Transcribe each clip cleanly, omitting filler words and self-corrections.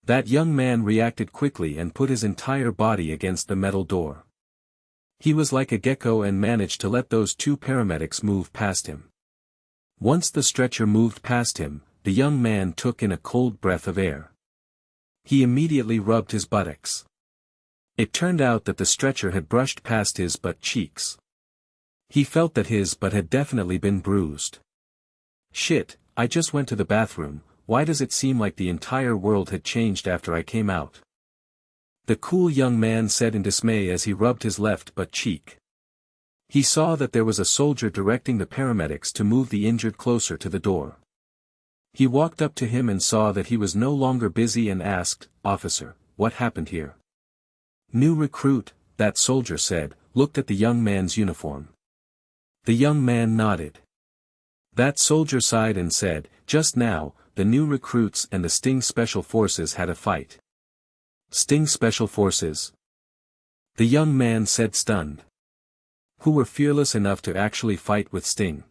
That young man reacted quickly and put his entire body against the metal door. He was like a gecko and managed to let those two paramedics move past him. Once the stretcher moved past him, the young man took in a cold breath of air. He immediately rubbed his buttocks. It turned out that the stretcher had brushed past his butt cheeks. He felt that his butt had definitely been bruised. Shit, I just went to the bathroom, why does it seem like the entire world had changed after I came out? The cool young man said in dismay as he rubbed his left butt cheek. He saw that there was a soldier directing the paramedics to move the injured closer to the door. He walked up to him and saw that he was no longer busy and asked, "Officer, what happened here?" "New recruit," that soldier said, looked at the young man's uniform. The young man nodded. That soldier sighed and said, "Just now, the new recruits and the Sting Special Forces had a fight." "Sting Special Forces?" The young man said, stunned. "Who were fearless enough to actually fight with Sting?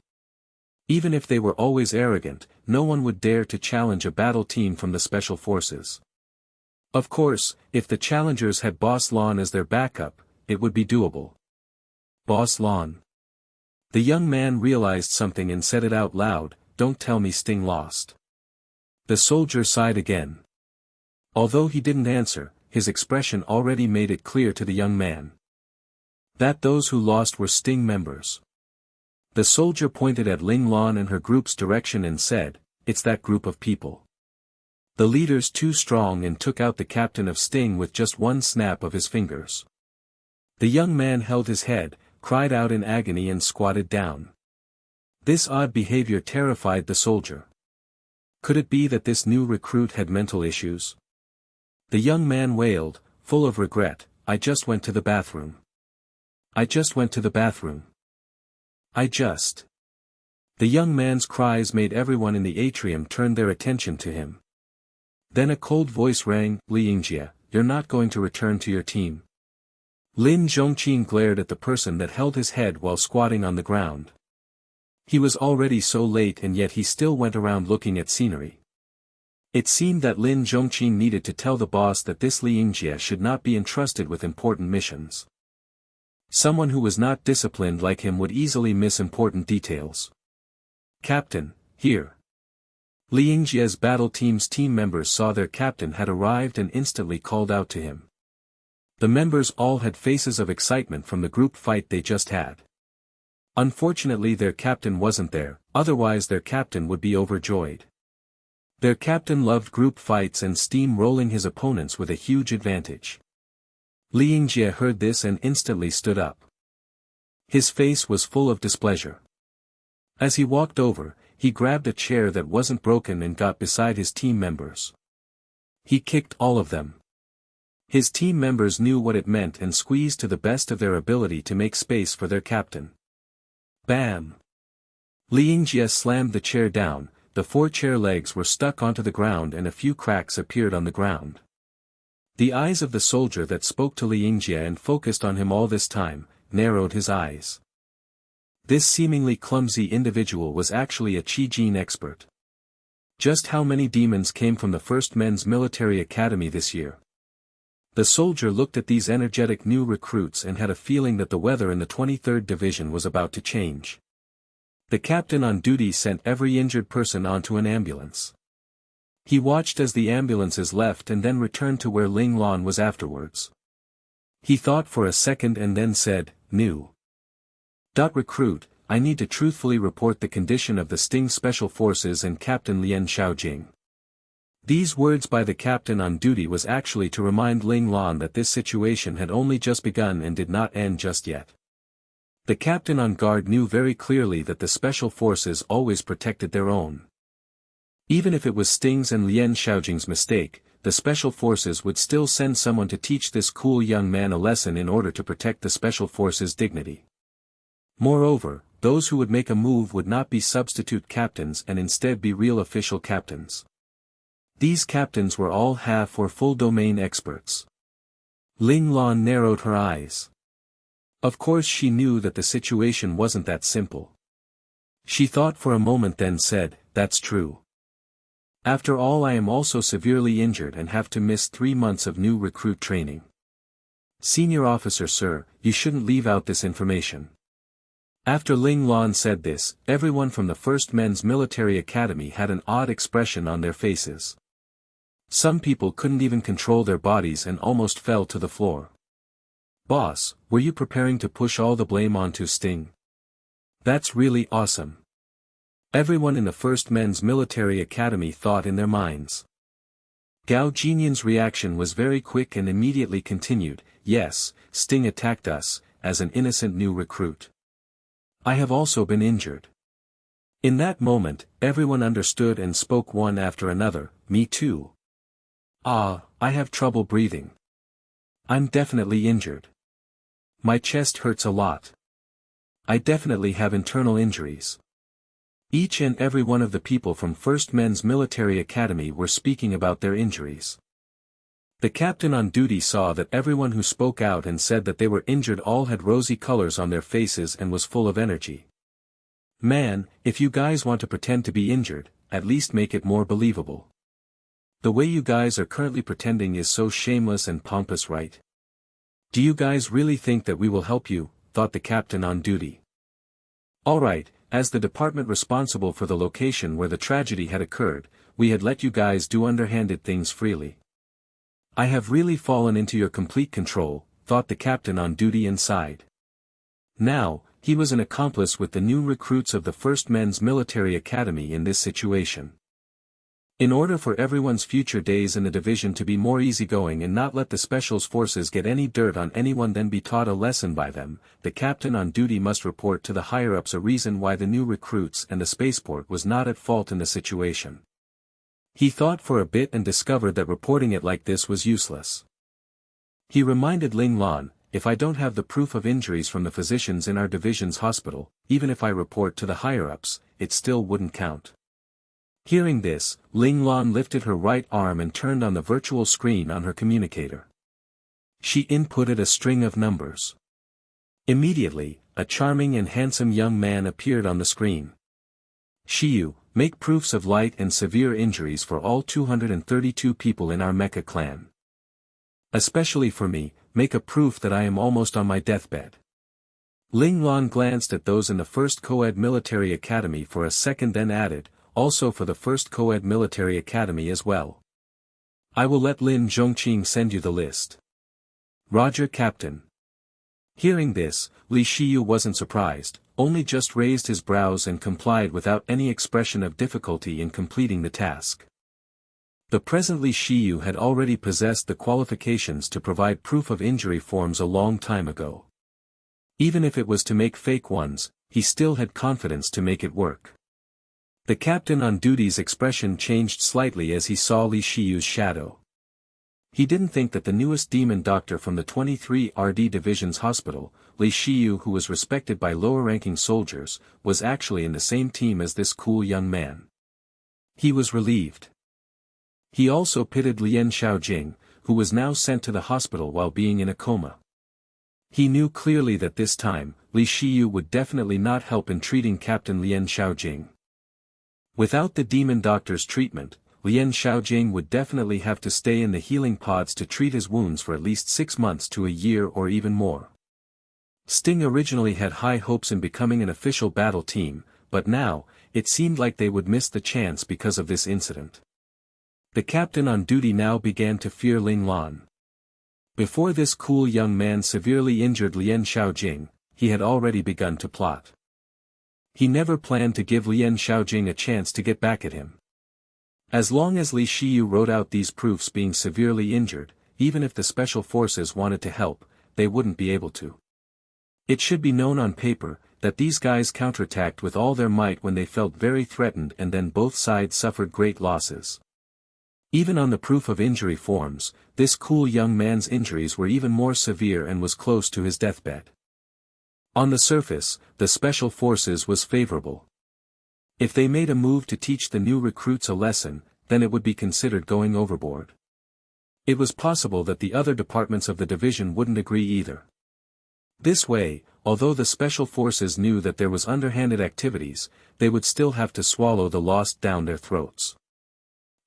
Even if they were always arrogant, no one would dare to challenge a battle team from the Special Forces. Of course, if the challengers had Boss Lon as their backup, it would be doable." "Boss Lon?" The young man realized something and said it out loud, "Don't tell me Sting lost." The soldier sighed again. Although he didn't answer, his expression already made it clear to the young man that those who lost were Sting members. The soldier pointed at Ling Lan and her group's direction and said, "It's that group of people. The leader's too strong and took out the captain of Sting with just one snap of his fingers." The young man held his head, cried out in agony and squatted down. This odd behavior terrified the soldier. Could it be that this new recruit had mental issues? The young man wailed, full of regret, "I just went to the bathroom. I just went to the bathroom. I just..." The young man's cries made everyone in the atrium turn their attention to him. Then a cold voice rang, "Liangjie, you're not going to return to your team." Lin Zhongqin glared at the person that held his head while squatting on the ground. He was already so late and yet he still went around looking at scenery. It seemed that Lin Zhongqin needed to tell the boss that this Liangjie should not be entrusted with important missions. Someone who was not disciplined like him would easily miss important details. "Captain, here." Liangjie's battle team's team members saw their captain had arrived and instantly called out to him. The members all had faces of excitement from the group fight they just had. Unfortunately their captain wasn't there, otherwise their captain would be overjoyed. Their captain loved group fights and steam-rolling his opponents with a huge advantage. Liangjie heard this and instantly stood up. His face was full of displeasure. As he walked over, he grabbed a chair that wasn't broken and got beside his team members. He kicked all of them. His team members knew what it meant and squeezed to the best of their ability to make space for their captain. Bam! Liangjie slammed the chair down, the 4 chair legs were stuck onto the ground and a few cracks appeared on the ground. The eyes of the soldier that spoke to Liangjie and focused on him all this time, narrowed his eyes. This seemingly clumsy individual was actually a Qi-Jin expert. Just how many demons came from the first men's military academy this year? The soldier looked at these energetic new recruits and had a feeling that the weather in the 23rd Division was about to change. The captain on duty sent every injured person onto an ambulance. He watched as the ambulances left and then returned to where Ling Lan was afterwards. He thought for a second and then said, "New. Recruit, I need to truthfully report the condition of the Sting Special Forces and Captain Lian Xiaojing." These words by the captain on duty was actually to remind Ling Lan that this situation had only just begun and did not end just yet. The captain on guard knew very clearly that the Special Forces always protected their own. Even if it was Sting's and Lian Xiaojing's mistake, the Special Forces would still send someone to teach this cool young man a lesson in order to protect the Special Forces' dignity. Moreover, those who would make a move would not be substitute captains and instead be real official captains. These captains were all half or full domain experts. Ling Lan narrowed her eyes. Of course she knew that the situation wasn't that simple. She thought for a moment then said, "That's true. After all, I am also severely injured and have to miss 3 months of new recruit training. Senior officer sir, you shouldn't leave out this information. After Ling Lan said this, everyone from the 1st Men's Military Academy had an odd expression on their faces. Some people couldn't even control their bodies and almost fell to the floor. Boss, were you preparing to push all the blame onto Sting? That's really awesome. Everyone in the 1st Men's Military Academy thought in their minds. Gao Jinyan's reaction was very quick and immediately continued, yes, Sting attacked us, as an innocent new recruit. I have also been injured. In that moment, everyone understood and spoke one after another, me too. I have trouble breathing. I'm definitely injured. My chest hurts a lot. I definitely have internal injuries. Each and every one of the people from 1st Men's Military Academy were speaking about their injuries. The captain on duty saw that everyone who spoke out and said that they were injured all had rosy colors on their faces and was full of energy. Man, if you guys want to pretend to be injured, at least make it more believable. The way you guys are currently pretending is so shameless and pompous, right? Do you guys really think that we will help you? Thought the captain on duty. Alright, as the department responsible for the location where the tragedy had occurred, we had let you guys do underhanded things freely. I have really fallen into your complete control, thought the captain on duty inside. Now, he was an accomplice with the new recruits of the 1st Men's Military Academy in this situation. In order for everyone's future days in the division to be more easygoing and not let the Special Forces get any dirt on anyone then be taught a lesson by them, the captain on duty must report to the higher-ups a reason why the new recruits and the spaceport was not at fault in the situation. He thought for a bit and discovered that reporting it like this was useless. He reminded Ling Lan, if I don't have the proof of injuries from the physicians in our division's hospital, even if I report to the higher-ups, it still wouldn't count. Hearing this, Ling Lan lifted her right arm and turned on the virtual screen on her communicator. She inputted a string of numbers. Immediately, a charming and handsome young man appeared on the screen. Shiyu, make proofs of light and severe injuries for all 232 people in our mecha clan. Especially for me, make a proof that I am almost on my deathbed. Ling Lan glanced at those in the 1st Co-ed Military Academy for a second then added, also for the 1st Co-ed Military Academy as well. I will let Lin Zhongqing send you the list. Roger, Captain. Hearing this, Li Shiyu wasn't surprised, only just raised his brows and complied without any expression of difficulty in completing the task. The present Li Shiyu had already possessed the qualifications to provide proof of injury forms a long time ago. Even if it was to make fake ones, he still had confidence to make it work. The captain on duty's expression changed slightly as he saw Li Shiyu's shadow. He didn't think that the newest demon doctor from the 23 RD Division's hospital, Li Shiyu, who was respected by lower-ranking soldiers, was actually in the same team as this cool young man. He was relieved. He also pitied Lian Xiaojing, who was now sent to the hospital while being in a coma. He knew clearly that this time, Li Shiyu would definitely not help in treating Captain Lian Xiaojing. Without the demon doctor's treatment, Lian Xiaojing would definitely have to stay in the healing pods to treat his wounds for at least 6 months to a year or even more. Sting originally had high hopes in becoming an official battle team, but now, it seemed like they would miss the chance because of this incident. The captain on duty now began to fear Ling Lan. Before this cool young man severely injured Lian Xiaojing, he had already begun to plot. He never planned to give Lian Xiaojing a chance to get back at him. As long as Li Shiyu wrote out these proofs being severely injured, even if the special forces wanted to help, they wouldn't be able to. It should be known on paper, that these guys counterattacked with all their might when they felt very threatened and then both sides suffered great losses. Even on the proof of injury forms, this cool young man's injuries were even more severe and was close to his deathbed. On the surface, the special forces was favorable. If they made a move to teach the new recruits a lesson, then it would be considered going overboard. It was possible that the other departments of the division wouldn't agree either. This way, although the special forces knew that there was underhanded activities, they would still have to swallow the loss down their throats.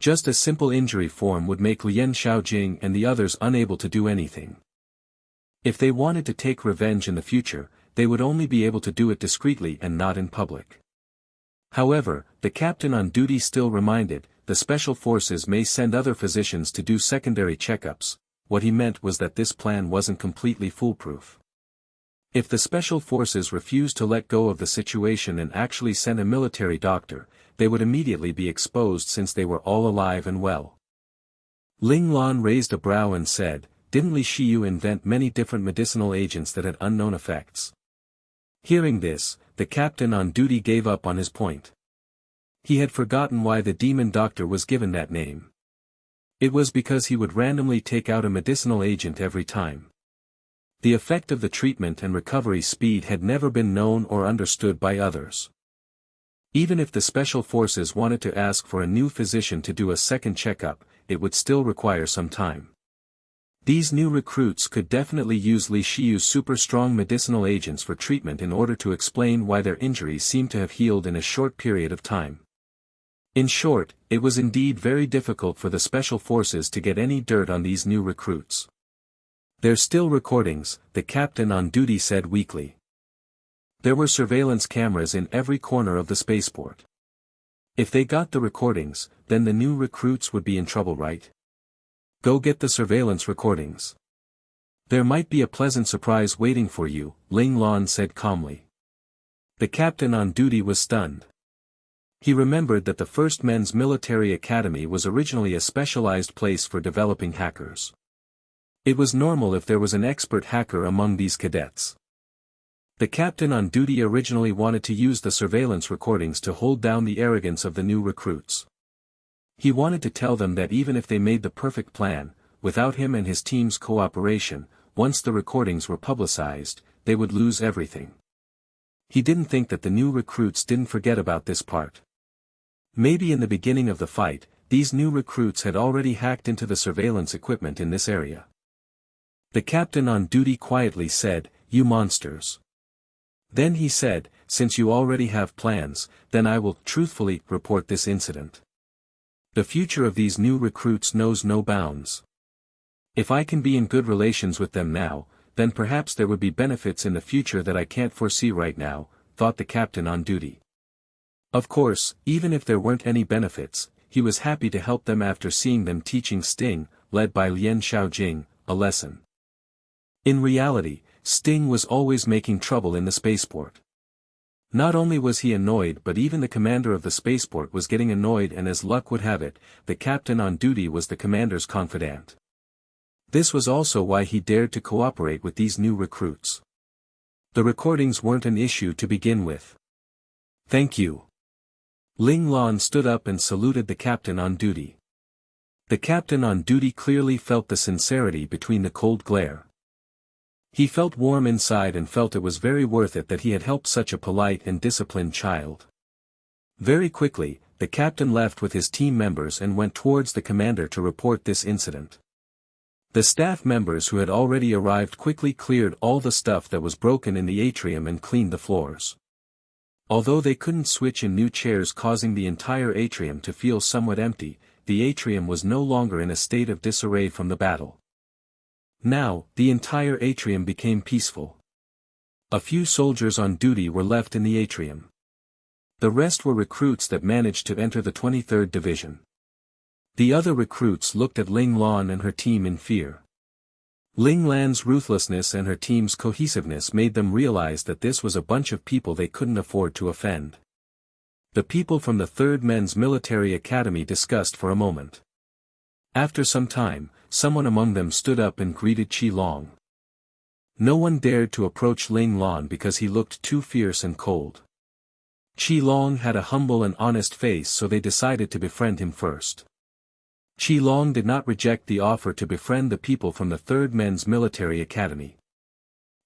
Just a simple injury form would make Lian Xiaojing and the others unable to do anything. If they wanted to take revenge in the future, they would only be able to do it discreetly and not in public. However, the captain on duty still reminded, the special forces may send other physicians to do secondary checkups. What he meant was that this plan wasn't completely foolproof. If the special forces refused to let go of the situation and actually sent a military doctor, they would immediately be exposed since they were all alive and well. Ling Lan raised a brow and said, "Didn't Li Shiyu invent many different medicinal agents that had unknown effects?" Hearing this, the captain on duty gave up on his point. He had forgotten why the demon doctor was given that name. It was because he would randomly take out a medicinal agent every time. The effect of the treatment and recovery speed had never been known or understood by others. Even if the special forces wanted to ask for a new physician to do a second checkup, it would still require some time. These new recruits could definitely use Li Shiyu's super strong medicinal agents for treatment in order to explain why their injuries seemed to have healed in a short period of time. In short, it was indeed very difficult for the special forces to get any dirt on these new recruits. "There's still recordings," the captain on duty said weakly. There were surveillance cameras in every corner of the spaceport. If they got the recordings, then the new recruits would be in trouble, right? Go get the surveillance recordings. There might be a pleasant surprise waiting for you, Ling Lan said calmly. The captain on duty was stunned. He remembered that the First Men's Military Academy was originally a specialized place for developing hackers. It was normal if there was an expert hacker among these cadets. The captain on duty originally wanted to use the surveillance recordings to hold down the arrogance of the new recruits. He wanted to tell them that even if they made the perfect plan, without him and his team's cooperation, once the recordings were publicized, they would lose everything. He didn't think that the new recruits didn't forget about this part. Maybe in the beginning of the fight, these new recruits had already hacked into the surveillance equipment in this area. The captain on duty quietly said, "You monsters." Then he said, "Since you already have plans, then I will truthfully report this incident. The future of these new recruits knows no bounds. If I can be in good relations with them now, then perhaps there would be benefits in the future that I can't foresee right now," thought the captain on duty. Of course, even if there weren't any benefits, he was happy to help them after seeing them teaching Sting, led by Lian Xiaojing, a lesson. In reality, Sting was always making trouble in the spaceport. Not only was he annoyed, but even the commander of the spaceport was getting annoyed, and as luck would have it, the captain on duty was the commander's confidant. This was also why he dared to cooperate with these new recruits. The recordings weren't an issue to begin with. "Thank you." Ling Lan stood up and saluted the captain on duty. The captain on duty clearly felt the sincerity between the cold glare. He felt warm inside and felt it was very worth it that he had helped such a polite and disciplined child. Very quickly, the captain left with his team members and went towards the commander to report this incident. The staff members who had already arrived quickly cleared all the stuff that was broken in the atrium and cleaned the floors. Although they couldn't switch in new chairs, causing the entire atrium to feel somewhat empty, the atrium was no longer in a state of disarray from the battle. Now, the entire atrium became peaceful. A few soldiers on duty were left in the atrium. The rest were recruits that managed to enter the 23rd Division. The other recruits looked at Ling Lan and her team in fear. Ling Lan's ruthlessness and her team's cohesiveness made them realize that this was a bunch of people they couldn't afford to offend. The people from the 3rd Men's Military Academy discussed for a moment. After some time, someone among them stood up and greeted Qi Long. No one dared to approach Ling Lan because he looked too fierce and cold. Qi Long had a humble and honest face, so they decided to befriend him first. Qi Long did not reject the offer to befriend the people from the 3rd Men's Military Academy.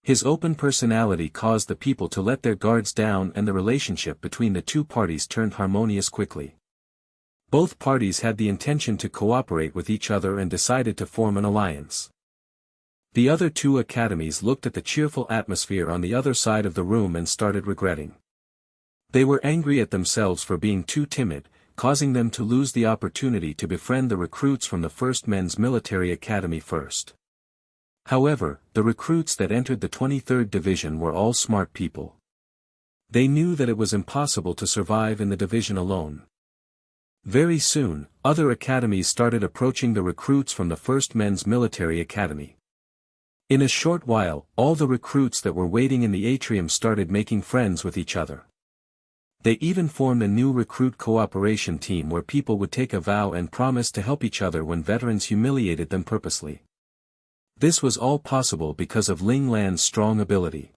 His open personality caused the people to let their guards down, and the relationship between the two parties turned harmonious quickly. Both parties had the intention to cooperate with each other and decided to form an alliance. The other two academies looked at the cheerful atmosphere on the other side of the room and started regretting. They were angry at themselves for being too timid, causing them to lose the opportunity to befriend the recruits from the 1st Men's Military Academy first. However, the recruits that entered the 23rd Division were all smart people. They knew that it was impossible to survive in the division alone. Very soon, other academies started approaching the recruits from the 1st Men's Military Academy. In a short while, all the recruits that were waiting in the atrium started making friends with each other. They even formed a new recruit cooperation team where people would take a vow and promise to help each other when veterans humiliated them purposely. This was all possible because of Ling Lan's strong ability.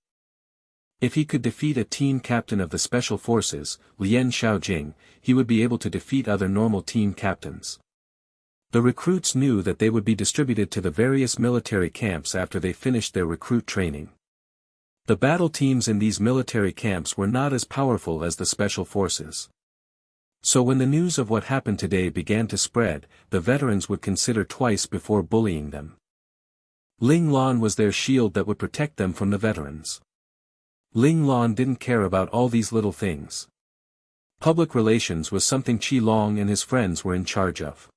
If he could defeat a team captain of the Special Forces, Lian Xiaojing, he would be able to defeat other normal team captains. The recruits knew that they would be distributed to the various military camps after they finished their recruit training. The battle teams in these military camps were not as powerful as the Special Forces. So when the news of what happened today began to spread, the veterans would consider twice before bullying them. Ling Lan was their shield that would protect them from the veterans. Ling Lan didn't care about all these little things. Public relations was something Qi Long and his friends were in charge of.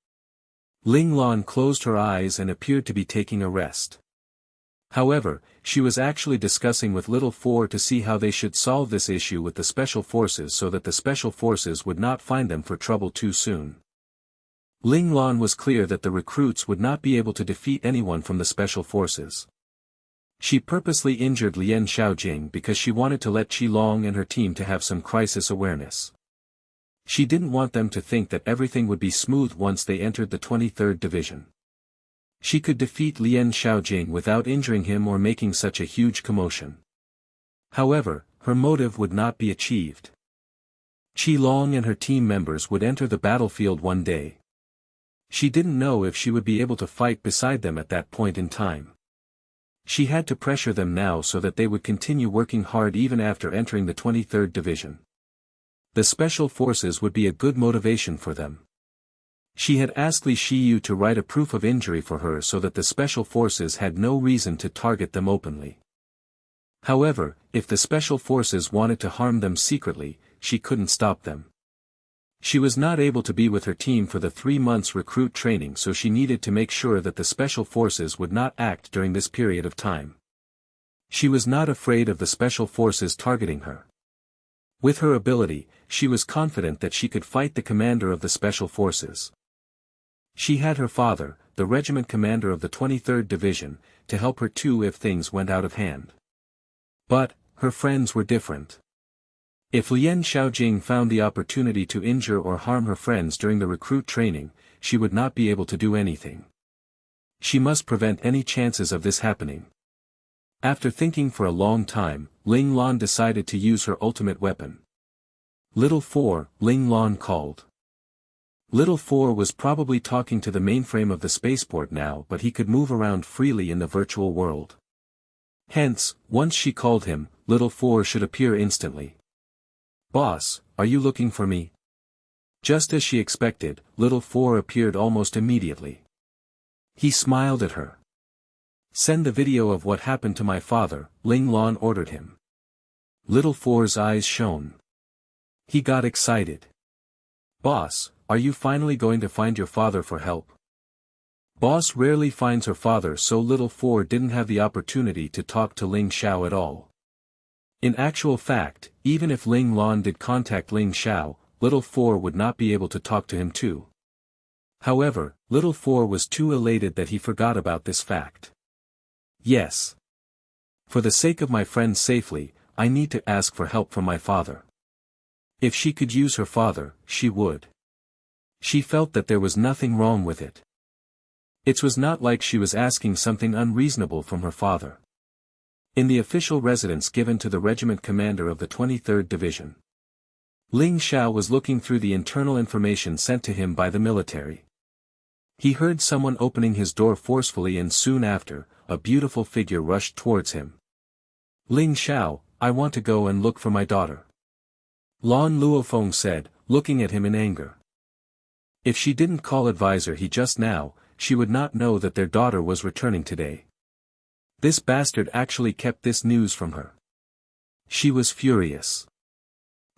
Ling Lan closed her eyes and appeared to be taking a rest. However, she was actually discussing with Little Four to see how they should solve this issue with the Special Forces so that the Special Forces would not find them for trouble too soon. Ling Lan was clear that the recruits would not be able to defeat anyone from the Special Forces. She purposely injured Lian Xiaojing because she wanted to let Qi Long and her team to have some crisis awareness. She didn't want them to think that everything would be smooth once they entered the 23rd Division. She could defeat Lian Xiaojing without injuring him or making such a huge commotion. However, her motive would not be achieved. Qi Long and her team members would enter the battlefield one day. She didn't know if she would be able to fight beside them at that point in time. She had to pressure them now so that they would continue working hard even after entering the 23rd Division. The Special Forces would be a good motivation for them. She had asked Li Shiyu to write a proof of injury for her so that the Special Forces had no reason to target them openly. However, if the Special Forces wanted to harm them secretly, she couldn't stop them. She was not able to be with her team for the 3 months recruit training, so she needed to make sure that the Special Forces would not act during this period of time. She was not afraid of the Special Forces targeting her. With her ability, she was confident that she could fight the commander of the Special Forces. She had her father, the regiment commander of the 23rd Division, to help her too if things went out of hand. But, her friends were different. If Lian Xiaojing found the opportunity to injure or harm her friends during the recruit training, she would not be able to do anything. She must prevent any chances of this happening. After thinking for a long time, Ling Lan decided to use her ultimate weapon. Little Four, Ling Lan called. Little Four was probably talking to the mainframe of the spaceport now, but he could move around freely in the virtual world. Hence, once she called him, Little Four should appear instantly. "Boss, are you looking for me?" Just as she expected, Little Four appeared almost immediately. He smiled at her. "Send the video of what happened to my father," Ling Lan ordered him. Little Four's eyes shone. He got excited. "Boss, are you finally going to find your father for help?" Boss rarely finds her father, so Little Four didn't have the opportunity to talk to Ling Xiao at all. In actual fact, even if Ling Lan did contact Ling Xiao, Little Four would not be able to talk to him too. However, Little Four was too elated that he forgot about this fact. "Yes. For the sake of my friend safely, I need to ask for help from my father." If she could use her father, she would. She felt that there was nothing wrong with it. It was not like she was asking something unreasonable from her father. In the official residence given to the regiment commander of the 23rd Division, Ling Xiao was looking through the internal information sent to him by the military. He heard someone opening his door forcefully, and soon after, a beautiful figure rushed towards him. "Ling Xiao, I want to go and look for my daughter," Lan Luofeng said, looking at him in anger. If she didn't call advisor he just now, she would not know that their daughter was returning today. This bastard actually kept this news from her. She was furious.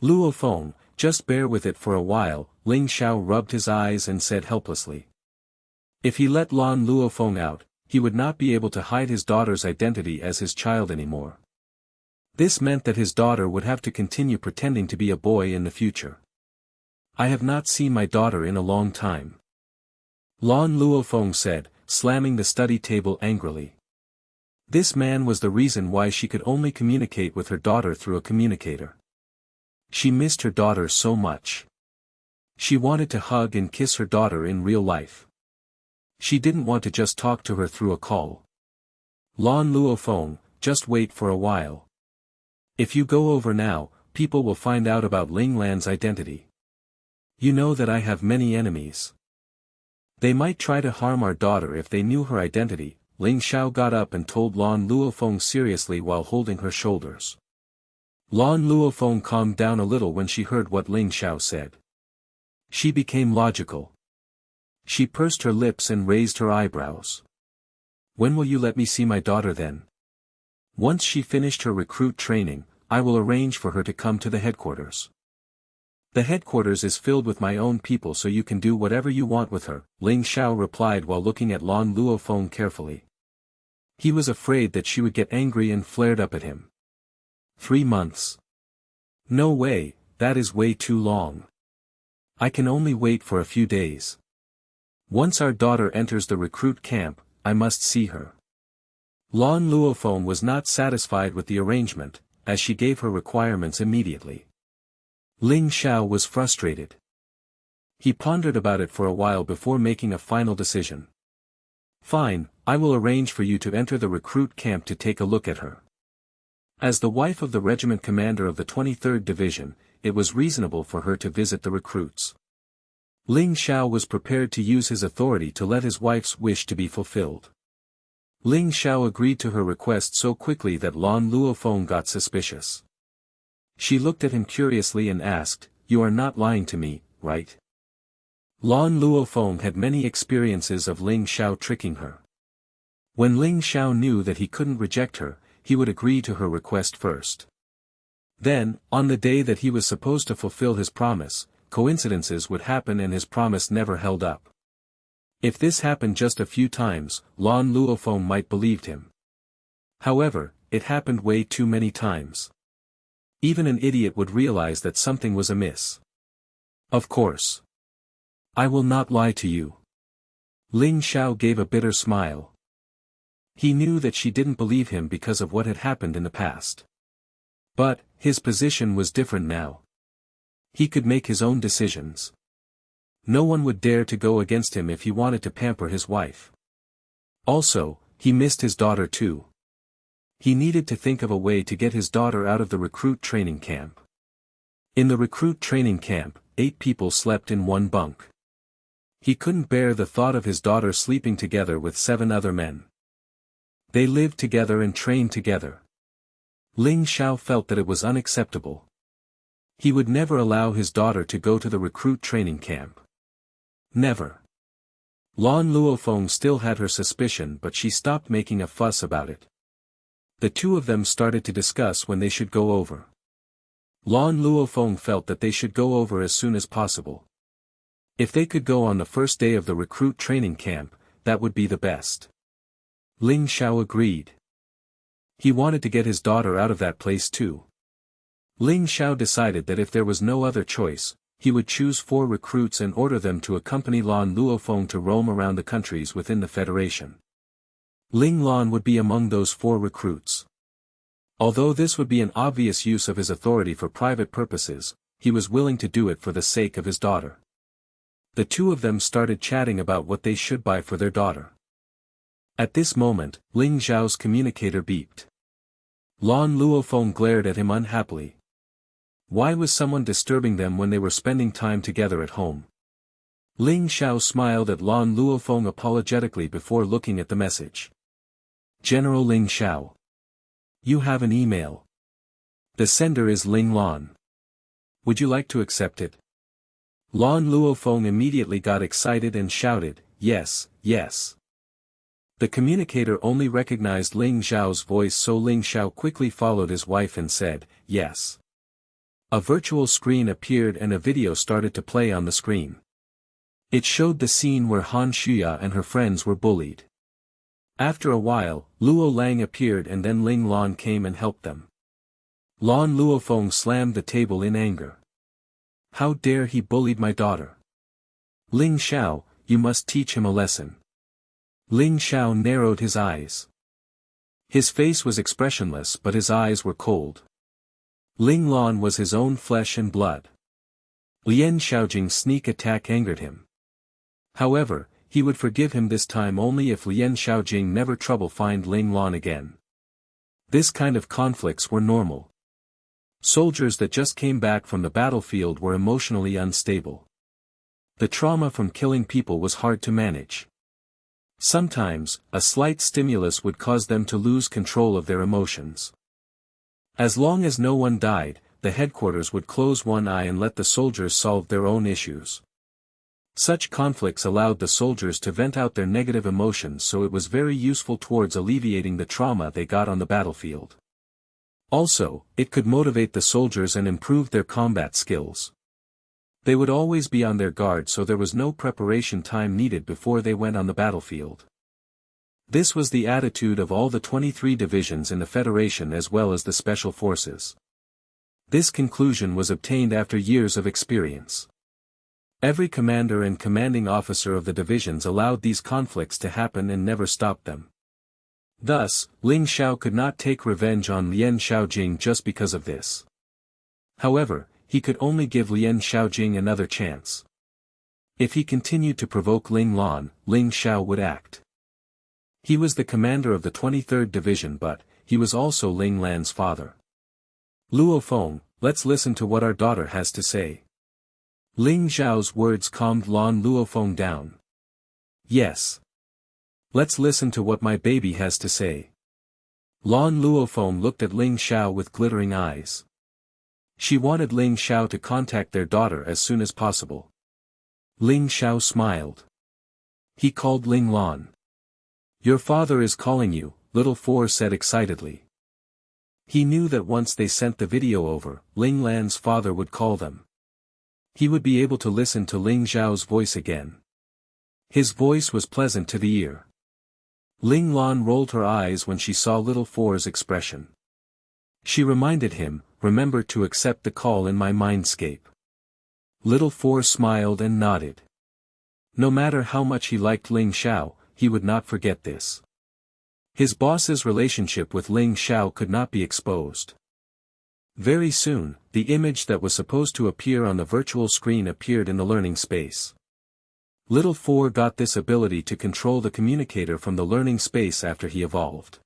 "Luofeng, just bear with it for a while, Ling Xiao rubbed his eyes and said helplessly. If he let Lan Luofeng out, he would not be able to hide his daughter's identity as his child anymore. This meant that his daughter would have to continue pretending to be a boy in the future. I have not seen my daughter in a long time. Lan Luofeng said, slamming the study table angrily. This man was the reason why she could only communicate with her daughter through a communicator. She missed her daughter so much. She wanted to hug and kiss her daughter in real life. She didn't want to just talk to her through a call. Lan Luofeng, just wait for a while. If you go over now, people will find out about Ling Lan's identity. You know that I have many enemies. They might try to harm our daughter if they knew her identity. Ling Xiao got up and told Lan Luofeng seriously while holding her shoulders. Lan Luofeng calmed down a little when she heard what Ling Xiao said. She became logical. She pursed her lips and raised her eyebrows. When will you let me see my daughter then? Once she finished her recruit training, I will arrange for her to come to the headquarters. The headquarters is filled with my own people, so you can do whatever you want with her, Ling Xiao replied while looking at Lan Luofeng carefully. He was afraid that she would get angry and flared up at him. 3 months. No way, that is way too long. I can only wait for a few days. Once our daughter enters the recruit camp, I must see her. Lan Luofeng was not satisfied with the arrangement, as she gave her requirements immediately. Ling Xiao was frustrated. He pondered about it for a while before making a final decision. Fine, I will arrange for you to enter the recruit camp to take a look at her. As the wife of the regiment commander of the 23rd Division, it was reasonable for her to visit the recruits. Ling Xiao was prepared to use his authority to let his wife's wish to be fulfilled. Ling Xiao agreed to her request so quickly that Lan Luofeng got suspicious. She looked at him curiously and asked, "You are not lying to me, right?" Lan Luofeng had many experiences of Ling Xiao tricking her. When Ling Xiao knew that he couldn't reject her, he would agree to her request first. Then, on the day that he was supposed to fulfill his promise, coincidences would happen and his promise never held up. If this happened just a few times, Lan Luofeng might believed him. However, it happened way too many times. Even an idiot would realize that something was amiss. Of course. I will not lie to you. Ling Xiao gave a bitter smile. He knew that she didn't believe him because of what had happened in the past. But, his position was different now. He could make his own decisions. No one would dare to go against him if he wanted to pamper his wife. Also, he missed his daughter too. He needed to think of a way to get his daughter out of the recruit training camp. In the recruit training camp, 8 people slept in one bunk. He couldn't bear the thought of his daughter sleeping together with 7 other men. They lived together and trained together. Ling Xiao felt that it was unacceptable. He would never allow his daughter to go to the recruit training camp. Never. Lan Luofeng still had her suspicion, but she stopped making a fuss about it. The two of them started to discuss when they should go over. Lan Luofeng felt that they should go over as soon as possible. If they could go on the first day of the recruit training camp, that would be the best. Ling Xiao agreed. He wanted to get his daughter out of that place too. Ling Xiao decided that if there was no other choice, he would choose 4 recruits and order them to accompany Lan Luofeng to roam around the countries within the Federation. Ling Lan would be among those 4 recruits. Although this would be an obvious use of his authority for private purposes, he was willing to do it for the sake of his daughter. The two of them started chatting about what they should buy for their daughter. At this moment, Ling Xiao's communicator beeped. Lan Luofeng glared at him unhappily. Why was someone disturbing them when they were spending time together at home? Ling Xiao smiled at Lan Luofeng apologetically before looking at the message. General Ling Xiao. You have an email. The sender is Ling Lan. Would you like to accept it? Lan Luofeng immediately got excited and shouted, "Yes, yes." The communicator only recognized Ling Xiao's voice, so Ling Xiao quickly followed his wife and said, "Yes." A virtual screen appeared and a video started to play on the screen. It showed the scene where Han Shuya and her friends were bullied. After a while, Luo Lang appeared and then Ling Lan came and helped them. Lan Luofeng slammed the table in anger. How dare he bullied my daughter? Ling Xiao, you must teach him a lesson. Ling Xiao narrowed his eyes. His face was expressionless but his eyes were cold. Ling Lan was his own flesh and blood. Lien Xiaojing's sneak attack angered him. However, he would forgive him this time only if Lien Xiaojing never trouble-find Ling Lan again. This kind of conflicts were normal. Soldiers that just came back from the battlefield were emotionally unstable. The trauma from killing people was hard to manage. Sometimes, a slight stimulus would cause them to lose control of their emotions. As long as no one died, the headquarters would close one eye and let the soldiers solve their own issues. Such conflicts allowed the soldiers to vent out their negative emotions, so it was very useful towards alleviating the trauma they got on the battlefield. Also, it could motivate the soldiers and improve their combat skills. They would always be on their guard, so there was no preparation time needed before they went on the battlefield. This was the attitude of all the 23 divisions in the Federation as well as the Special Forces. This conclusion was obtained after years of experience. Every commander and commanding officer of the divisions allowed these conflicts to happen and never stopped them. Thus, Ling Xiao could not take revenge on Lien Xiaojing just because of this. However, he could only give Lien Xiaojing another chance. If he continued to provoke Ling Lan, Ling Xiao would act. He was the commander of the 23rd Division, but he was also Ling Lan's father. Luo Feng, let's listen to what our daughter has to say. Ling Xiao's words calmed Lan Luofeng down. Yes. Let's listen to what my baby has to say. Lan Luofeng looked at Ling Xiao with glittering eyes. She wanted Ling Xiao to contact their daughter as soon as possible. Ling Xiao smiled. He called Ling Lan. Your father is calling you, Little Four said excitedly. He knew that once they sent the video over, Ling Lan's father would call them. He would be able to listen to Ling Xiao's voice again. His voice was pleasant to the ear. Ling Lan rolled her eyes when she saw Little Four's expression. She reminded him, remember to accept the call in my mindscape. Little Four smiled and nodded. No matter how much he liked Ling Xiao, he would not forget this. His boss's relationship with Ling Xiao could not be exposed. Very soon, the image that was supposed to appear on the virtual screen appeared in the learning space. Little Four got this ability to control the communicator from the learning space after he evolved.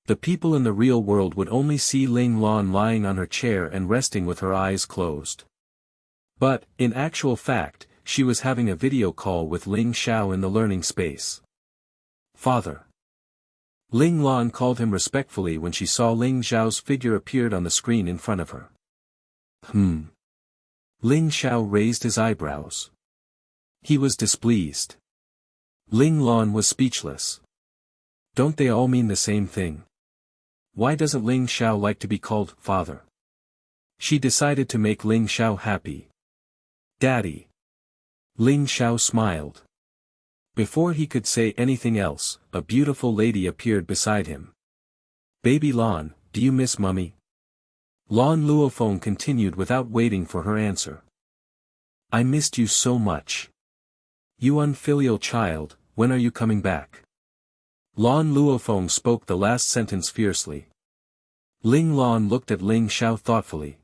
The people in the real world would only see Ling Lan lying on her chair and resting with her eyes closed. But, in actual fact, she was having a video call with Ling Xiao in the learning space. Father. Ling Lan called him respectfully when she saw Ling Xiao's figure appeared on the screen in front of her. Ling Xiao raised his eyebrows. He was displeased. Ling Lan was speechless. Don't they all mean the same thing? Why doesn't Ling Xiao like to be called father? She decided to make Ling Xiao happy. Daddy. Ling Xiao smiled. Before he could say anything else, a beautiful lady appeared beside him. Baby Lan, do you miss Mummy? Lan Luofeng continued without waiting for her answer. I missed you so much. You unfilial child, when are you coming back? Lan Luofeng spoke the last sentence fiercely. Ling Lan looked at Ling Xiao thoughtfully.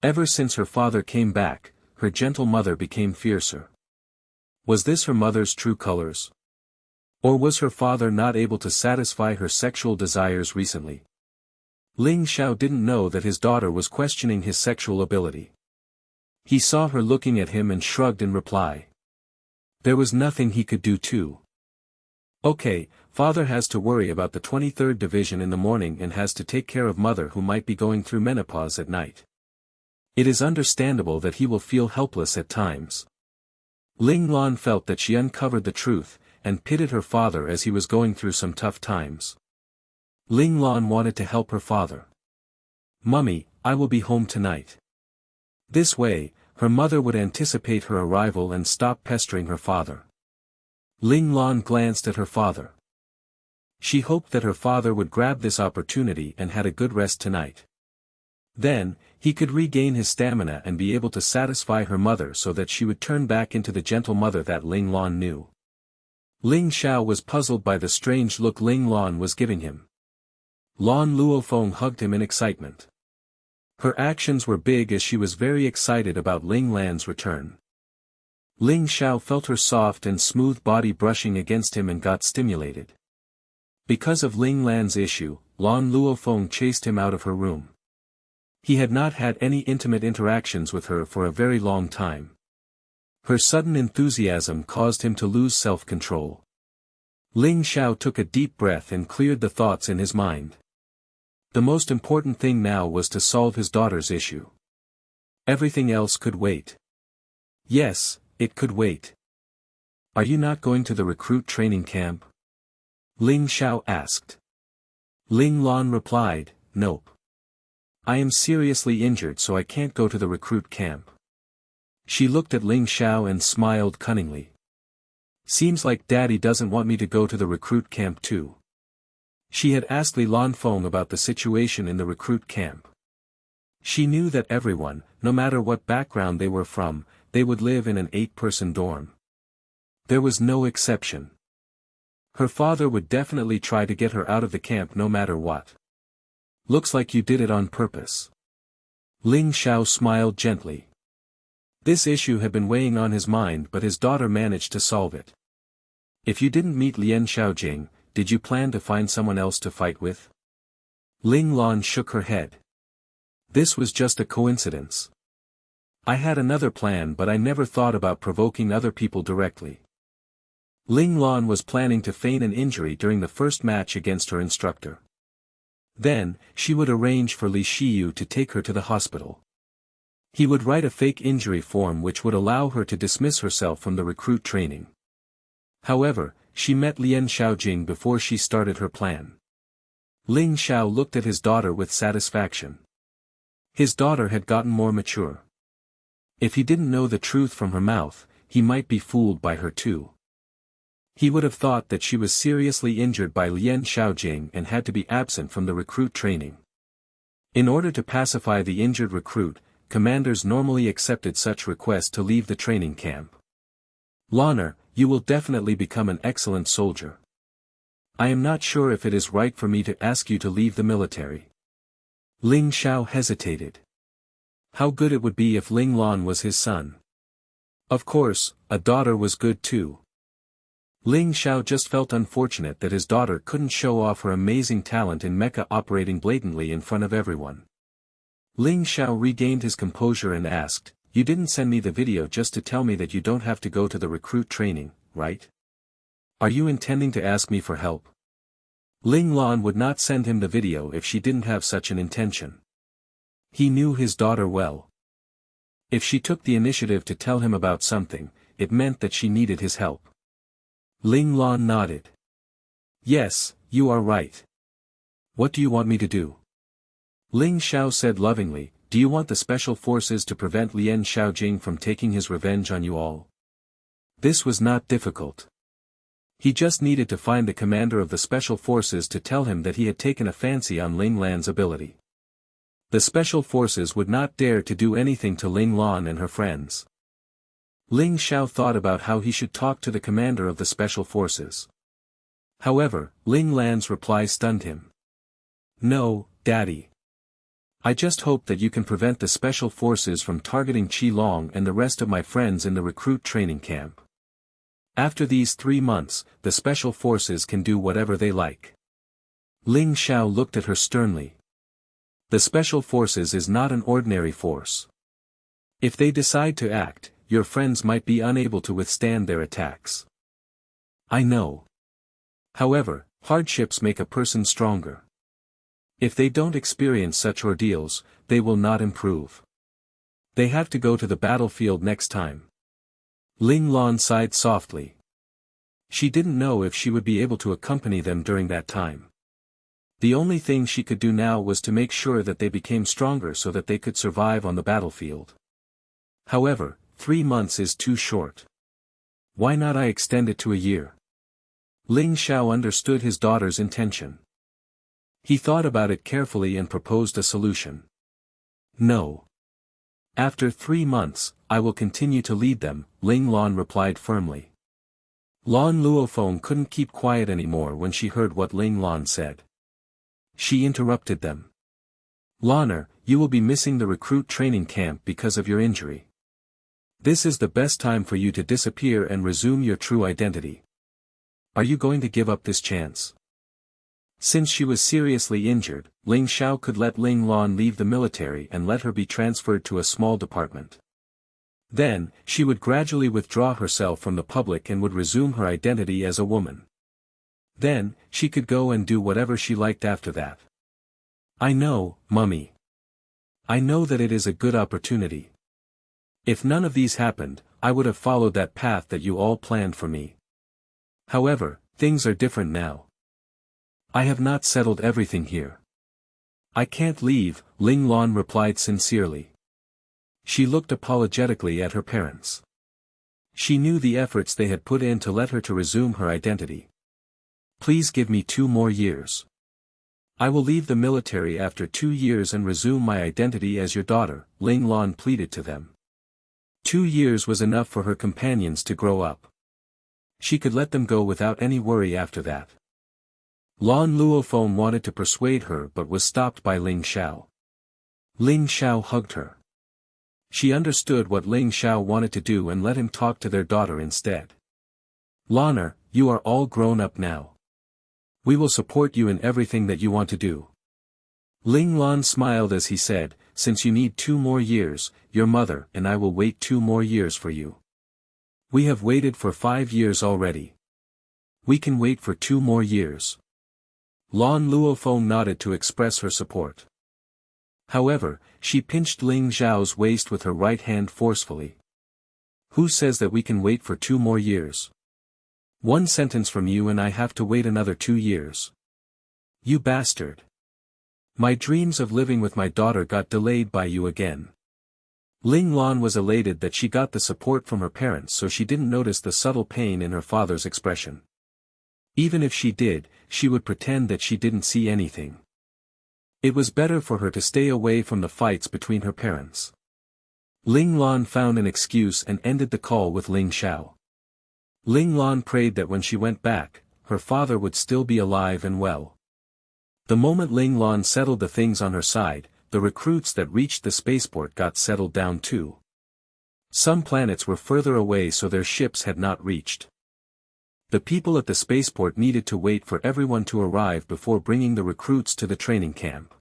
Ever since her father came back, her gentle mother became fiercer. Was this her mother's true colors? Or was her father not able to satisfy her sexual desires recently? Ling Xiao didn't know that his daughter was questioning his sexual ability. He saw her looking at him and shrugged in reply. There was nothing he could do too. Okay, father has to worry about the 23rd Division in the morning and has to take care of mother who might be going through menopause at night. It is understandable that he will feel helpless at times. Ling Lan felt that she uncovered the truth, and pitied her father as he was going through some tough times. Ling Lan wanted to help her father. Mummy, I will be home tonight. This way, her mother would anticipate her arrival and stop pestering her father. Ling Lan glanced at her father. She hoped that her father would grab this opportunity and had a good rest tonight. Then, he could regain his stamina and be able to satisfy her mother so that she would turn back into the gentle mother that Ling Lan knew. Ling Xiao was puzzled by the strange look Ling Lan was giving him. Lan Luofeng hugged him in excitement. Her actions were big as she was very excited about Ling Lan's return. Ling Xiao felt her soft and smooth body brushing against him and got stimulated. Because of Ling Lan's issue, Lan Luofeng chased him out of her room. He had not had any intimate interactions with her for a very long time. Her sudden enthusiasm caused him to lose self-control. Ling Xiao took a deep breath and cleared the thoughts in his mind. The most important thing now was to solve his daughter's issue. Everything else could wait. Yes, it could wait. Are you not going to the recruit training camp? Ling Xiao asked. Ling Lan replied, nope. I am seriously injured so I can't go to the recruit camp. She looked at Ling Xiao and smiled cunningly. Seems like Daddy doesn't want me to go to the recruit camp too. She had asked Li Lanfeng about the situation in the recruit camp. She knew that everyone, no matter what background they were from, they would live in an 8-person dorm. There was no exception. Her father would definitely try to get her out of the camp no matter what. Looks like you did it on purpose. Ling Xiao smiled gently. This issue had been weighing on his mind but his daughter managed to solve it. If you didn't meet Lian Xiaojing, did you plan to find someone else to fight with? Ling Lan shook her head. This was just a coincidence. I had another plan but I never thought about provoking other people directly. Ling Lan was planning to feign an injury during the first match against her instructor. Then, she would arrange for Li Shiyu to take her to the hospital. He would write a fake injury form which would allow her to dismiss herself from the recruit training. However, she met Lian Xiaojing before she started her plan. Ling Xiao looked at his daughter with satisfaction. His daughter had gotten more mature. If he didn't know the truth from her mouth, he might be fooled by her too. He would have thought that she was seriously injured by Lian Xiaojing and had to be absent from the recruit training. In order to pacify the injured recruit, commanders normally accepted such requests to leave the training camp. Lanner, you will definitely become an excellent soldier. I am not sure if it is right for me to ask you to leave the military. Ling Xiao hesitated. How good it would be if Ling Lan was his son. Of course, a daughter was good too. Ling Xiao just felt unfortunate that his daughter couldn't show off her amazing talent in mecha operating blatantly in front of everyone. Ling Xiao regained his composure and asked, you didn't send me the video just to tell me that you don't have to go to the recruit training, right? Are you intending to ask me for help? Ling Lan would not send him the video if she didn't have such an intention. He knew his daughter well. If she took the initiative to tell him about something, it meant that she needed his help. Ling Lan nodded. Yes, you are right. What do you want me to do? Ling Xiao said lovingly, do you want the special forces to prevent Lian Xiaojing from taking his revenge on you all? This was not difficult. He just needed to find the commander of the special forces to tell him that he had taken a fancy on Ling Lan's ability. The special forces would not dare to do anything to Ling Lan and her friends. Ling Xiao thought about how he should talk to the commander of the special forces. However, Ling Lan's reply stunned him. No, Daddy. I just hope that you can prevent the special forces from targeting Qi Long and the rest of my friends in the recruit training camp. After these 3 months, the special forces can do whatever they like. Ling Xiao looked at her sternly. The special forces is not an ordinary force. If they decide to act, your friends might be unable to withstand their attacks. I know. However, hardships make a person stronger. If they don't experience such ordeals, they will not improve. They have to go to the battlefield next time. Ling Lan sighed softly. She didn't know if she would be able to accompany them during that time. The only thing she could do now was to make sure that they became stronger so that they could survive on the battlefield. However, 3 months is too short. Why not I extend it to a year? Ling Xiao understood his daughter's intention. He thought about it carefully and proposed a solution. No. After 3 months, I will continue to lead them, Ling Lan replied firmly. Lan Luofeng couldn't keep quiet anymore when she heard what Ling Lan said. She interrupted them. Lanner, you will be missing the recruit training camp because of your injury. This is the best time for you to disappear and resume your true identity. Are you going to give up this chance? Since she was seriously injured, Ling Xiao could let Ling Lan leave the military and let her be transferred to a small department. Then, she would gradually withdraw herself from the public and would resume her identity as a woman. Then, she could go and do whatever she liked after that. I know, Mummy. I know that it is a good opportunity. If none of these happened, I would have followed that path that you all planned for me. However, things are different now. I have not settled everything here. I can't leave, Ling Lan replied sincerely. She looked apologetically at her parents. She knew the efforts they had put in to let her to resume her identity. Please give me 2 more years. I will leave the military after 2 years and resume my identity as your daughter, Ling Lan pleaded to them. 2 years was enough for her companions to grow up. She could let them go without any worry after that. Lan Luofeng wanted to persuade her but was stopped by Ling Xiao. Ling Xiao hugged her. She understood what Ling Xiao wanted to do and let him talk to their daughter instead. Lanner, you are all grown up now. We will support you in everything that you want to do. Ling Lan smiled as he said, since you need 2 more years, your mother and I will wait 2 more years for you. We have waited for 5 years already. We can wait for 2 more years. Lan Luofeng nodded to express her support. However, she pinched Ling Xiao's waist with her right hand forcefully. Who says that we can wait for 2 more years? 1 sentence from you and I have to wait another 2 years. You bastard. My dreams of living with my daughter got delayed by you again. Ling Lan was elated that she got the support from her parents, so she didn't notice the subtle pain in her father's expression. Even if she did, she would pretend that she didn't see anything. It was better for her to stay away from the fights between her parents. Ling Lan found an excuse and ended the call with Ling Xiao. Ling Lan prayed that when she went back, her father would still be alive and well. The moment Ling Lan settled the things on her side, the recruits that reached the spaceport got settled down too. Some planets were further away, so their ships had not reached. The people at the spaceport needed to wait for everyone to arrive before bringing the recruits to the training camp.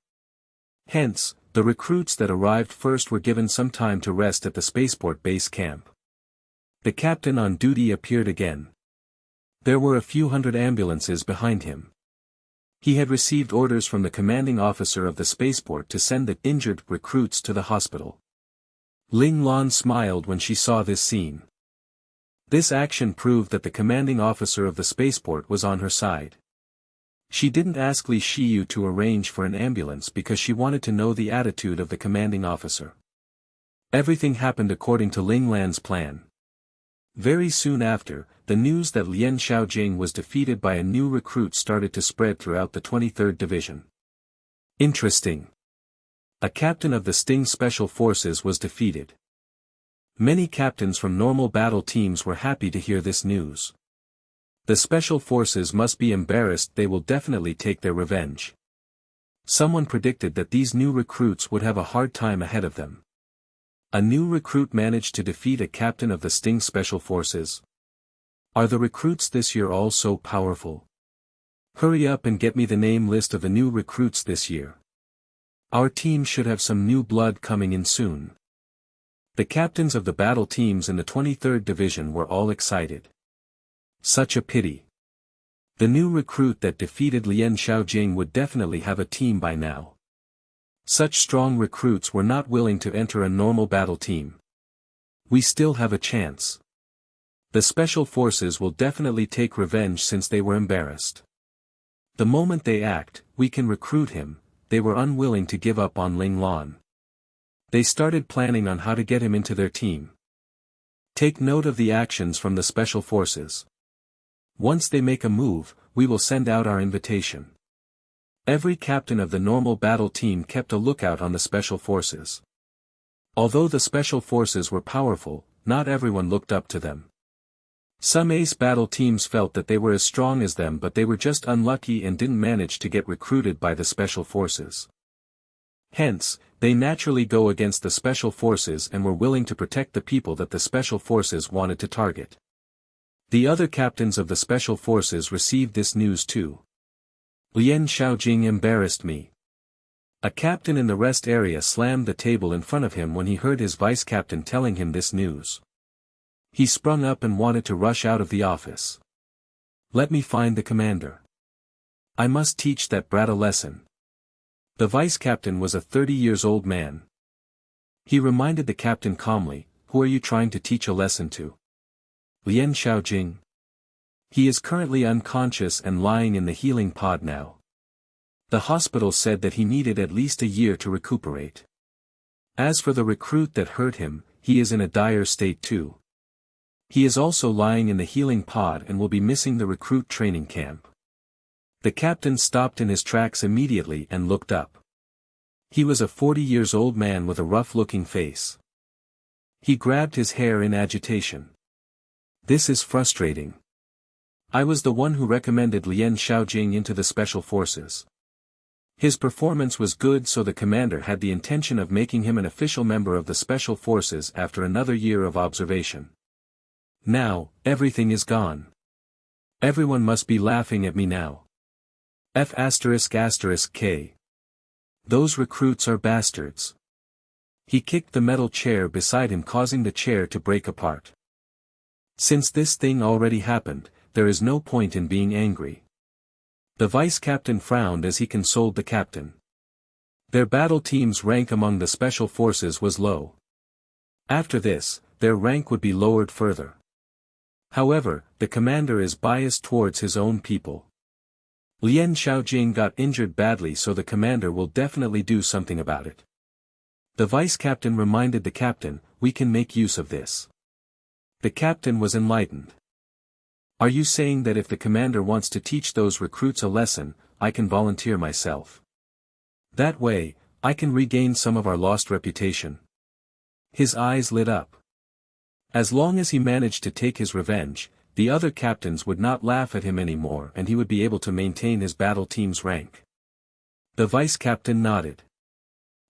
Hence, the recruits that arrived first were given some time to rest at the spaceport base camp. The captain on duty appeared again. There were a few hundred ambulances behind him. He had received orders from the commanding officer of the spaceport to send the injured recruits to the hospital. Ling Lan smiled when she saw this scene. This action proved that the commanding officer of the spaceport was on her side. She didn't ask Li Shiyu to arrange for an ambulance because she wanted to know the attitude of the commanding officer. Everything happened according to Ling Lan's plan. Very soon after, the news that Lian Xiaojing was defeated by a new recruit started to spread throughout the 23rd Division. Interesting. A captain of the Sting Special Forces was defeated. Many captains from normal battle teams were happy to hear this news. The Special Forces must be embarrassed. They will definitely take their revenge. Someone predicted that these new recruits would have a hard time ahead of them. A new recruit managed to defeat a captain of the Sting Special Forces. Are the recruits this year all so powerful? Hurry up and get me the name list of the new recruits this year. Our team should have some new blood coming in soon. The captains of the battle teams in the 23rd Division were all excited. Such a pity. The new recruit that defeated Lian Xiaojing would definitely have a team by now. Such strong recruits were not willing to enter a normal battle team. We still have a chance. The Special Forces will definitely take revenge since they were embarrassed. The moment they act, we can recruit him. They were unwilling to give up on Ling Lan. They started planning on how to get him into their team. Take note of the actions from the special forces. Once they make a move, we will send out our invitation. Every captain of the normal battle team kept a lookout on the special forces. Although the special forces were powerful, not everyone looked up to them. Some ace battle teams felt that they were as strong as them, but they were just unlucky and didn't manage to get recruited by the special forces. Hence, they naturally go against the special forces and were willing to protect the people that the special forces wanted to target. The other captains of the special forces received this news too. Lian Xiaojing embarrassed me. A captain in the rest area slammed the table in front of him when he heard his vice captain telling him this news. He sprung up and wanted to rush out of the office. Let me find the commander. I must teach that brat a lesson. The vice captain was a 30-years-old man. He reminded the captain calmly, who are you trying to teach a lesson to? Lian Xiaojing. He is currently unconscious and lying in the healing pod now. The hospital said that he needed at least a year to recuperate. As for the recruit that hurt him, he is in a dire state too. He is also lying in the healing pod and will be missing the recruit training camp. The captain stopped in his tracks immediately and looked up. He was a 40-years-old man with a rough-looking face. He grabbed his hair in agitation. This is frustrating. I was the one who recommended Lian Xiaojing into the special forces. His performance was good, so the commander had the intention of making him an official member of the special forces after another year of observation. Now, everything is gone. Everyone must be laughing at me now. F***K. Those recruits are bastards. He kicked the metal chair beside him, causing the chair to break apart. Since this thing already happened, there is no point in being angry. The vice captain frowned as he consoled the captain. Their battle team's rank among the special forces was low. After this, their rank would be lowered further. However, the commander is biased towards his own people. Lian Xiaojing got injured badly, so the commander will definitely do something about it. The vice captain reminded the captain, we can make use of this. The captain was enlightened. Are you saying that if the commander wants to teach those recruits a lesson, I can volunteer myself? That way, I can regain some of our lost reputation. His eyes lit up. As long as he managed to take his revenge, the other captains would not laugh at him anymore and he would be able to maintain his battle team's rank. The vice captain nodded.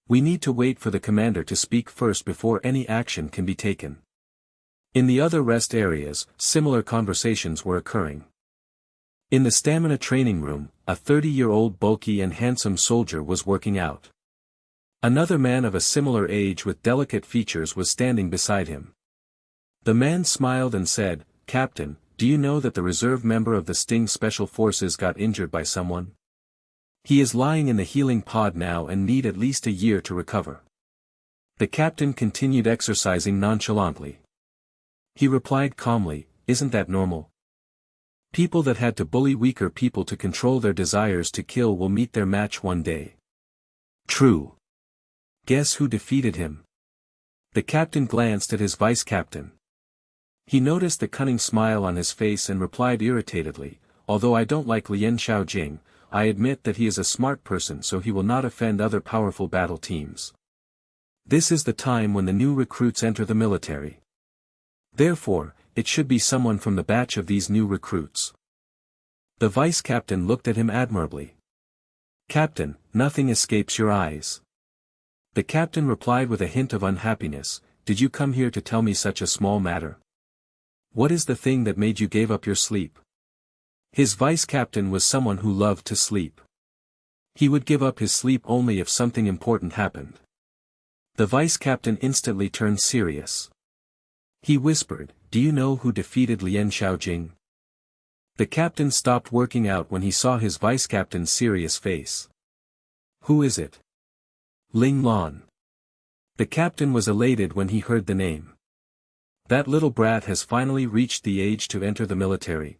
We need to wait for the commander to speak first before any action can be taken. In the other rest areas, similar conversations were occurring. In the stamina training room, a 30-year-old bulky and handsome soldier was working out. Another man of a similar age with delicate features was standing beside him. The man smiled and said, Captain, do you know that the reserve member of the Sting Special Forces got injured by someone? He is lying in the healing pod now and need at least a year to recover. The captain continued exercising nonchalantly. He replied calmly, isn't that normal? People that had to bully weaker people to control their desires to kill will meet their match one day. True. Guess who defeated him? The captain glanced at his vice captain. He noticed the cunning smile on his face and replied irritatedly, although I don't like Lian Xiaojing, I admit that he is a smart person, so he will not offend other powerful battle teams. This is the time when the new recruits enter the military. Therefore, it should be someone from the batch of these new recruits. The vice captain looked at him admirably. Captain, nothing escapes your eyes. The captain replied with a hint of unhappiness, did you come here to tell me such a small matter? What is the thing that made you give up your sleep? His vice captain was someone who loved to sleep. He would give up his sleep only if something important happened. The vice captain instantly turned serious. He whispered, do you know who defeated Lian Xiaojing? The captain stopped working out when he saw his vice captain's serious face. Who is it? Ling Lan. The captain was elated when he heard the name. That little brat has finally reached the age to enter the military.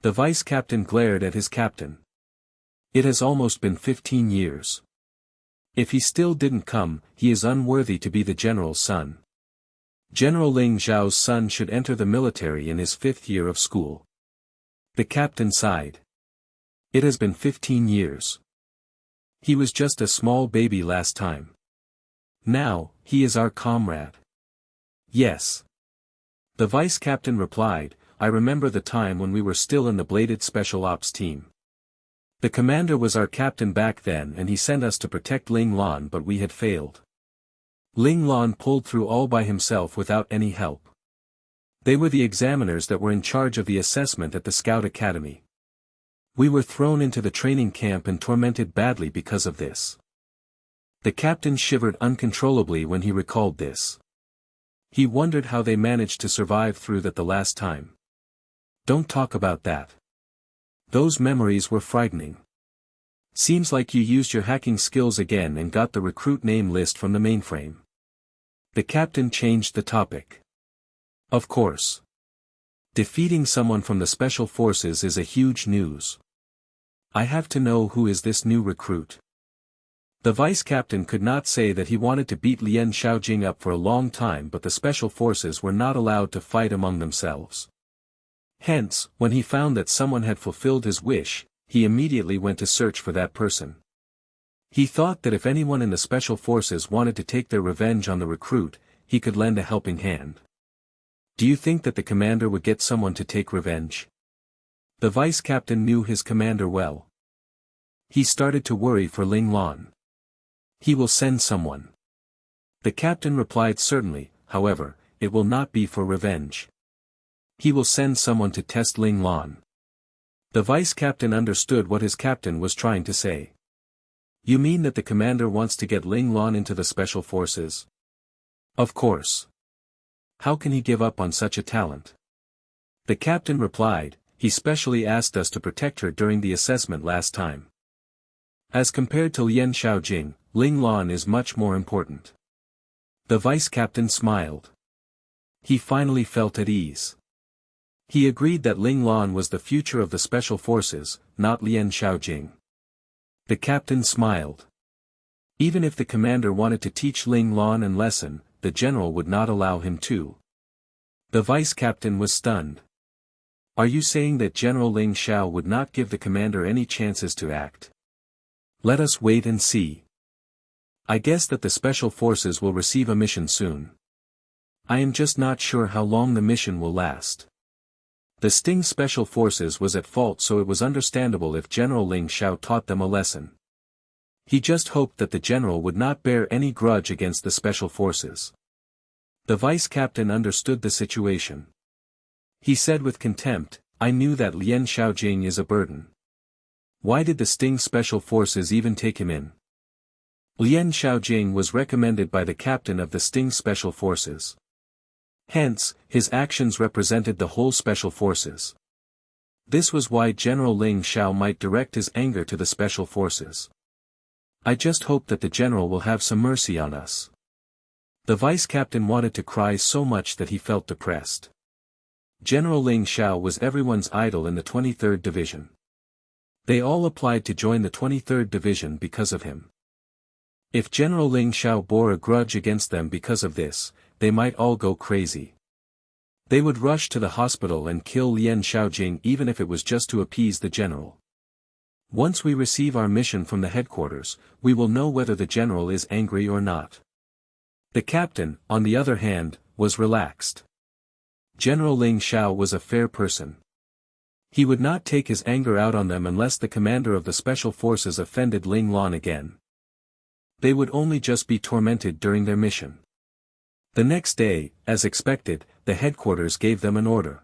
The vice captain glared at his captain. It has almost been 15 years. If he still didn't come, he is unworthy to be the general's son. General Ling Zhao's son should enter the military in his 5th year of school. The captain sighed. It has been 15 years. He was just a small baby last time. Now, he is our comrade. Yes. The vice captain replied, I remember the time when we were still in the bladed special ops team. The commander was our captain back then and he sent us to protect Ling Lan, but we had failed. Ling Lan pulled through all by himself without any help. They were the examiners that were in charge of the assessment at the Scout Academy. We were thrown into the training camp and tormented badly because of this. The captain shivered uncontrollably when he recalled this. He wondered how they managed to survive through that the last time. Don't talk about that. Those memories were frightening. Seems like you used your hacking skills again and got the recruit name list from the mainframe. The captain changed the topic. Of course. Defeating someone from the special forces is a huge news. I have to know who is this new recruit. The vice captain could not say that he wanted to beat Lian Xiaojing up for a long time, but the special forces were not allowed to fight among themselves. Hence, when he found that someone had fulfilled his wish, he immediately went to search for that person. He thought that if anyone in the special forces wanted to take their revenge on the recruit, he could lend a helping hand. Do you think that the commander would get someone to take revenge? The vice captain knew his commander well. He started to worry for Ling Lan. He will send someone. The captain replied certainly, however, it will not be for revenge. He will send someone to test Ling Lan. The vice captain understood what his captain was trying to say. You mean that the commander wants to get Ling Lan into the special forces? Of course. How can he give up on such a talent? The captain replied, he specially asked us to protect her during the assessment last time. As compared to Lian Xiaojing, Ling Lan is much more important. The vice captain smiled. He finally felt at ease. He agreed that Ling Lan was the future of the special forces, not Lian Xiaojing. The captain smiled. Even if the commander wanted to teach Ling Lan a lesson, the general would not allow him to. The vice captain was stunned. Are you saying that General Ling Xiao would not give the commander any chances to act? Let us wait and see. I guess that the special forces will receive a mission soon. I am just not sure how long the mission will last. The Sting Special Forces was at fault, so it was understandable if General Ling Xiao taught them a lesson. He just hoped that the general would not bear any grudge against the Special Forces. The vice captain understood the situation. He said with contempt, I knew that Lian Xiaojing is a burden. Why did the Sting Special Forces even take him in? Lian Xiaojing was recommended by the captain of the Sting Special Forces. Hence, his actions represented the whole special forces. This was why General Ling Xiao might direct his anger to the special forces. I just hope that the general will have some mercy on us. The vice captain wanted to cry so much that he felt depressed. General Ling Xiao was everyone's idol in the 23rd Division. They all applied to join the 23rd Division because of him. If General Ling Xiao bore a grudge against them because of this, they might all go crazy. They would rush to the hospital and kill Lian Xiaojing even if it was just to appease the general. Once we receive our mission from the headquarters, we will know whether the general is angry or not. The captain, on the other hand, was relaxed. General Ling Xiao was a fair person. He would not take his anger out on them unless the commander of the special forces offended Ling Lan again. They would only just be tormented during their mission. The next day, as expected, the headquarters gave them an order.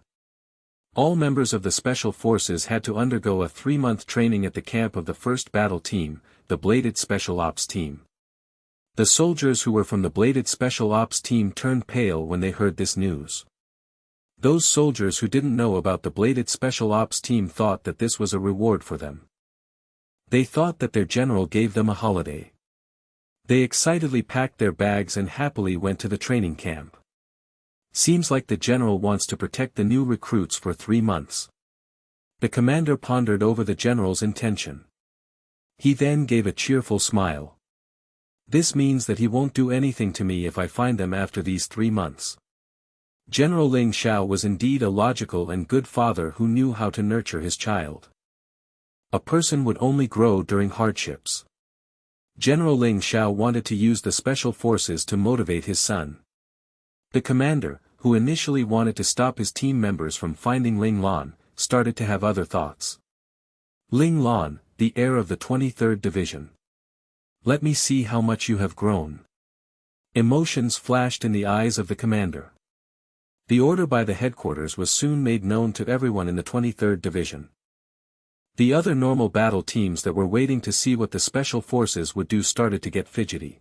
All members of the special forces had to undergo a 3-month training at the camp of the 1st Battle Team, the Bladed Special Ops Team. The soldiers who were from the Bladed Special Ops Team turned pale when they heard this news. Those soldiers who didn't know about the Bladed Special Ops Team thought that this was a reward for them. They thought that their general gave them a holiday. They excitedly packed their bags and happily went to the training camp. Seems like the general wants to protect the new recruits for 3 months. The commander pondered over the general's intention. He then gave a cheerful smile. This means that he won't do anything to me if I find them after these 3 months. General Ling Xiao was indeed a logical and good father who knew how to nurture his child. A person would only grow during hardships. General Ling Xiao wanted to use the special forces to motivate his son. The commander, who initially wanted to stop his team members from finding Ling Lan, started to have other thoughts. Ling Lan, the heir of the 23rd Division. Let me see how much you have grown. Emotions flashed in the eyes of the commander. The order by the headquarters was soon made known to everyone in the 23rd Division. The other normal battle teams that were waiting to see what the special forces would do started to get fidgety.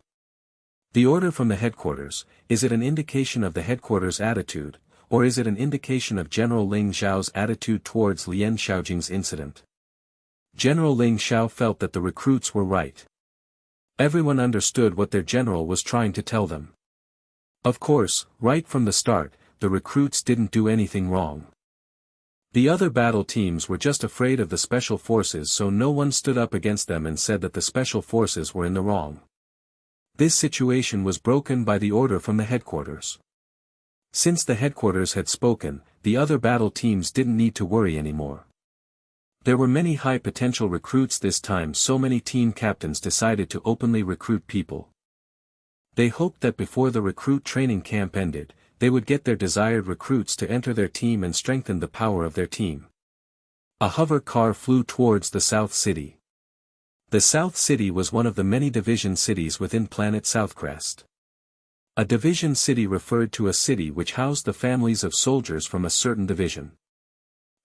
The order from the headquarters, is it an indication of the headquarters' attitude, or is it an indication of General Ling Xiao's attitude towards Lien Xiaojing's incident? General Ling Xiao felt that the recruits were right. Everyone understood what their general was trying to tell them. Of course, right from the start, the recruits didn't do anything wrong. The other battle teams were just afraid of the special forces, so no one stood up against them and said that the special forces were in the wrong. This situation was broken by the order from the headquarters. Since the headquarters had spoken, the other battle teams didn't need to worry anymore. There were many high potential recruits this time, so many team captains decided to openly recruit people. They hoped that before the recruit training camp ended, they would get their desired recruits to enter their team and strengthen the power of their team. A hover car flew towards the South City. The South City was one of the many division cities within planet Southcrest. A division city referred to a city which housed the families of soldiers from a certain division.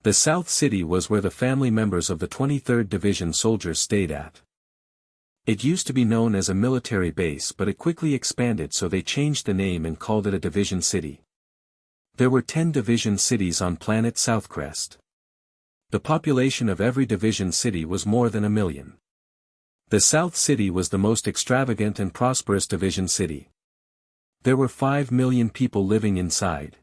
The South City was where the family members of the 23rd Division soldiers stayed at. It used to be known as a military base, but it quickly expanded, so they changed the name and called it a division city. There were 10 division cities on planet Southcrest. The population of every division city was more than 1 million. The South City was the most extravagant and prosperous division city. There were 5 million people living inside.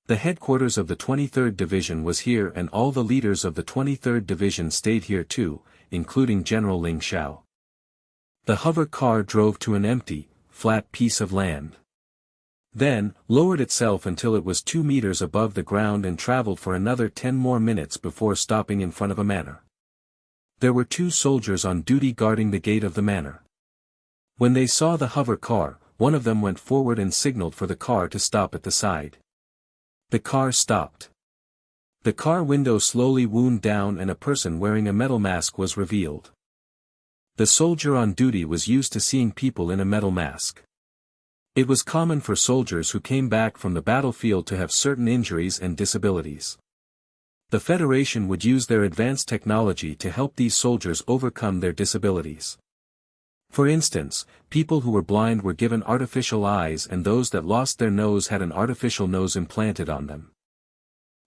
The headquarters of the 23rd Division was here, and all the leaders of the 23rd Division stayed here too, including General Ling Xiao. The hover car drove to an empty, flat piece of land. Then, lowered itself until it was 2 meters above the ground and traveled for another 10 more minutes before stopping in front of a manor. There were 2 soldiers on duty guarding the gate of the manor. When they saw the hover car, one of them went forward and signaled for the car to stop at the side. The car stopped. The car window slowly wound down and a person wearing a metal mask was revealed. The soldier on duty was used to seeing people in a metal mask. It was common for soldiers who came back from the battlefield to have certain injuries and disabilities. The Federation would use their advanced technology to help these soldiers overcome their disabilities. For instance, people who were blind were given artificial eyes, and those that lost their nose had an artificial nose implanted on them.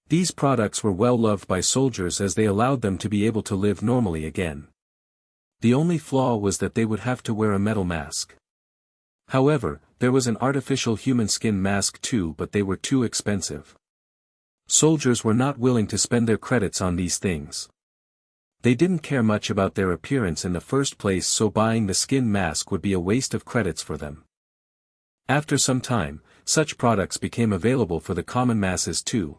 These products were well loved by soldiers as they allowed them to be able to live normally again. The only flaw was that they would have to wear a metal mask. However, there was an artificial human skin mask too, but they were too expensive. Soldiers were not willing to spend their credits on these things. They didn't care much about their appearance in the first place, so buying the skin mask would be a waste of credits for them. After some time, such products became available for the common masses too.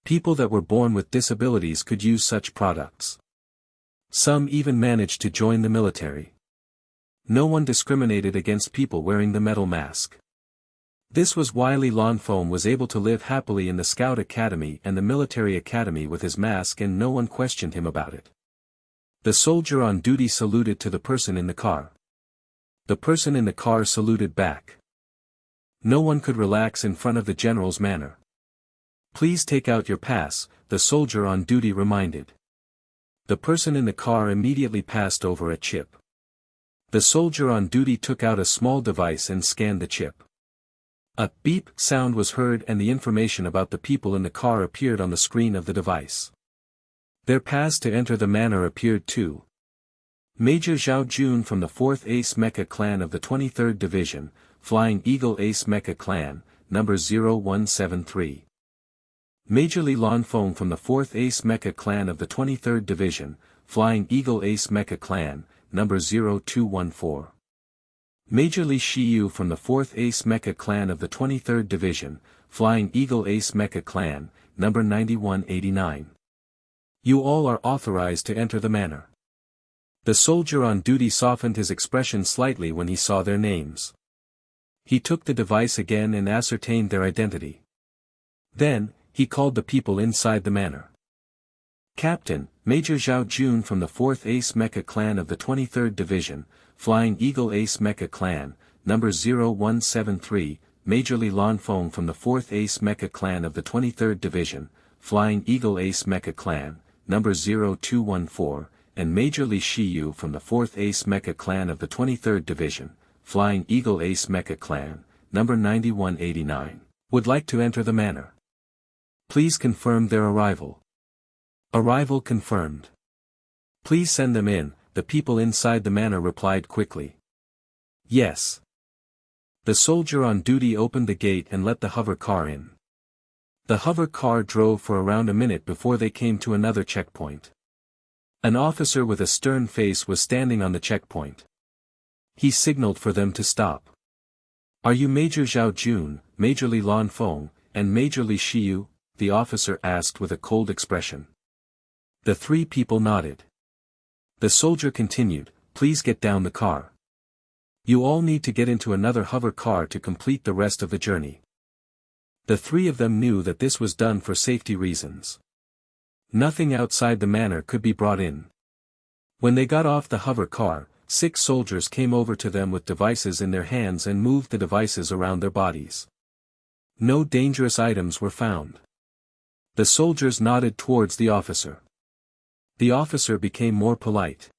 People that were born with disabilities could use such products. Some even managed to join the military. No one discriminated against people wearing the metal mask. This was why Li Lanfeng was able to live happily in the Scout Academy and the Military Academy with his mask, and no one questioned him about it. The soldier on duty saluted to the person in the car. The person in the car saluted back. No one could relax in front of the general's manor. "Please take out your pass," the soldier on duty reminded. The person in the car immediately passed over a chip. The soldier on duty took out a small device and scanned the chip. A beep sound was heard, and the information about the people in the car appeared on the screen of the device. Their pass to enter the manor appeared too. Major Zhao Jun from the 4th Ace Mecha Clan of the 23rd Division, Flying Eagle Ace Mecha Clan, number 0173. Major Li Lanfeng from the 4th Ace Mecha Clan of the 23rd Division, Flying Eagle Ace Mecha Clan, number 0214. Major Li Shiyu from the 4th Ace Mecha Clan of the 23rd Division, Flying Eagle Ace Mecha Clan, number 9189. You all are authorized to enter the manor. The soldier on duty softened his expression slightly when he saw their names. He took the device again and ascertained their identity. Then, he called the people inside the manor. Captain, Major Zhao Jun from the 4th Ace Mecha Clan of the 23rd Division, Flying Eagle Ace Mecha Clan, number 0173, Major Li Lanfeng from the 4th Ace Mecha Clan of the 23rd Division, Flying Eagle Ace Mecha Clan, number 0214, and Major Li Shiyu from the 4th Ace Mecha Clan of the 23rd Division, Flying Eagle Ace Mecha Clan, number 9189, would like to enter the manor. Please confirm their arrival. Arrival confirmed. Please send them in, the people inside the manor replied quickly. Yes. The soldier on duty opened the gate and let the hover car in. The hover car drove for around a minute before they came to another checkpoint. An officer with a stern face was standing on the checkpoint. He signaled for them to stop. Are you Major Zhao Jun, Major Li Lanfeng, and Major Li Shiyu? The officer asked with a cold expression. The three people nodded. The soldier continued, please get down the car. You all need to get into another hover car to complete the rest of the journey. The three of them knew that this was done for safety reasons. Nothing outside the manor could be brought in. When they got off the hover car, 6 soldiers came over to them with devices in their hands and moved the devices around their bodies. No dangerous items were found. The soldiers nodded towards the officer. The officer became more polite.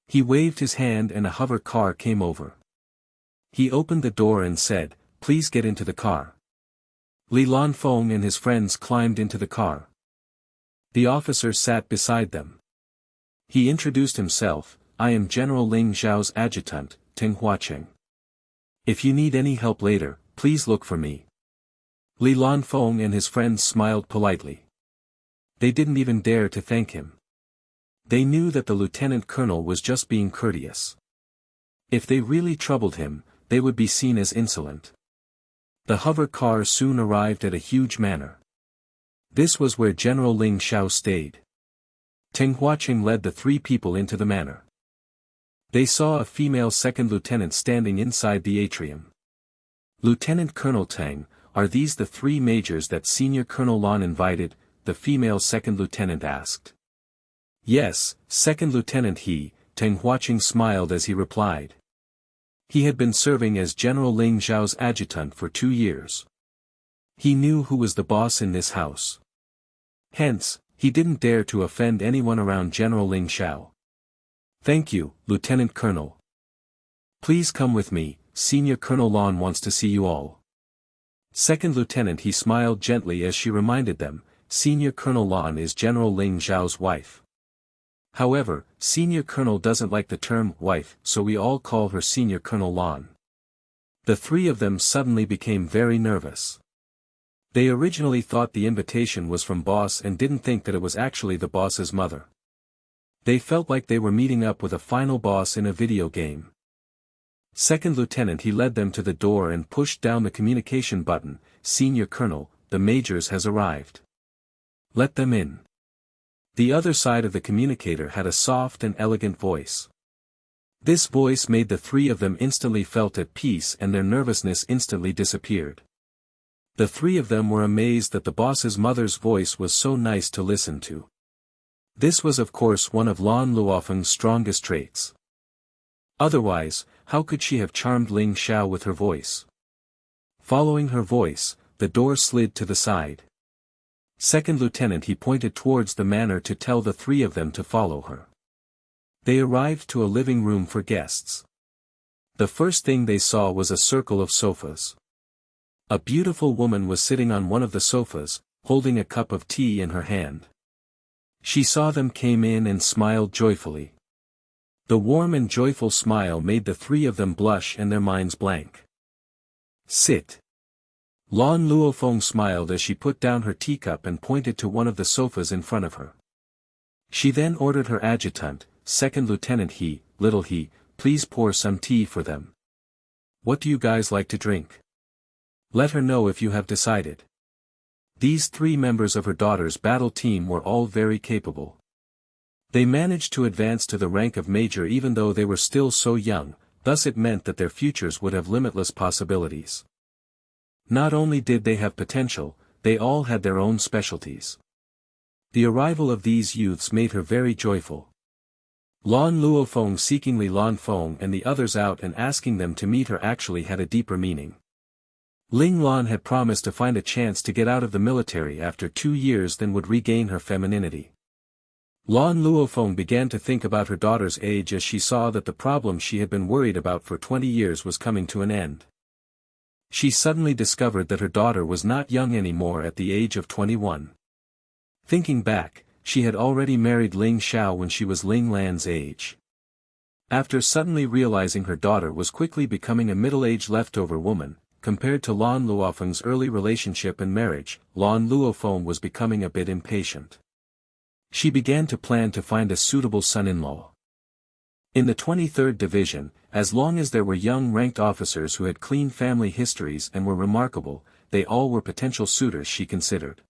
He waved his hand and a hover car came over. He opened the door and said, please get into the car. Li Lanfeng and his friends climbed into the car. The officer sat beside them. He introduced himself, I am General Ling Zhao's adjutant, Ting Huacheng. If you need any help later, please look for me. Li Lanfeng and his friends smiled politely. They didn't even dare to thank him. They knew that the lieutenant colonel was just being courteous. If they really troubled him, they would be seen as insolent. The hover car soon arrived at a huge manor. This was where General Ling Xiao stayed. Ting Huacheng led the 3 people into the manor. They saw a female second lieutenant standing inside the atrium. Lieutenant Colonel Tang, are these the 3 majors that Senior Colonel Lan invited? The female second lieutenant asked. Yes, Second Lieutenant he, Ting Huacheng smiled as he replied. He had been serving as General Ling Zhao's adjutant for 2 years. He knew who was the boss in this house. Hence, he didn't dare to offend anyone around General Ling Xiao. Thank you, Lieutenant Colonel. Please come with me, Senior Colonel Lan wants to see you all. Second Lieutenant he smiled gently as she reminded them, Senior Colonel Lan is General Ling Zhao's wife. However, Senior Colonel doesn't like the term wife, so we all call her Senior Colonel Lan. The 3 of them suddenly became very nervous. They originally thought the invitation was from boss and didn't think that it was actually the boss's mother. They felt like they were meeting up with a final boss in a video game. Second Lieutenant he led them to the door and pushed down the communication button, Senior Colonel, the majors has arrived. Let them in. The other side of the communicator had a soft and elegant voice. This voice made the 3 of them instantly felt at peace and their nervousness instantly disappeared. The 3 of them were amazed that the boss's mother's voice was so nice to listen to. This was of course one of Lan Luofeng's strongest traits. Otherwise, how could she have charmed Ling Xiao with her voice? Following her voice, the door slid to the side. Second Lieutenant he pointed towards the manor to tell the 3 of them to follow her. They arrived to a living room for guests. The first thing they saw was a circle of sofas. A beautiful woman was sitting on one of the sofas, holding a cup of tea in her hand. She saw them came in and smiled joyfully. The warm and joyful smile made the 3 of them blush and their minds blank. Sit. Lan Luofeng smiled as she put down her teacup and pointed to one of the sofas in front of her. She then ordered her adjutant, Second Lieutenant he, Little he, please pour some tea for them. What do you guys like to drink? Let her know if you have decided. These 3 members of her daughter's battle team were all very capable. They managed to advance to the rank of major even though they were still so young, thus it meant that their futures would have limitless possibilities. Not only did they have potential, they all had their own specialties. The arrival of these youths made her very joyful. Lan Luofeng seeking Li Lanfeng and the others out and asking them to meet her actually had a deeper meaning. Ling Lan had promised to find a chance to get out of the military after 2 years, then would regain her femininity. Lan Luofeng began to think about her daughter's age as she saw that the problem she had been worried about for 20 years was coming to an end. She suddenly discovered that her daughter was not young anymore at the age of 21. Thinking back, she had already married Ling Xiao when she was Ling Lan's age. After suddenly realizing her daughter was quickly becoming a middle-aged leftover woman, compared to Lan Luofeng's early relationship and marriage, Lan Luofeng was becoming a bit impatient. She began to plan to find a suitable son-in-law. In the 23rd Division, as long as there were young ranked officers who had clean family histories and were remarkable, they all were potential suitors she considered.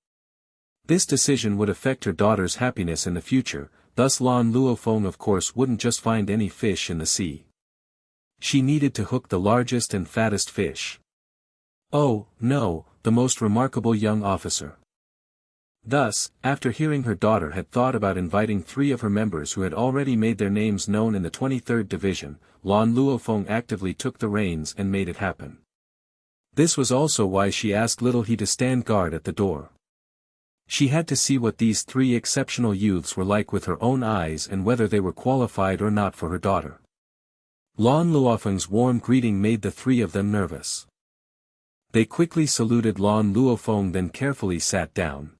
This decision would affect her daughter's happiness in the future, thus Lan Luofeng of course wouldn't just find any fish in the sea. She needed to hook the largest and fattest fish. Oh, no, the most remarkable young officer. Thus, after hearing her daughter had thought about inviting 3 of her members who had already made their names known in the 23rd Division, Lan Luofeng actively took the reins and made it happen. This was also why she asked Little He to stand guard at the door. She had to see what these 3 exceptional youths were like with her own eyes and whether they were qualified or not for her daughter. Lan Luofeng's warm greeting made the 3 of them nervous. They quickly saluted Lan Luofeng, then carefully sat down.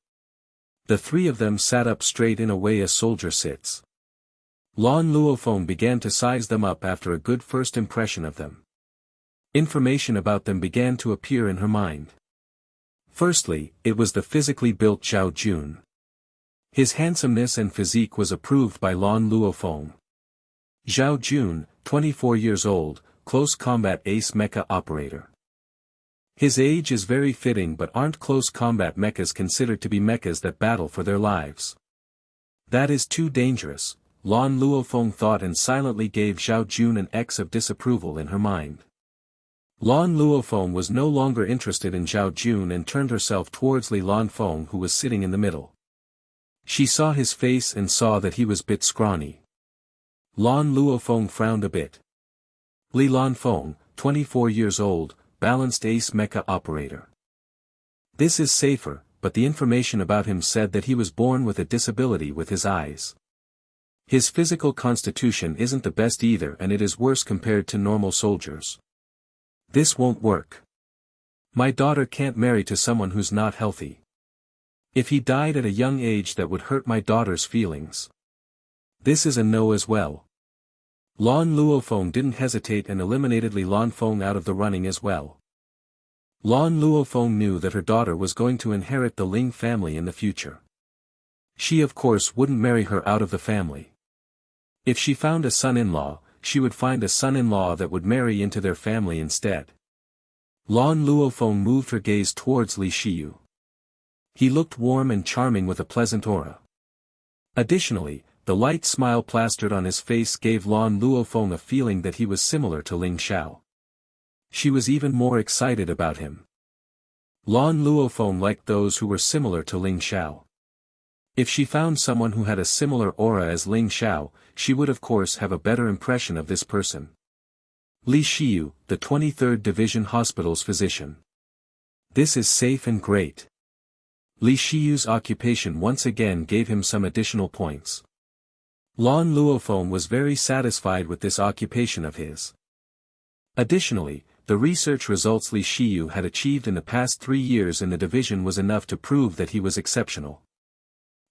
The 3 of them sat up straight in a way a soldier sits. Lan Luofeng began to size them up after a good first impression of them. Information about them began to appear in her mind. Firstly, it was the physically built Zhao Jun. His handsomeness and physique was approved by Lan Luofeng. Zhao Jun, 24 years old, close combat ace mecha operator. His age is very fitting, but aren't close combat mechas considered to be mechas that battle for their lives? That is too dangerous, Lan Luofeng thought and silently gave Zhao Jun an X of disapproval in her mind. Lan Luofeng was no longer interested in Zhao Jun and turned herself towards Li Lanfeng, who was sitting in the middle. She saw his face and saw that he was bit scrawny. Lan Luofeng frowned a bit. Li Lanfeng, 24 years old, balanced ace mecha operator. This is safer, but the information about him said that he was born with a disability with his eyes. His physical constitution isn't the best either, and it is worse compared to normal soldiers. This won't work. My daughter can't marry to someone who's not healthy. If he died at a young age, that would hurt my daughter's feelings. This is a no as well. Lan Luofeng didn't hesitate and eliminated Li Lanfeng out of the running as well. Lan Luofeng knew that her daughter was going to inherit the Ling family in the future. She of course wouldn't marry her out of the family. If she found a son-in-law, she would find a son-in-law that would marry into their family instead. Lan Luofeng moved her gaze towards Li Shiyu. He looked warm and charming with a pleasant aura. Additionally, the light smile plastered on his face gave Lan Luofeng a feeling that he was similar to Ling Xiao. She was even more excited about him. Lan Luofeng liked those who were similar to Ling Xiao. If she found someone who had a similar aura as Ling Xiao, she would of course have a better impression of this person. Li Shiyu, the 23rd Division Hospital's physician. This is safe and great. Li Shiyu's occupation once again gave him some additional points. Lan Luofeng was very satisfied with this occupation of his. Additionally, the research results Li Shiyu had achieved in the past 3 years in the division was enough to prove that he was exceptional.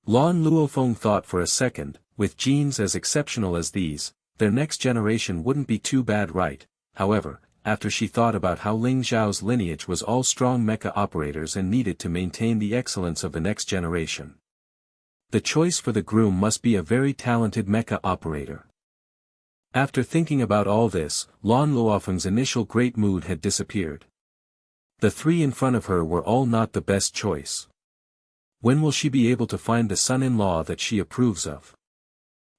Lan Luofeng thought for a second, with genes as exceptional as these, their next generation wouldn't be too bad, right? However, after she thought about how Ling Zhao's lineage was all strong mecha operators and needed to maintain the excellence of the next generation. The choice for the groom must be a very talented mecha operator. After thinking about all this, Lan Luofeng's initial great mood had disappeared. The three in front of her were all not the best choice. When will she be able to find the son-in-law that she approves of?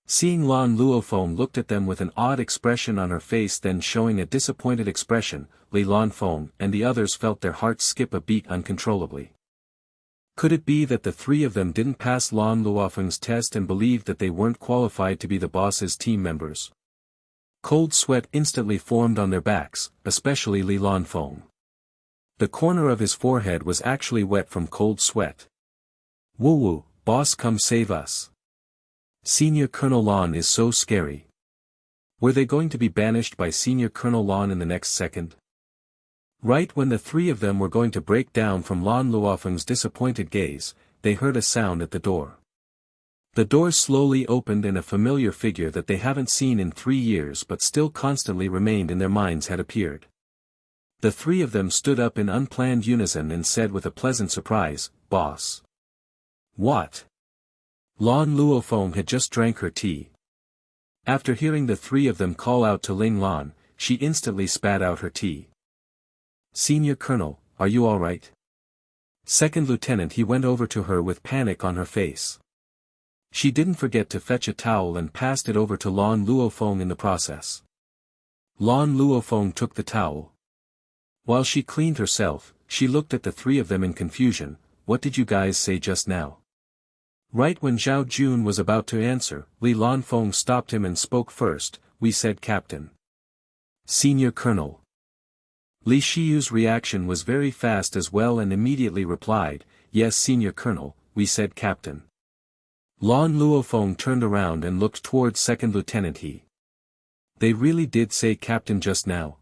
Seeing Lan Luofeng looked at them with an odd expression on her face, then showing a disappointed expression, Li Lanfeng and the others felt their hearts skip a beat uncontrollably. Could it be that the three of them didn't pass Lan Luofeng's test and believed that they weren't qualified to be the boss's team members? Cold sweat instantly formed on their backs, especially Li Lanfeng. The corner of his forehead was actually wet from cold sweat. Woo-woo, boss, come save us. Senior Colonel Lan is so scary. Were they going to be banished by Senior Colonel Lan in the next second? Right when the three of them were going to break down from Lan Luofeng's disappointed gaze, they heard a sound at the door. The door slowly opened and a familiar figure that they haven't seen in 3 years but still constantly remained in their minds had appeared. The three of them stood up in unplanned unison and said with a pleasant surprise, "Boss." "What?" Lan Luofeng had just drank her tea. After hearing the three of them call out to Ling Lan, she instantly spat out her tea. "Senior Colonel, are you all right?" Second Lieutenant, he went over to her with panic on her face. She didn't forget to fetch a towel and passed it over to Lan Luofeng in the process. Lan Luofeng took the towel. While she cleaned herself, she looked at the three of them in confusion. "What did you guys say just now?" Right when Zhao Jun was about to answer, Li Lanfeng stopped him and spoke first. "We said Captain." "Senior Colonel." Li Shiyu's reaction was very fast as well and immediately replied, "Yes, Senior Colonel, we said Captain." Lan Luofeng turned around and looked towards Second Lieutenant He. "They really did say Captain just now?"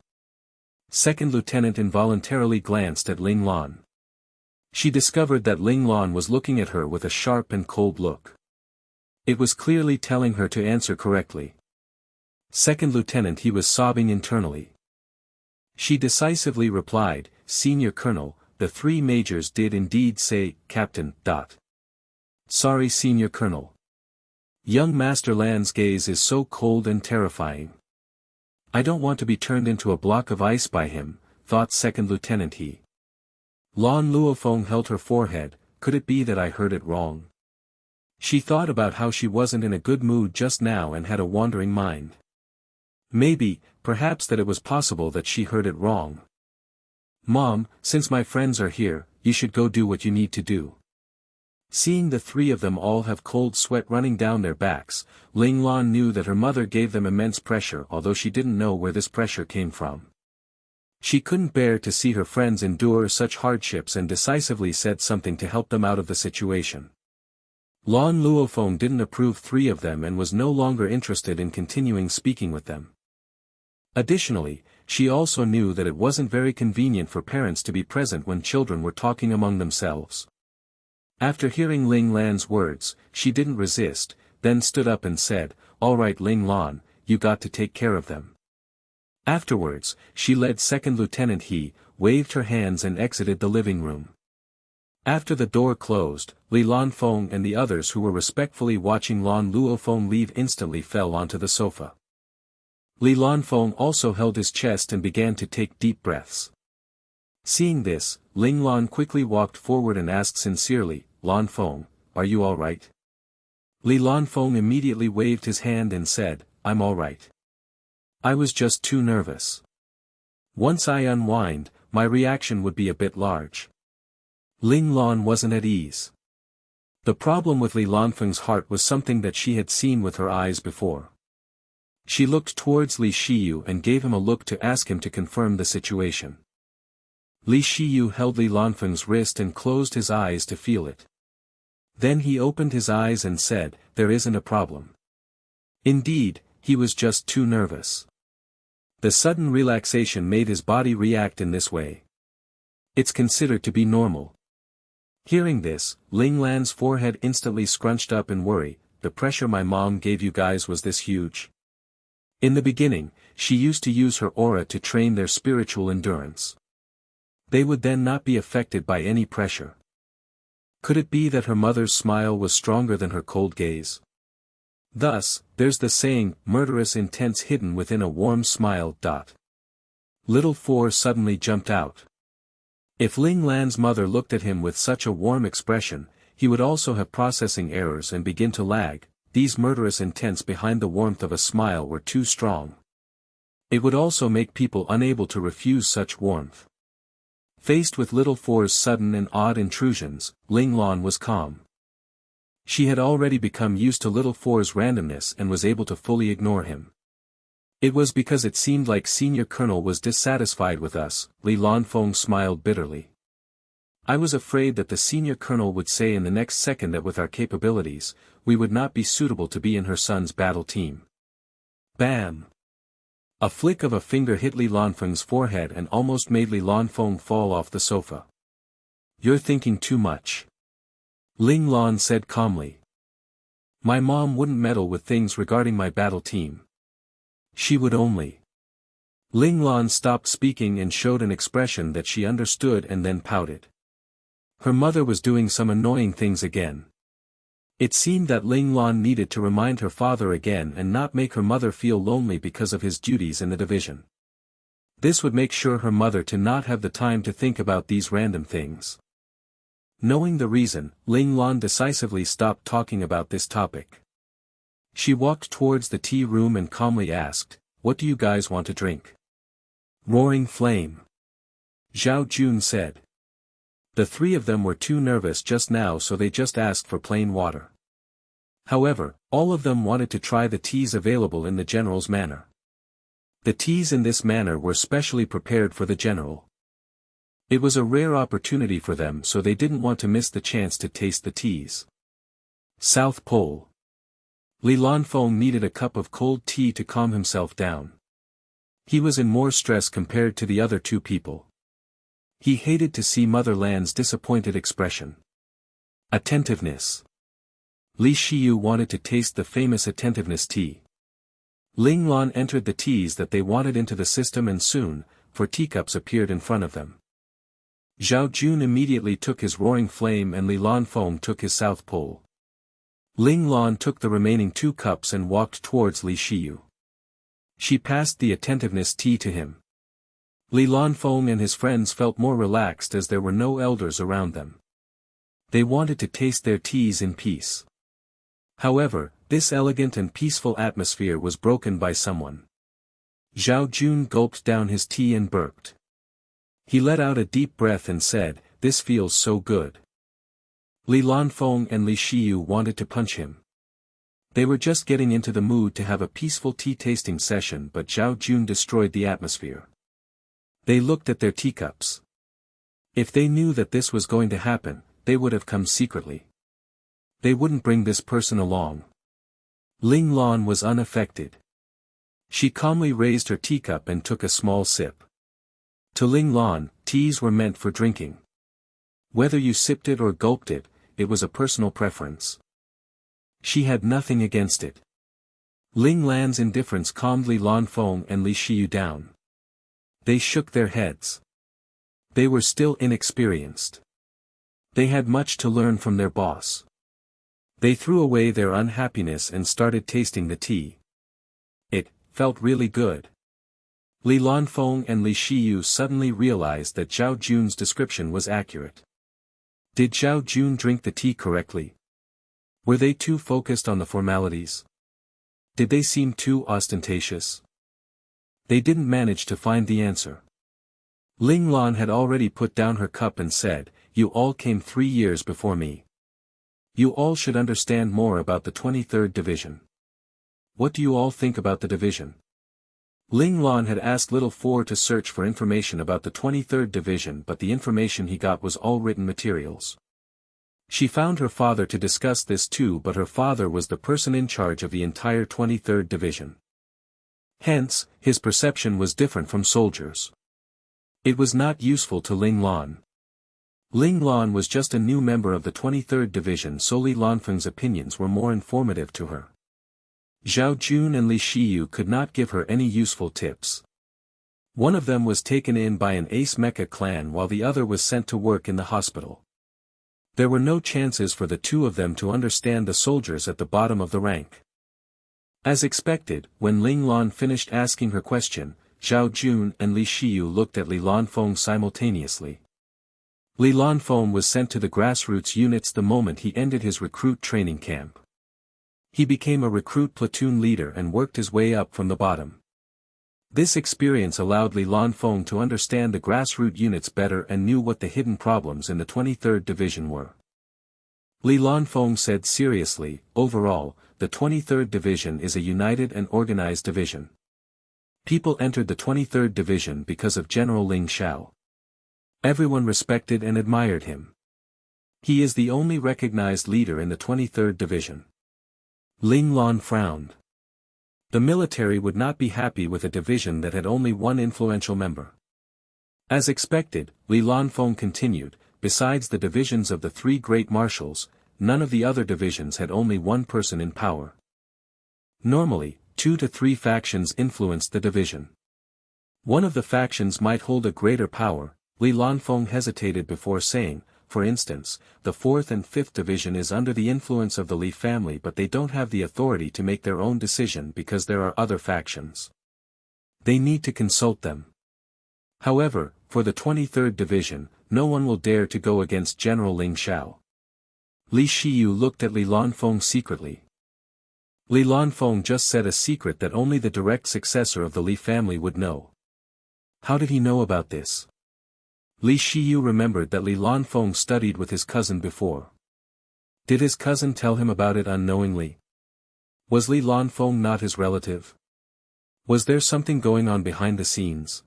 Second Lieutenant involuntarily glanced at Ling Lan. She discovered that Ling Lan was looking at her with a sharp and cold look. It was clearly telling her to answer correctly. Second Lieutenant He was sobbing internally. She decisively replied, "Senior Colonel, the three majors did indeed say, Captain. Sorry, Senior Colonel." Young Master Lan's gaze is so cold and terrifying. "I don't want to be turned into a block of ice by him," thought Second Lieutenant He. Lan Luofeng held her forehead. "Could it be that I heard it wrong?" She thought about how she wasn't in a good mood just now and had a wandering mind. Perhaps that it was possible that she heard it wrong. "Mom, since my friends are here, you should go do what you need to do." Seeing the three of them all have cold sweat running down their backs, Ling Lan knew that her mother gave them immense pressure, although she didn't know where this pressure came from. She couldn't bear to see her friends endure such hardships and decisively said something to help them out of the situation. Lan Luofeng didn't approve three of them and was no longer interested in continuing speaking with them. Additionally, she also knew that it wasn't very convenient for parents to be present when children were talking among themselves. After hearing Ling Lan's words, she didn't resist, then stood up and said, "All right, Ling Lan, you got to take care of them." Afterwards, she led Second Lieutenant He, waved her hands and exited the living room. After the door closed, Li Lanfeng and the others who were respectfully watching Lan Luofeng leave instantly fell onto the sofa. Li Lanfeng also held his chest and began to take deep breaths. Seeing this, Ling Lan quickly walked forward and asked sincerely, "Lanfeng, are you all right?" Li Lanfeng immediately waved his hand and said, "I'm all right. I was just too nervous. Once I unwind, my reaction would be a bit large." Ling Lan wasn't at ease. The problem with Li Lanfeng's heart was something that she had seen with her eyes before. She looked towards Li Shiyu and gave him a look to ask him to confirm the situation. Li Shiyu held Li Lanfeng's wrist and closed his eyes to feel it. Then he opened his eyes and said, "There isn't a problem." Indeed, he was just too nervous. The sudden relaxation made his body react in this way. It's considered to be normal. Hearing this, Ling Lan's forehead instantly scrunched up in worry. "The pressure my mom gave you guys was this huge?" In the beginning, she used to use her aura to train their spiritual endurance. They would then not be affected by any pressure. Could it be that her mother's smile was stronger than her cold gaze? Thus, there's the saying, murderous intents hidden within a warm smile. Little Four suddenly jumped out. If Ling Lan's mother looked at him with such a warm expression, he would also have processing errors and begin to lag. These murderous intents behind the warmth of a smile were too strong. It would also make people unable to refuse such warmth. Faced with Little Four's sudden and odd intrusions, Ling Lan was calm. She had already become used to Little Four's randomness and was able to fully ignore him. It was because it seemed like Senior Colonel was dissatisfied with us, Li Lanfeng smiled bitterly. I was afraid that the Senior Colonel would say in the next second that with our capabilities, we would not be suitable to be in her son's battle team. Bam! A flick of a finger hit Li Lanfeng's forehead and almost made Li Lanfeng fall off the sofa. You're thinking too much. Ling Lan said calmly. My mom wouldn't meddle with things regarding my battle team. She would only. Ling Lan stopped speaking and showed an expression that she understood and then pouted. Her mother was doing some annoying things again. It seemed that Ling Lan needed to remind her father again and not make her mother feel lonely because of his duties in the division. This would make sure her mother to not have the time to think about these random things. Knowing the reason, Ling Lan decisively stopped talking about this topic. She walked towards the tea room and calmly asked, "What do you guys want to drink?" Roaring Flame. Zhao Jun said. The three of them were too nervous just now, so they just asked for plain water. However, all of them wanted to try the teas available in the general's manor. The teas in this manor were specially prepared for the general. It was a rare opportunity for them, so they didn't want to miss the chance to taste the teas. South Pole. Li Lanfeng needed a cup of cold tea to calm himself down. He was in more stress compared to the other two people. He hated to see Mother Lan's disappointed expression. Attentiveness. Li Shiyu wanted to taste the famous attentiveness tea. Ling Lan entered the teas that they wanted into the system and soon, 4 teacups appeared in front of them. Zhao Jun immediately took his Roaring Flame and Li Lanfeng took his South Pole. Ling Lan took the remaining 2 cups and walked towards Li Shiyu. She passed the attentiveness tea to him. Li Lanfeng and his friends felt more relaxed as there were no elders around them. They wanted to taste their teas in peace. However, this elegant and peaceful atmosphere was broken by someone. Zhao Jun gulped down his tea and burped. He let out a deep breath and said, "This feels so good." Li Lanfeng and Li Shiyu wanted to punch him. They were just getting into the mood to have a peaceful tea tasting session, but Zhao Jun destroyed the atmosphere. They looked at their teacups. If they knew that this was going to happen, they would have come secretly. They wouldn't bring this person along. Ling Lan was unaffected. She calmly raised her teacup and took a small sip. To Ling Lan, teas were meant for drinking. Whether you sipped it or gulped it, it was a personal preference. She had nothing against it. Ling Lan's indifference calmed Li Lanfeng and Li Shiyu down. They shook their heads. They were still inexperienced. They had much to learn from their boss. They threw away their unhappiness and started tasting the tea. It felt really good. Li Lanfeng and Li Shiyu suddenly realized that Zhao Jun's description was accurate. Did Zhao Jun drink the tea correctly? Were they too focused on the formalities? Did they seem too ostentatious? They didn't manage to find the answer. Ling Lan had already put down her cup and said, "You all came 3 years before me. You all should understand more about the 23rd Division. What do you all think about the division?" Ling Lan had asked Little Four to search for information about the 23rd Division, but the information he got was all written materials. She found her father to discuss this too, but her father was the person in charge of the entire 23rd Division. Hence, his perception was different from soldiers. It was not useful to Ling Lan. Ling Lan was just a new member of the 23rd Division, so Li Lanfeng's opinions were more informative to her. Zhao Jun and Li Shiyu could not give her any useful tips. One of them was taken in by an ace mecha clan while the other was sent to work in the hospital. There were no chances for the two of them to understand the soldiers at the bottom of the rank. As expected, when Ling Lan finished asking her question, Zhao Jun and Li Shiyu looked at Li Lanfeng simultaneously. Li Lanfeng was sent to the grassroots units the moment he ended his recruit training camp. He became a recruit platoon leader and worked his way up from the bottom. This experience allowed Li Lanfeng to understand the grassroots units better and knew what the hidden problems in the 23rd Division were. Li Lanfeng said seriously, overall, the 23rd Division is a united and organized division. People entered the 23rd Division because of General Ling Xiao. Everyone respected and admired him. He is the only recognized leader in the 23rd Division. Ling Lan frowned. The military would not be happy with a division that had only one influential member. As expected, Li Lanfeng continued, besides the divisions of the three great marshals, none of the other divisions had only one person in power. Normally, 2 to 3 factions influenced the division. One of the factions might hold a greater power. Li Lanfeng hesitated before saying, for instance, the 4th and 5th Division is under the influence of the Li family, but they don't have the authority to make their own decision because there are other factions. They need to consult them. However, for the 23rd Division, no one will dare to go against General Ling Xiao. Li Shiyu looked at Li Lanfeng secretly. Li Lanfeng just said a secret that only the direct successor of the Li family would know. How did he know about this? Li Shiyu remembered that Li Lanfeng studied with his cousin before. Did his cousin tell him about it unknowingly? Was Li Lanfeng not his relative? Was there something going on behind the scenes?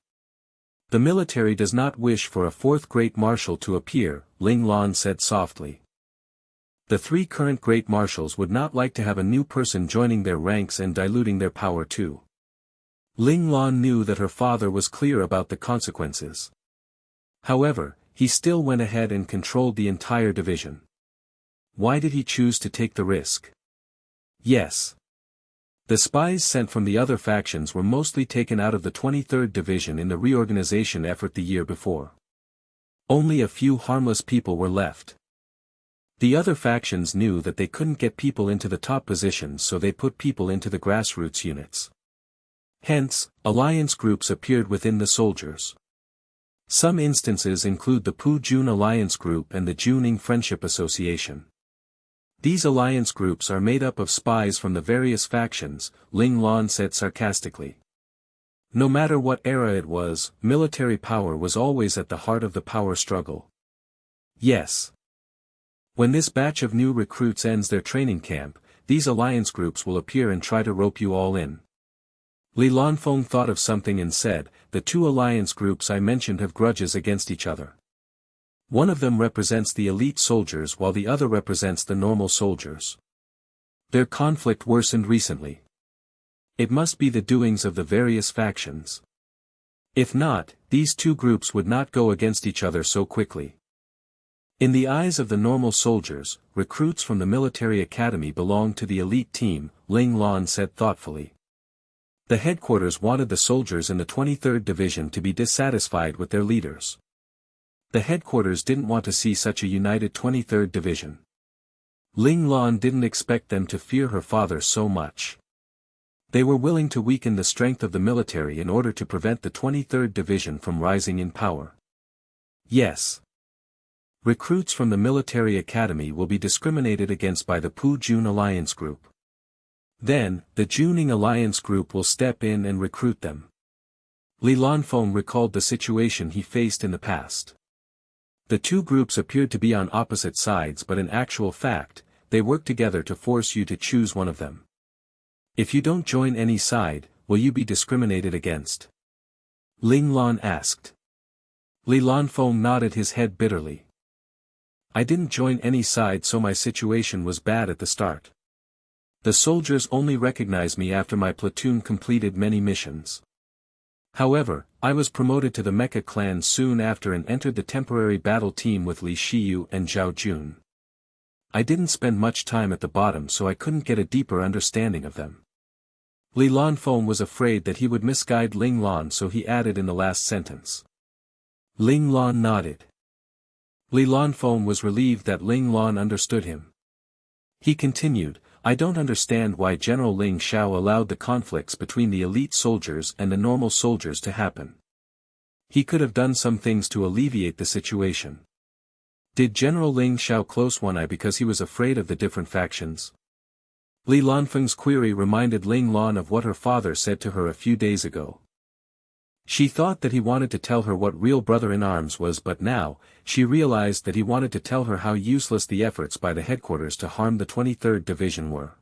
The military does not wish for a 4th great marshal to appear, Ling Lan said softly. The 3 current great marshals would not like to have a new person joining their ranks and diluting their power too. Ling Lan knew that her father was clear about the consequences. However, he still went ahead and controlled the entire division. Why did he choose to take the risk? Yes. The spies sent from the other factions were mostly taken out of the 23rd Division in the reorganization effort the year before. Only a few harmless people were left. The other factions knew that they couldn't get people into the top positions, so they put people into the grassroots units. Hence, alliance groups appeared within the soldiers. Some instances include the Pu-Jun Alliance Group and the Juning Friendship Association. These alliance groups are made up of spies from the various factions, Ling Lan said sarcastically. No matter what era it was, military power was always at the heart of the power struggle. Yes. When this batch of new recruits ends their training camp, these alliance groups will appear and try to rope you all in. Li Lanfeng thought of something and said, the 2 alliance groups I mentioned have grudges against each other. One of them represents the elite soldiers while the other represents the normal soldiers. Their conflict worsened recently. It must be the doings of the various factions. If not, these 2 groups would not go against each other so quickly. In the eyes of the normal soldiers, recruits from the military academy belong to the elite team, Ling Lan said thoughtfully. The headquarters wanted the soldiers in the 23rd Division to be dissatisfied with their leaders. The headquarters didn't want to see such a united 23rd Division. Ling Lan didn't expect them to fear her father so much. They were willing to weaken the strength of the military in order to prevent the 23rd Division from rising in power. Yes. Recruits from the military academy will be discriminated against by the Pu-Jun Alliance Group. Then, the Juning Alliance Group will step in and recruit them. Li Lanfeng recalled the situation he faced in the past. The 2 groups appeared to be on opposite sides, but in actual fact, they worked together to force you to choose one of them. If you don't join any side, will you be discriminated against? Ling Lan asked. Li Lanfeng nodded his head bitterly. I didn't join any side, so my situation was bad at the start. The soldiers only recognized me after my platoon completed many missions. However, I was promoted to the Mecha clan soon after and entered the temporary battle team with Li Shiyu and Zhao Jun. I didn't spend much time at the bottom, so I couldn't get a deeper understanding of them. Li Lanfeng was afraid that he would misguide Ling Lan, so he added in the last sentence. Ling Lan nodded. Li Lanfeng was relieved that Ling Lan understood him. He continued, I don't understand why General Ling Xiao allowed the conflicts between the elite soldiers and the normal soldiers to happen. He could have done some things to alleviate the situation. Did General Ling Xiao close one eye because he was afraid of the different factions? Li Lanfeng's query reminded Ling Lan of what her father said to her a few days ago. She thought that he wanted to tell her what real brother-in-arms was, but now, she realized that he wanted to tell her how useless the efforts by the headquarters to harm the 23rd Division were.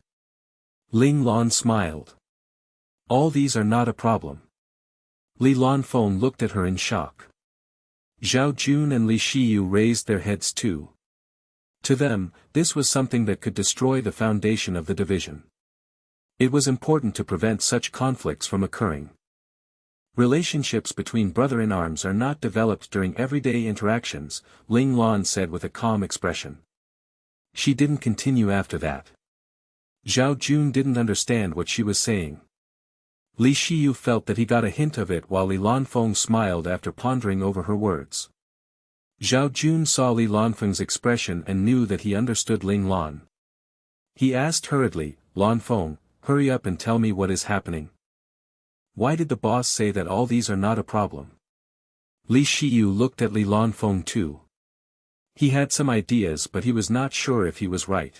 Ling Lan smiled. All these are not a problem. Li Lanfeng looked at her in shock. Zhao Jun and Li Shiyu raised their heads too. To them, this was something that could destroy the foundation of the division. It was important to prevent such conflicts from occurring. Relationships between brother-in-arms are not developed during everyday interactions, Ling Lan said with a calm expression. She didn't continue after that. Zhao Jun didn't understand what she was saying. Li Shiyu felt that he got a hint of it while Li Lanfeng smiled after pondering over her words. Zhao Jun saw Li Lanfeng's expression and knew that he understood Ling Lan. He asked hurriedly, "Lanfeng, hurry up and tell me what is happening. Why did the boss say that all these are not a problem?" Li Shiyu looked at Li Lanfeng too. He had some ideas, but he was not sure if he was right.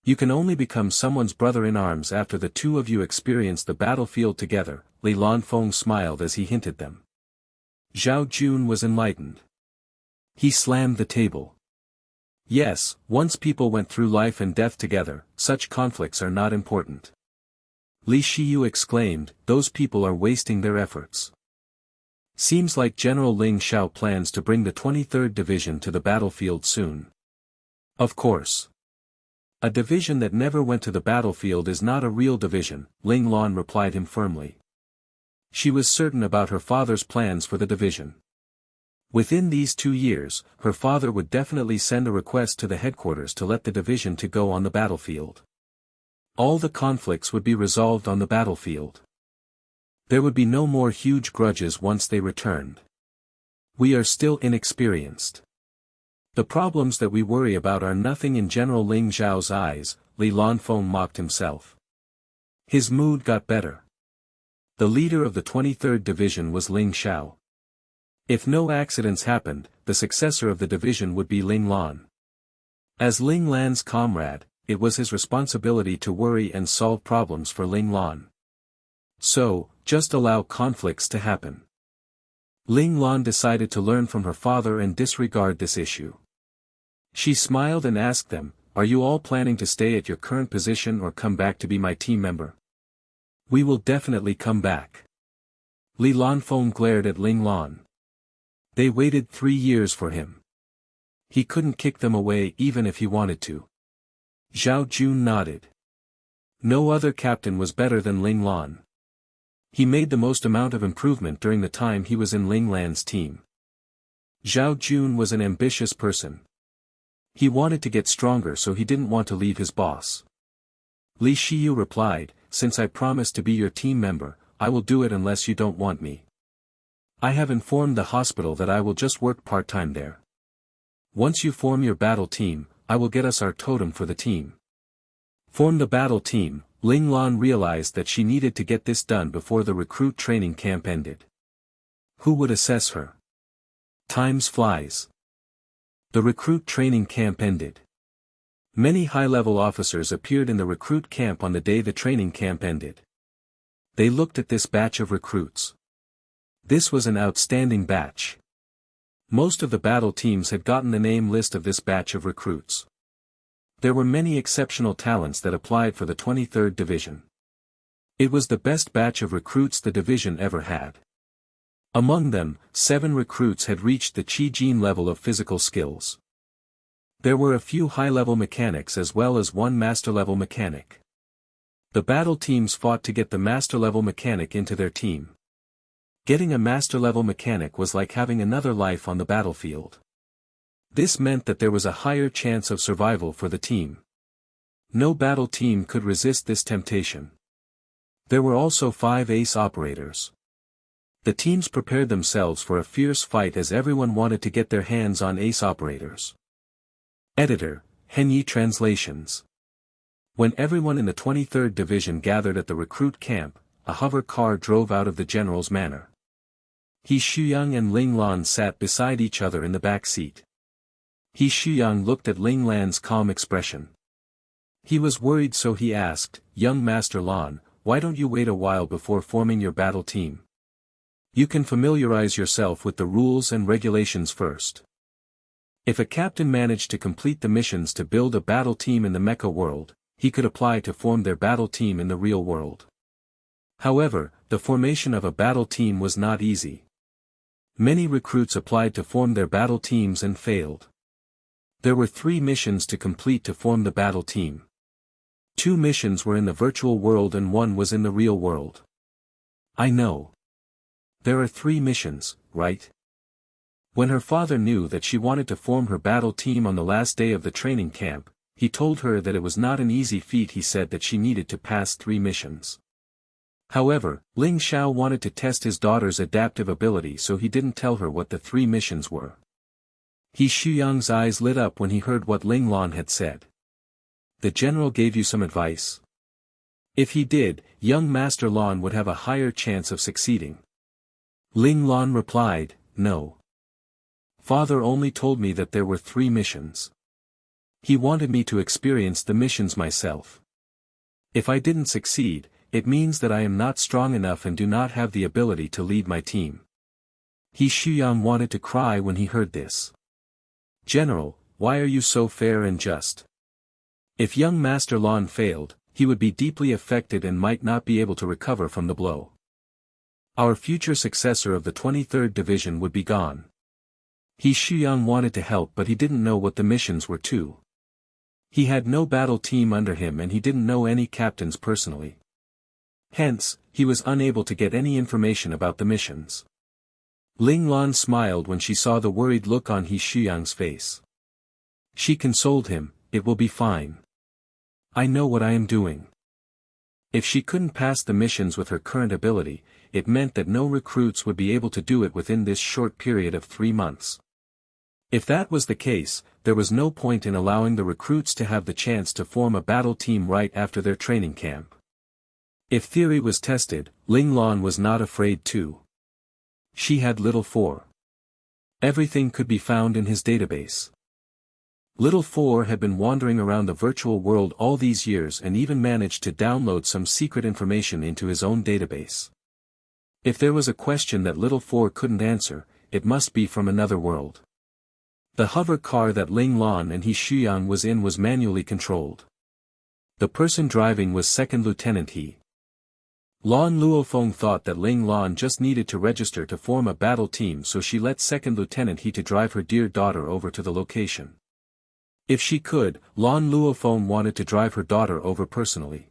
You can only become someone's brother-in-arms after the two of you experience the battlefield together, Li Lanfeng smiled as he hinted them. Zhao Jun was enlightened. He slammed the table. Yes, once people went through life and death together, such conflicts are not important. Li Shiyu exclaimed, those people are wasting their efforts. Seems like General Ling Xiao plans to bring the 23rd Division to the battlefield soon. Of course. A division that never went to the battlefield is not a real division, Ling Lan replied him firmly. She was certain about her father's plans for the division. Within these 2 years, her father would definitely send a request to the headquarters to let the division to go on the battlefield. All the conflicts would be resolved on the battlefield. There would be no more huge grudges once they returned. We are still inexperienced. The problems that we worry about are nothing in General Ling Xiao's eyes, Li Lanfeng mocked himself. His mood got better. The leader of the 23rd Division was Ling Xiao. If no accidents happened, the successor of the division would be Ling Lan. As Ling Lan's comrade, it was his responsibility to worry and solve problems for Ling Lan. So, just allow conflicts to happen. Ling Lan decided to learn from her father and disregard this issue. She smiled and asked them, "Are you all planning to stay at your current position or come back to be my team member?" "We will definitely come back." Li Lanfeng glared at Ling Lan. They waited 3 years for him. He couldn't kick them away even if he wanted to. Zhao Jun nodded. No other captain was better than Ling Lan. He made the most amount of improvement during the time he was in Ling Lan's team. Zhao Jun was an ambitious person. He wanted to get stronger, so he didn't want to leave his boss. Li Shiyu replied, "Since I promised to be your team member, I will do it unless you don't want me. I have informed the hospital that I will just work part-time there. Once you form your battle team, I will get us our totem for the team." Form the battle team. Ling Lan realized that she needed to get this done before the recruit training camp ended. Who would assess her? Time flies. The recruit training camp ended. Many high-level officers appeared in the recruit camp on the day the training camp ended. They looked at this batch of recruits. This was an outstanding batch. Most of the battle teams had gotten the name list of this batch of recruits. There were many exceptional talents that applied for the 23rd Division. It was the best batch of recruits the division ever had. Among them, 7 recruits had reached the Qi-Jin level of physical skills. There were a few high-level mechanics as well as 1 master-level mechanic. The battle teams fought to get the master-level mechanic into their team. Getting a master-level mechanic was like having another life on the battlefield. This meant that there was a higher chance of survival for the team. No battle team could resist this temptation. There were also 5 ace operators. The teams prepared themselves for a fierce fight as everyone wanted to get their hands on ace operators. Editor, Henyi Translations. When everyone in the 23rd Division gathered at the recruit camp, a hover car drove out of the general's manor. He Shuyang and Ling Lan sat beside each other in the back seat. He Shuyang looked at Ling Lan's calm expression. He was worried, so he asked, "Young Master Lan, why don't you wait a while before forming your battle team? You can familiarize yourself with the rules and regulations first." If a captain managed to complete the missions to build a battle team in the mecha world, he could apply to form their battle team in the real world. However, the formation of a battle team was not easy. Many recruits applied to form their battle teams and failed. There were 3 missions to complete to form the battle team. 2 missions were in the virtual world and 1 was in the real world. I know. There are 3 missions, right? When her father knew that she wanted to form her battle team on the last day of the training camp, he told her that it was not an easy feat. He said that she needed to pass 3 missions. However, Ling Xiao wanted to test his daughter's adaptive ability, so he didn't tell her what the 3 missions were. He Shuyang's eyes lit up when he heard what Ling Lan had said. The general gave you some advice? If he did, young Master Lan would have a higher chance of succeeding. Ling Lan replied, "No. Father only told me that there were 3 missions. He wanted me to experience the missions myself. If I didn't succeed, it means that I am not strong enough and do not have the ability to lead my team." He Shuyang wanted to cry when he heard this. "General, why are you so fair and just? If young Master Lan failed, he would be deeply affected and might not be able to recover from the blow. Our future successor of the 23rd Division would be gone." He Shuyang wanted to help, but he didn't know what the missions were too. He had no battle team under him and he didn't know any captains personally. Hence, he was unable to get any information about the missions. Ling Lan smiled when she saw the worried look on He Shuyang's face. She consoled him, "It will be fine. I know what I am doing." If she couldn't pass the missions with her current ability, it meant that no recruits would be able to do it within this short period of 3 months. If that was the case, there was no point in allowing the recruits to have the chance to form a battle team right after their training camp. If theory was tested, Ling Lan was not afraid to. She had Little 4. Everything could be found in his database. Little 4 had been wandering around the virtual world all these years and even managed to download some secret information into his own database. If there was a question that Little 4 couldn't answer, it must be from another world. The hover car that Ling Lan and He Shuyang was in was manually controlled. The person driving was Second Lieutenant He. Lan Luofeng thought that Ling Lan just needed to register to form a battle team, so she let Second Lieutenant He to drive her dear daughter over to the location. If she could, Lan Luofeng wanted to drive her daughter over personally.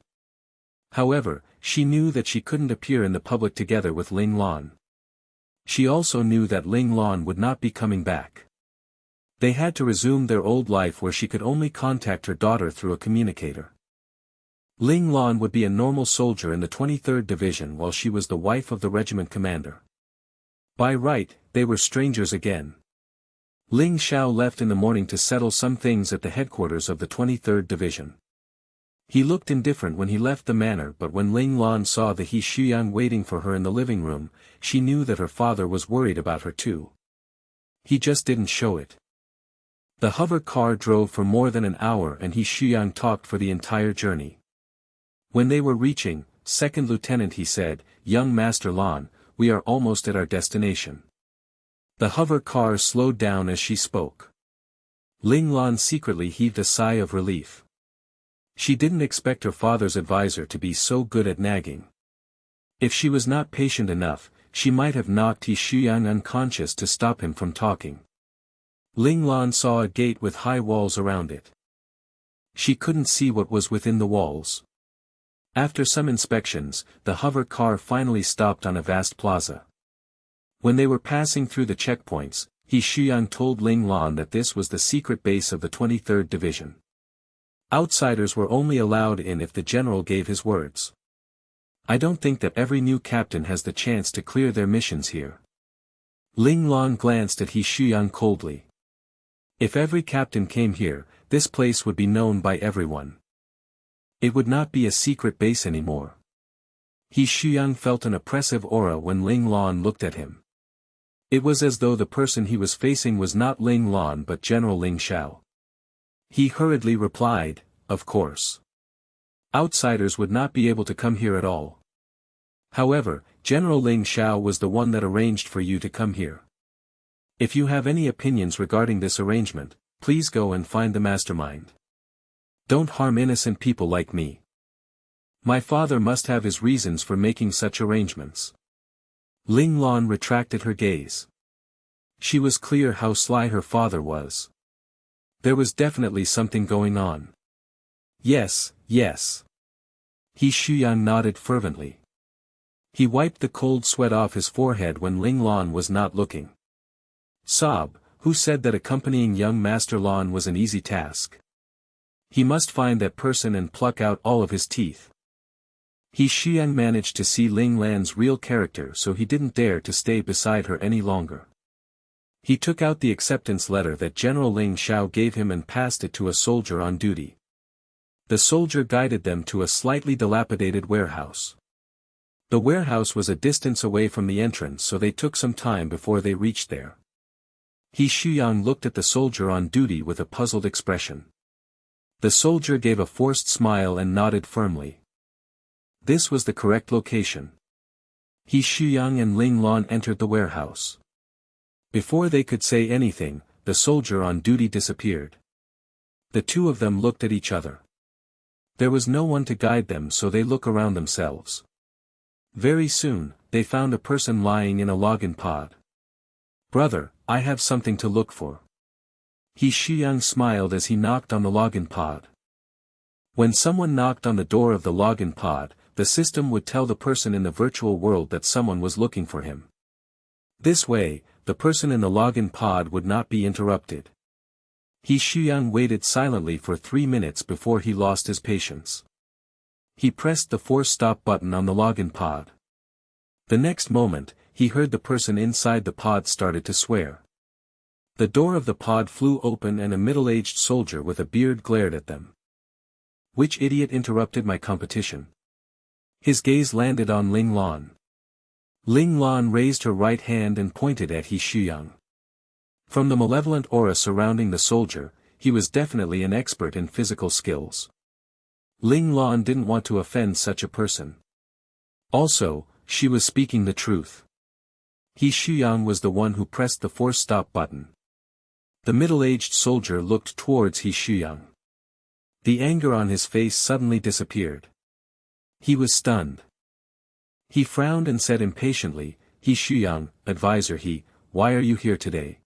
However, she knew that she couldn't appear in the public together with Ling Lan. She also knew that Ling Lan would not be coming back. They had to resume their old life where she could only contact her daughter through a communicator. Ling Lan would be a normal soldier in the 23rd Division while she was the wife of the regiment commander. By right, they were strangers again. Ling Xiao left in the morning to settle some things at the headquarters of the 23rd Division. He looked indifferent when he left the manor, but when Ling Lan saw the He Shuyang waiting for her in the living room, she knew that her father was worried about her too. He just didn't show it. The hover car drove for more than an hour and He Shuyang talked for the entire journey. When they were reaching, Second Lieutenant He said, "Young Master Lan, we are almost at our destination." The hover car slowed down as she spoke. Ling Lan secretly heaved a sigh of relief. She didn't expect her father's advisor to be so good at nagging. If she was not patient enough, she might have knocked He Shuyang unconscious to stop him from talking. Ling Lan saw a gate with high walls around it. She couldn't see what was within the walls. After some inspections, the hover car finally stopped on a vast plaza. When they were passing through the checkpoints, He Shuyang told Ling Lan that this was the secret base of the 23rd Division. Outsiders were only allowed in if the general gave his words. I don't think that every new captain has the chance to clear their missions here. Ling Lan glanced at He Shuyang coldly. If every captain came here, this place would be known by everyone. It would not be a secret base anymore. He Shuyang felt an oppressive aura when Ling Lan looked at him. It was as though the person he was facing was not Ling Lan but General Ling Xiao. He hurriedly replied, "Of course. Outsiders would not be able to come here at all. However, General Ling Xiao was the one that arranged for you to come here. If you have any opinions regarding this arrangement, please go and find the mastermind. Don't harm innocent people like me. My father must have his reasons for making such arrangements." Ling Lan retracted her gaze. She was clear how sly her father was. There was definitely something going on. Yes, yes. He Shuyang nodded fervently. He wiped the cold sweat off his forehead when Ling Lan was not looking. Sob, who said that accompanying young Master Lan was an easy task? He must find that person and pluck out all of his teeth. He Shuyang managed to see Ling Lan's real character, so he didn't dare to stay beside her any longer. He took out the acceptance letter that General Ling Xiao gave him and passed it to a soldier on duty. The soldier guided them to a slightly dilapidated warehouse. The warehouse was a distance away from the entrance, so they took some time before they reached there. He Shuyang looked at the soldier on duty with a puzzled expression. The soldier gave a forced smile and nodded firmly. This was the correct location. He Shuyang and Ling Lan entered the warehouse. Before they could say anything, the soldier on duty disappeared. The two of them looked at each other. There was no one to guide them, so they looked around themselves. Very soon, they found a person lying in a login pod. "Brother, I have something to look for." He Shuyang smiled as he knocked on the login pod. When someone knocked on the door of the login pod, the system would tell the person in the virtual world that someone was looking for him. This way, the person in the login pod would not be interrupted. He Shuyang waited silently for 3 minutes before he lost his patience. He pressed the force stop button on the login pod. The next moment, he heard the person inside the pod started to swear. The door of the pod flew open and a middle-aged soldier with a beard glared at them. "Which idiot interrupted my competition?" His gaze landed on Ling Lan. Ling Lan raised her right hand and pointed at He Shuyang. From the malevolent aura surrounding the soldier, he was definitely an expert in physical skills. Ling Lan didn't want to offend such a person. Also, she was speaking the truth. He Shuyang was the one who pressed the force stop button. The middle-aged soldier looked towards He Shuyang. The anger on his face suddenly disappeared. He was stunned. He frowned and said impatiently, "He Shuyang, advisor why are you here today?"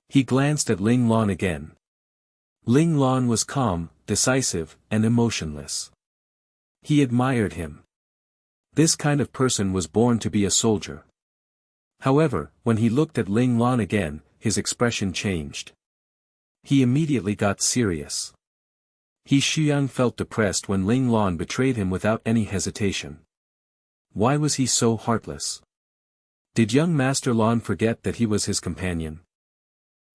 He glanced at Ling Lan again. Ling Lan was calm, decisive, and emotionless. He admired him. This kind of person was born to be a soldier. However, when he looked at Ling Lan again, his expression changed. He immediately got serious. He Shuyang felt depressed when Ling Lan betrayed him without any hesitation. Why was he so heartless? Did young Master Lan forget that he was his companion?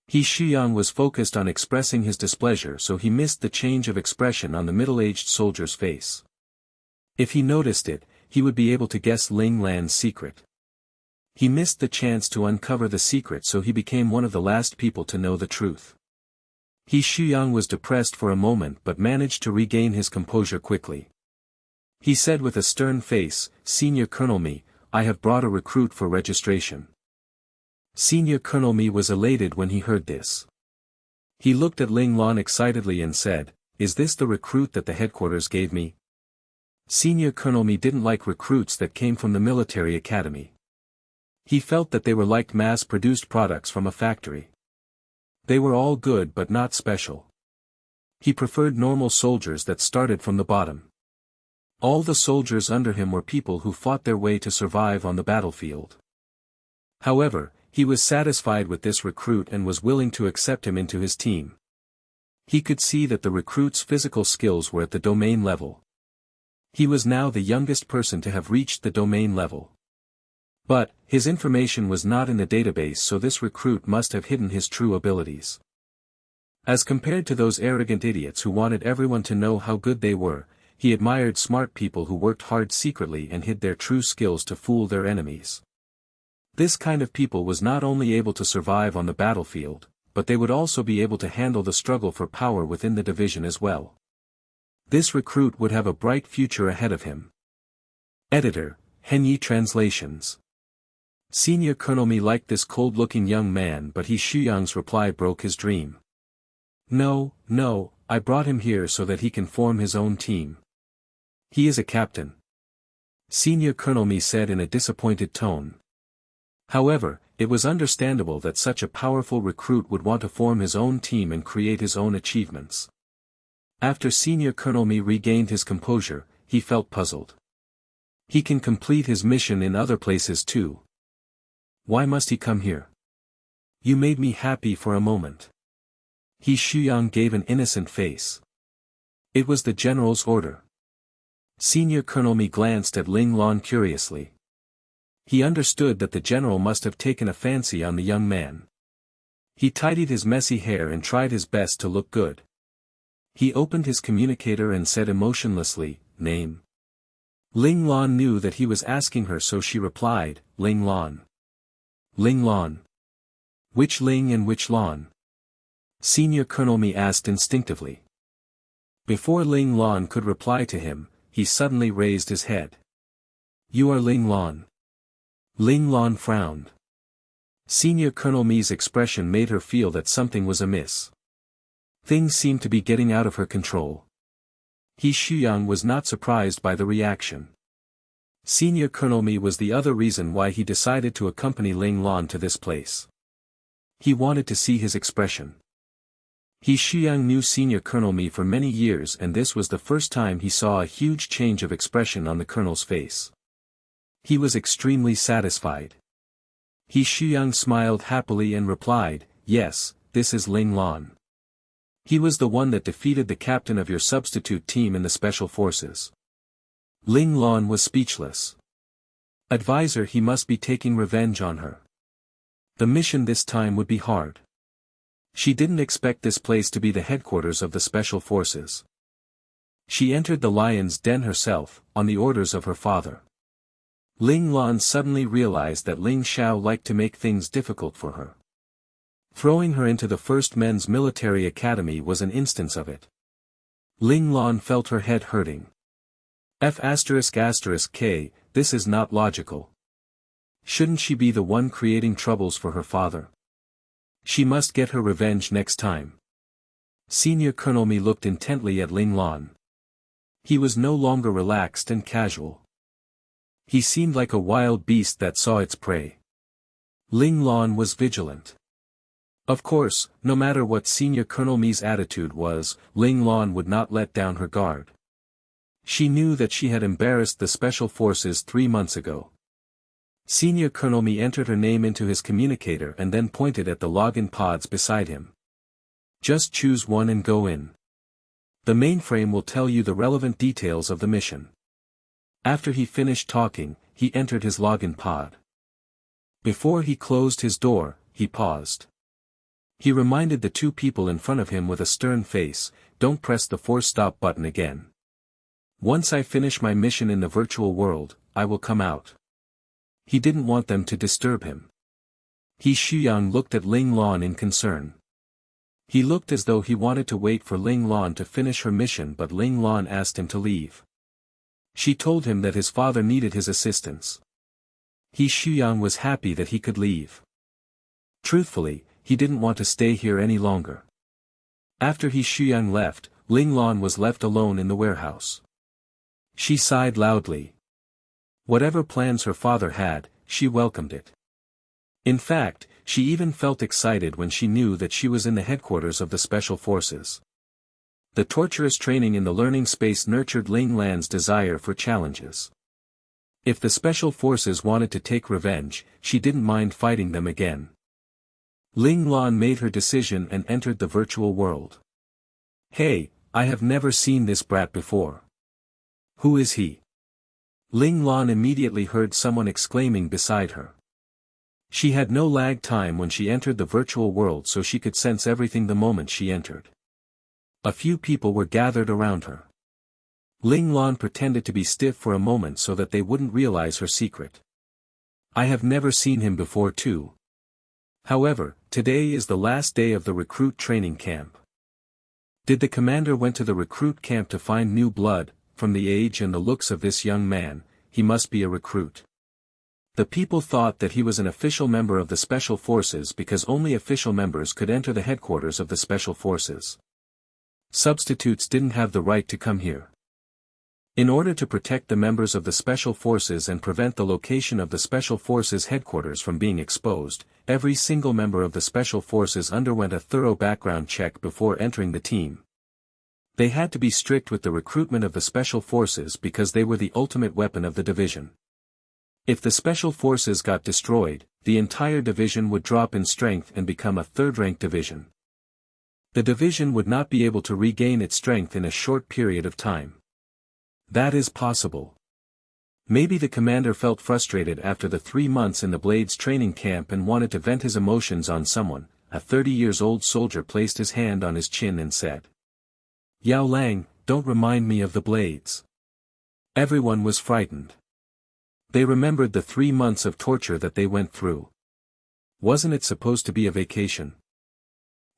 He Shuyang was focused on expressing his displeasure, so he missed the change of expression on the middle-aged soldier's face. If he noticed it, he would be able to guess Ling Lan's secret. He missed the chance to uncover the secret, so he became one of the last people to know the truth. He Shuyang was depressed for a moment but managed to regain his composure quickly. He said with a stern face, "Senior Colonel Mi, I have brought a recruit for registration." Senior Colonel Mi was elated when he heard this. He looked at Ling Lan excitedly and said, "Is this the recruit that the headquarters gave me?" Senior Colonel Mi didn't like recruits that came from the military academy. He felt that they were like mass-produced products from a factory. They were all good but not special. He preferred normal soldiers that started from the bottom. All the soldiers under him were people who fought their way to survive on the battlefield. However, he was satisfied with this recruit and was willing to accept him into his team. He could see that the recruit's physical skills were at the domain level. He was now the youngest person to have reached the domain level. But, his information was not in the database, so this recruit must have hidden his true abilities. As compared to those arrogant idiots who wanted everyone to know how good they were, he admired smart people who worked hard secretly and hid their true skills to fool their enemies. This kind of people was not only able to survive on the battlefield, but they would also be able to handle the struggle for power within the division as well. This recruit would have a bright future ahead of him. Editor, Henyi Translations. Senior Colonel Mi liked this cold-looking young man, but Shuyang's reply broke his dream. No, I brought him here so that he can form his own team. He is a captain. Senior Colonel Mi said in a disappointed tone. However, it was understandable that such a powerful recruit would want to form his own team and create his own achievements. After Senior Colonel Mi regained his composure, he felt puzzled. He can complete his mission in other places too. Why must he come here? You made me happy for a moment. Shuyang gave an innocent face. It was the general's order. Senior Colonel Mi glanced at Ling Lan curiously. He understood that the general must have taken a fancy on the young man. He tidied his messy hair and tried his best to look good. He opened his communicator and said emotionlessly, "Name." Ling Lan knew that he was asking her, so she replied, "Ling Lan." Ling Lan. Which Ling and which Lan? Senior Colonel Mi asked instinctively. Before Ling Lan could reply to him, he suddenly raised his head. You are Ling Lan. Ling Lan frowned. Senior Colonel Mi's expression made her feel that something was amiss. Things seemed to be getting out of her control. Shuyang was not surprised by the reaction. Senior Colonel Mi was the other reason why he decided to accompany Ling Lan to this place. He wanted to see his expression. Shuyang knew Senior Colonel Mi for many years, and this was the first time he saw a huge change of expression on the colonel's face. He was extremely satisfied. Shuyang smiled happily and replied, "Yes, this is Ling Lan. He was the one that defeated the captain of your substitute team in the special forces." Ling Lan was speechless. Advisor, he must be taking revenge on her. The mission this time would be hard. She didn't expect this place to be the headquarters of the special forces. She entered the lion's den herself, on the orders of her father. Ling Lan suddenly realized that Ling Xiao liked to make things difficult for her. Throwing her into the first men's military academy was an instance of it. Ling Lan felt her head hurting. F***K, this is not logical. Shouldn't she be the one creating troubles for her father? She must get her revenge next time. Senior Colonel Mi looked intently at Ling Lan. He was no longer relaxed and casual. He seemed like a wild beast that saw its prey. Ling Lan was vigilant. Of course, no matter what Senior Colonel Mi's attitude was, Ling Lan would not let down her guard. She knew that she had embarrassed the special forces 3 months ago. Senior Colonel Mi entered her name into his communicator and then pointed at the login pods beside him. Just choose one and go in. The mainframe will tell you the relevant details of the mission. After he finished talking, he entered his login pod. Before he closed his door, he paused. He reminded the 2 people in front of him with a stern face, "Don't press the force stop button again. Once I finish my mission in the virtual world, I will come out." He didn't want them to disturb him. Shuyang looked at Ling Lan in concern. He looked as though he wanted to wait for Ling Lan to finish her mission, but Ling Lan asked him to leave. She told him that his father needed his assistance. Shuyang was happy that he could leave. Truthfully, he didn't want to stay here any longer. After Shuyang left, Ling Lan was left alone in the warehouse. She sighed loudly. Whatever plans her father had, she welcomed it. In fact, she even felt excited when she knew that she was in the headquarters of the special forces. The torturous training in the learning space nurtured Ling Lan's desire for challenges. If the special forces wanted to take revenge, she didn't mind fighting them again. Ling Lan made her decision and entered the virtual world. "Hey, I have never seen this brat before. Who is he?" Ling Lan immediately heard someone exclaiming beside her. She had no lag time when she entered the virtual world, so she could sense everything the moment she entered. A few people were gathered around her. Ling Lan pretended to be stiff for a moment so that they wouldn't realize her secret. I have never seen him before too. However, today is the last day of the recruit training camp. Did the commander went to the recruit camp to find new blood? From the age and the looks of this young man, he must be a recruit. The people thought that he was an official member of the Special Forces because only official members could enter the headquarters of the Special Forces. Substitutes didn't have the right to come here. In order to protect the members of the Special Forces and prevent the location of the Special Forces headquarters from being exposed, every single member of the Special Forces underwent a thorough background check before entering the team. They had to be strict with the recruitment of the Special Forces because they were the ultimate weapon of the division. If the Special Forces got destroyed, the entire division would drop in strength and become a third-rank division. The division would not be able to regain its strength in a short period of time. That is possible. Maybe the commander felt frustrated after the 3 months in the Blades training camp and wanted to vent his emotions on someone. A 30-year-old soldier placed his hand on his chin and said, "Yao Lang, don't remind me of the Blades." Everyone was frightened. They remembered the 3 months of torture that they went through. Wasn't it supposed to be a vacation?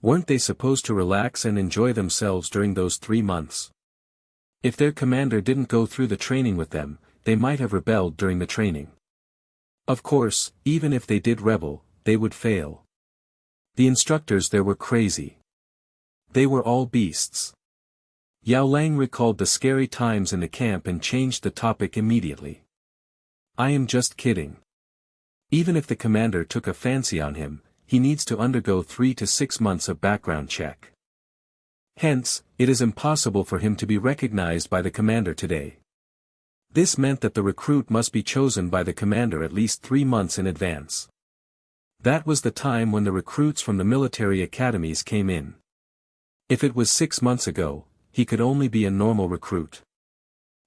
Weren't they supposed to relax and enjoy themselves during those 3 months? If their commander didn't go through the training with them, they might have rebelled during the training. Of course, even if they did rebel, they would fail. The instructors there were crazy. They were all beasts. Yao Lang recalled the scary times in the camp and changed the topic immediately. "I am just kidding. Even if the commander took a fancy on him, he needs to undergo 3 to 6 months of background check. Hence, it is impossible for him to be recognized by the commander today." This meant that the recruit must be chosen by the commander at least 3 months in advance. That was the time when the recruits from the military academies came in. If it was 6 months ago, he could only be a normal recruit.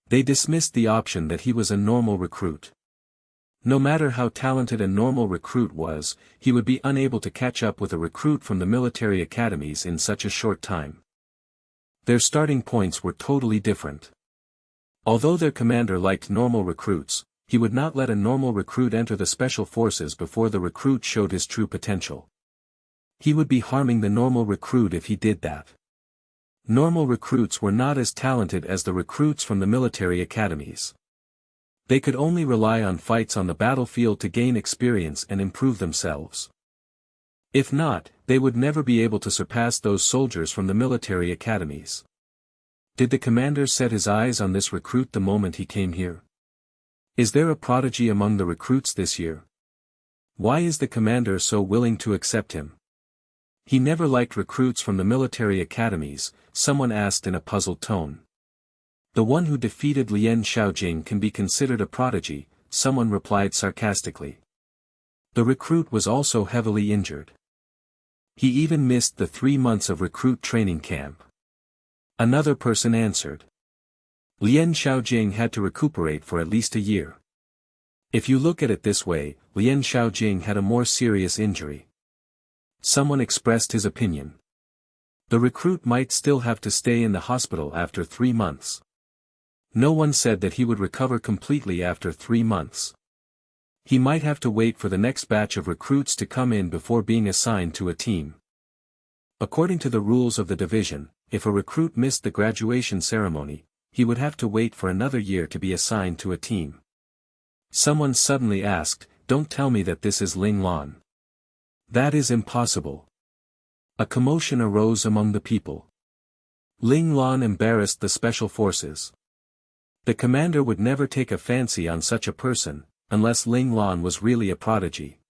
They dismissed the option that he was a normal recruit. No matter how talented a normal recruit was, he would be unable to catch up with a recruit from the military academies in such a short time. Their starting points were totally different. Although their commander liked normal recruits, he would not let a normal recruit enter the Special Forces before the recruit showed his true potential. He would be harming the normal recruit if he did that. Normal recruits were not as talented as the recruits from the military academies. They could only rely on fights on the battlefield to gain experience and improve themselves. If not, they would never be able to surpass those soldiers from the military academies. Did the commander set his eyes on this recruit the moment he came here? Is there a prodigy among the recruits this year? Why is the commander so willing to accept him? He never liked recruits from the military academies, someone asked in a puzzled tone. The one who defeated Lien Xiaojing can be considered a prodigy, someone replied sarcastically. The recruit was also heavily injured. He even missed the 3 months of recruit training camp. Another person answered. Lien Xiaojing had to recuperate for at least a year. If you look at it this way, Lien Xiaojing had a more serious injury. Someone expressed his opinion. The recruit might still have to stay in the hospital after 3 months. No one said that he would recover completely after 3 months. He might have to wait for the next batch of recruits to come in before being assigned to a team. According to the rules of the division, if a recruit missed the graduation ceremony, he would have to wait for another year to be assigned to a team. Someone suddenly asked, "Don't tell me that this is Ling Lan." That is impossible. A commotion arose among the people. Ling Lan embarrassed the Special Forces. The commander would never take a fancy on such a person, unless Ling Lan was really a prodigy.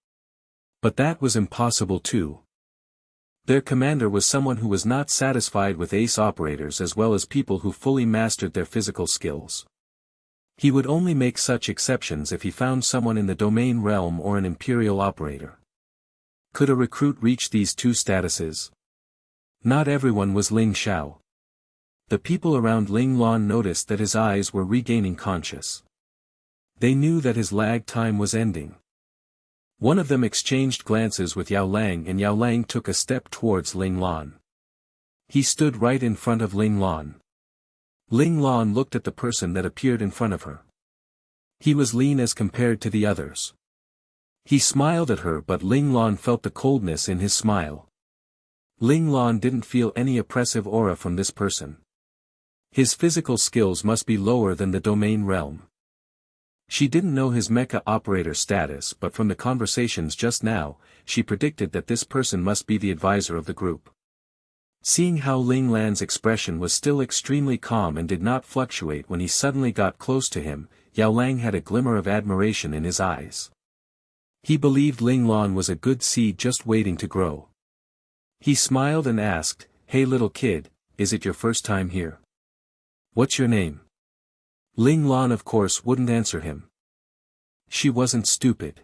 But that was impossible too. Their commander was someone who was not satisfied with ace operators as well as people who fully mastered their physical skills. He would only make such exceptions if he found someone in the domain realm or an imperial operator. Could a recruit reach these 2 statuses? Not everyone was Ling Xiao. The people around Ling Lan noticed that his eyes were regaining conscious. They knew that his lag time was ending. One of them exchanged glances with Yao Lang and Yao Lang took a step towards Ling Lan. He stood right in front of Ling Lan. Ling Lan looked at the person that appeared in front of her. He was lean as compared to the others. He smiled at her, but Ling Lan felt the coldness in his smile. Ling Lan didn't feel any oppressive aura from this person. His physical skills must be lower than the domain realm. She didn't know his mecha operator status, but from the conversations just now, she predicted that this person must be the advisor of the group. Seeing how Ling Lan's expression was still extremely calm and did not fluctuate when he suddenly got close to him, Yao Lang had a glimmer of admiration in his eyes. He believed Ling Lan was a good seed just waiting to grow. He smiled and asked, "Hey little kid, is it your first time here? What's your name?" Ling Lan of course wouldn't answer him. She wasn't stupid.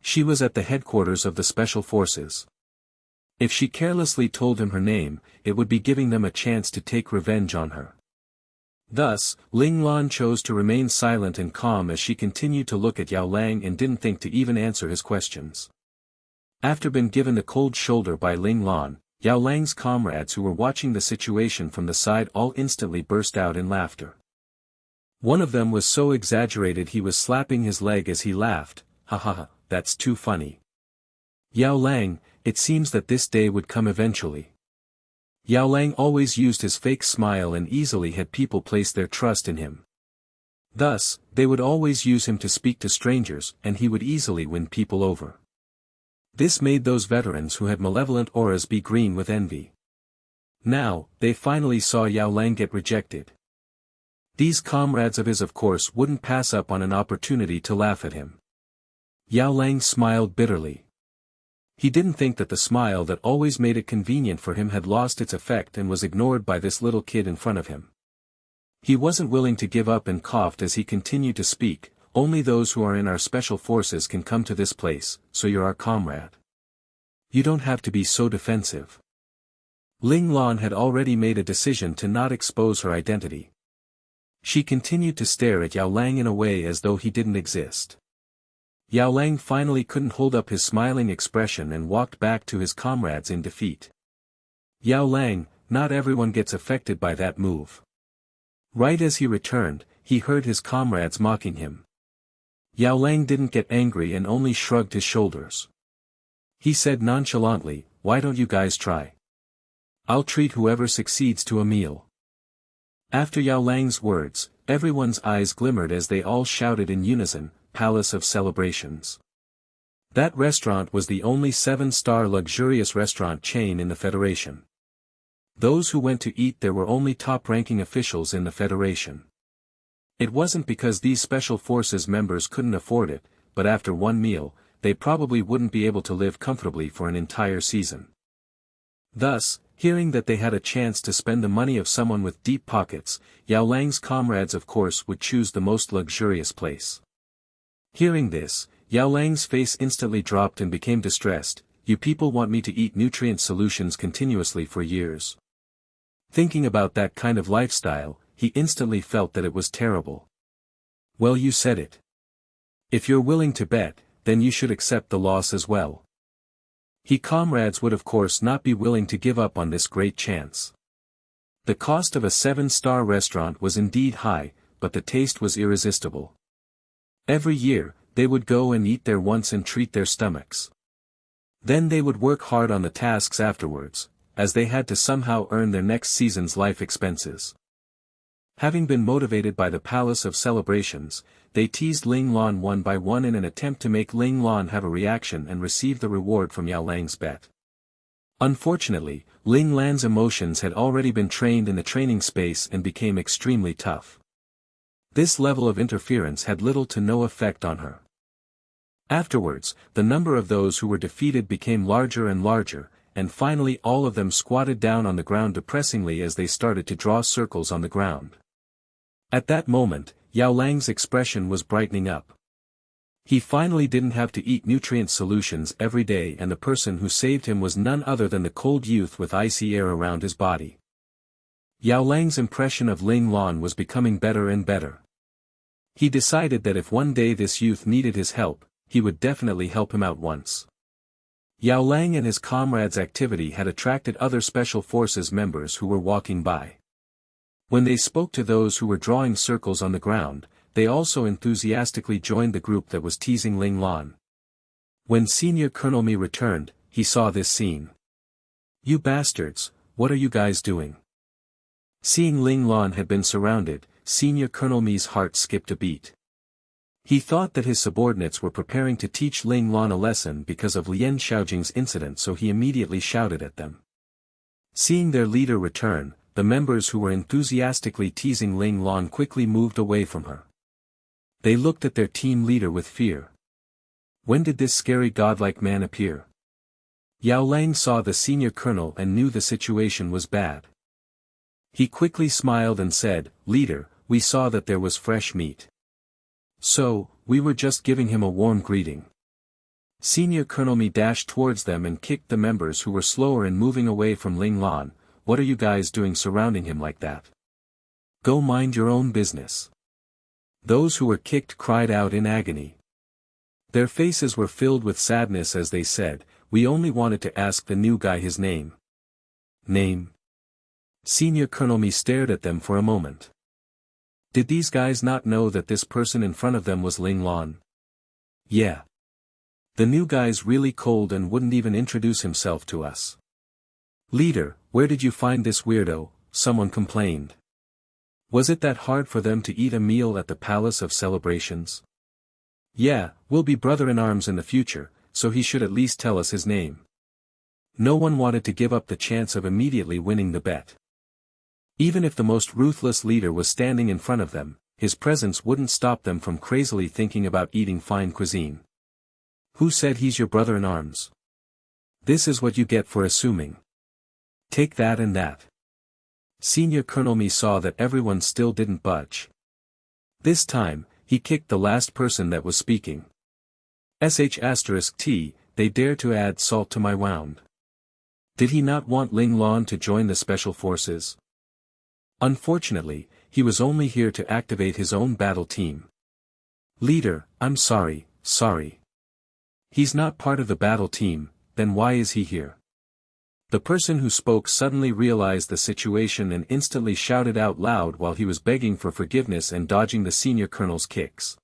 She was at the headquarters of the Special Forces. If she carelessly told him her name, it would be giving them a chance to take revenge on her. Thus, Ling Lan chose to remain silent and calm as she continued to look at Yao Lang and didn't think to even answer his questions. After being given the cold shoulder by Ling Lan, Yao Lang's comrades who were watching the situation from the side all instantly burst out in laughter. One of them was so exaggerated he was slapping his leg as he laughed, "Ha ha ha, that's too funny. Yao Lang, it seems that this day would come eventually." Yao Lang always used his fake smile and easily had people place their trust in him. Thus, they would always use him to speak to strangers and he would easily win people over. This made those veterans who had malevolent auras be green with envy. Now, they finally saw Yao Lang get rejected. These comrades of his of course wouldn't pass up on an opportunity to laugh at him. Yao Lang smiled bitterly. He didn't think that the smile that always made it convenient for him had lost its effect and was ignored by this little kid in front of him. He wasn't willing to give up and coughed as he continued to speak, "Only those who are in our special forces can come to this place, so you're our comrade. You don't have to be so defensive." Ling Lan had already made a decision to not expose her identity. She continued to stare at Yao Lang in a way as though he didn't exist. Yao Lang finally couldn't hold up his smiling expression and walked back to his comrades in defeat. "Yao Lang, not everyone gets affected by that move." Right as he returned, he heard his comrades mocking him. Yao Lang didn't get angry and only shrugged his shoulders. He said nonchalantly, "Why don't you guys try? I'll treat whoever succeeds to a meal." After Yao Lang's words, everyone's eyes glimmered as they all shouted in unison, "Palace of Celebrations." That restaurant was the only 7-star luxurious restaurant chain in the Federation. Those who went to eat there were only top-ranking officials in the Federation. It wasn't because these Special Forces members couldn't afford it, but after one meal, they probably wouldn't be able to live comfortably for an entire season. Thus, hearing that they had a chance to spend the money of someone with deep pockets, Yao Lang's comrades of course would choose the most luxurious place. Hearing this, Yao Lang's face instantly dropped and became distressed. "You people want me to eat nutrient solutions continuously for years." Thinking about that kind of lifestyle, he instantly felt that it was terrible. "Well, you said it. If you're willing to bet, then you should accept the loss as well." His comrades would of course not be willing to give up on this great chance. The cost of a 7-star restaurant was indeed high, but the taste was irresistible. Every year, they would go and eat there once and treat their stomachs. Then they would work hard on the tasks afterwards, as they had to somehow earn their next season's life expenses. Having been motivated by the Palace of Celebrations, they teased Ling Lan one by one in an attempt to make Ling Lan have a reaction and receive the reward from Yao Lang's bet. Unfortunately, Ling Lan's emotions had already been trained in the training space and became extremely tough. This level of interference had little to no effect on her. Afterwards, the number of those who were defeated became larger and larger, and finally all of them squatted down on the ground depressingly as they started to draw circles on the ground. At that moment, Yao Lang's expression was brightening up. He finally didn't have to eat nutrient solutions every day, and the person who saved him was none other than the cold youth with icy air around his body. Yao Lang's impression of Ling Lan was becoming better and better. He decided that if one day this youth needed his help, he would definitely help him out once. Yao Lang and his comrades' activity had attracted other Special Forces members who were walking by. When they spoke to those who were drawing circles on the ground, they also enthusiastically joined the group that was teasing Ling Lan. When Senior Colonel Mi returned, he saw this scene. "You bastards, what are you guys doing?" Seeing Ling Lan had been surrounded, Senior Colonel Mi's heart skipped a beat. He thought that his subordinates were preparing to teach Ling Lan a lesson because of Lien Xiaojing's incident, so he immediately shouted at them. Seeing their leader return, the members who were enthusiastically teasing Ling Lan quickly moved away from her. They looked at their team leader with fear. When did this scary godlike man appear? Yao Lang saw the senior colonel and knew the situation was bad. He quickly smiled and said, "Leader, we saw that there was fresh meat. So, we were just giving him a warm greeting." Senior Colonel Mi dashed towards them and kicked the members who were slower in moving away from Ling Lan. "What are you guys doing surrounding him like that? Go mind your own business." Those who were kicked cried out in agony. Their faces were filled with sadness as they said, "We only wanted to ask the new guy his name." Name? Senior Colonel Mi stared at them for a moment. Did these guys not know that this person in front of them was Ling Lan? Yeah. The new guy's really cold and wouldn't even introduce himself to us. "Leader, where did you find this weirdo?" someone complained. Was it that hard for them to eat a meal at the Palace of Celebrations? Yeah, we'll be brother-in-arms in the future, so he should at least tell us his name. No one wanted to give up the chance of immediately winning the bet. Even if the most ruthless leader was standing in front of them, his presence wouldn't stop them from crazily thinking about eating fine cuisine. Who said he's your brother-in-arms? This is what you get for assuming. Take that and that. Senior Colonel Mi saw that everyone still didn't budge. This time, he kicked the last person that was speaking. *T, they dare to add salt to my wound. Did he not want Ling Lan to join the special forces? Unfortunately, he was only here to activate his own battle team. Leader, I'm sorry. He's not part of the battle team, then why is he here? The person who spoke suddenly realized the situation and instantly shouted out loud while he was begging for forgiveness and dodging the senior colonel's kicks.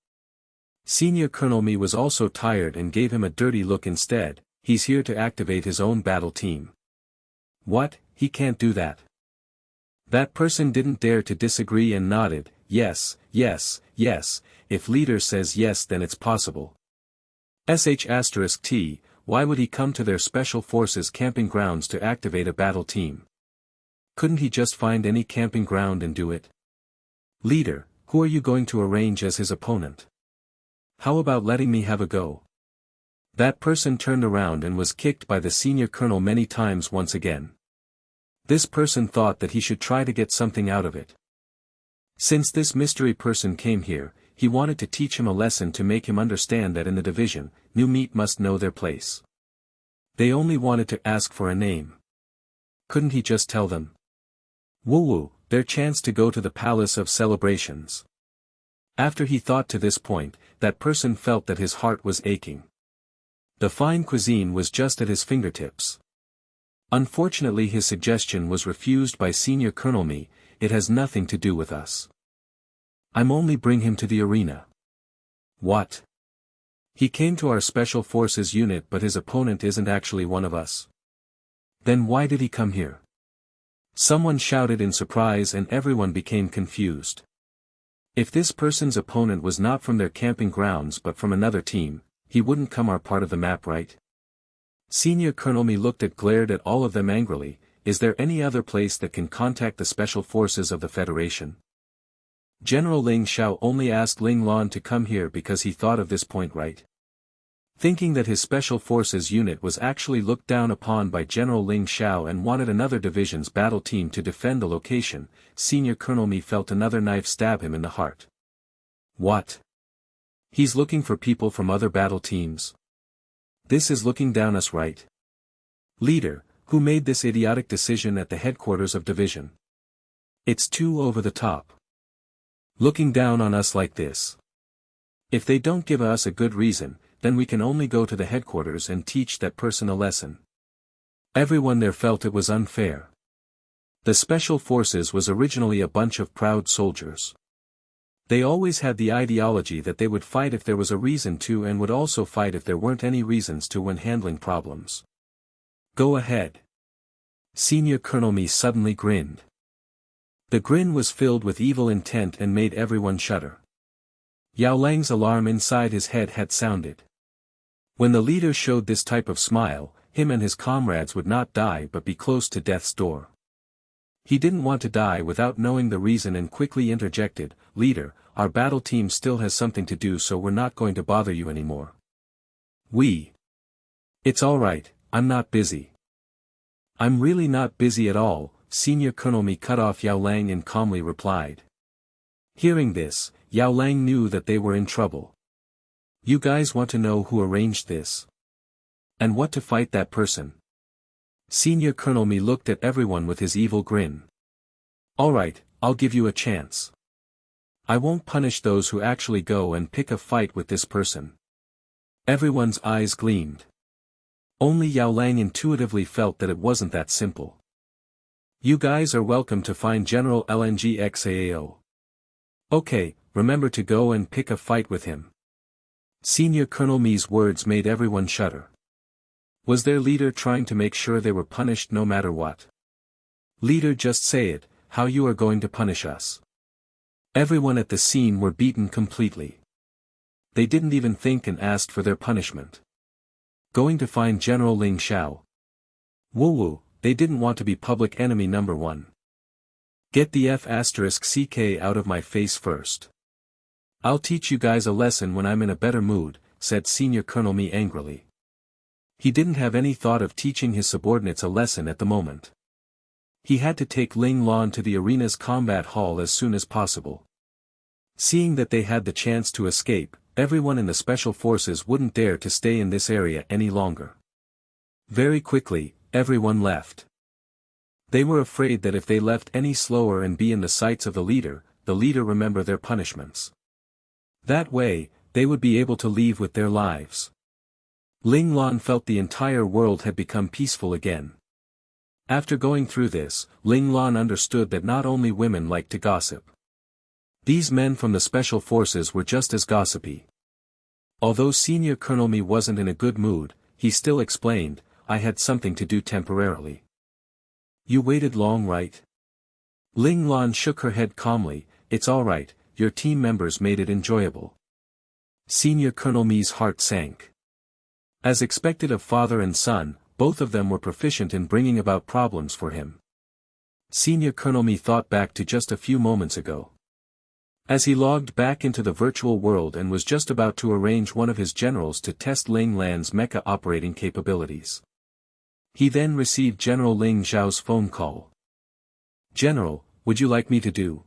Senior Colonel Mi was also tired and gave him a dirty look instead. He's here to activate his own battle team. What, he can't do that. That person didn't dare to disagree and nodded, yes, if leader says yes then it's possible. *T, why would he come to their special forces camping grounds to activate a battle team? Couldn't he just find any camping ground and do it? Leader, who are you going to arrange as his opponent? How about letting me have a go? That person turned around and was kicked by the senior colonel many times once again. This person thought that he should try to get something out of it. Since this mystery person came here, he wanted to teach him a lesson to make him understand that in the division, new meat must know their place. They only wanted to ask for a name. Couldn't he just tell them? Woo-woo, their chance to go to the Palace of Celebrations. After he thought to this point, that person felt that his heart was aching. The fine cuisine was just at his fingertips. Unfortunately his suggestion was refused by Senior Colonel Mi. It has nothing to do with us. I'm only bring him to the arena. What? He came to our special forces unit but his opponent isn't actually one of us. Then why did he come here? Someone shouted in surprise and everyone became confused. If this person's opponent was not from their camping grounds but from another team, he wouldn't come our part of the map, right? Senior Colonel Mi glared at all of them angrily. Is there any other place that can contact the special forces of the Federation? General Ling Xiao only asked Ling Lan to come here because he thought of this point, right? Thinking that his special forces unit was actually looked down upon by General Ling Xiao and wanted another division's battle team to defend the location, Senior Colonel Mi felt another knife stab him in the heart. What? He's looking for people from other battle teams? This is looking down us, right? Leader, who made this idiotic decision at the headquarters of division? It's too over the top. Looking down on us like this. If they don't give us a good reason, then we can only go to the headquarters and teach that person a lesson. Everyone there felt it was unfair. The Special Forces was originally a bunch of proud soldiers. They always had the ideology that they would fight if there was a reason to and would also fight if there weren't any reasons to when handling problems. Go ahead. Senior Colonel Mi suddenly grinned. The grin was filled with evil intent and made everyone shudder. Yao Lang's alarm inside his head had sounded. When the leader showed this type of smile, him and his comrades would not die but be close to death's door. He didn't want to die without knowing the reason and quickly interjected, "Leader, our battle team still has something to do, so we're not going to bother you anymore." It's alright, I'm not busy. I'm really not busy at all, Senior Colonel Mi cut off Yao Lang and calmly replied. Hearing this, Yao Lang knew that they were in trouble. You guys want to know who arranged this? And what to fight that person? Senior Colonel Mi looked at everyone with his evil grin. Alright, I'll give you a chance. I won't punish those who actually go and pick a fight with this person. Everyone's eyes gleamed. Only Yao Lang intuitively felt that it wasn't that simple. You guys are welcome to find General LNGXAAO. Okay, remember to go and pick a fight with him. Senior Colonel Mi's words made everyone shudder. Was their leader trying to make sure they were punished no matter what? Leader, just say it, how you are going to punish us. Everyone at the scene were beaten completely. They didn't even think and asked for their punishment. Going to find General Ling Xiao. Woo, they didn't want to be public enemy number one. Get the F***CK out of my face first. I'll teach you guys a lesson when I'm in a better mood, said Senior Colonel Mi angrily. He didn't have any thought of teaching his subordinates a lesson at the moment. He had to take Ling Lan to the arena's combat hall as soon as possible. Seeing that they had the chance to escape, everyone in the Special Forces wouldn't dare to stay in this area any longer. Very quickly, everyone left. They were afraid that if they left any slower and be in the sights of the leader remember their punishments. That way, they would be able to leave with their lives. Ling Lan felt the entire world had become peaceful again. After going through this, Ling Lan understood that not only women like to gossip. These men from the Special Forces were just as gossipy. Although Senior Colonel Mi wasn't in a good mood, he still explained, I had something to do temporarily. You waited long, right? Ling Lan shook her head calmly, it's alright, your team members made it enjoyable. Senior Colonel Mi's heart sank. As expected of father and son, both of them were proficient in bringing about problems for him. Senior Colonel Mi thought back to just a few moments ago. As he logged back into the virtual world and was just about to arrange one of his generals to test Ling Lan's mecha operating capabilities. He then received General Ling Xiao's phone call. General, would you like me to do?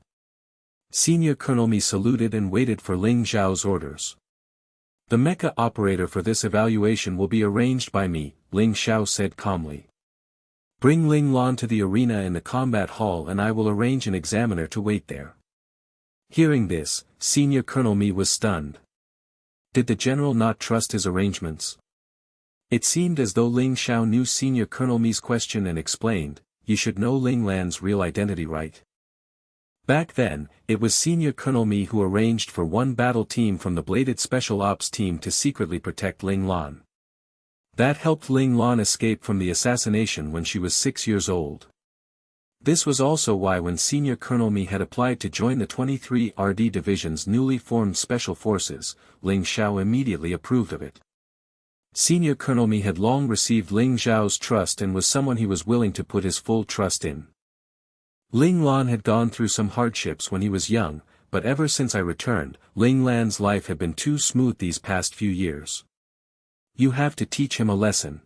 Senior Colonel Mi saluted and waited for Ling Xiao's orders. The mecha operator for this evaluation will be arranged by me, Ling Xiao said calmly. Bring Ling Lan to the arena in the combat hall and I will arrange an examiner to wait there. Hearing this, Senior Colonel Mi was stunned. Did the general not trust his arrangements? It seemed as though Ling Xiao knew Senior Colonel Mi's question and explained, you should know Ling Lan's real identity, right? Back then, it was Senior Colonel Mi who arranged for one battle team from the Bladed Special Ops team to secretly protect Ling Lan. That helped Ling Lan escape from the assassination when she was 6 years old. This was also why when Senior Colonel Mi had applied to join the 23 RD Division's newly formed Special Forces, Ling Xiao immediately approved of it. Senior Colonel Mi had long received Ling Xiao's trust and was someone he was willing to put his full trust in. Ling Lan had gone through some hardships when he was young, but ever since I returned, Ling Lan's life had been too smooth these past few years. You have to teach him a lesson.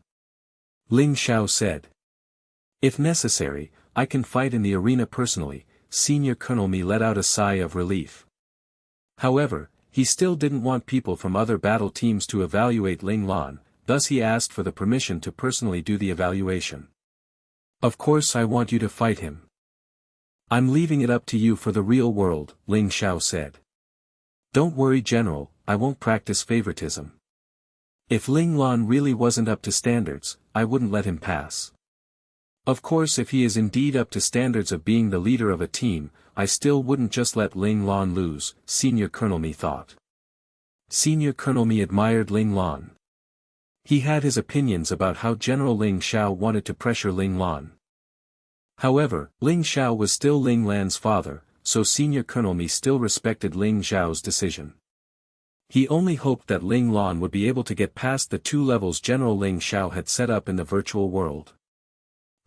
Ling Xiao said. If necessary, I can fight in the arena personally, Senior Colonel Mi let out a sigh of relief. However, he still didn't want people from other battle teams to evaluate Ling Lan, thus he asked for the permission to personally do the evaluation. Of course I want you to fight him. I'm leaving it up to you for the real world, Ling Xiao said. Don't worry General, I won't practice favoritism. If Ling Lan really wasn't up to standards, I wouldn't let him pass. Of course, if he is indeed up to standards of being the leader of a team, I still wouldn't just let Ling Lan lose, Senior Colonel Mi thought. Senior Colonel Mi admired Ling Lan. He had his opinions about how General Ling Xiao wanted to pressure Ling Lan. However, Ling Xiao was still Ling Lan's father, so Senior Colonel Mi still respected Ling Xiao's decision. He only hoped that Ling Lan would be able to get past the 2 levels General Ling Xiao had set up in the virtual world.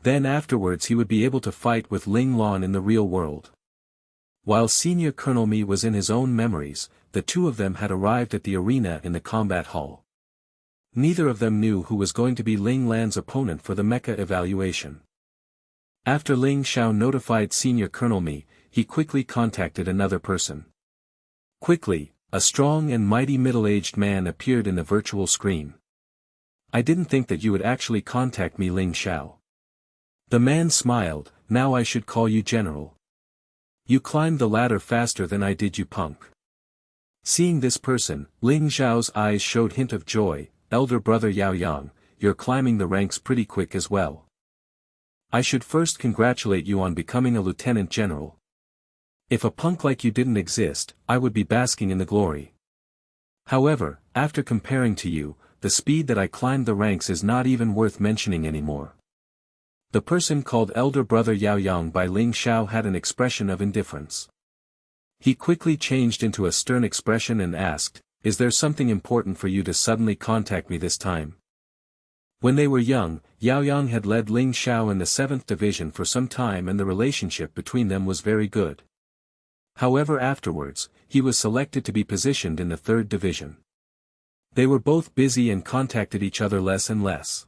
Then afterwards he would be able to fight with Ling Lan in the real world. While Senior Colonel Mi was in his own memories, the 2 of them had arrived at the arena in the combat hall. Neither of them knew who was going to be Ling Lan's opponent for the mecha evaluation. After Ling Xiao notified Senior Colonel Mi, he quickly contacted another person. Quickly, a strong and mighty middle-aged man appeared in the virtual screen. I didn't think that you would actually contact me, Ling Xiao. The man smiled. Now I should call you General. You climbed the ladder faster than I did, you punk. Seeing this person, Ling Xiao's eyes showed hint of joy. Elder brother Yao Yang, you're climbing the ranks pretty quick as well. I should first congratulate you on becoming a lieutenant general. If a punk like you didn't exist, I would be basking in the glory. However, after comparing to you, the speed that I climbed the ranks is not even worth mentioning anymore. The person called Elder Brother Yao Yang by Ling Xiao had an expression of indifference. He quickly changed into a stern expression and asked, is there something important for you to suddenly contact me this time? When they were young, Yao Yang had led Ling Xiao in the 7th Division for some time and the relationship between them was very good. However, afterwards, he was selected to be positioned in the 3rd Division. They were both busy and contacted each other less and less.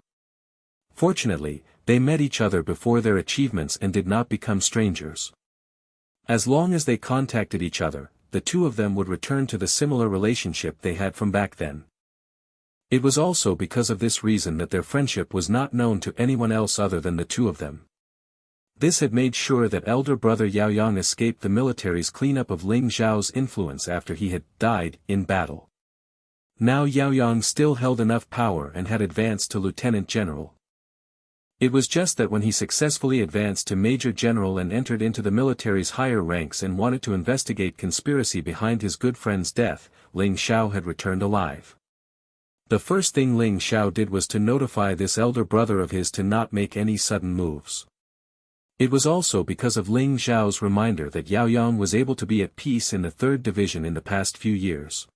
Fortunately, they met each other before their achievements and did not become strangers. As long as they contacted each other, the 2 of them would return to the similar relationship they had from back then. It was also because of this reason that their friendship was not known to anyone else other than the 2 of them. This had made sure that elder brother Yao Yang escaped the military's cleanup of Ling Xiao's influence after he had died in battle. Now Yao Yang still held enough power and had advanced to lieutenant general. It was just that when he successfully advanced to Major General and entered into the military's higher ranks and wanted to investigate conspiracy behind his good friend's death, Ling Xiao had returned alive. The first thing Ling Xiao did was to notify this elder brother of his to not make any sudden moves. It was also because of Ling Xiao's reminder that Yao Yang was able to be at peace in the 3rd Division in the past few years.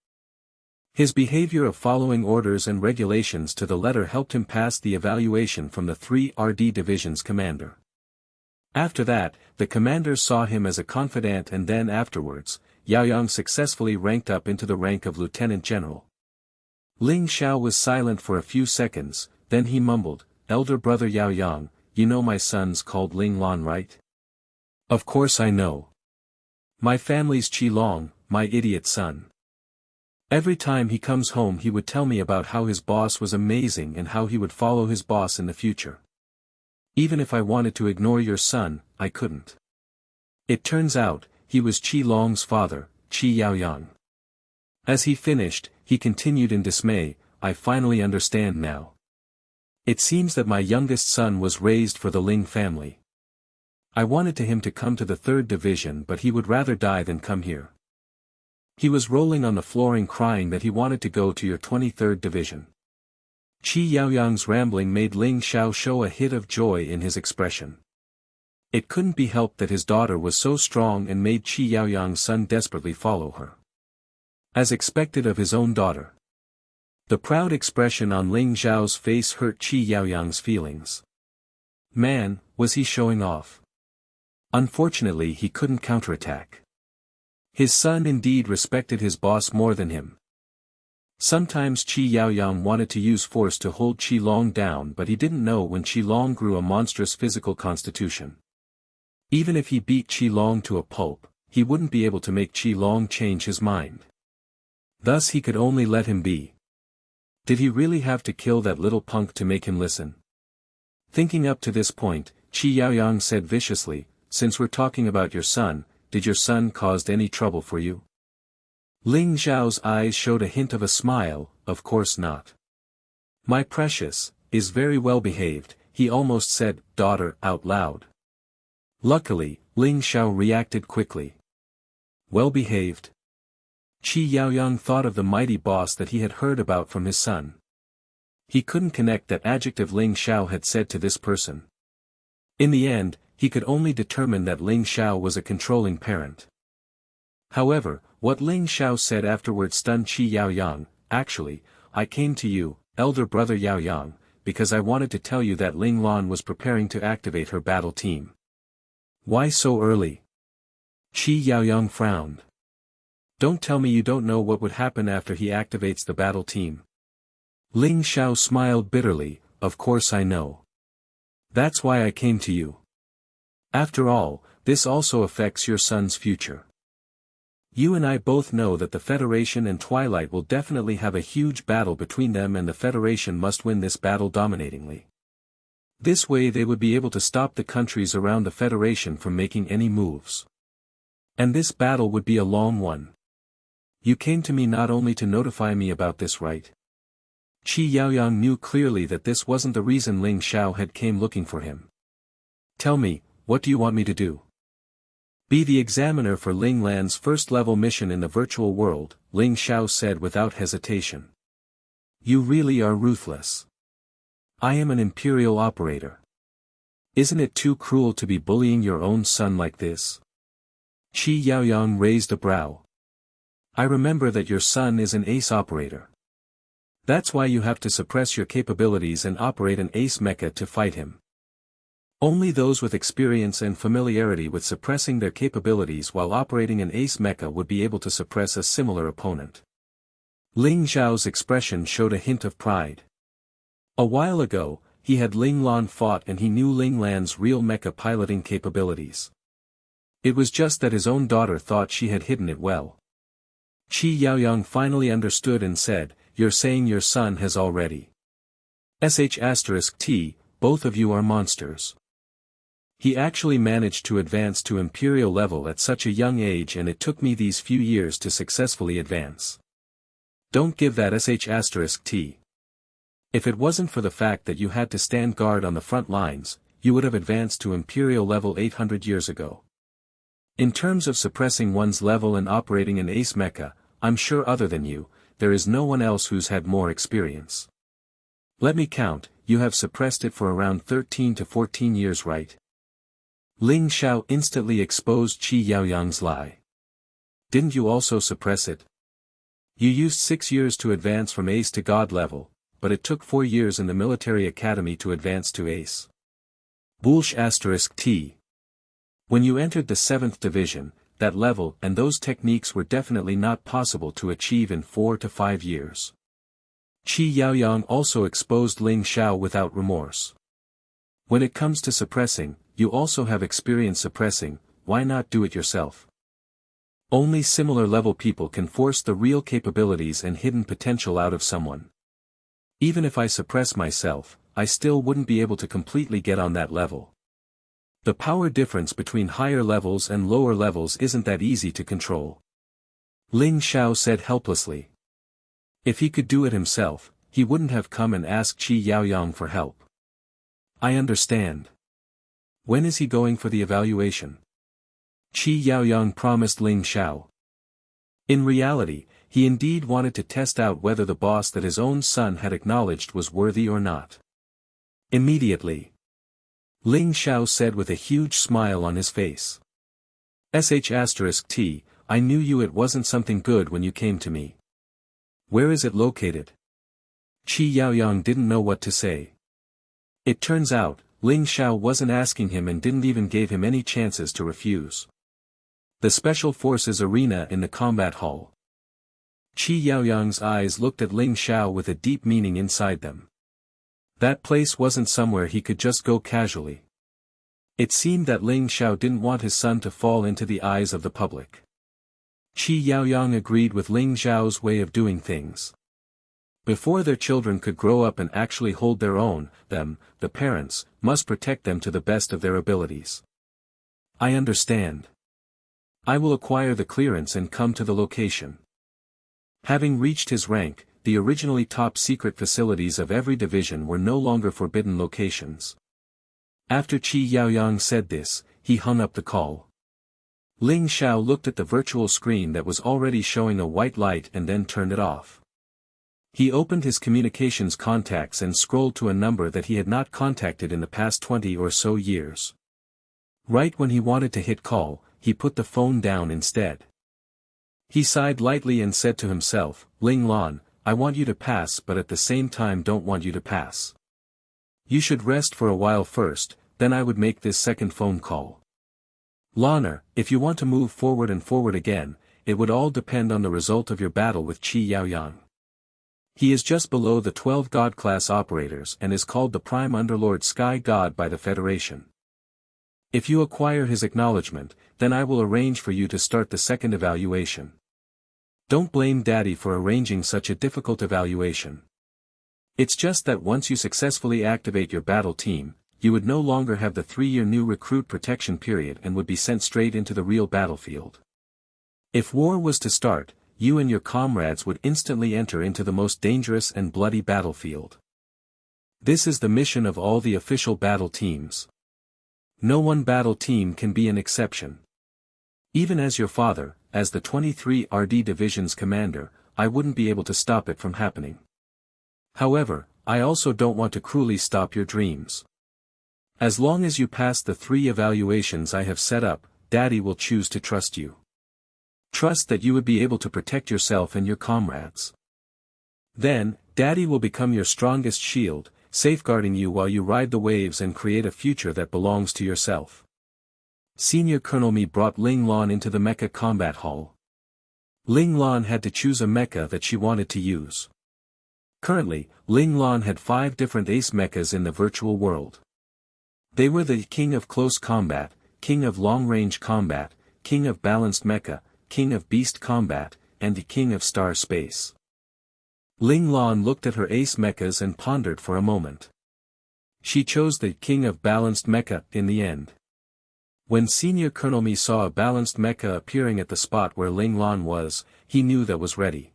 His behavior of following orders and regulations to the letter helped him pass the evaluation from the 3 RD Division's commander. After that, the commander saw him as a confidant and then afterwards, Yao Yang successfully ranked up into the rank of lieutenant general. Ling Xiao was silent for a few seconds, then he mumbled, "Elder brother Yao Yang, you know my son's called Ling Lan, right?" "Of course I know. My family's Qi Long, my idiot son. Every time he comes home he would tell me about how his boss was amazing and how he would follow his boss in the future. Even if I wanted to ignore your son, I couldn't. It turns out, he was Qi Long's father, Qi Yaoyang." As he finished, he continued in dismay, "I finally understand now. It seems that my youngest son was raised for the Ling family. I wanted him to come to the 3rd Division but he would rather die than come here. He was rolling on the floor and crying that he wanted to go to your 23rd Division." Qi Yaoyang's rambling made Ling Xiao show a hint of joy in his expression. It couldn't be helped that his daughter was so strong and made Qi Yaoyang's son desperately follow her. As expected of his own daughter. The proud expression on Ling Xiao's face hurt Qi Yaoyang's feelings. Man, was he showing off? Unfortunately he couldn't counterattack. His son indeed respected his boss more than him. Sometimes Qi Yaoyang wanted to use force to hold Qi Long down but he didn't know when Qi Long grew a monstrous physical constitution. Even if he beat Qi Long to a pulp, he wouldn't be able to make Qi Long change his mind. Thus he could only let him be. Did he really have to kill that little punk to make him listen? Thinking up to this point, Qi Yaoyang said viciously, "Since we're talking about your son, did your son cause any trouble for you?" Ling Xiao's eyes showed a hint of a smile, "Of course not. My precious, is very well behaved," he almost said, daughter out loud. Luckily, Ling Xiao reacted quickly. Well behaved. Qi Yaoyang thought of the mighty boss that he had heard about from his son. He couldn't connect that adjective Ling Xiao had said to this person. In the end, he could only determine that Ling Xiao was a controlling parent. However, what Ling Xiao said afterward stunned Qi Yaoyang. Actually, I came to you, elder brother Yaoyang, because I wanted to tell you that Ling Lan was preparing to activate her battle team. Why so early? Qi Yaoyang frowned. Don't tell me you don't know what would happen after he activates the battle team. Ling Xiao smiled bitterly. Of course I know. That's why I came to you. After all, this also affects your son's future. You and I both know that the Federation and Twilight will definitely have a huge battle between them, and the Federation must win this battle dominatingly. This way they would be able to stop the countries around the Federation from making any moves. And this battle would be a long one. You came to me not only to notify me about this, right? Qi Yaoyang knew clearly that this wasn't the reason Ling Xiao had came looking for him. Tell me, what do you want me to do? Be the examiner for Ling Lan's first-level mission in the virtual world, Ling Xiao said without hesitation. You really are ruthless. I am an imperial operator. Isn't it too cruel to be bullying your own son like this? Qi Yaoyang raised a brow. I remember that your son is an ace operator. That's why you have to suppress your capabilities and operate an ace mecha to fight him. Only those with experience and familiarity with suppressing their capabilities while operating an ace mecha would be able to suppress a similar opponent. Ling Xiao's expression showed a hint of pride. A while ago, he had Ling Lan fought and he knew Ling Lan's real mecha piloting capabilities. It was just that his own daughter thought she had hidden it well. Qi Yaoyang finally understood and said, You're saying your son has already. *T, both of you are monsters. He actually managed to advance to imperial level at such a young age, and it took me these few years to successfully advance. Don't give that *T. If it wasn't for the fact that you had to stand guard on the front lines, you would have advanced to imperial level 800 years ago. In terms of suppressing one's level and operating an ace mecha, I'm sure other than you, there is no one else who's had more experience. Let me count, you have suppressed it for around 13 to 14 years, right? Ling Xiao instantly exposed Qi Yaoyang's lie. Didn't you also suppress it? You used 6 years to advance from ace to god level, but it took 4 years in the military academy to advance to ace. *T. When you entered the 7th division, that level and those techniques were definitely not possible to achieve in 4 to 5 years. Qi Yaoyang also exposed Ling Xiao without remorse. When it comes to suppressing, you also have experience suppressing, why not do it yourself? Only similar level people can force the real capabilities and hidden potential out of someone. Even if I suppress myself, I still wouldn't be able to completely get on that level. The power difference between higher levels and lower levels isn't that easy to control. Ling Xiao said helplessly. If he could do it himself, he wouldn't have come and asked Qi Yaoyang for help. I understand. When is he going for the evaluation? Qi Yaoyang promised Ling Xiao. In reality, he indeed wanted to test out whether the boss that his own son had acknowledged was worthy or not. Immediately. Ling Xiao said with a huge smile on his face. *T, I knew you, it wasn't something good when you came to me. Where is it located? Qi Yaoyang didn't know what to say. It turns out, Ling Xiao wasn't asking him and didn't even give him any chances to refuse. The Special Forces arena in the combat hall. Qi Yaoyang's eyes looked at Ling Xiao with a deep meaning inside them. That place wasn't somewhere he could just go casually. It seemed that Ling Xiao didn't want his son to fall into the eyes of the public. Qi Yaoyang agreed with Ling Xiao's way of doing things. Before their children could grow up and actually hold their own, the parents, must protect them to the best of their abilities. I understand. I will acquire the clearance and come to the location. Having reached his rank, the originally top-secret facilities of every division were no longer forbidden locations. After Qi Yaoyang said this, he hung up the call. Ling Xiao looked at the virtual screen that was already showing a white light and then turned it off. He opened his communications contacts and scrolled to a number that he had not contacted in the past 20 or so years. Right when he wanted to hit call, he put the phone down instead. He sighed lightly and said to himself, Ling Lan, I want you to pass but at the same time don't want you to pass. You should rest for a while first, then I would make this second phone call. Lanner, if you want to move forward again, it would all depend on the result of your battle with Qi Yaoyang. He is just below the 12 God-class operators and is called the Prime Underlord Sky God by the Federation. If you acquire his acknowledgement, then I will arrange for you to start the second evaluation. Don't blame Daddy for arranging such a difficult evaluation. It's just that once you successfully activate your battle team, you would no longer have the 3-year new recruit protection period and would be sent straight into the real battlefield. If war was to start, you and your comrades would instantly enter into the most dangerous and bloody battlefield. This is the mission of all the official battle teams. No one battle team can be an exception. Even as your father, as the 23 RD Division's commander, I wouldn't be able to stop it from happening. However, I also don't want to cruelly stop your dreams. As long as you pass the 3 evaluations I have set up, Daddy will choose to trust you. Trust that you would be able to protect yourself and your comrades. Then, Daddy will become your strongest shield, safeguarding you while you ride the waves and create a future that belongs to yourself. Senior Colonel Mi brought Ling Lan into the mecha combat hall. Ling Lan had to choose a mecha that she wanted to use. Currently, Ling Lan had 5 different ace mechas in the virtual world. They were the King of Close Combat, King of Long-Range Combat, King of Balanced Mecha, King of Beast Combat, and the King of Star Space. Ling Lan looked at her ace mechas and pondered for a moment. She chose the King of Balanced Mecha in the end. When Senior Colonel Mi saw a balanced mecha appearing at the spot where Ling Lan was, he knew that was ready.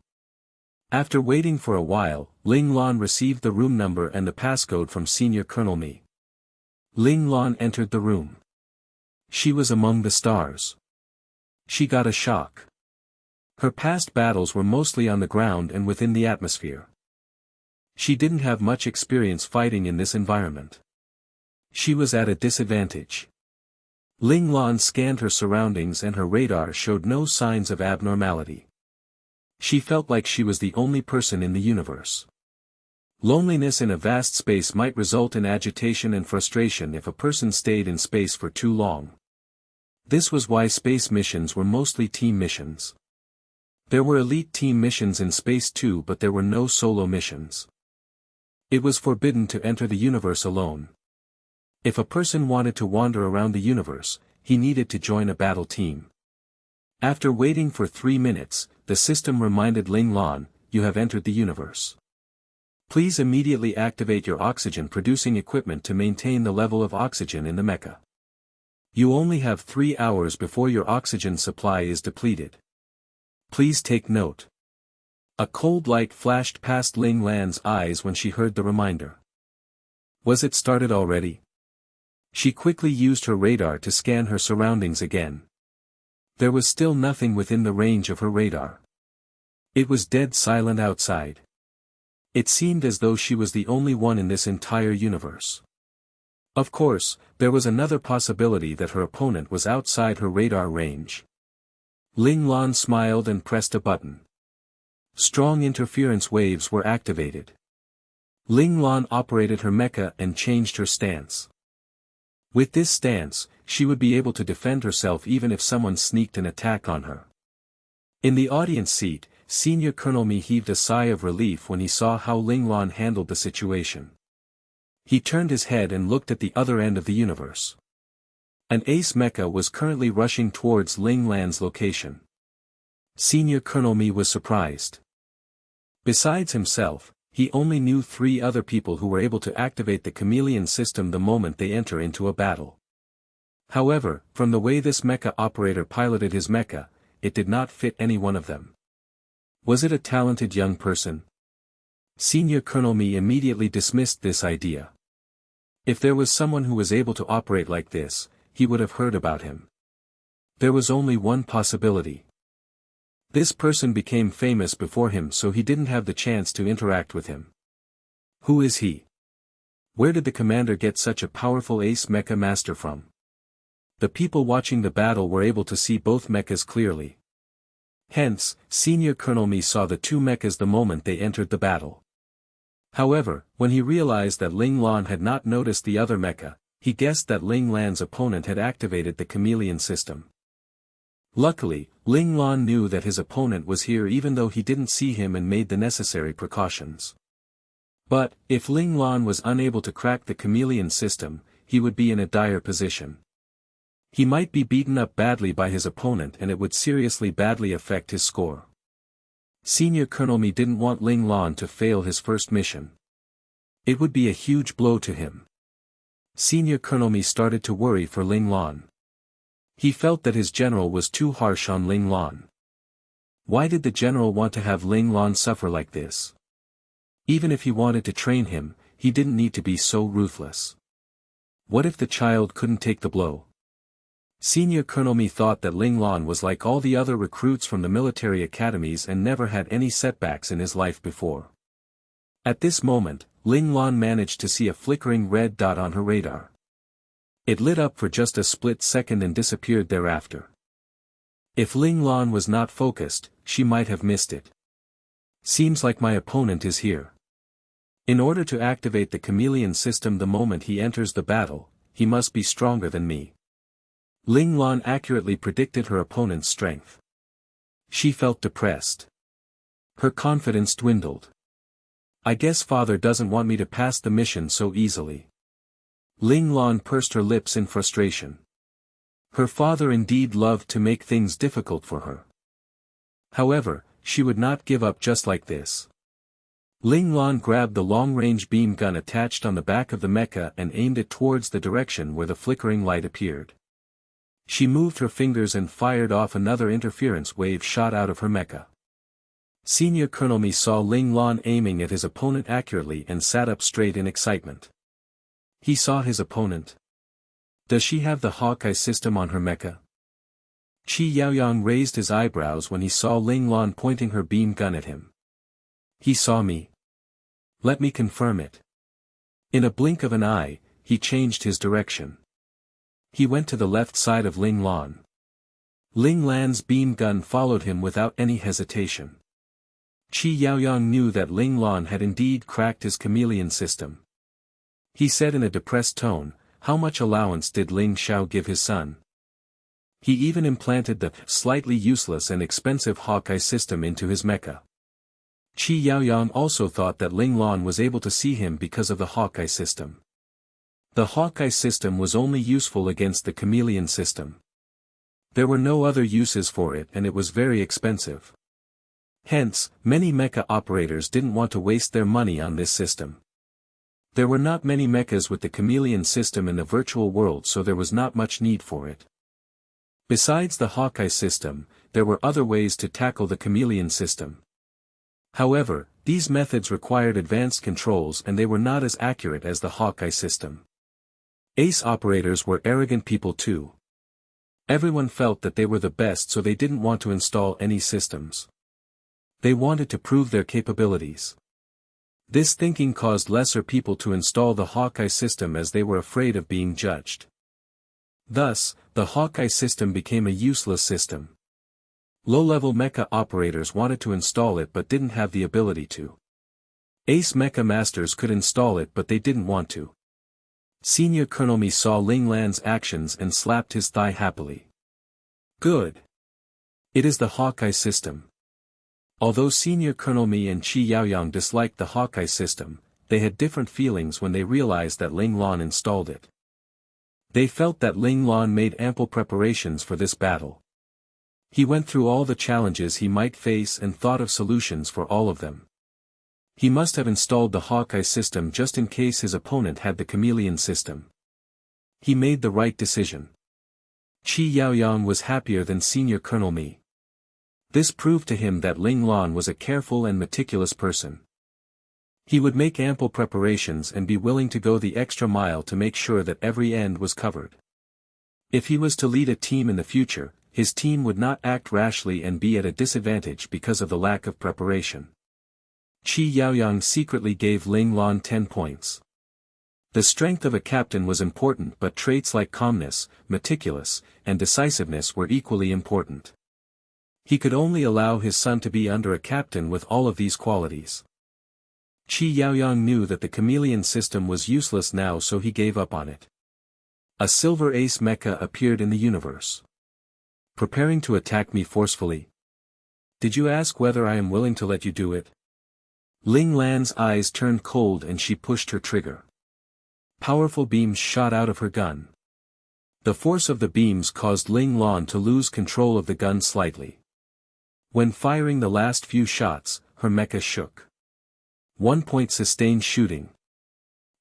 After waiting for a while, Ling Lan received the room number and the passcode from Senior Colonel Mi. Ling Lan entered the room. She was among the stars. She got a shock. Her past battles were mostly on the ground and within the atmosphere. She didn't have much experience fighting in this environment. She was at a disadvantage. Ling Lan scanned her surroundings and her radar showed no signs of abnormality. She felt like she was the only person in the universe. Loneliness in a vast space might result in agitation and frustration if a person stayed in space for too long. This was why space missions were mostly team missions. There were elite team missions in space too, but there were no solo missions. It was forbidden to enter the universe alone. If a person wanted to wander around the universe, he needed to join a battle team. After waiting for 3 minutes, the system reminded Ling Lan, "You have entered the universe. Please immediately activate your oxygen-producing equipment to maintain the level of oxygen in the mecha. You only have 3 hours before your oxygen supply is depleted. Please take note." A cold light flashed past Ling Lan's eyes when she heard the reminder. Was it started already? She quickly used her radar to scan her surroundings again. There was still nothing within the range of her radar. It was dead silent outside. It seemed as though she was the only one in this entire universe. Of course, there was another possibility that her opponent was outside her radar range. Ling Lan smiled and pressed a button. Strong interference waves were activated. Ling Lan operated her mecha and changed her stance. With this stance, she would be able to defend herself even if someone sneaked an attack on her. In the audience seat, Senior Colonel Mi heaved a sigh of relief when he saw how Ling Lan handled the situation. He turned his head and looked at the other end of the universe. An ace mecha was currently rushing towards Ling Lan's location. Senior Colonel Mi was surprised. Besides himself, he only knew 3 other people who were able to activate the chameleon system the moment they enter into a battle. However, from the way this mecha operator piloted his mecha, it did not fit any one of them. Was it a talented young person? Senior Colonel Mi immediately dismissed this idea. If there was someone who was able to operate like this, he would have heard about him. There was only one possibility. This person became famous before him, so he didn't have the chance to interact with him. Who is he? Where did the commander get such a powerful ace mecha master from? The people watching the battle were able to see both mechas clearly. Hence, Senior Colonel Mi saw the two mechas the moment they entered the battle. However, when he realized that Ling Lan had not noticed the other mecha, he guessed that Ling Lan's opponent had activated the chameleon system. Luckily, Ling Lan knew that his opponent was here even though he didn't see him and made the necessary precautions. But, if Ling Lan was unable to crack the chameleon system, he would be in a dire position. He might be beaten up badly by his opponent and it would seriously badly affect his score. Senior Colonel Mi didn't want Ling Lan to fail his first mission. It would be a huge blow to him. Senior Colonel Mi started to worry for Ling Lan. He felt that his general was too harsh on Ling Lan. Why did the general want to have Ling Lan suffer like this? Even if he wanted to train him, he didn't need to be so ruthless. What if the child couldn't take the blow? Senior Colonel Mi thought that Ling Lan was like all the other recruits from the military academies and never had any setbacks in his life before. At this moment, Ling Lan managed to see a flickering red dot on her radar. It lit up for just a split second and disappeared thereafter. If Ling Lan was not focused, she might have missed it. Seems like my opponent is here. In order to activate the chameleon system the moment he enters the battle, he must be stronger than me. Ling Lan accurately predicted her opponent's strength. She felt depressed. Her confidence dwindled. I guess father doesn't want me to pass the mission so easily. Ling Lan pursed her lips in frustration. Her father indeed loved to make things difficult for her. However, she would not give up just like this. Ling Lan grabbed the long-range beam gun attached on the back of the mecha and aimed it towards the direction where the flickering light appeared. She moved her fingers and fired off another interference wave shot out of her mecha. Senior Colonel Mi saw Ling Lan aiming at his opponent accurately and sat up straight in excitement. He saw his opponent. Does she have the Hawkeye system on her mecha? Qi Yaoyang raised his eyebrows when he saw Ling Lan pointing her beam gun at him. He saw me. Let me confirm it. In a blink of an eye, he changed his direction. He went to the left side of Ling Lan. Ling Lan's beam gun followed him without any hesitation. Qi Yaoyang knew that Ling Lan had indeed cracked his chameleon system. He said in a depressed tone, how much allowance did Ling Xiao give his son? He even implanted the slightly useless and expensive Hawkeye system into his mecha. Qi Yaoyang also thought that Ling Lan was able to see him because of the Hawkeye system. The Hawkeye system was only useful against the chameleon system. There were no other uses for it and it was very expensive. Hence, many mecha operators didn't want to waste their money on this system. There were not many mechas with the chameleon system in the virtual world, so there was not much need for it. Besides the Hawkeye system, there were other ways to tackle the chameleon system. However, these methods required advanced controls and they were not as accurate as the Hawkeye system. Ace operators were arrogant people too. Everyone felt that they were the best, so they didn't want to install any systems. They wanted to prove their capabilities. This thinking caused lesser people to install the Hawkeye system as they were afraid of being judged. Thus, the Hawkeye system became a useless system. Low-level mecha operators wanted to install it but didn't have the ability to. Ace mecha masters could install it but they didn't want to. Senior Colonel Mi saw Ling Lan's actions and slapped his thigh happily. Good. It is the Hawkeye system. Although Senior Colonel Mi and Qi Yaoyang disliked the Hawkeye system, they had different feelings when they realized that Ling Lan installed it. They felt that Ling Lan made ample preparations for this battle. He went through all the challenges he might face and thought of solutions for all of them. He must have installed the Hawkeye system just in case his opponent had the chameleon system. He made the right decision. Qi Yaoyang was happier than Senior Colonel Mi. This proved to him that Ling Lan was a careful and meticulous person. He would make ample preparations and be willing to go the extra mile to make sure that every end was covered. If he was to lead a team in the future, his team would not act rashly and be at a disadvantage because of the lack of preparation. Qi Yaoyang secretly gave Ling Lan 10 points. The strength of a captain was important, but traits like calmness, meticulous, and decisiveness were equally important. He could only allow his son to be under a captain with all of these qualities. Qi Yaoyang knew that the chameleon system was useless now, so he gave up on it. A silver ace mecha appeared in the universe. Preparing to attack me forcefully. Did you ask whether I am willing to let you do it? Ling Lan's eyes turned cold and she pushed her trigger. Powerful beams shot out of her gun. The force of the beams caused Ling Lan to lose control of the gun slightly. When firing the last few shots, her mecha shook. 1 point sustained shooting.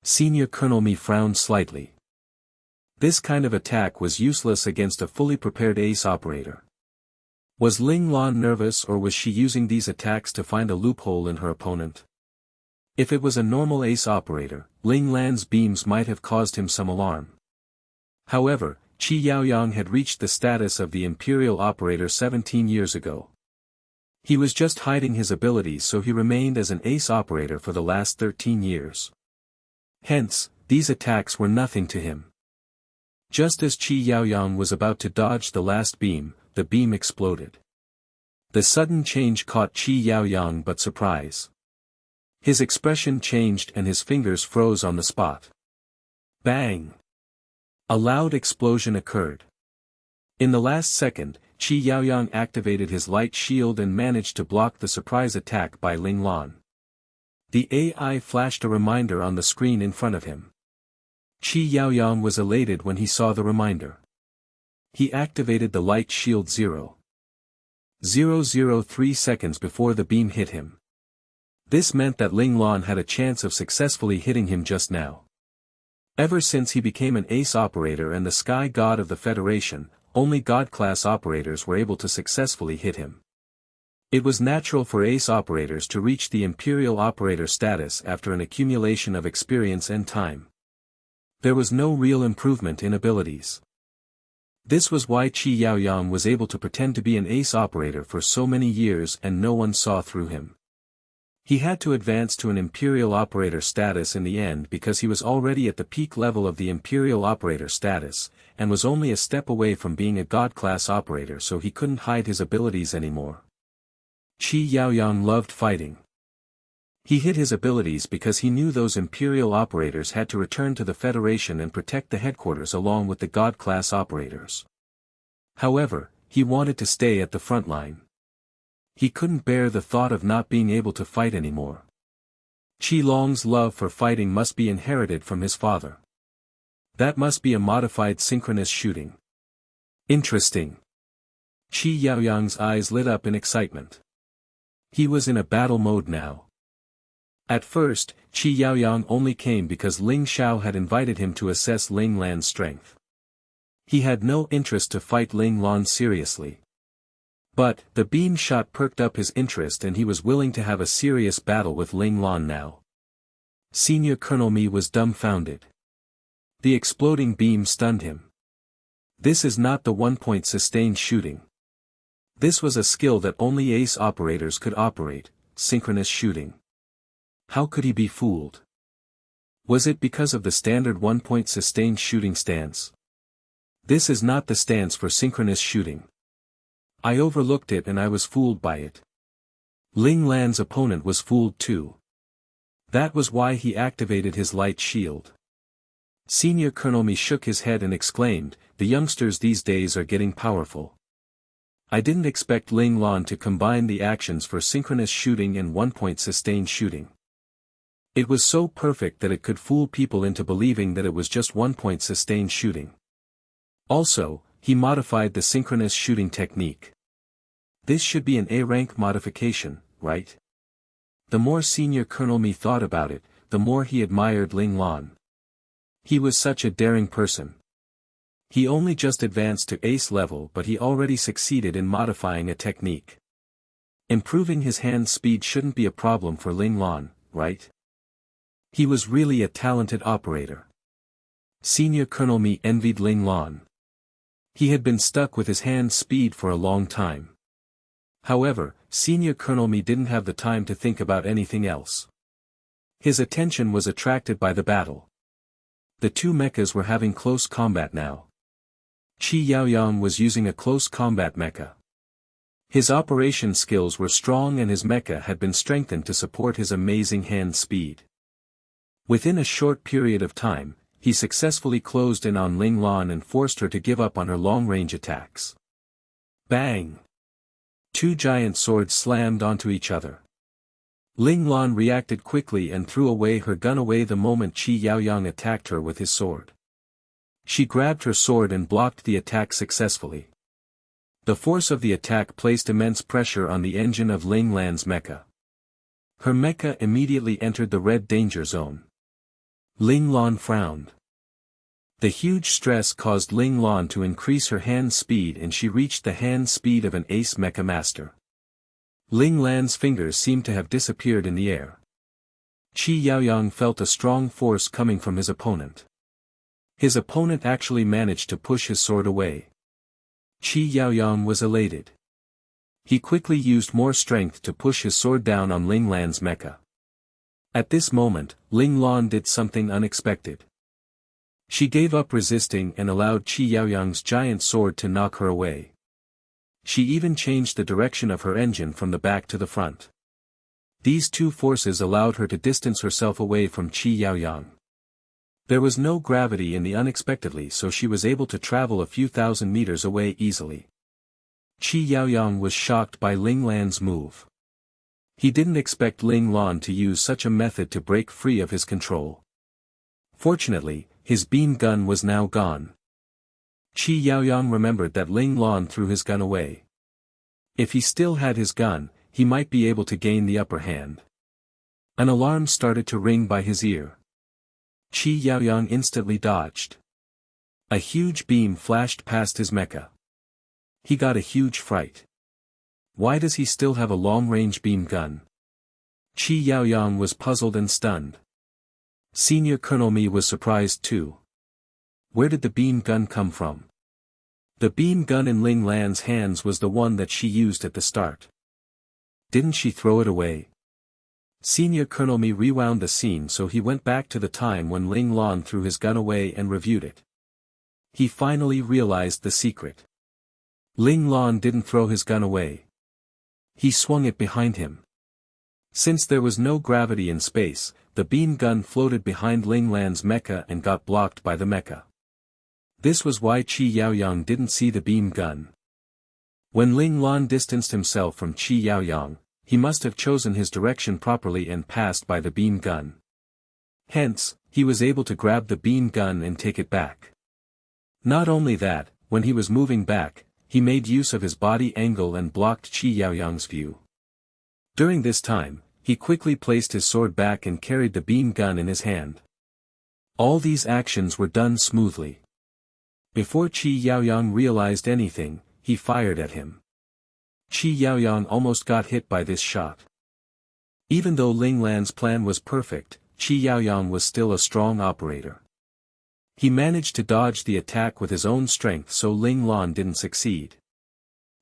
Senior Colonel Mi frowned slightly. This kind of attack was useless against a fully prepared ace operator. Was Ling Lan nervous, or was she using these attacks to find a loophole in her opponent? If it was a normal ace operator, Ling Lan's beams might have caused him some alarm. However, Qi Yaoyang had reached the status of the Imperial Operator 17 years ago. He was just hiding his abilities, so he remained as an ace operator for the last 13 years. Hence, these attacks were nothing to him. Just as Qi Yaoyang was about to dodge the last beam, the beam exploded. The sudden change caught Qi Yaoyang by surprise. His expression changed and his fingers froze on the spot. Bang! A loud explosion occurred. In the last second, Qi Yaoyang activated his light shield and managed to block the surprise attack by Ling Lan. The AI flashed a reminder on the screen in front of him. Qi Yaoyang was elated when he saw the reminder. He activated the light shield 0.003 seconds before the beam hit him. This meant that Ling Lan had a chance of successfully hitting him just now. Ever since he became an ace operator and the Sky God of the Federation, only God-class operators were able to successfully hit him. It was natural for ace operators to reach the Imperial Operator status after an accumulation of experience and time. There was no real improvement in abilities. This was why Qi Yaoyang was able to pretend to be an ace operator for so many years and no one saw through him. He had to advance to an Imperial Operator status in the end because he was already at the peak level of the Imperial Operator status, and was only a step away from being a God-class operator, so he couldn't hide his abilities anymore. Qi Yaoyang loved fighting. He hid his abilities because he knew those Imperial Operators had to return to the Federation and protect the headquarters along with the God-class operators. However, he wanted to stay at the front line. He couldn't bear the thought of not being able to fight anymore. Qi Long's love for fighting must be inherited from his father. That must be a modified synchronous shooting. Interesting. Qi Yaoyang's eyes lit up in excitement. He was in a battle mode now. At first, Qi Yaoyang only came because Ling Xiao had invited him to assess Ling Lan's strength. He had no interest to fight Ling Lan seriously. But, the beam shot perked up his interest and he was willing to have a serious battle with Ling Lan now. Senior Colonel Mi was dumbfounded. The exploding beam stunned him. This is not the 1-point sustained shooting. This was a skill that only ace operators could operate, synchronous shooting. How could he be fooled? Was it because of the standard 1-point sustained shooting stance? This is not the stance for synchronous shooting. I overlooked it and I was fooled by it. Ling Lan's opponent was fooled too. That was why he activated his light shield. Senior Colonel Mi shook his head and exclaimed, "The youngsters these days are getting powerful. I didn't expect Ling Lan to combine the actions for synchronous shooting and 1-point sustained shooting. It was so perfect that it could fool people into believing that it was just 1-point sustained shooting. Also, he modified the synchronous shooting technique. This should be an A-rank modification, right?" The more Senior Colonel Mi thought about it, the more he admired Ling Lan. He was such a daring person. He only just advanced to ace level, but he already succeeded in modifying a technique. Improving his hand speed shouldn't be a problem for Ling Lan, right? He was really a talented operator. Senior Colonel Mi envied Ling Lan. He had been stuck with his hand speed for a long time. However, Senior Colonel Mi didn't have the time to think about anything else. His attention was attracted by the battle. The two mechas were having close combat now. Qi Yaoyang was using a close combat mecha. His operation skills were strong and his mecha had been strengthened to support his amazing hand speed. Within a short period of time, he successfully closed in on Ling Lan and forced her to give up on her long-range attacks. Bang! Two giant swords slammed onto each other. Ling Lan reacted quickly and threw away her gun the moment Qi Yaoyang attacked her with his sword. She grabbed her sword and blocked the attack successfully. The force of the attack placed immense pressure on the engine of Ling Lan's mecha. Her mecha immediately entered the red danger zone. Ling Lan frowned. The huge stress caused Ling Lan to increase her hand speed and she reached the hand speed of an ace mecha master. Ling Lan's fingers seemed to have disappeared in the air. Qi Yaoyang felt a strong force coming from his opponent. His opponent actually managed to push his sword away. Qi Yaoyang was elated. He quickly used more strength to push his sword down on Ling Lan's mecha. At this moment, Ling Lan did something unexpected. She gave up resisting and allowed Qi Yaoyang's giant sword to knock her away. She even changed the direction of her engine from the back to the front. These two forces allowed her to distance herself away from Qi Yaoyang. There was no gravity in the unexpectedly, so she was able to travel a few thousand meters away easily. Qi Yaoyang was shocked by Ling Lan's move. He didn't expect Ling Lan to use such a method to break free of his control. Fortunately, his beam gun was now gone. Qi Yaoyang remembered that Ling Lan threw his gun away. If he still had his gun, he might be able to gain the upper hand. An alarm started to ring by his ear. Qi Yaoyang instantly dodged. A huge beam flashed past his mecha. He got a huge fright. Why does he still have a long-range beam gun? Qi Yaoyang was puzzled and stunned. Senior Colonel Mi was surprised too. Where did the beam gun come from? The beam gun in Ling Lan's hands was the one that she used at the start. Didn't she throw it away? Senior Colonel Mi rewound the scene, so he went back to the time when Ling Lan threw his gun away and reviewed it. He finally realized the secret. Ling Lan didn't throw his gun away. He swung it behind him. Since there was no gravity in space, the beam gun floated behind Ling Lan's mecha and got blocked by the mecha. This was why Qi Yaoyang didn't see the beam gun. When Ling Lan distanced himself from Qi Yaoyang, he must have chosen his direction properly and passed by the beam gun. Hence, he was able to grab the beam gun and take it back. Not only that, when he was moving back, he made use of his body angle and blocked Qi Yaoyang's view. During this time, he quickly placed his sword back and carried the beam gun in his hand. All these actions were done smoothly. Before Qi Yaoyang realized anything, he fired at him. Qi Yaoyang almost got hit by this shot. Even though Ling Lan's plan was perfect, Qi Yaoyang was still a strong operator. He managed to dodge the attack with his own strength, so Ling Lan didn't succeed.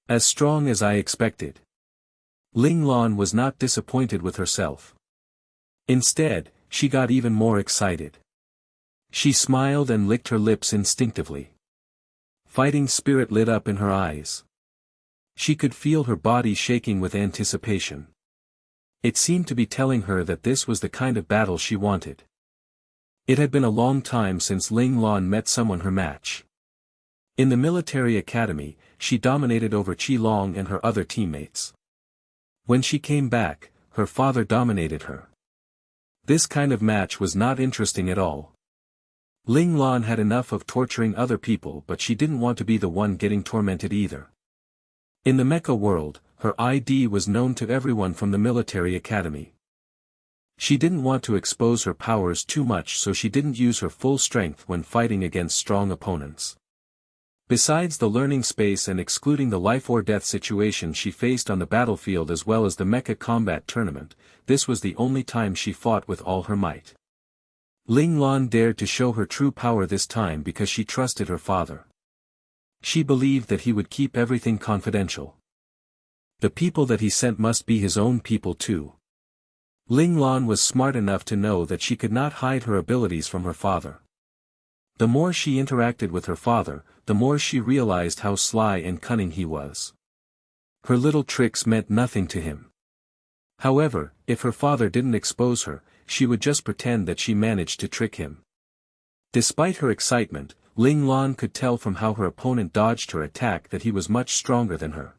As strong as I expected. Ling Lan was not disappointed with herself. Instead, she got even more excited. She smiled and licked her lips instinctively. Fighting spirit lit up in her eyes. She could feel her body shaking with anticipation. It seemed to be telling her that this was the kind of battle she wanted. It had been a long time since Ling Lan met someone her match. In the military academy, she dominated over Qi Long and her other teammates. When she came back, her father dominated her. This kind of match was not interesting at all. Ling Lan had enough of torturing other people, but she didn't want to be the one getting tormented either. In the mecha world, her ID was known to everyone from the military academy. She didn't want to expose her powers too much, so she didn't use her full strength when fighting against strong opponents. Besides the learning space and excluding the life or death situation she faced on the battlefield as well as the mecha combat tournament, this was the only time she fought with all her might. Ling Lan dared to show her true power this time because she trusted her father. She believed that he would keep everything confidential. The people that he sent must be his own people too. Ling Lan was smart enough to know that she could not hide her abilities from her father. The more she interacted with her father, the more she realized how sly and cunning he was. Her little tricks meant nothing to him. However, if her father didn't expose her, she would just pretend that she managed to trick him. Despite her excitement, Ling Lan could tell from how her opponent dodged her attack that he was much stronger than her.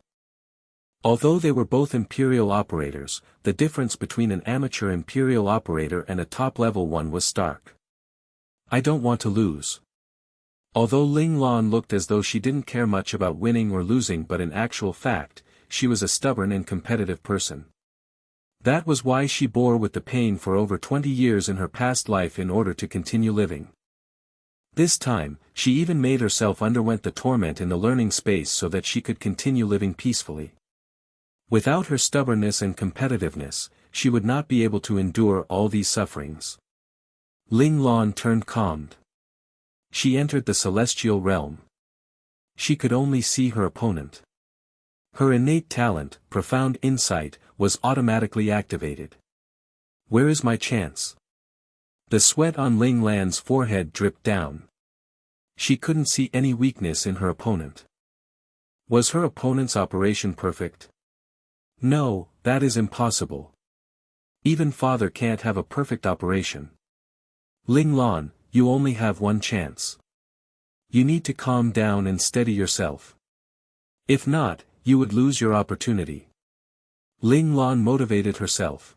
Although they were both Imperial operators, the difference between an amateur Imperial operator and a top-level one was stark. "I don't want to lose." Although Ling Lan looked as though she didn't care much about winning or losing, but in actual fact, she was a stubborn and competitive person. That was why she bore with the pain for over 20 years in her past life in order to continue living. This time, she even made herself underwent the torment in the learning space so that she could continue living peacefully. Without her stubbornness and competitiveness, she would not be able to endure all these sufferings. Ling Lan turned calmed. She entered the celestial realm. She could only see her opponent. Her innate talent, profound insight, was automatically activated. Where is my chance? The sweat on Ling Lan's forehead dripped down. She couldn't see any weakness in her opponent. Was her opponent's operation perfect? No, that is impossible. Even father can't have a perfect operation. Ling Lan, you only have one chance. You need to calm down and steady yourself. If not, you would lose your opportunity. Ling Lan motivated herself.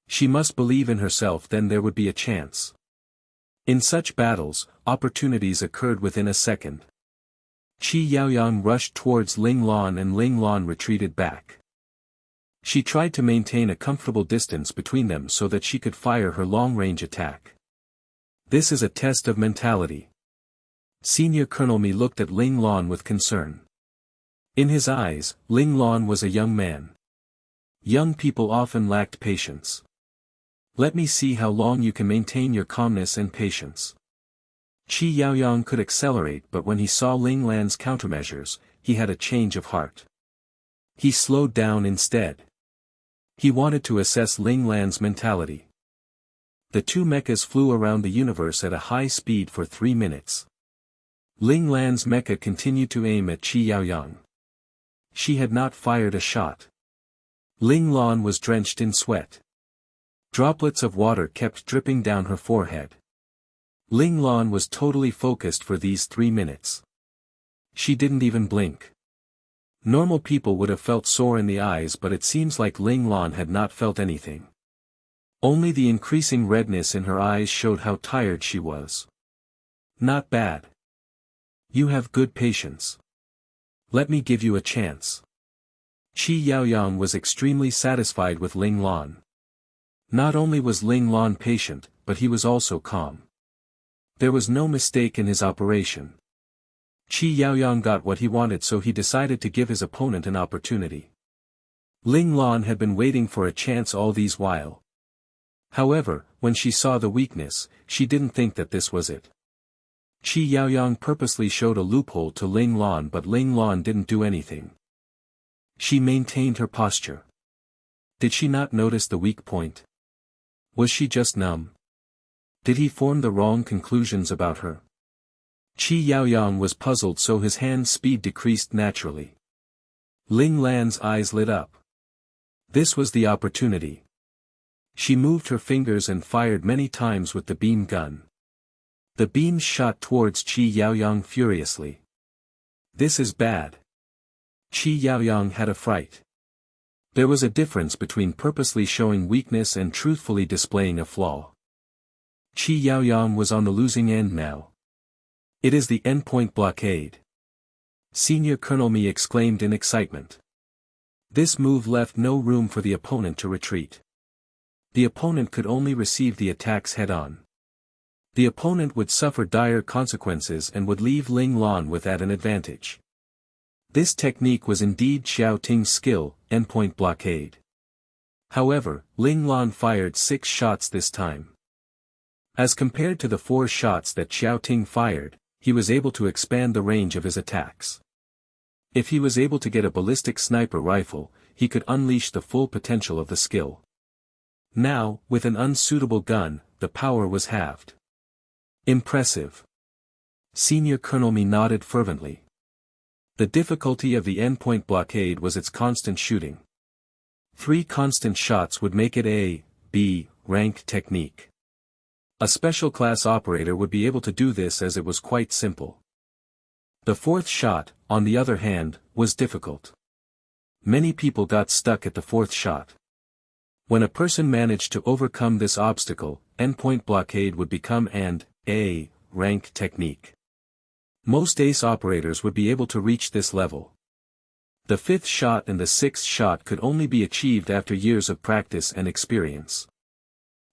She must believe in herself, then there would be a chance. In such battles, opportunities occurred within a second. Qi Yaoyang rushed towards Ling Lan and Ling Lan retreated back. She tried to maintain a comfortable distance between them so that she could fire her long-range attack. This is a test of mentality. Senior Colonel Mi looked at Ling Lan with concern. In his eyes, Ling Lan was a young man. Young people often lacked patience. Let me see how long you can maintain your calmness and patience. Qi Yaoyang could accelerate, but when he saw Ling Lan's countermeasures, he had a change of heart. He slowed down instead. He wanted to assess Ling Lan's mentality. The two mechas flew around the universe at a high speed for 3 minutes. Ling Lan's mecha continued to aim at Qi Yaoyang. She had not fired a shot. Ling Lan was drenched in sweat. Droplets of water kept dripping down her forehead. Ling Lan was totally focused for these 3 minutes. She didn't even blink. Normal people would have felt sore in the eyes, but it seems like Ling Lan had not felt anything. Only the increasing redness in her eyes showed how tired she was. Not bad. You have good patience. Let me give you a chance. Qi Yaoyang was extremely satisfied with Ling Lan. Not only was Ling Lan patient, but he was also calm. There was no mistake in his operation. Qi Yaoyang got what he wanted, so he decided to give his opponent an opportunity. Ling Lan had been waiting for a chance all these while. However, when she saw the weakness, she didn't think that this was it. Qi Yaoyang purposely showed a loophole to Ling Lan, but Ling Lan didn't do anything. She maintained her posture. Did she not notice the weak point? Was she just numb? Did he form the wrong conclusions about her? Qi Yaoyang was puzzled, so his hand's speed decreased naturally. Ling Lan's eyes lit up. This was the opportunity. She moved her fingers and fired many times with the beam gun. The beams shot towards Qi Yaoyang furiously. This is bad. Qi Yaoyang had a fright. There was a difference between purposely showing weakness and truthfully displaying a flaw. Qi Yaoyang was on the losing end now. It is the endpoint blockade. Senior Colonel Mi exclaimed in excitement. This move left no room for the opponent to retreat. The opponent could only receive the attacks head-on. The opponent would suffer dire consequences and would leave Ling Lan with an advantage. This technique was indeed Xiao Ting's skill, endpoint blockade. However, Ling Lan fired 6 shots this time. As compared to the 4 shots that Xiao Ting fired, he was able to expand the range of his attacks. If he was able to get a ballistic sniper rifle, he could unleash the full potential of the skill. Now, with an unsuitable gun, the power was halved. Impressive. Senior Colonel Mi nodded fervently. The difficulty of the endpoint blockade was its constant shooting. 3 constant shots would make it a B rank technique. A special class operator would be able to do this as it was quite simple. The 4th shot, on the other hand, was difficult. Many people got stuck at the 4th shot. When a person managed to overcome this obstacle, endpoint blockade would become an A rank technique. Most ace operators would be able to reach this level. The 5th shot and the 6th shot could only be achieved after years of practice and experience.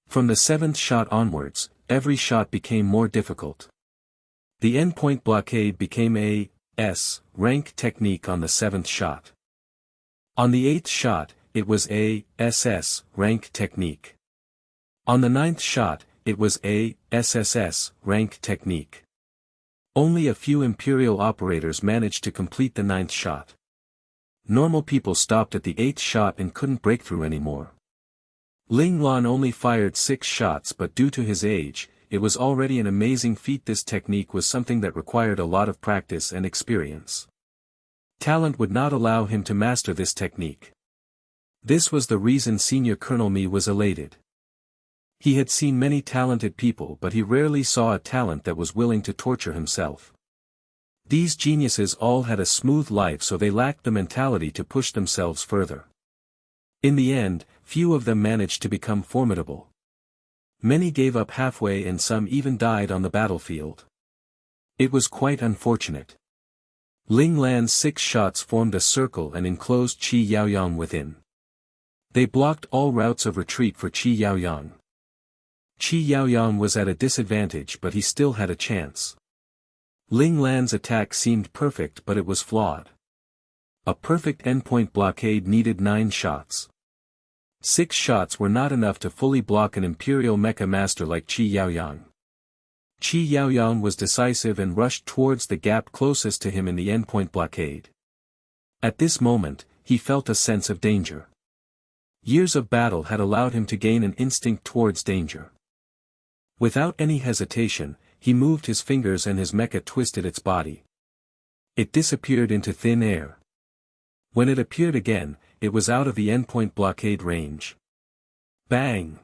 From the 7th shot onwards, every shot became more difficult. The endpoint blockade became a S rank technique on the 7th shot. On the 8th shot, it was a SS rank technique. On the 9th shot, it was a SSS rank technique. Only a few Imperial operators managed to complete the 9th shot. Normal people stopped at the 8th shot and couldn't break through anymore. Ling Lan only fired 6 shots, but due to his age, it was already an amazing feat. This technique was something that required a lot of practice and experience. Talent would not allow him to master this technique. This was the reason Senior Colonel Mi was elated. He had seen many talented people, but he rarely saw a talent that was willing to torture himself. These geniuses all had a smooth life, so they lacked the mentality to push themselves further. In the end, few of them managed to become formidable. Many gave up halfway and some even died on the battlefield. It was quite unfortunate. Ling Lan's 6 shots formed a circle and enclosed Qi Yaoyang within. They blocked all routes of retreat for Qi Yaoyang. Qi Yaoyang was at a disadvantage, but he still had a chance. Ling Lan's attack seemed perfect, but it was flawed. A perfect endpoint blockade needed 9 shots. 6 shots were not enough to fully block an Imperial mecha master like Qi Yaoyang. Qi Yaoyang was decisive and rushed towards the gap closest to him in the endpoint blockade. At this moment, he felt a sense of danger. Years of battle had allowed him to gain an instinct towards danger. Without any hesitation, he moved his fingers and his mecha twisted its body. It disappeared into thin air. When it appeared again, it was out of the endpoint blockade range. Bang!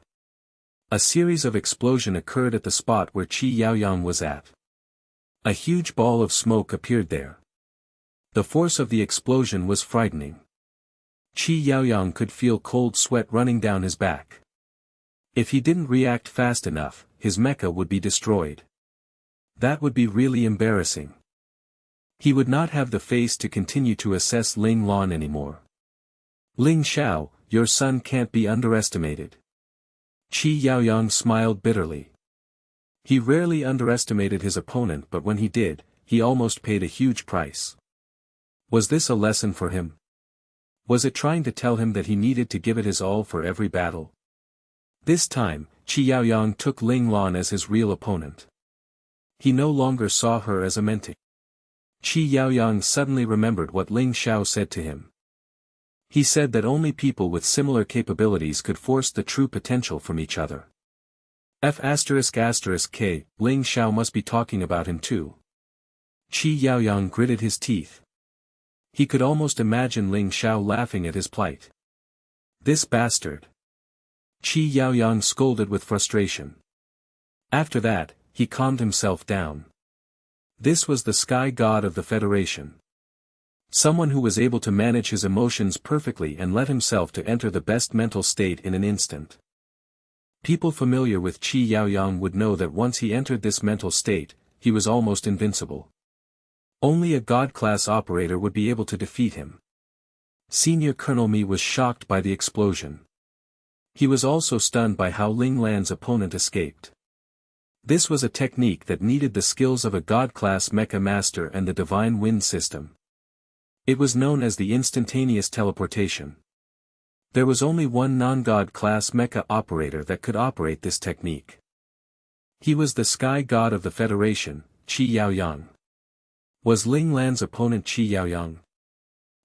A series of explosions occurred at the spot where Qi Yaoyang was at. A huge ball of smoke appeared there. The force of the explosion was frightening. Qi Yaoyang could feel cold sweat running down his back. If he didn't react fast enough, his mecha would be destroyed. That would be really embarrassing. He would not have the face to continue to assess Ling Lan anymore. Ling Xiao, your son can't be underestimated. Qi Yaoyang smiled bitterly. He rarely underestimated his opponent, but when he did, he almost paid a huge price. Was this a lesson for him? Was it trying to tell him that he needed to give it his all for every battle? This time, Qi Yaoyang took Ling Lan as his real opponent. He no longer saw her as a mentee. Qi Yaoyang suddenly remembered what Ling Xiao said to him. He said that only people with similar capabilities could force the true potential from each other. F***K, Ling Xiao must be talking about him too. Qi Yaoyang gritted his teeth. He could almost imagine Ling Xiao laughing at his plight. This bastard. Qi Yaoyang scolded with frustration. After that, he calmed himself down. This was the sky god of the Federation. Someone who was able to manage his emotions perfectly and let himself to enter the best mental state in an instant. People familiar with Qi Yaoyang would know that once he entered this mental state, he was almost invincible. Only a god-class operator would be able to defeat him. Senior Colonel Mi was shocked by the explosion. He was also stunned by how Ling Lan's opponent escaped. This was a technique that needed the skills of a god-class mecha master and the divine wind system. It was known as the instantaneous teleportation. There was only one non-god class mecha operator that could operate this technique. He was the sky god of the Federation, Qi Yaoyang. Was Ling Lan's opponent Qi Yaoyang?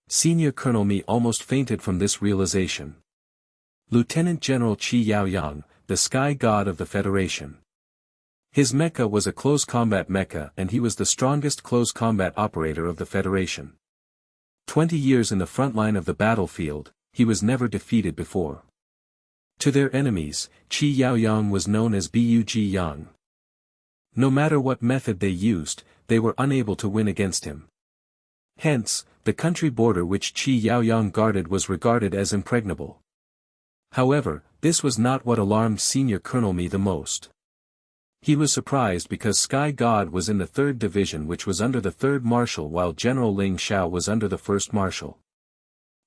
Senior Colonel Mi almost fainted from this realization. Lieutenant General Qi Yaoyang, the sky god of the Federation. His mecha was a close combat mecha and he was the strongest close combat operator of the Federation. 20 years in the front line of the battlefield, he was never defeated before. To their enemies, Qi Yaoyang was known as Bug Yang. No matter what method they used, they were unable to win against him. Hence, the country border which Qi Yaoyang guarded was regarded as impregnable. However, this was not what alarmed Senior Colonel Mi the most. He was surprised because Sky God was in the 3rd Division which was under the 3rd Marshal while General Ling Xiao was under the 1st Marshal.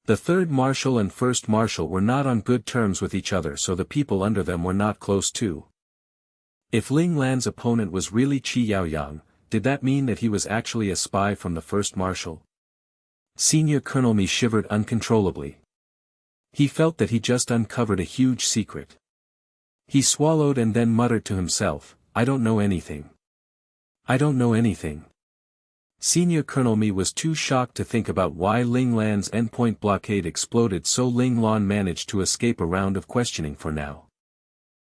The 3rd Marshal and 1st Marshal were not on good terms with each other, so the people under them were not close too. If Ling Lan's opponent was really Qi Yaoyang, did that mean that he was actually a spy from the 1st Marshal? Senior Colonel Mi shivered uncontrollably. He felt that he just uncovered a huge secret. He swallowed and then muttered to himself, "I don't know anything. I don't know anything." Senior Colonel Mi was too shocked to think about why Ling Lan's endpoint blockade exploded, so Ling Lan managed to escape a round of questioning for now.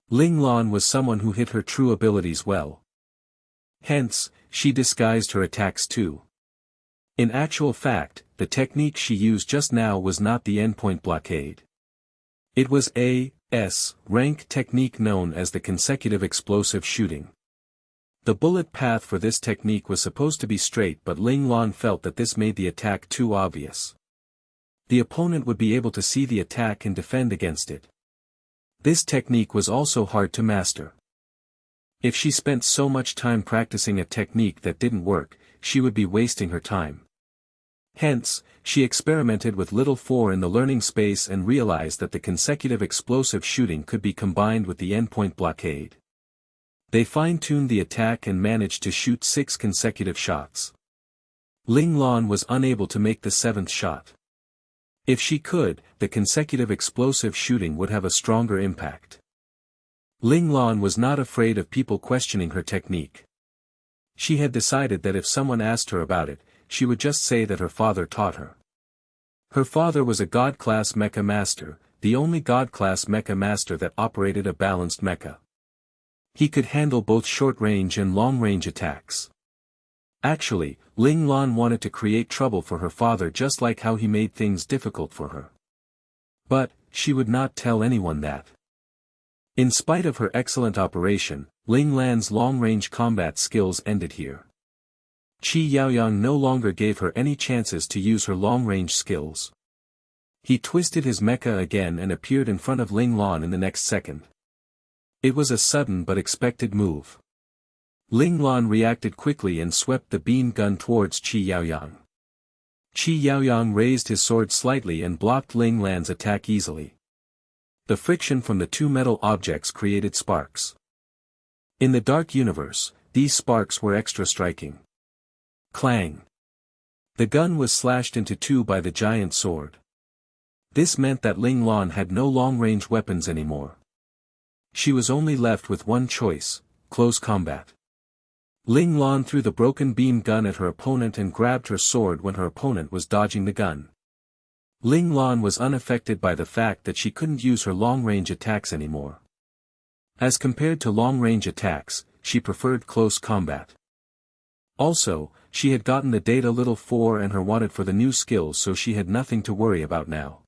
Ling Lan was someone who hid her true abilities well. Hence, she disguised her attacks too. In actual fact, the technique she used just now was not the endpoint blockade. It was a S-rank technique known as the consecutive explosive shooting. The bullet path for this technique was supposed to be straight, but Ling Lan felt that this made the attack too obvious. The opponent would be able to see the attack and defend against it. This technique was also hard to master. If she spent so much time practicing a technique that didn't work, she would be wasting her time. Hence, she experimented with Little 4 in the learning space and realized that the consecutive explosive shooting could be combined with the endpoint blockade. They fine-tuned the attack and managed to shoot 6 consecutive shots. Ling Lan was unable to make the 7th shot. If she could, the consecutive explosive shooting would have a stronger impact. Ling Lan was not afraid of people questioning her technique. She had decided that if someone asked her about it, she would just say that her father taught her. Her father was a God-class mecha master, the only God-class mecha master that operated a balanced mecha. He could handle both short-range and long-range attacks. Actually, Ling Lan wanted to create trouble for her father just like how he made things difficult for her. But, she would not tell anyone that. In spite of her excellent operation, Ling Lan's long-range combat skills ended here. Qi Yaoyang no longer gave her any chances to use her long-range skills. He twisted his mecha again and appeared in front of Ling Lan in the next second. It was a sudden but expected move. Ling Lan reacted quickly and swept the beam gun towards Qi Yaoyang. Qi Yaoyang raised his sword slightly and blocked Ling Lan's attack easily. The friction from the two metal objects created sparks. In the dark universe, these sparks were extra striking. Clang! The gun was slashed into two by the giant sword. This meant that Ling Lan had no long-range weapons anymore. She was only left with one choice: close combat. Ling Lan threw the broken beam gun at her opponent and grabbed her sword when her opponent was dodging the gun. Ling Lan was unaffected by the fact that she couldn't use her long-range attacks anymore. As compared to long-range attacks, she preferred close combat. Also, she had gotten the data Little 4 and her wanted for the new skills, so she had nothing to worry about now.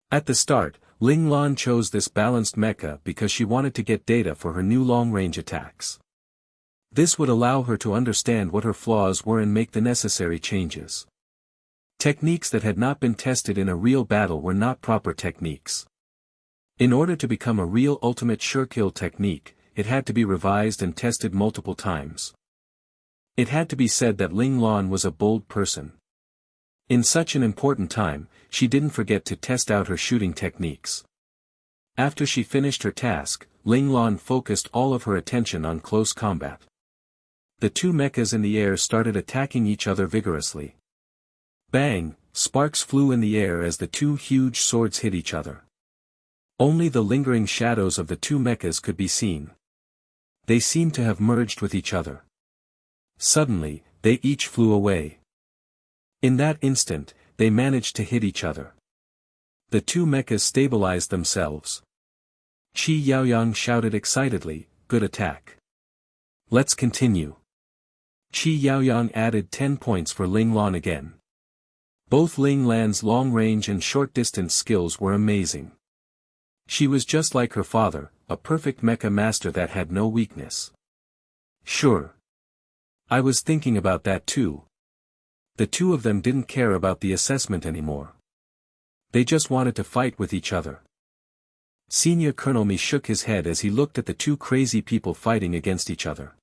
At the start, Ling Lan chose this balanced mecha because she wanted to get data for her new long-range attacks. This would allow her to understand what her flaws were and make the necessary changes. Techniques that had not been tested in a real battle were not proper techniques. In order to become a real ultimate sure-kill technique, it had to be revised and tested multiple times. It had to be said that Ling Lan was a bold person. In such an important time, she didn't forget to test out her shooting techniques. After she finished her task, Ling Lan focused all of her attention on close combat. The two mechas in the air started attacking each other vigorously. Bang! Sparks flew in the air as the two huge swords hit each other. Only the lingering shadows of the two mechas could be seen. They seemed to have merged with each other. Suddenly, they each flew away. In that instant, they managed to hit each other. The two mechas stabilized themselves. Qi Yaoyang shouted excitedly, "Good attack. Let's continue." Qi Yaoyang added 10 points for Ling Lan again. Both Ling Lan's long-range and short-distance skills were amazing. She was just like her father, a perfect mecha master that had no weakness. Sure. I was thinking about that too. The two of them didn't care about the assessment anymore. They just wanted to fight with each other. Senior Colonel Mi shook his head as he looked at the two crazy people fighting against each other.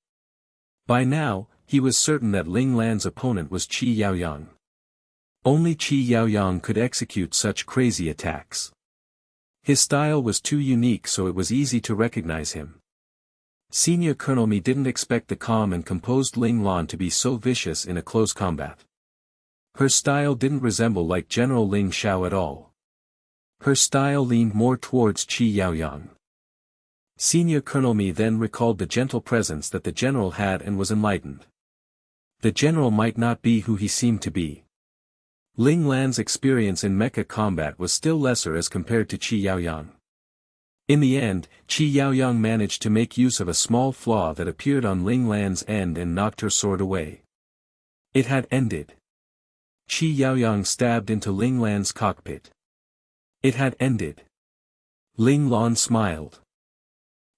By now, he was certain that Ling Lan's opponent was Qi Yaoyang. Only Qi Yaoyang could execute such crazy attacks. His style was too unique, so it was easy to recognize him. Senior Colonel Mi didn't expect the calm and composed Ling Lan to be so vicious in a close combat. Her style didn't resemble like General Ling Xiao at all. Her style leaned more towards Qi Yaoyang. Senior Colonel Mi then recalled the gentle presence that the general had and was enlightened. The general might not be who he seemed to be. Ling Lan's experience in mecha combat was still lesser as compared to Qi Yaoyang. In the end, Qi Yaoyang managed to make use of a small flaw that appeared on Ling Lan's end and knocked her sword away. It had ended. Qi Yaoyang stabbed into Ling Lan's cockpit. It had ended. Ling Lan smiled.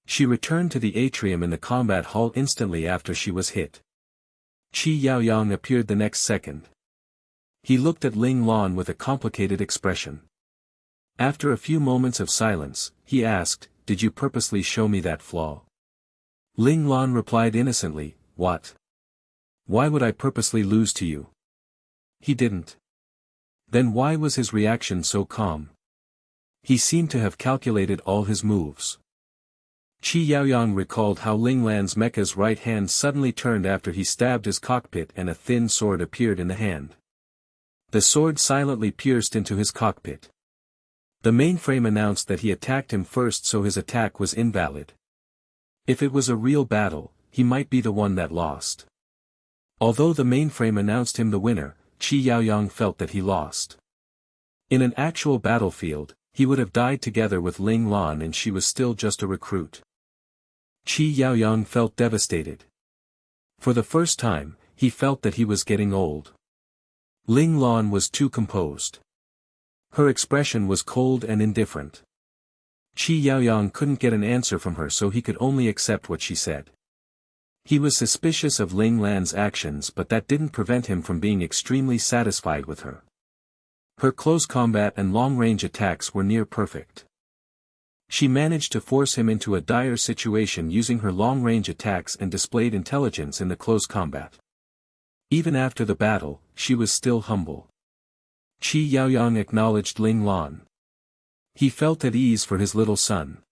She returned to the atrium in the combat hall instantly after she was hit. Qi Yaoyang appeared the next second. He looked at Ling Lan with a complicated expression. After a few moments of silence, he asked, "Did you purposely show me that flaw?" Ling Lan replied innocently, "What? Why would I purposely lose to you?" He didn't. Then why was his reaction so calm? He seemed to have calculated all his moves. Qi Yaoyang recalled how Ling Lan's mecha's right hand suddenly turned after he stabbed his cockpit and a thin sword appeared in the hand. The sword silently pierced into his cockpit. The mainframe announced that he attacked him first, so his attack was invalid. If it was a real battle, he might be the one that lost. Although the mainframe announced him the winner, Qi Yaoyang felt that he lost. In an actual battlefield, he would have died together with Ling Lan and she was still just a recruit. Qi Yaoyang felt devastated. For the first time, he felt that he was getting old. Ling Lan was too composed. Her expression was cold and indifferent. Qi Yaoyang couldn't get an answer from her, so he could only accept what she said. He was suspicious of Ling Lan's actions, but that didn't prevent him from being extremely satisfied with her. Her close combat and long-range attacks were near perfect. She managed to force him into a dire situation using her long-range attacks and displayed intelligence in the close combat. Even after the battle, she was still humble. Qi Yaoyang acknowledged Ling Lan. He felt at ease for his little son.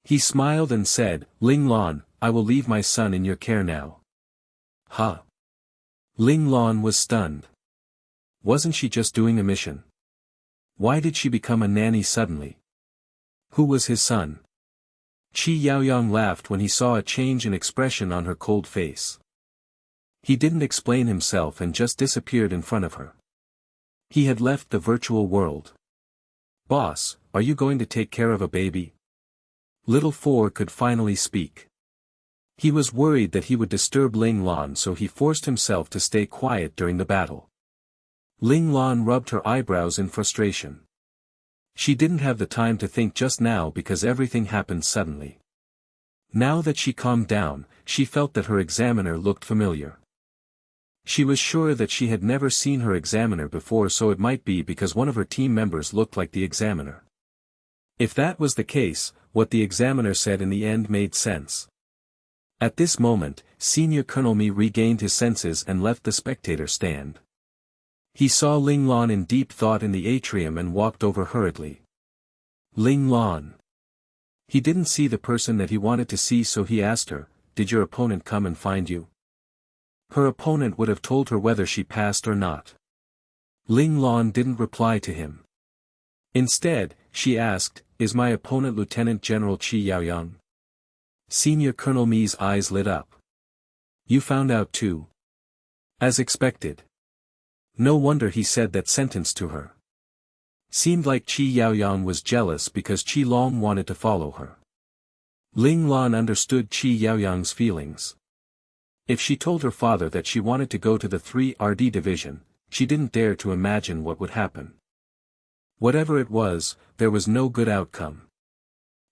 He smiled and said, "Ling Lan, I will leave my son in your care now." Huh? Ling Lan was stunned. Wasn't she just doing a mission? Why did she become a nanny suddenly? Who was his son? Qi Yaoyang laughed when he saw a change in expression on her cold face. He didn't explain himself and just disappeared in front of her. He had left the virtual world. "Boss, are you going to take care of a baby?" Little Four could finally speak. He was worried that he would disturb Ling Lan, so he forced himself to stay quiet during the battle. Ling Lan rubbed her eyebrows in frustration. She didn't have the time to think just now because everything happened suddenly. Now that she calmed down, she felt that her examiner looked familiar. She was sure that she had never seen her examiner before, so it might be because one of her team members looked like the examiner. If that was the case, what the examiner said in the end made sense. At this moment, Senior Colonel Mi regained his senses and left the spectator stand. He saw Ling Lan in deep thought in the atrium and walked over hurriedly. Ling Lan. He didn't see the person that he wanted to see, so he asked her, "Did your opponent come and find you?" Her opponent would have told her whether she passed or not. Ling Lan didn't reply to him. Instead, she asked, "Is my opponent Lieutenant General Qi Yaoyang?" Senior Colonel Mi's eyes lit up. You found out too. As expected. No wonder he said that sentence to her. Seemed like Qi Yaoyang was jealous because Qi Long wanted to follow her. Ling Lan understood Qi Yaoyang's feelings. If she told her father that she wanted to go to the 3RD division, she didn't dare to imagine what would happen. Whatever it was, there was no good outcome.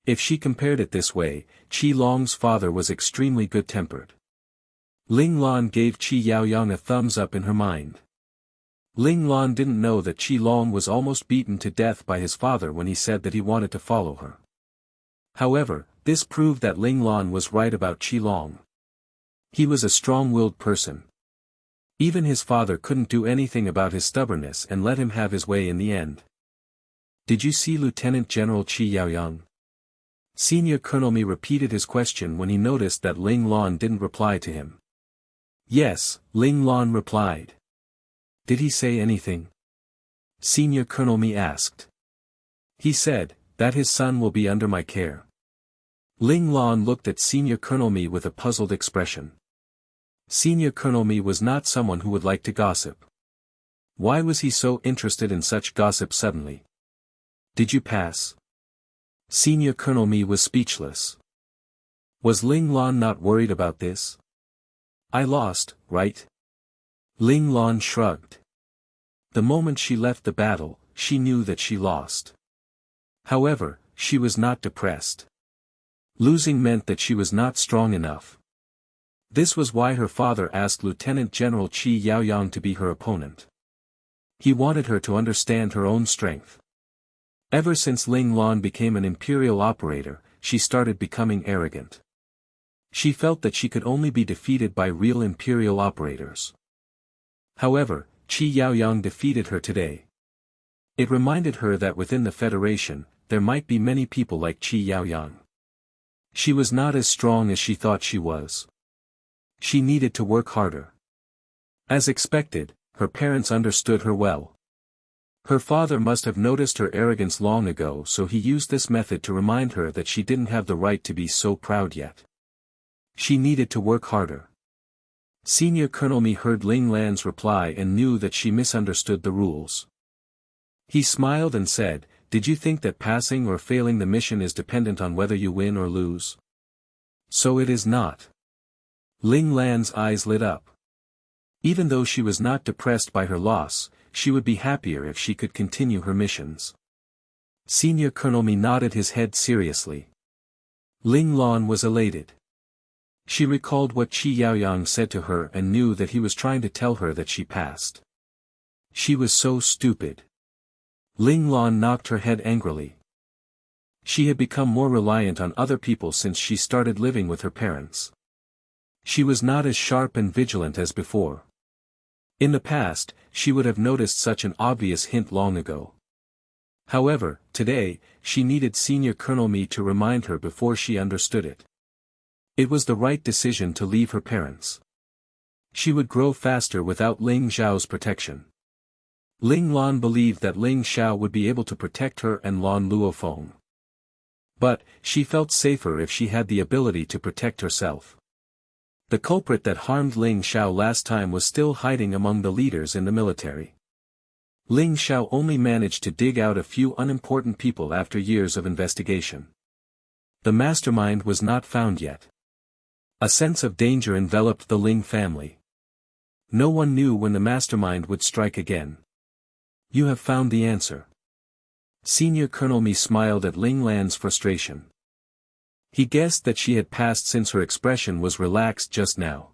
If she compared it this way, Qi Long's father was extremely good-tempered. Ling Lan gave Qi Yaoyang a thumbs up in her mind. Ling Lan didn't know that Qi Long was almost beaten to death by his father when he said that he wanted to follow her. However, this proved that Ling Lan was right about Qi Long. He was a strong-willed person. Even his father couldn't do anything about his stubbornness and let him have his way in the end. Did you see Lieutenant General Qi Yaoyang? Senior Colonel Mi repeated his question when he noticed that Ling Lan didn't reply to him. Yes, Ling Lan replied. Did he say anything? Senior Colonel Mi asked. He said, that his son will be under my care. Ling Lan looked at Senior Colonel Mi with a puzzled expression. Senior Colonel Mi was not someone who would like to gossip. Why was he so interested in such gossip suddenly? Did you pass? Senior Colonel Mi was speechless. Was Ling Lan not worried about this? I lost, right? Ling Lan shrugged. The moment she left the battle, she knew that she lost. However, she was not depressed. Losing meant that she was not strong enough. This was why her father asked Lieutenant General Qi Yaoyang to be her opponent. He wanted her to understand her own strength. Ever since Ling Lan became an imperial operator, she started becoming arrogant. She felt that she could only be defeated by real imperial operators. However, Qi Yaoyang defeated her today. It reminded her that within the Federation, there might be many people like Qi Yaoyang. She was not as strong as she thought she was. She needed to work harder. As expected, her parents understood her well. Her father must have noticed her arrogance long ago, so he used this method to remind her that she didn't have the right to be so proud yet. She needed to work harder. Senior Colonel Mi heard Ling Lan's reply and knew that she misunderstood the rules. He smiled and said, "Did you think that passing or failing the mission is dependent on whether you win or lose? So it is not." Ling Lan's eyes lit up. Even though she was not depressed by her loss, she would be happier if she could continue her missions. Senior Colonel Mi nodded his head seriously. Ling Lan was elated. She recalled what Qi Yaoyang said to her and knew that he was trying to tell her that she passed. She was so stupid. Ling Lan knocked her head angrily. She had become more reliant on other people since she started living with her parents. She was not as sharp and vigilant as before. In the past, she would have noticed such an obvious hint long ago. However, today, she needed Senior Colonel Mi to remind her before she understood it. It was the right decision to leave her parents. She would grow faster without Ling Xiao's protection. Ling Lan believed that Ling Xiao would be able to protect her and Lan Luofeng. But, she felt safer if she had the ability to protect herself. The culprit that harmed Ling Xiao last time was still hiding among the leaders in the military. Ling Xiao only managed to dig out a few unimportant people after years of investigation. The mastermind was not found yet. A sense of danger enveloped the Ling family. No one knew when the mastermind would strike again. You have found the answer. Senior Colonel Mi smiled at Ling Lan's frustration. He guessed that she had passed since her expression was relaxed just now.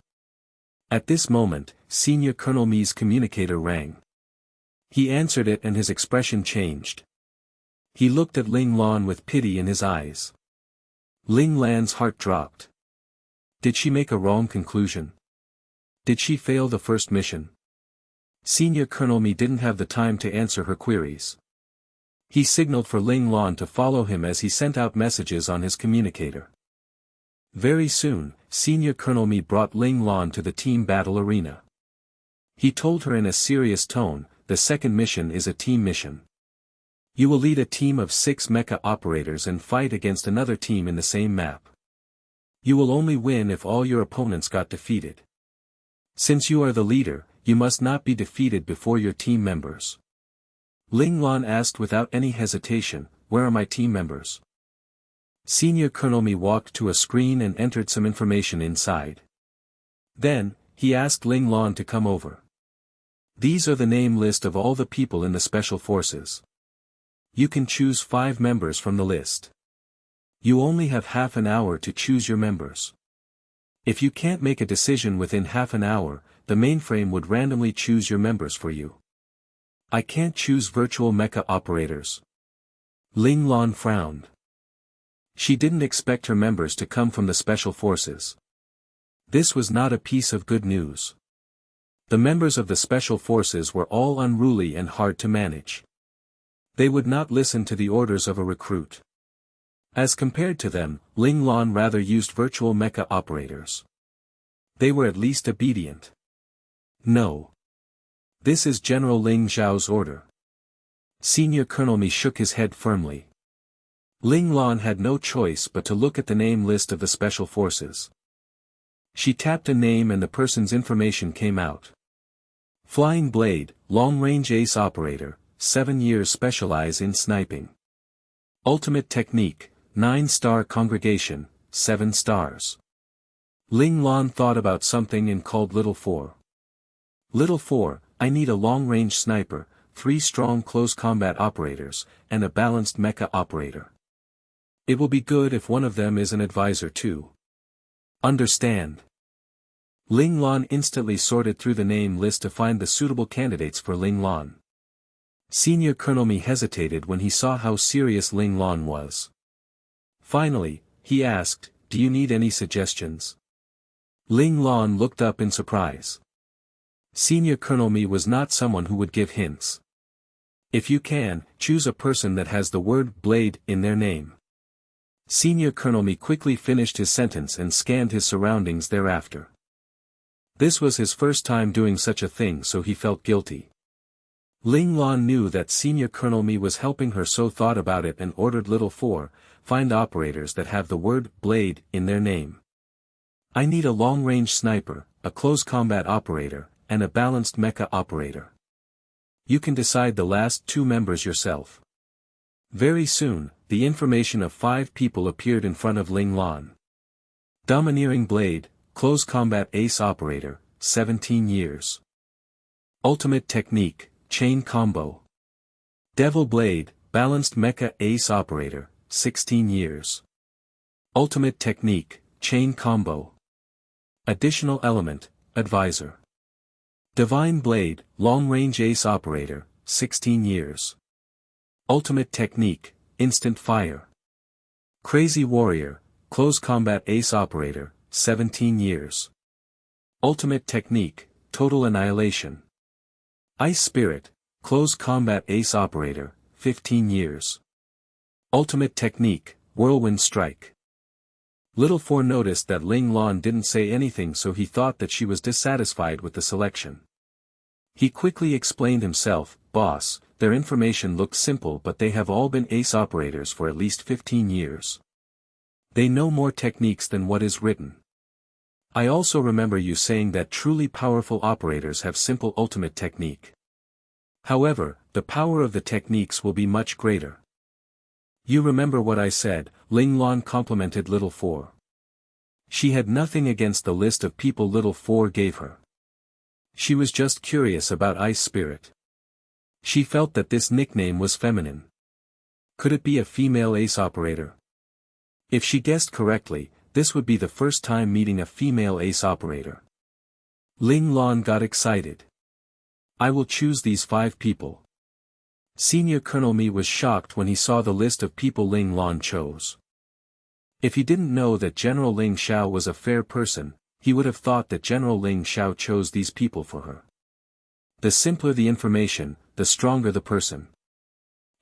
At this moment, Senior Colonel Mi's communicator rang. He answered it and his expression changed. He looked at Ling Lan with pity in his eyes. Ling Lan's heart dropped. Did she make a wrong conclusion? Did she fail the first mission? Senior Colonel Mi didn't have the time to answer her queries. He signaled for Ling Lan to follow him as he sent out messages on his communicator. Very soon, Senior Colonel Mi brought Ling Lan to the team battle arena. He told her in a serious tone, the second mission is a team mission. You will lead a team of 6 mecha operators and fight against another team in the same map. You will only win if all your opponents got defeated. Since you are the leader, you must not be defeated before your team members. Ling Lan asked without any hesitation, "Where are my team members?" Senior Colonel Mi walked to a screen and entered some information inside. Then, he asked Ling Lan to come over. These are the name list of all the people in the Special Forces. You can choose 5 members from the list. You only have half an hour to choose your members. If you can't make a decision within half an hour, the mainframe would randomly choose your members for you. I can't choose virtual mecha operators. Ling Lan frowned. She didn't expect her members to come from the Special Forces. This was not a piece of good news. The members of the Special Forces were all unruly and hard to manage. They would not listen to the orders of a recruit. As compared to them, Ling Lan rather used virtual mecha operators. They were at least obedient. No. This is General Ling Zhao's order. Senior Colonel Mi shook his head firmly. Ling Lan had no choice but to look at the name list of the Special Forces. She tapped a name and the person's information came out. Flying Blade, Long-Range Ace Operator, 7 years specialize in sniping. Ultimate Technique, 9-star Congregation, 7 stars. Ling Lan thought about something and called Little 4. Little 4, I need a long-range sniper, 3 strong close combat operators, and a balanced mecha operator. It will be good if one of them is an advisor too. Understand. Ling Lan instantly sorted through the name list to find the suitable candidates for Ling Lan. Senior Colonel Mi hesitated when he saw how serious Ling Lan was. Finally, he asked, "Do you need any suggestions?" Ling Lan looked up in surprise. Senior Colonel Mi was not someone who would give hints. If you can, choose a person that has the word blade in their name. Senior Colonel Mi quickly finished his sentence and scanned his surroundings thereafter. This was his first time doing such a thing, so he felt guilty. Ling Lan knew that Senior Colonel Mi was helping her, so thought about it and ordered Little 4, find operators that have the word blade in their name. I need a long-range sniper, a close combat operator, and a balanced mecha operator. You can decide the last 2 members yourself. Very soon, the information of 5 people appeared in front of Ling Lan. Domineering Blade, Close Combat Ace Operator, 17 years. Ultimate Technique, Chain Combo. Devil Blade, Balanced Mecha Ace Operator, 16 years. Ultimate Technique, Chain Combo. Additional Element, Advisor. Divine Blade, Long-Range Ace Operator, 16 years. Ultimate Technique, Instant Fire. Crazy Warrior, Close Combat Ace Operator, 17 years. Ultimate Technique, Total Annihilation. Ice Spirit, Close Combat Ace Operator, 15 years. Ultimate Technique, Whirlwind Strike. Little 4 noticed that Ling Lan didn't say anything, so he thought that she was dissatisfied with the selection. He quickly explained himself, "Boss, their information looks simple, but they have all been ace operators for at least 15 years. They know more techniques than what is written. I also remember you saying that truly powerful operators have simple ultimate technique. However, the power of the techniques will be much greater." You remember what I said, Ling Lan complimented Little 4. She had nothing against the list of people Little 4 gave her. She was just curious about Ice Spirit. She felt that this nickname was feminine. Could it be a female ace operator? If she guessed correctly, this would be the first time meeting a female ace operator. Ling Lan got excited. I will choose these 5 people. Senior Colonel Mi was shocked when he saw the list of people Ling Lan chose. If he didn't know that General Ling Xiao was a fair person, he would have thought that General Ling Xiao chose these people for her. The simpler the information, the stronger the person.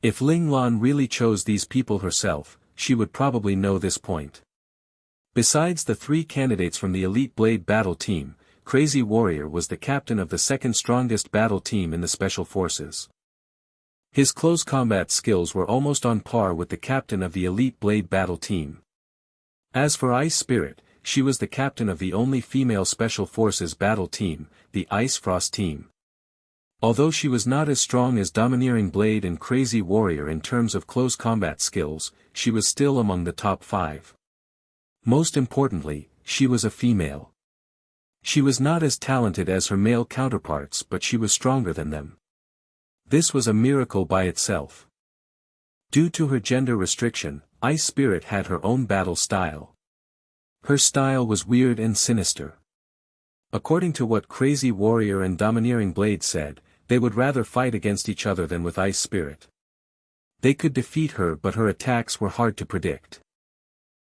If Ling Lan really chose these people herself, she would probably know this point. Besides the 3 candidates from the Elite Blade Battle Team, Crazy Warrior was the captain of the 2nd strongest battle team in the Special Forces. His close combat skills were almost on par with the captain of the Elite Blade Battle Team. As for Ice Spirit, she was the captain of the only female Special Forces battle team, the Ice Frost team. Although she was not as strong as Domineering Blade and Crazy Warrior in terms of close combat skills, she was still among the top 5. Most importantly, she was a female. She was not as talented as her male counterparts, but she was stronger than them. This was a miracle by itself. Due to her gender restriction, Ice Spirit had her own battle style. Her style was weird and sinister. According to what Crazy Warrior and Domineering Blade said, they would rather fight against each other than with Ice Spirit. They could defeat her, but her attacks were hard to predict.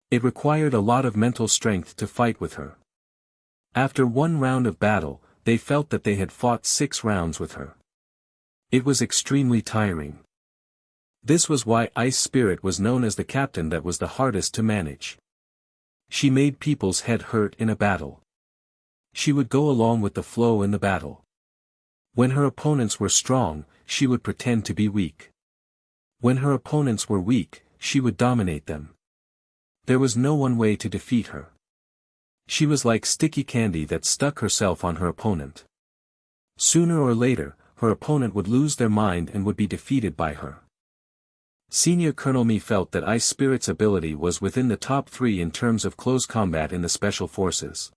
It required a lot of mental strength to fight with her. After one round of battle, they felt that they had fought 6 rounds with her. It was extremely tiring. This was why Ice Spirit was known as the captain that was the hardest to manage. She made people's head hurt in a battle. She would go along with the flow in the battle. When her opponents were strong, she would pretend to be weak. When her opponents were weak, she would dominate them. There was no one way to defeat her. She was like sticky candy that stuck herself on her opponent. Sooner or later, her opponent would lose their mind and would be defeated by her. Senior Colonel Mi felt that Ice Spirit's ability was within the top 3 in terms of close combat in the Special Forces.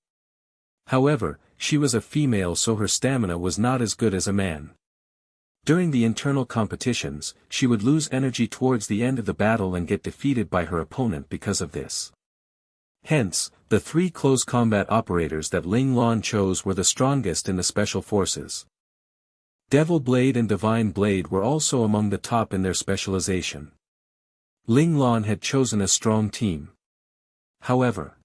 However, she was a female, so her stamina was not as good as a man. During the internal competitions, she would lose energy towards the end of the battle and get defeated by her opponent because of this. Hence, the 3 close combat operators that Ling Lan chose were the strongest in the Special Forces. Devil Blade and Divine Blade were also among the top in their specialization. Ling Lan had chosen a strong team. However,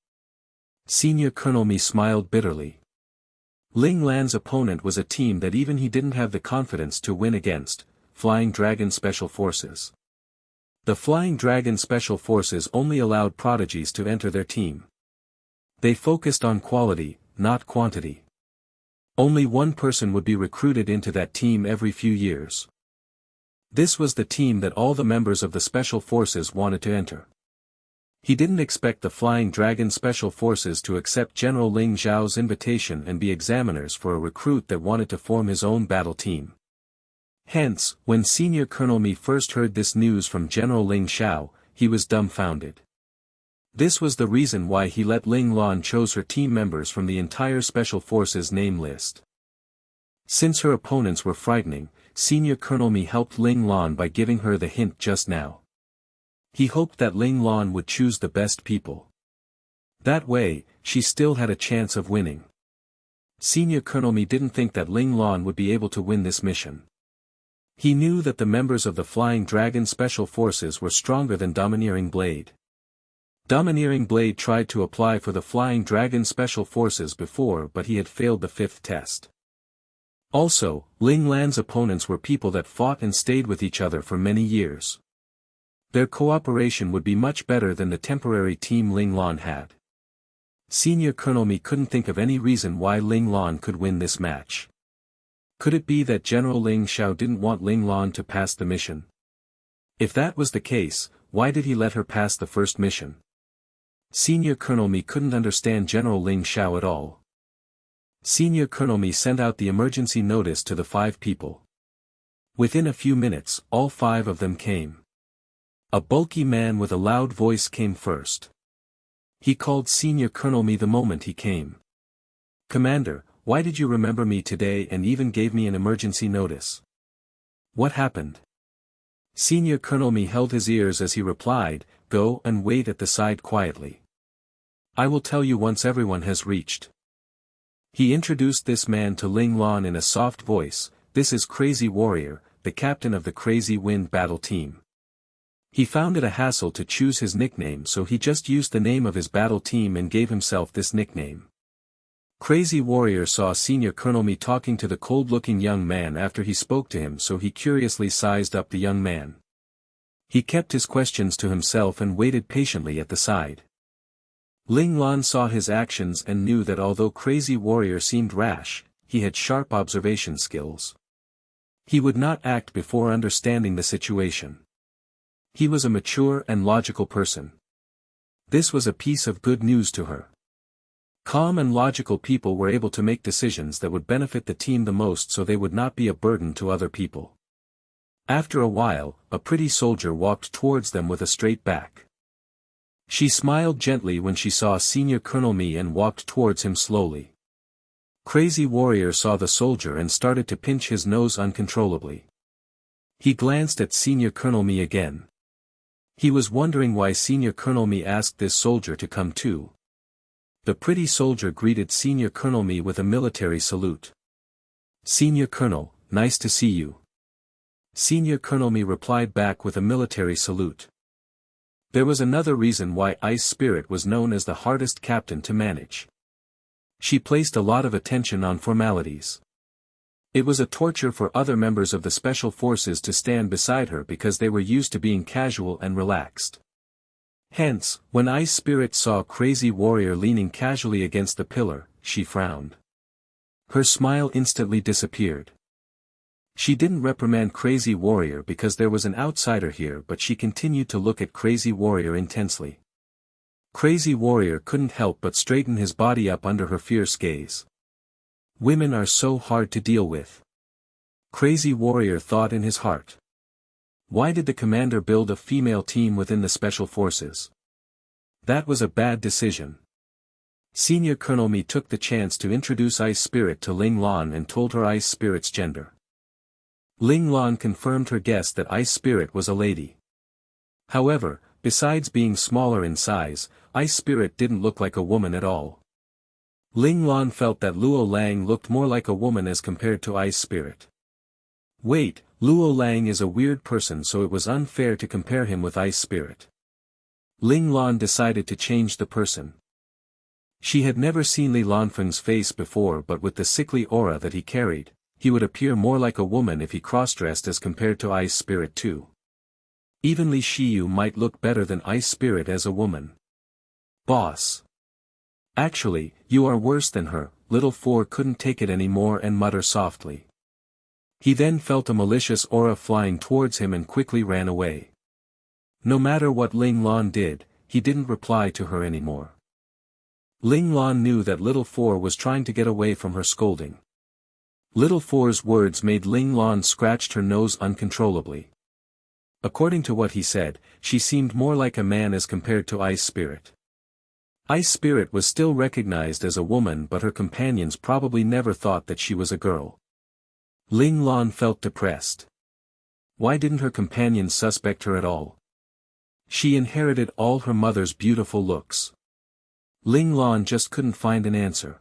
Senior Colonel Mi smiled bitterly. Ling Lan's opponent was a team that even he didn't have the confidence to win against, Flying Dragon Special Forces. The Flying Dragon Special Forces only allowed prodigies to enter their team. They focused on quality, not quantity. Only one person would be recruited into that team every few years. This was the team that all the members of the Special Forces wanted to enter. He didn't expect the Flying Dragon Special Forces to accept General Ling Zhao's invitation and be examiners for a recruit that wanted to form his own battle team. Hence, when Senior Colonel Mi first heard this news from General Ling Zhao, he was dumbfounded. This was the reason why he let Ling Lan choose her team members from the entire Special Forces name list. Since her opponents were frightening, Senior Colonel Mi helped Ling Lan by giving her the hint just now. He hoped that Ling Lan would choose the best people. That way, she still had a chance of winning. Senior Colonel Mi didn't think that Ling Lan would be able to win this mission. He knew that the members of the Flying Dragon Special Forces were stronger than Domineering Blade. Domineering Blade tried to apply for the Flying Dragon Special Forces before, but he had failed the 5th test. Also, Ling Lan's opponents were people that fought and stayed with each other for many years. Their cooperation would be much better than the temporary team Ling Lan had. Senior Colonel Mi couldn't think of any reason why Ling Lan could win this match. Could it be that General Ling Zhao didn't want Ling Lan to pass the mission? If that was the case, why did he let her pass the first mission? Senior Colonel Mi couldn't understand General Ling Zhao at all. Senior Colonel Mi sent out the emergency notice to the 5 people. Within a few minutes, all 5 of them came. A bulky man with a loud voice came first. He called Senior Colonel Mi the moment he came. "Commander, why did you remember me today and even gave me an emergency notice? What happened?" Senior Colonel Mi held his ears as he replied, "Go and wait at the side quietly. I will tell you once everyone has reached." He introduced this man to Ling Lan in a soft voice. "This is Crazy Warrior, the captain of the Crazy Wind battle team." He found it a hassle to choose his nickname, so he just used the name of his battle team and gave himself this nickname. Crazy Warrior saw Senior Colonel Mi talking to the cold-looking young man after he spoke to him, so he curiously sized up the young man. He kept his questions to himself and waited patiently at the side. Ling Lan saw his actions and knew that although Crazy Warrior seemed rash, he had sharp observation skills. He would not act before understanding the situation. He was a mature and logical person. This was a piece of good news to her. Calm and logical people were able to make decisions that would benefit the team the most so they would not be a burden to other people. After a while, a pretty soldier walked towards them with a straight back. She smiled gently when she saw Senior Colonel Mi and walked towards him slowly. Crazy Warrior saw the soldier and started to pinch his nose uncontrollably. He glanced at Senior Colonel Mi again. He was wondering why Senior Colonel Mi asked this soldier to come too. The pretty soldier greeted Senior Colonel Mi with a military salute. "Senior Colonel, nice to see you." Senior Colonel Mi replied back with a military salute. There was another reason why Ice Spirit was known as the hardest captain to manage. She placed a lot of attention on formalities. It was a torture for other members of the Special Forces to stand beside her because they were used to being casual and relaxed. Hence, when Ice Spirit saw Crazy Warrior leaning casually against the pillar, she frowned. Her smile instantly disappeared. She didn't reprimand Crazy Warrior because there was an outsider here, but she continued to look at Crazy Warrior intensely. Crazy Warrior couldn't help but straighten his body up under her fierce gaze. Women are so hard to deal with. Crazy Warrior thought in his heart. Why did the commander build a female team within the Special Forces? That was a bad decision. Senior Colonel Mi took the chance to introduce Ice Spirit to Ling Lan and told her Ice Spirit's gender. Ling Lan confirmed her guess that Ice Spirit was a lady. However, besides being smaller in size, Ice Spirit didn't look like a woman at all. Ling Lan felt that Luo Lang looked more like a woman as compared to Ice Spirit. Wait, Luo Lang is a weird person, so it was unfair to compare him with Ice Spirit. Ling Lan decided to change the person. She had never seen Li Lanfeng's face before, but with the sickly aura that he carried, he would appear more like a woman if he cross-dressed as compared to Ice Spirit too. Even Li Shiyu might look better than Ice Spirit as a woman. Boss. Actually, you are worse than her. Little Four couldn't take it anymore and mutter softly. He then felt a malicious aura flying towards him and quickly ran away. No matter what Ling Lan did, he didn't reply to her anymore. Ling Lan knew that Little Four was trying to get away from her scolding. Little Four's words made Ling Lan scratch her nose uncontrollably. According to what he said, she seemed more like a man as compared to Ice Spirit. Ice Spirit was still recognized as a woman, but her companions probably never thought that she was a girl. Ling Lan felt depressed. Why didn't her companions suspect her at all? She inherited all her mother's beautiful looks. Ling Lan just couldn't find an answer.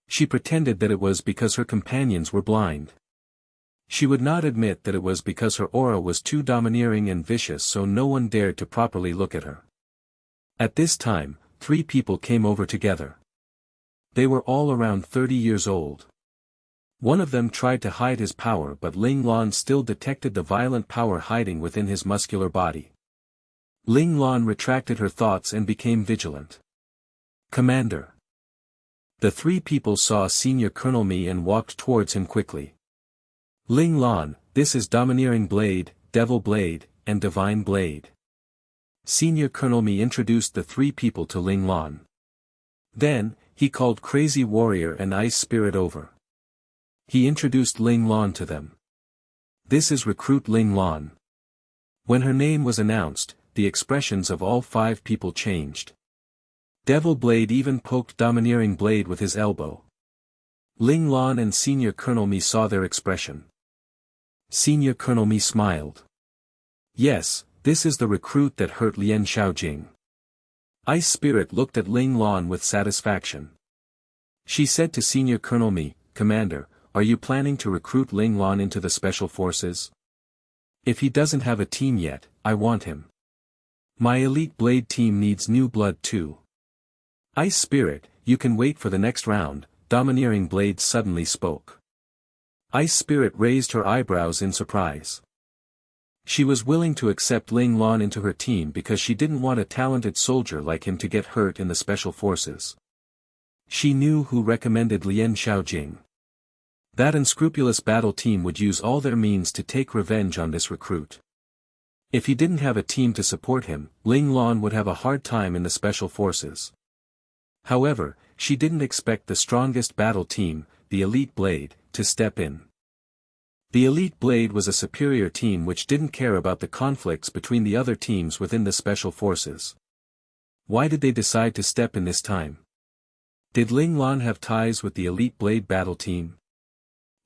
She pretended that it was because her companions were blind. She would not admit that it was because her aura was too domineering and vicious, so no one dared to properly look at her. At this time, 3 people came over together. They were all around 30 years old. One of them tried to hide his power, but Ling Lan still detected the violent power hiding within his muscular body. Ling Lan retracted her thoughts and became vigilant. Commander. The 3 people saw Senior Colonel Mi and walked towards him quickly. Ling Lan, this is Domineering Blade, Devil Blade, and Divine Blade. Senior Colonel Mi introduced the 3 people to Ling Lan. Then, he called Crazy Warrior and Ice Spirit over. He introduced Ling Lan to them. This is Recruit Ling Lan. When her name was announced, the expressions of all 5 people changed. Devil Blade even poked Domineering Blade with his elbow. Ling Lan and Senior Colonel Mi saw their expression. Senior Colonel Mi smiled. Yes, this is the recruit that hurt Lian Xiaojing. Ice Spirit looked at Ling Lan with satisfaction. She said to Senior Colonel Mi, Commander, are you planning to recruit Ling Lan into the Special Forces? If he doesn't have a team yet, I want him. My Elite Blade team needs new blood too. Ice Spirit, you can wait for the next round, Domineering Blade suddenly spoke. Ice Spirit raised her eyebrows in surprise. She was willing to accept Ling Lan into her team because she didn't want a talented soldier like him to get hurt in the Special Forces. She knew who recommended Lian Xiaojing. That unscrupulous battle team would use all their means to take revenge on this recruit. If he didn't have a team to support him, Ling Lan would have a hard time in the Special Forces. However, she didn't expect the strongest battle team, the Elite Blade, to step in. The Elite Blade was a superior team which didn't care about the conflicts between the other teams within the Special Forces. Why did they decide to step in this time? Did Ling Lan have ties with the Elite Blade battle team?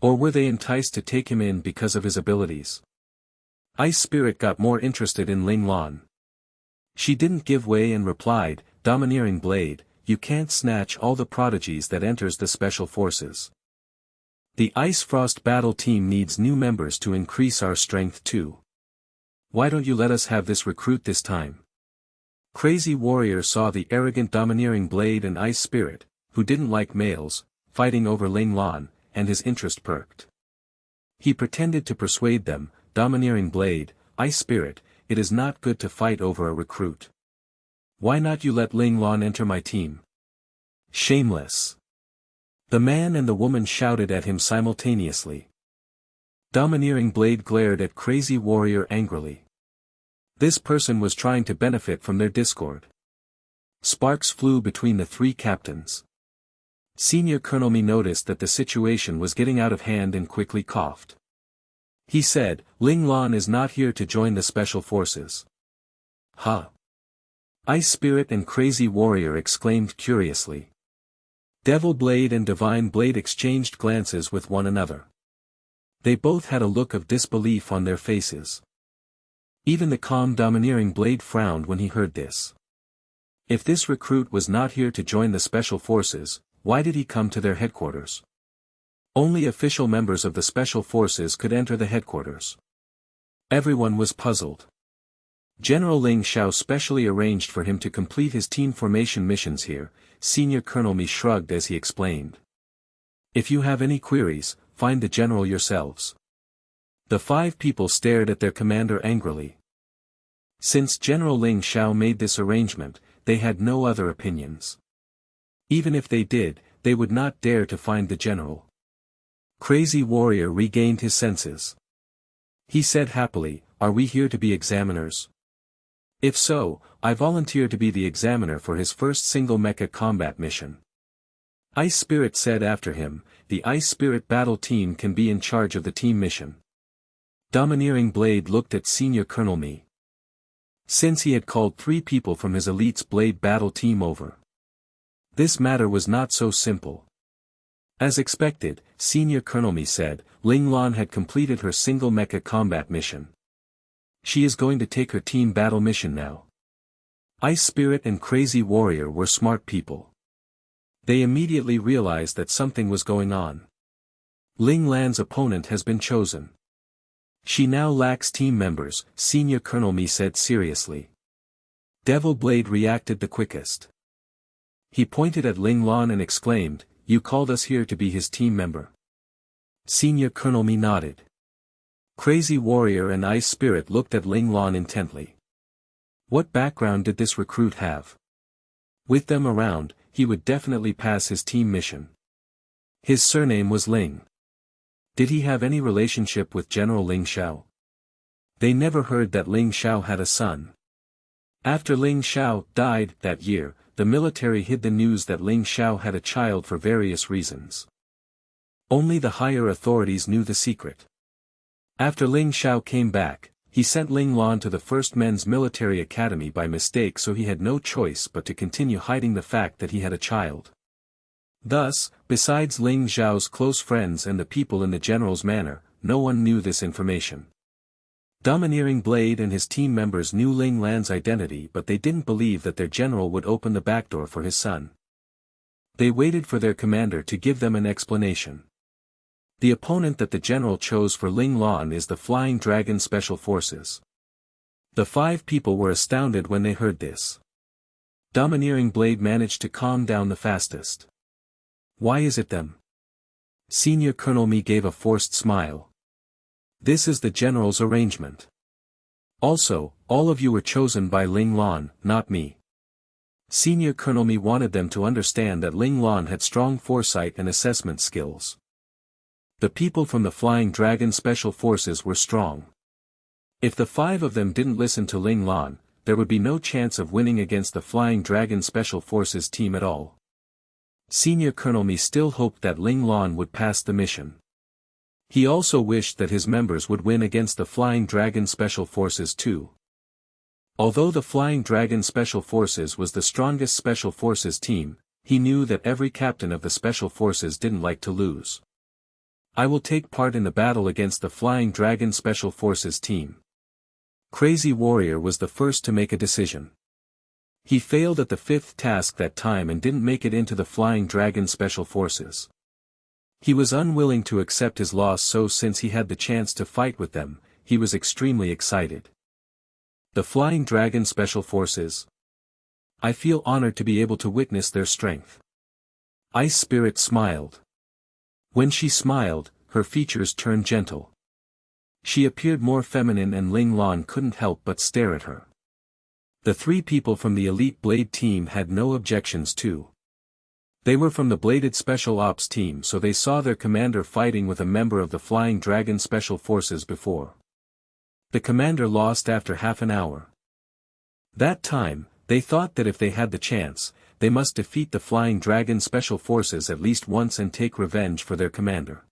Or were they enticed to take him in because of his abilities? Ice Spirit got more interested in Ling Lan. She didn't give way and replied, "Domineering Blade, you can't snatch all the prodigies that enters the Special Forces. The Ice Frost battle team needs new members to increase our strength too. Why don't you let us have this recruit this time?" Crazy Warrior saw the arrogant Domineering Blade and Ice Spirit, who didn't like males, fighting over Ling Lan, and his interest perked. He pretended to persuade them, "Domineering Blade, Ice Spirit, it is not good to fight over a recruit. Why not you let Ling Lan enter my team?" Shameless. The man and the woman shouted at him simultaneously. Domineering Blade glared at Crazy Warrior angrily. This person was trying to benefit from their discord. Sparks flew between the three captains. Senior Colonel Mi noticed that the situation was getting out of hand and quickly coughed. He said, "Ling Lan is not here to join the Special Forces." "Huh?" Ice Spirit and Crazy Warrior exclaimed curiously. Devil Blade and Divine Blade exchanged glances with one another. They both had a look of disbelief on their faces. Even the calm Domineering Blade frowned when he heard this. If this recruit was not here to join the Special Forces, why did he come to their headquarters? Only official members of the Special Forces could enter the headquarters. Everyone was puzzled. General Ling Xiao specially arranged for him to complete his team formation missions here. Senior Colonel Mi shrugged as he explained. "If you have any queries, find the general yourselves." The 5 people stared at their commander angrily. Since General Ling Xiao made this arrangement, they had no other opinions. Even if they did, they would not dare to find the general. Crazy Warrior regained his senses. He said happily, "Are we here to be examiners? If so, I volunteer to be the examiner for his first single mecha combat mission." Ice Spirit said after him, "The Ice Spirit battle team can be in charge of the team mission." Domineering Blade looked at Senior Colonel Mi. Since he had called 3 people from his Elite's Blade battle team over, this matter was not so simple. As expected, Senior Colonel Mi said, Ling Lan had completed her single mecha combat mission. She is going to take her team battle mission now. Ice Spirit and Crazy Warrior were smart people. They immediately realized that something was going on. Ling Lan's opponent has been chosen. She now lacks team members, Senior Colonel Mi said seriously. Devil Blade reacted the quickest. He pointed at Ling Lan and exclaimed, "You called us here to be his team member?" Senior Colonel Mi nodded. Crazy Warrior and Ice Spirit looked at Ling Lan intently. What background did this recruit have? With them around, he would definitely pass his team mission. His surname was Ling. Did he have any relationship with General Ling Xiao? They never heard that Ling Xiao had a son. After Ling Xiao died that year, the military hid the news that Ling Xiao had a child for various reasons. Only the higher authorities knew the secret. After Ling Xiao came back, he sent Ling Lan to the First Men's Military Academy by mistake, so he had no choice but to continue hiding the fact that he had a child. Thus, besides Ling Xiao's close friends and the people in the general's manor, no one knew this information. Domineering Blade and his team members knew Ling Lan's identity, but they didn't believe that their general would open the back door for his son. They waited for their commander to give them an explanation. The opponent that the general chose for Ling Lan is the Flying Dragon Special Forces. The 5 people were astounded when they heard this. Domineering Blade managed to calm down the fastest. Why is it them? Senior Colonel Mi gave a forced smile. This is the general's arrangement. Also, all of you were chosen by Ling Lan, not me. Senior Colonel Mi wanted them to understand that Ling Lan had strong foresight and assessment skills. The people from the Flying Dragon Special Forces were strong. If the 5 of them didn't listen to Ling Lan, there would be no chance of winning against the Flying Dragon Special Forces team at all. Senior Colonel Mi still hoped that Ling Lan would pass the mission. He also wished that his members would win against the Flying Dragon Special Forces too. Although the Flying Dragon Special Forces was the strongest Special Forces team, he knew that every captain of the Special Forces didn't like to lose. I will take part in the battle against the Flying Dragon Special Forces team. Crazy Warrior was the first to make a decision. He failed at the 5th task that time and didn't make it into the Flying Dragon Special Forces. He was unwilling to accept his loss, so since he had the chance to fight with them, he was extremely excited. The Flying Dragon Special Forces. I feel honored to be able to witness their strength. Ice Spirit smiled. When she smiled, her features turned gentle. She appeared more feminine and Ling Lan couldn't help but stare at her. The 3 people from the Elite Blade team had no objections too. They were from the Bladed Special Ops team, so they saw their commander fighting with a member of the Flying Dragon Special Forces before. The commander lost after half an hour. That time, they thought that if they had the chance, they must defeat the Flying Dragon Special Forces at least once and take revenge for their commander.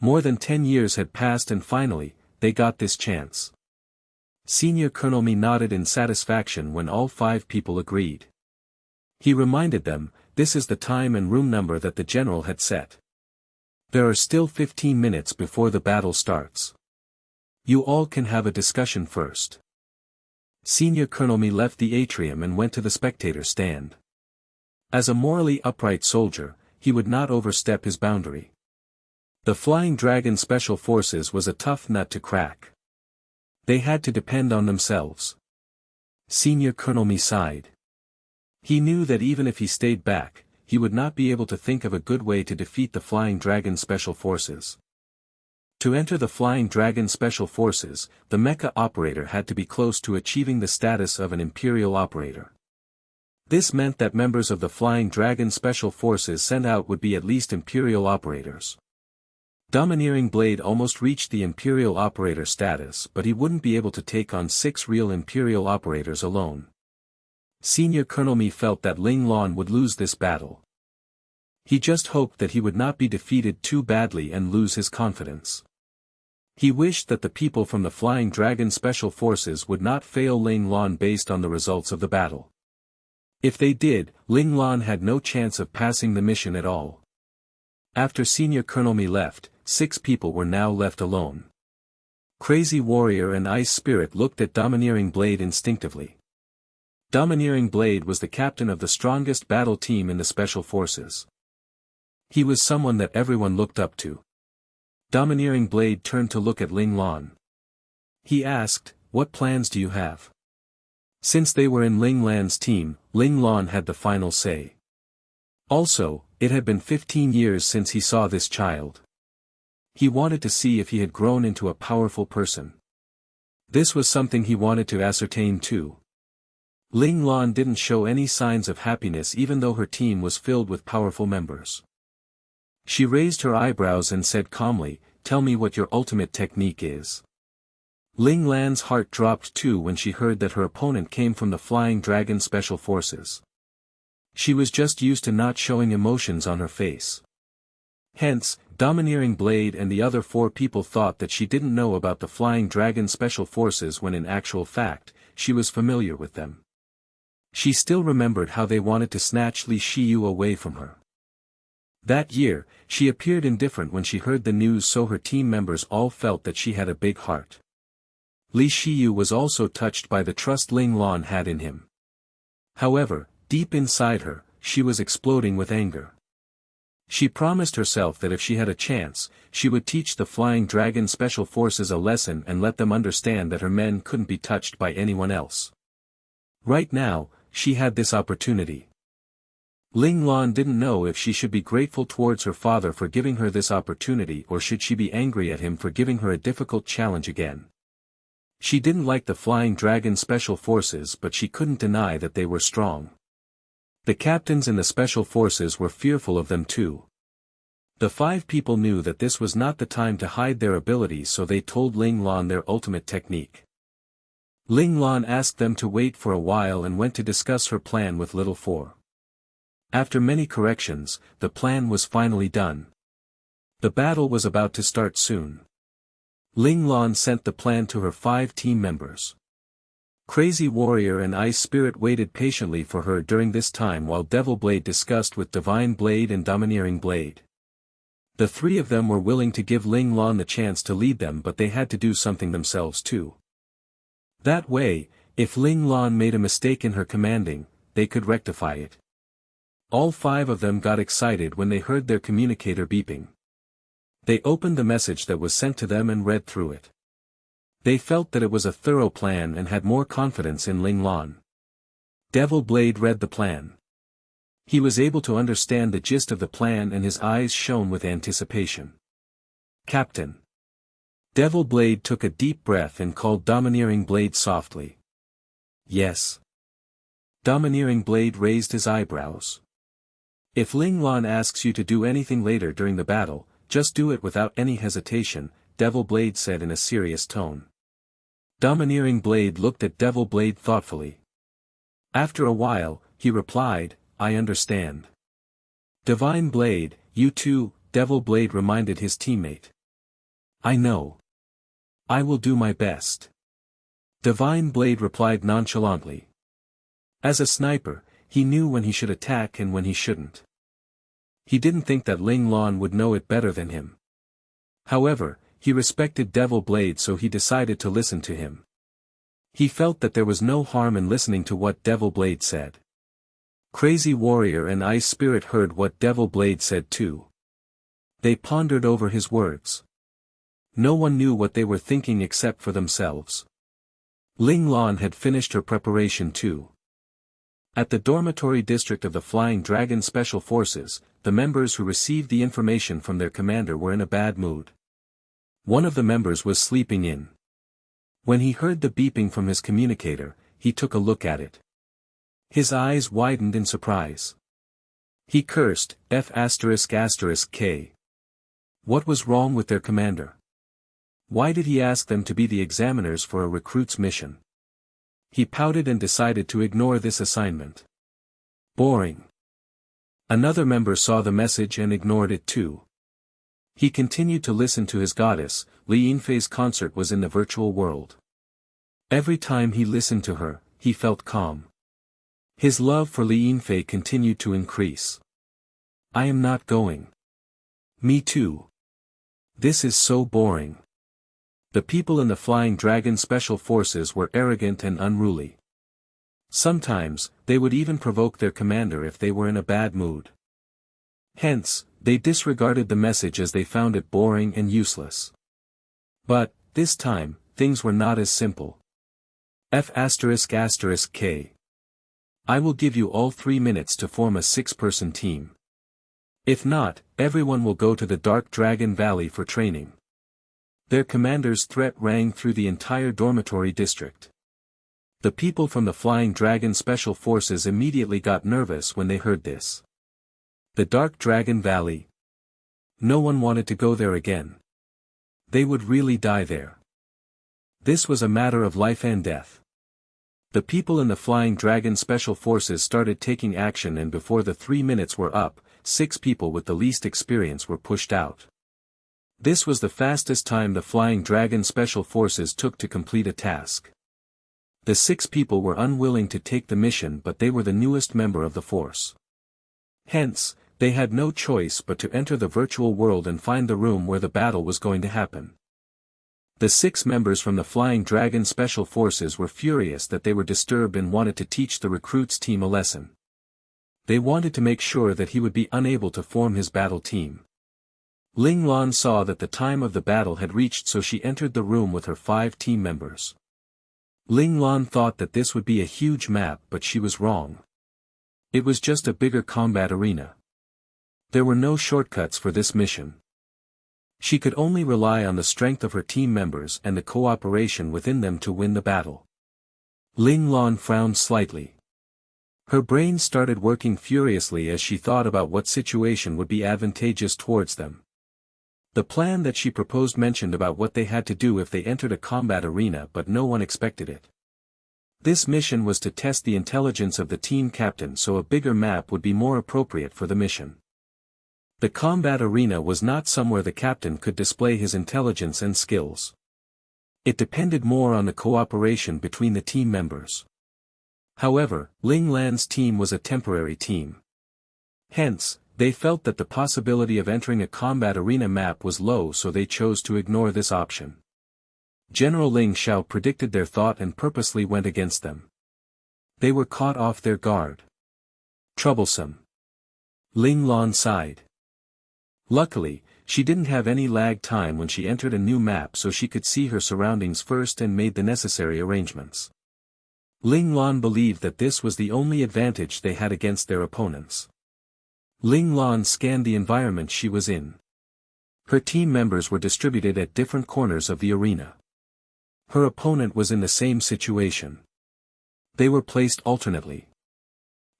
More than 10 years had passed and finally, they got this chance. Senior Colonel Mi nodded in satisfaction when all 5 people agreed. He reminded them, this is the time and room number that the general had set. There are still 15 minutes before the battle starts. You all can have a discussion first. Senior Colonel Mi left the atrium and went to the spectator stand. As a morally upright soldier, he would not overstep his boundary. The Flying Dragon Special Forces was a tough nut to crack. They had to depend on themselves. Senior Colonel Mi sighed. He knew that even if he stayed back, he would not be able to think of a good way to defeat the Flying Dragon Special Forces. To enter the Flying Dragon Special Forces, the mecha operator had to be close to achieving the status of an Imperial operator. This meant that members of the Flying Dragon Special Forces sent out would be at least Imperial operators. Domineering Blade almost reached the Imperial operator status, but he wouldn't be able to take on 6 real Imperial operators alone. Senior Colonel Mi felt that Ling Lan would lose this battle. He just hoped that he would not be defeated too badly and lose his confidence. He wished that the people from the Flying Dragon Special Forces would not fail Ling Lan based on the results of the battle. If they did, Ling Lan had no chance of passing the mission at all. After Senior Colonel Mi left, 6 people were now left alone. Crazy Warrior and Ice Spirit looked at Domineering Blade instinctively. Domineering Blade was the captain of the strongest battle team in the Special Forces. He was someone that everyone looked up to. Domineering Blade turned to look at Ling Lan. He asked, "What plans do you have?" Since they were in Ling Lan's team, Ling Lan had the final say. Also, it had been 15 years since he saw this child. He wanted to see if he had grown into a powerful person. This was something he wanted to ascertain too. Ling Lan didn't show any signs of happiness even though her team was filled with powerful members. She raised her eyebrows and said calmly, "Tell me what your ultimate technique is." Ling Lan's heart dropped too when she heard that her opponent came from the Flying Dragon Special Forces. She was just used to not showing emotions on her face. Hence, Domineering Blade and the other 4 people thought that she didn't know about the Flying Dragon Special Forces when in actual fact, she was familiar with them. She still remembered how they wanted to snatch Li Shiyu away from her. That year, she appeared indifferent when she heard the news, so her team members all felt that she had a big heart. Li Shiyu was also touched by the trust Ling Lan had in him. However, deep inside her, she was exploding with anger. She promised herself that if she had a chance, she would teach the Flying Dragon Special Forces a lesson and let them understand that her men couldn't be touched by anyone else. Right now, she had this opportunity. Ling Lan didn't know if she should be grateful towards her father for giving her this opportunity or should she be angry at him for giving her a difficult challenge again. She didn't like the Flying Dragon Special Forces, but she couldn't deny that they were strong. The captains in the Special Forces were fearful of them too. The 5 people knew that this was not the time to hide their abilities, so they told Ling Lan their ultimate technique. Ling Lan asked them to wait for a while and went to discuss her plan with Little 4. After many corrections, the plan was finally done. The battle was about to start soon. Ling Lan sent the plan to her 5 team members. Crazy Warrior and Ice Spirit waited patiently for her during this time while Devil Blade discussed with Divine Blade and Domineering Blade. The 3 of them were willing to give Ling Lan the chance to lead them, but they had to do something themselves too. That way, if Ling Lan made a mistake in her commanding, they could rectify it. All 5 of them got excited when they heard their communicator beeping. They opened the message that was sent to them and read through it. They felt that it was a thorough plan and had more confidence in Ling Lan. Devil Blade read the plan. He was able to understand the gist of the plan and his eyes shone with anticipation. Captain. Devil Blade took a deep breath and called Domineering Blade softly. Yes. Domineering Blade raised his eyebrows. If Ling Lan asks you to do anything later during the battle, just do it without any hesitation, Devil Blade said in a serious tone. Domineering Blade looked at Devil Blade thoughtfully. After a while, he replied, I understand. Divine Blade, you too, Devil Blade reminded his teammate. I know. I will do my best. Divine Blade replied nonchalantly. As a sniper, he knew when he should attack and when he shouldn't. He didn't think that Ling Lan would know it better than him. However, he respected Devil Blade, so he decided to listen to him. He felt that there was no harm in listening to what Devil Blade said. Crazy Warrior and Ice Spirit heard what Devil Blade said too. They pondered over his words. No one knew what they were thinking except for themselves. Ling Lan had finished her preparation too. At the dormitory district of the Flying Dragon Special Forces, the members who received the information from their commander were in a bad mood. One of the members was sleeping in. When he heard the beeping from his communicator, he took a look at it. His eyes widened in surprise. He cursed, F***K. What was wrong with their commander? Why did he ask them to be the examiners for a recruit's mission? He pouted and decided to ignore this assignment. Boring. Another member saw the message and ignored it too. He continued to listen to his goddess. Li Yinfei's concert was in the virtual world. Every time he listened to her, he felt calm. His love for Li Yinfei continued to increase. I am not going. Me too. This is so boring. The people in the Flying Dragon Special Forces were arrogant and unruly. Sometimes, they would even provoke their commander if they were in a bad mood. Hence, they disregarded the message as they found it boring and useless. But, this time, things were not as simple. F***K. I will give you all 3 minutes to form a 6-person team. If not, everyone will go to the Dark Dragon Valley for training. Their commander's threat rang through the entire dormitory district. The people from the Flying Dragon Special Forces immediately got nervous when they heard this. The Dark Dragon Valley. No one wanted to go there again. They would really die there. This was a matter of life and death. The people in the Flying Dragon Special Forces started taking action, and before the 3 minutes were up, 6 people with the least experience were pushed out. This was the fastest time the Flying Dragon Special Forces took to complete a task. The 6 people were unwilling to take the mission, but they were the newest member of the force. Hence, they had no choice but to enter the virtual world and find the room where the battle was going to happen. The 6 members from the Flying Dragon Special Forces were furious that they were disturbed and wanted to teach the recruits team a lesson. They wanted to make sure that he would be unable to form his battle team. Ling Lan saw that the time of the battle had reached, so she entered the room with her 5 team members. Ling Lan thought that this would be a huge map, but she was wrong. It was just a bigger combat arena. There were no shortcuts for this mission. She could only rely on the strength of her team members and the cooperation within them to win the battle. Ling Lan frowned slightly. Her brain started working furiously as she thought about what situation would be advantageous towards them. The plan that she proposed mentioned about what they had to do if they entered a combat arena, but no one expected it. This mission was to test the intelligence of the team captain, so a bigger map would be more appropriate for the mission. The combat arena was not somewhere the captain could display his intelligence and skills. It depended more on the cooperation between the team members. However, Ling Lan's team was a temporary team. Hence, they felt that the possibility of entering a combat arena map was low, so they chose to ignore this option. General Ling Xiao predicted their thought and purposely went against them. They were caught off their guard. Troublesome. Ling Lan sighed. Luckily, she didn't have any lag time when she entered a new map, so she could see her surroundings first and made the necessary arrangements. Ling Lan believed that this was the only advantage they had against their opponents. Ling Lan scanned the environment she was in. Her team members were distributed at different corners of the arena. Her opponent was in the same situation. They were placed alternately.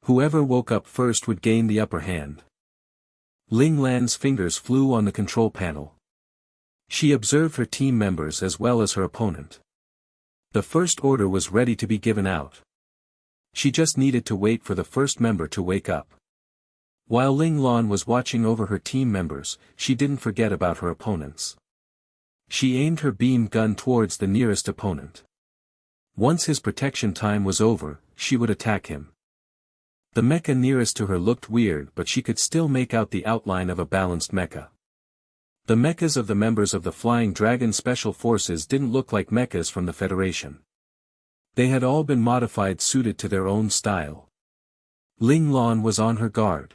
Whoever woke up first would gain the upper hand. Ling Lan's fingers flew on the control panel. She observed her team members as well as her opponent. The first order was ready to be given out. She just needed to wait for the first member to wake up. While Ling Lan was watching over her team members, she didn't forget about her opponents. She aimed her beam gun towards the nearest opponent. Once his protection time was over, she would attack him. The mecha nearest to her looked weird, but she could still make out the outline of a balanced mecha. The mechas of the members of the Flying Dragon Special Forces didn't look like mechas from the Federation. They had all been modified suited to their own style. Ling Lan was on her guard.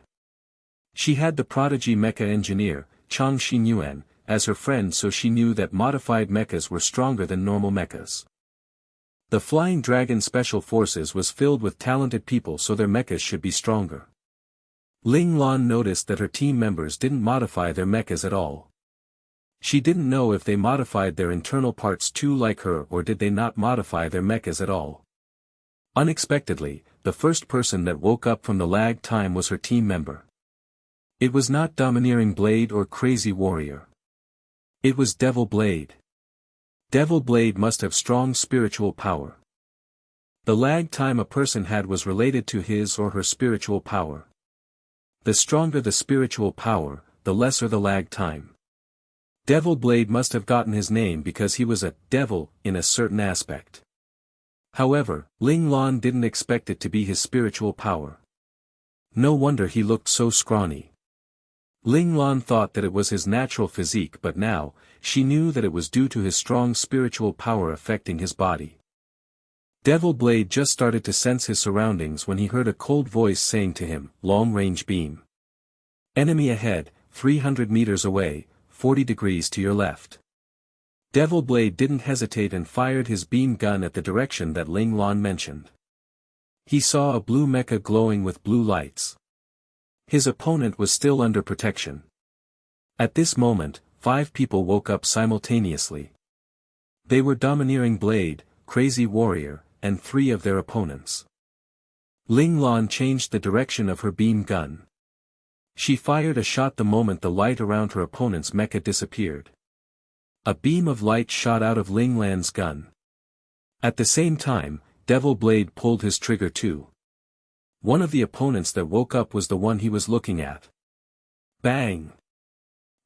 She had the prodigy mecha engineer, Chang Xinyuan, as her friend, so she knew that modified mechas were stronger than normal mechas. The Flying Dragon Special Forces was filled with talented people, so their mechas should be stronger. Ling Lan noticed that her team members didn't modify their mechas at all. She didn't know if they modified their internal parts too like her, or did they not modify their mechas at all. Unexpectedly, the first person that woke up from the lag time was her team member. It was not Domineering Blade or Crazy Warrior. It was Devil Blade. Devil Blade must have strong spiritual power. The lag time a person had was related to his or her spiritual power. The stronger the spiritual power, the lesser the lag time. Devil Blade must have gotten his name because he was a devil in a certain aspect. However, Ling Lan didn't expect it to be his spiritual power. No wonder he looked so scrawny. Ling Lan thought that it was his natural physique, but now, she knew that it was due to his strong spiritual power affecting his body. Devil Blade just started to sense his surroundings when he heard a cold voice saying to him, "Long-range beam. Enemy ahead, 300 meters away, 40 degrees to your left." Devil Blade didn't hesitate and fired his beam gun at the direction that Ling Lan mentioned. He saw a blue mecha glowing with blue lights. His opponent was still under protection. At this moment, 5 people woke up simultaneously. They were Domineering Blade, Crazy Warrior, and 3 of their opponents. Ling Lan changed the direction of her beam gun. She fired a shot the moment the light around her opponent's mecha disappeared. A beam of light shot out of Ling Lan's gun. At the same time, Devil Blade pulled his trigger too. One of the opponents that woke up was the one he was looking at. Bang!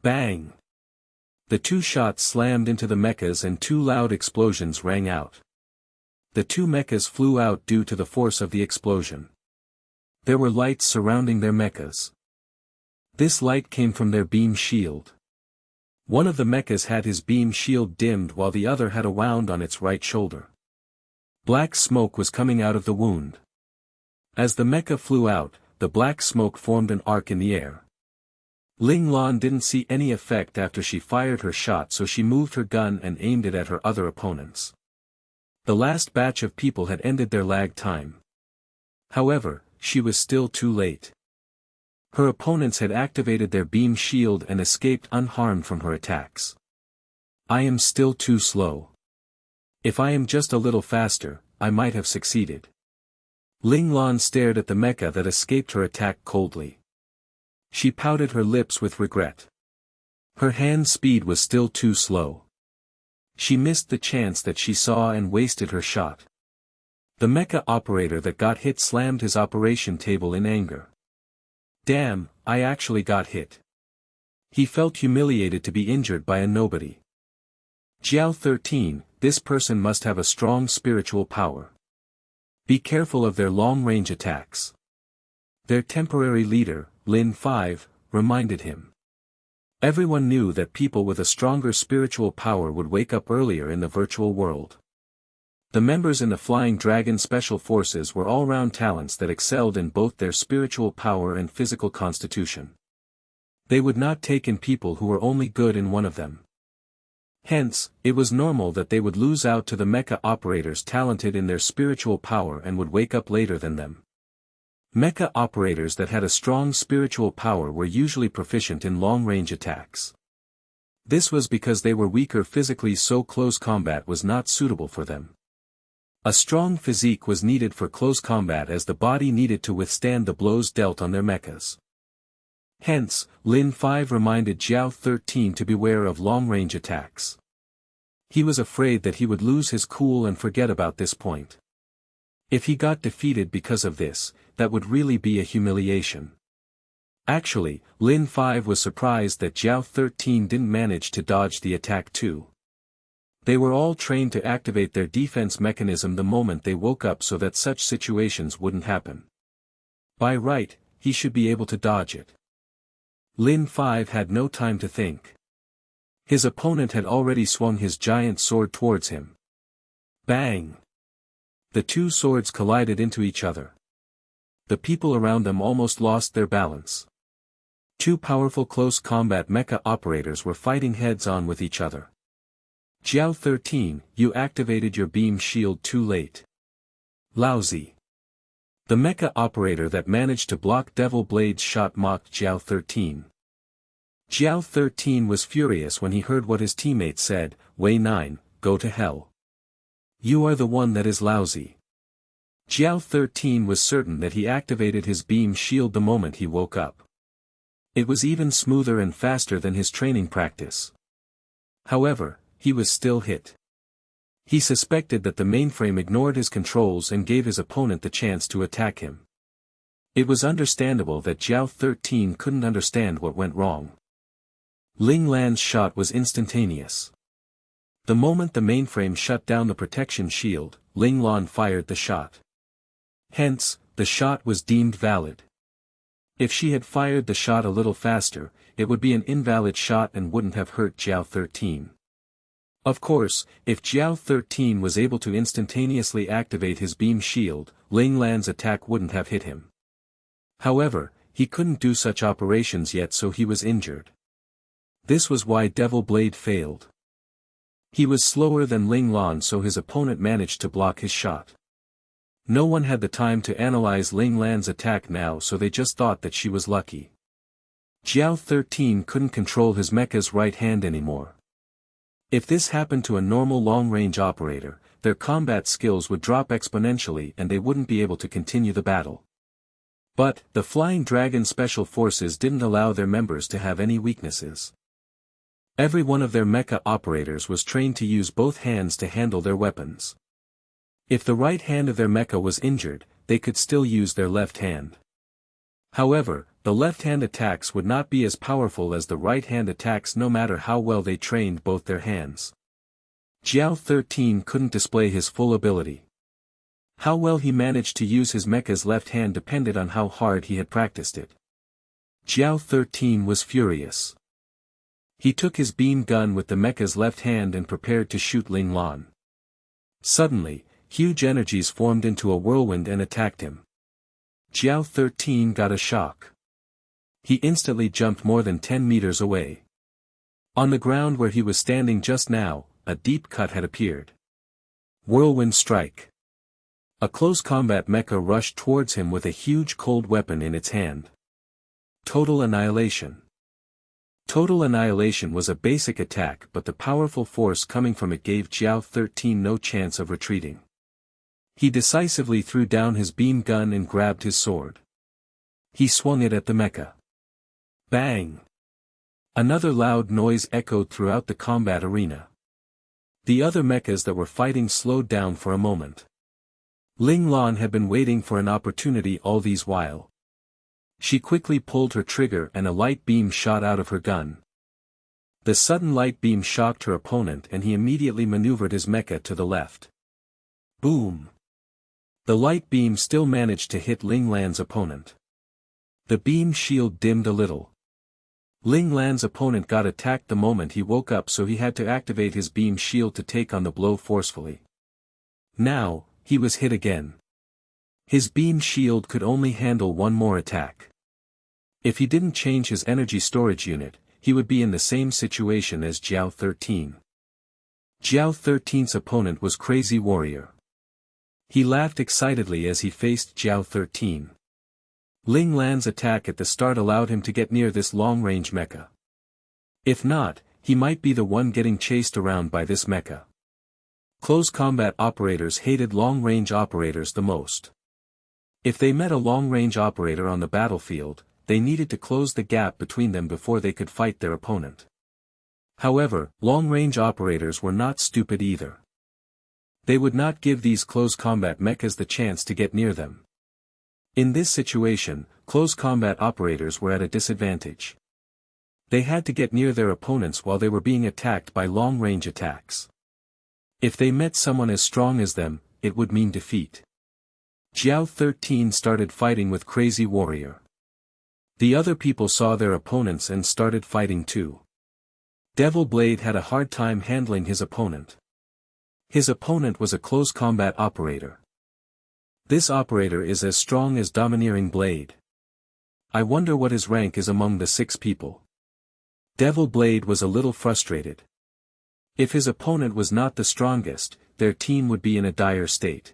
Bang! The 2 shots slammed into the mechas and 2 loud explosions rang out. The 2 mechas flew out due to the force of the explosion. There were lights surrounding their mechas. This light came from their beam shield. One of the mechas had his beam shield dimmed while the other had a wound on its right shoulder. Black smoke was coming out of the wound. As the mecha flew out, the black smoke formed an arc in the air. Ling Lan didn't see any effect after she fired her shot, so she moved her gun and aimed it at her other opponents. The last batch of people had ended their lag time. However, she was still too late. Her opponents had activated their beam shield and escaped unharmed from her attacks. I am still too slow. If I am just a little faster, I might have succeeded. Ling Lan stared at the mecha that escaped her attack coldly. She pouted her lips with regret. Her hand speed was still too slow. She missed the chance that she saw and wasted her shot. The mecha operator that got hit slammed his operation table in anger. Damn, I actually got hit. He felt humiliated to be injured by a nobody. Jiao 13, this person must have a strong spiritual power. Be careful of their long-range attacks. Their temporary leader, Lin 5, reminded him. Everyone knew that people with a stronger spiritual power would wake up earlier in the virtual world. The members in the Flying Dragon Special Forces were all-round talents that excelled in both their spiritual power and physical constitution. They would not take in people who were only good in one of them. Hence, it was normal that they would lose out to the mecha operators talented in their spiritual power and would wake up later than them. Mecha operators that had a strong spiritual power were usually proficient in long-range attacks. This was because they were weaker physically, so close combat was not suitable for them. A strong physique was needed for close combat as the body needed to withstand the blows dealt on their mechas. Hence, Lin 5 reminded Jiao 13 to beware of long-range attacks. He was afraid that he would lose his cool and forget about this point. If he got defeated because of this, that would really be a humiliation. Actually, Lin 5 was surprised that Jiao 13 didn't manage to dodge the attack too. They were all trained to activate their defense mechanism the moment they woke up so that such situations wouldn't happen. By right, he should be able to dodge it. Lin 5 had no time to think. His opponent had already swung his giant sword towards him. Bang! The two swords collided into each other. The people around them almost lost their balance. Two powerful close combat mecha operators were fighting heads-on with each other. Jiao 13, you activated your beam shield too late. Lousy. The mecha operator that managed to block Devil Blade's shot mocked Jiao 13. Jiao 13 was furious when he heard what his teammate said, Wei 9, go to hell. You are the one that is lousy. Jiao 13 was certain that he activated his beam shield the moment he woke up. It was even smoother and faster than his training practice. However, he was still hit. He suspected that the mainframe ignored his controls and gave his opponent the chance to attack him. It was understandable that Jiao 13 couldn't understand what went wrong. Ling Lan's shot was instantaneous. The moment the mainframe shut down the protection shield, Ling Lan fired the shot. Hence, the shot was deemed valid. If she had fired the shot a little faster, it would be an invalid shot and wouldn't have hurt Jiao 13. Of course, if Jiao 13 was able to instantaneously activate his beam shield, Ling Lan's attack wouldn't have hit him. However, he couldn't do such operations yet, so he was injured. This was why Devil Blade failed. He was slower than Ling Lan, so his opponent managed to block his shot. No one had the time to analyze Ling Lan's attack now, so they just thought that she was lucky. Jiao 13 couldn't control his mecha's right hand anymore. If this happened to a normal long-range operator, their combat skills would drop exponentially and they wouldn't be able to continue the battle. But, the Flying Dragon Special Forces didn't allow their members to have any weaknesses. Every one of their mecha operators was trained to use both hands to handle their weapons. If the right hand of their mecha was injured, they could still use their left hand. However, the left-hand attacks would not be as powerful as the right-hand attacks no matter how well they trained both their hands. Jiao 13 couldn't display his full ability. How well he managed to use his mecha's left hand depended on how hard he had practiced it. Jiao 13 was furious. He took his beam gun with the mecha's left hand and prepared to shoot Ling Lan. Suddenly, huge energies formed into a whirlwind and attacked him. Jiao 13 got a shock. He instantly jumped more than 10 meters away. On the ground where he was standing just now, a deep cut had appeared. Whirlwind strike. A close combat mecha rushed towards him with a huge cold weapon in its hand. Total annihilation. Total annihilation was a basic attack, but the powerful force coming from it gave Jiao 13 no chance of retreating. He decisively threw down his beam gun and grabbed his sword. He swung it at the mecha. Bang! Another loud noise echoed throughout the combat arena. The other mechas that were fighting slowed down for a moment. Ling Lan had been waiting for an opportunity all these while. She quickly pulled her trigger and a light beam shot out of her gun. The sudden light beam shocked her opponent and he immediately maneuvered his mecha to the left. Boom! The light beam still managed to hit Ling Lan's opponent. The beam shield dimmed a little. Ling Lan's opponent got attacked the moment he woke up, so he had to activate his beam shield to take on the blow forcefully. Now, he was hit again. His beam shield could only handle one more attack. If he didn't change his energy storage unit, he would be in the same situation as Jiao 13. Jiao 13's opponent was Crazy Warrior. He laughed excitedly as he faced Jiao 13. Ling Lan's attack at the start allowed him to get near this long-range mecha. If not, he might be the one getting chased around by this mecha. Close combat operators hated long-range operators the most. If they met a long-range operator on the battlefield, they needed to close the gap between them before they could fight their opponent. However, long-range operators were not stupid either. They would not give these close combat mechas the chance to get near them. In this situation, close combat operators were at a disadvantage. They had to get near their opponents while they were being attacked by long-range attacks. If they met someone as strong as them, it would mean defeat. Jiao 13 started fighting with Crazy Warrior. The other people saw their opponents and started fighting too. Devil Blade had a hard time handling his opponent. His opponent was a close combat operator. This operator is as strong as Domineering Blade. I wonder what his rank is among the 6 people. Devil Blade was a little frustrated. If his opponent was not the strongest, their team would be in a dire state.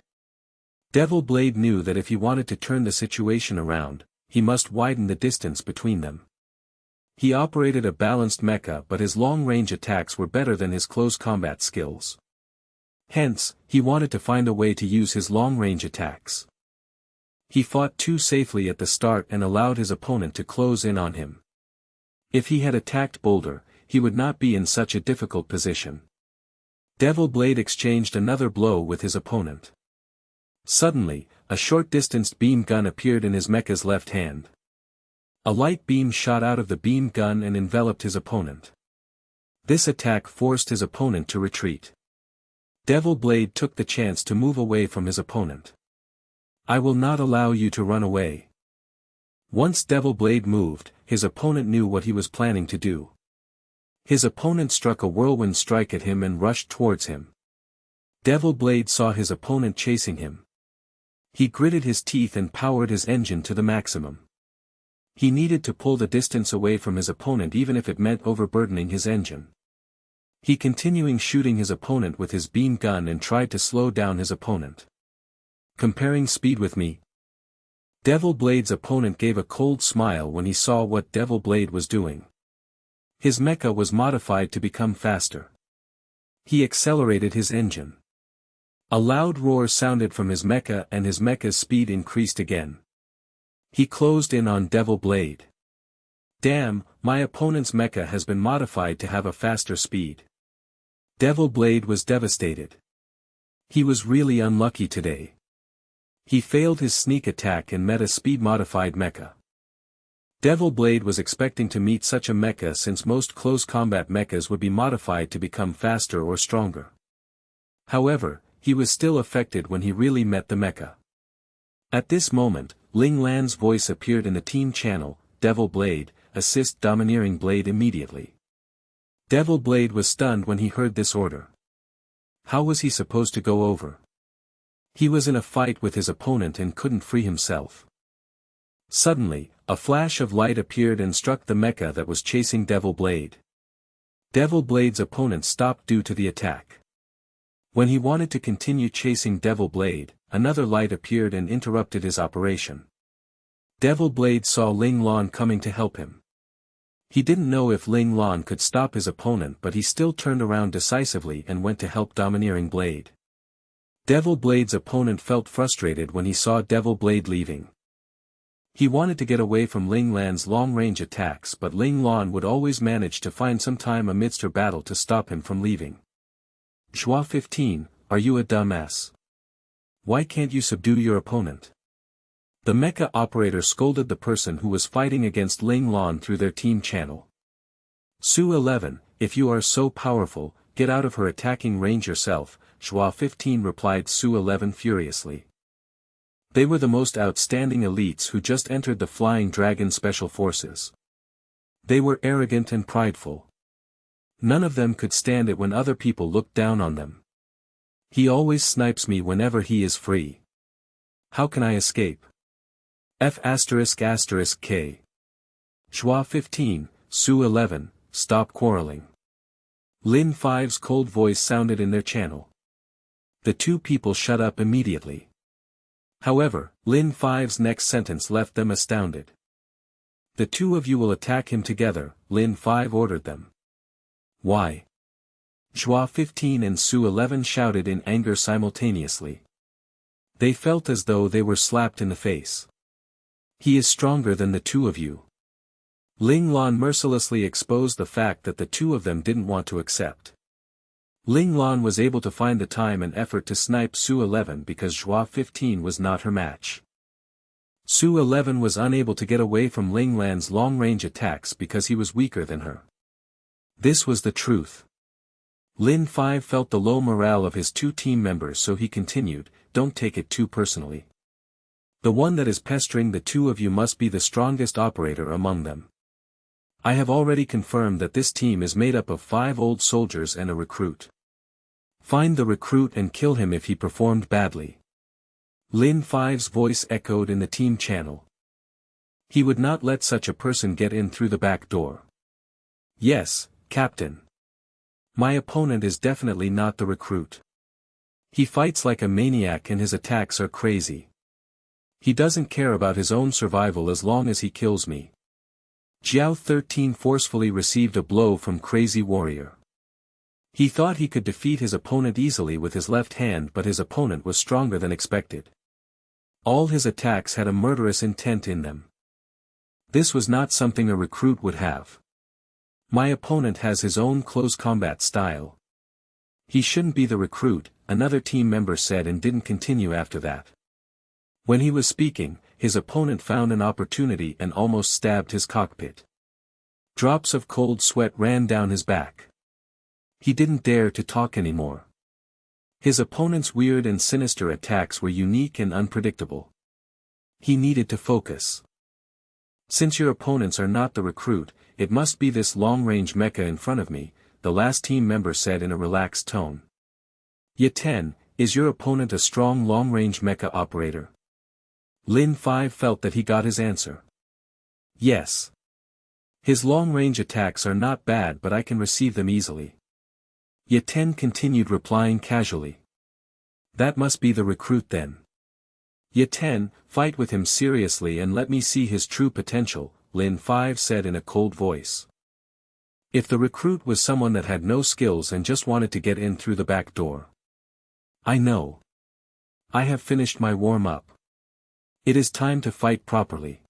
Devil Blade knew that if he wanted to turn the situation around, he must widen the distance between them. He operated a balanced mecha, but his long-range attacks were better than his close combat skills. Hence, he wanted to find a way to use his long-range attacks. He fought too safely at the start and allowed his opponent to close in on him. If he had attacked bolder, he would not be in such a difficult position. Devil Blade exchanged another blow with his opponent. Suddenly, a short-distanced beam gun appeared in his mecha's left hand. A light beam shot out of the beam gun and enveloped his opponent. This attack forced his opponent to retreat. Devil Blade took the chance to move away from his opponent. I will not allow you to run away. Once Devil Blade moved, his opponent knew what he was planning to do. His opponent struck a whirlwind strike at him and rushed towards him. Devil Blade saw his opponent chasing him. He gritted his teeth and powered his engine to the maximum. He needed to pull the distance away from his opponent even if it meant overburdening his engine. He continuing shooting his opponent with his beam gun and tried to slow down his opponent. Comparing speed with me? Devil Blade's opponent gave a cold smile when he saw what Devil Blade was doing. His mecha was modified to become faster. He accelerated his engine. A loud roar sounded from his mecha and his mecha's speed increased again. He closed in on Devil Blade. Damn, my opponent's mecha has been modified to have a faster speed. Devil Blade was devastated. He was really unlucky today. He failed his sneak attack and met a speed-modified mecha. Devil Blade was expecting to meet such a mecha since most close combat mechas would be modified to become faster or stronger. However, he was still affected when he really met the mecha. At this moment, Ling Lan's voice appeared in the team channel, Devil Blade, assist Domineering Blade immediately. Devil Blade was stunned when he heard this order. How was he supposed to go over? He was in a fight with his opponent and couldn't free himself. Suddenly, a flash of light appeared and struck the mecha that was chasing Devil Blade. Devil Blade's opponent stopped due to the attack. When he wanted to continue chasing Devil Blade, another light appeared and interrupted his operation. Devil Blade saw Ling Lan coming to help him. He didn't know if Ling Lan could stop his opponent, but he still turned around decisively and went to help Domineering Blade. Devil Blade's opponent felt frustrated when he saw Devil Blade leaving. He wanted to get away from Ling Lan's long-range attacks, but Ling Lan would always manage to find some time amidst her battle to stop him from leaving. Zhua 15, are you a dumbass? Why can't you subdue your opponent? The mecha operator scolded the person who was fighting against Ling Lan through their team channel. Su-11, if you are so powerful, get out of her attacking range yourself, Zhua-15 replied Su-11 furiously. They were the most outstanding elites who just entered the Flying Dragon Special Forces. They were arrogant and prideful. None of them could stand it when other people looked down on them. He always snipes me whenever he is free. How can I escape? F***** K. Zhua-15, Su-11, stop quarreling. Lin 5's cold voice sounded in their channel. The two people shut up immediately. However, Lin 5's next sentence left them astounded. The two of you will attack him together, Lin 5 ordered them. Why? Zhua-15 and Su-11 shouted in anger simultaneously. They felt as though they were slapped in the face. He is stronger than the two of you. Ling Lan mercilessly exposed the fact that the two of them didn't want to accept. Ling Lan was able to find the time and effort to snipe Su-11 because Zhua-15 was not her match. Su-11 was unable to get away from Ling Lan's long-range attacks because he was weaker than her. This was the truth. Lin 5 felt the low morale of his two team members, so he continued, don't take it too personally. The one that is pestering the two of you must be the strongest operator among them. I have already confirmed that this team is made up of 5 old soldiers and a recruit. Find the recruit and kill him if he performed badly. Lin 5's voice echoed in the team channel. He would not let such a person get in through the back door. Yes, Captain. My opponent is definitely not the recruit. He fights like a maniac and his attacks are crazy. He doesn't care about his own survival as long as he kills me. Jiao 13 forcefully received a blow from Crazy Warrior. He thought he could defeat his opponent easily with his left hand, but his opponent was stronger than expected. All his attacks had a murderous intent in them. This was not something a recruit would have. My opponent has his own close combat style. He shouldn't be the recruit, another team member said and didn't continue after that. When he was speaking, his opponent found an opportunity and almost stabbed his cockpit. Drops of cold sweat ran down his back. He didn't dare to talk anymore. His opponent's weird and sinister attacks were unique and unpredictable. He needed to focus. Since your opponents are not the recruit, it must be this long-range mecha in front of me, the last team member said in a relaxed tone. Yaten, is your opponent a strong long-range mecha operator? Lin 5 felt that he got his answer. Yes. His long-range attacks are not bad, but I can receive them easily. Yaten continued replying casually. That must be the recruit then. Yaten, fight with him seriously and let me see his true potential, Lin 5 said in a cold voice. If the recruit was someone that had no skills and just wanted to get in through the back door. I know. I have finished my warm-up. It is time to fight properly.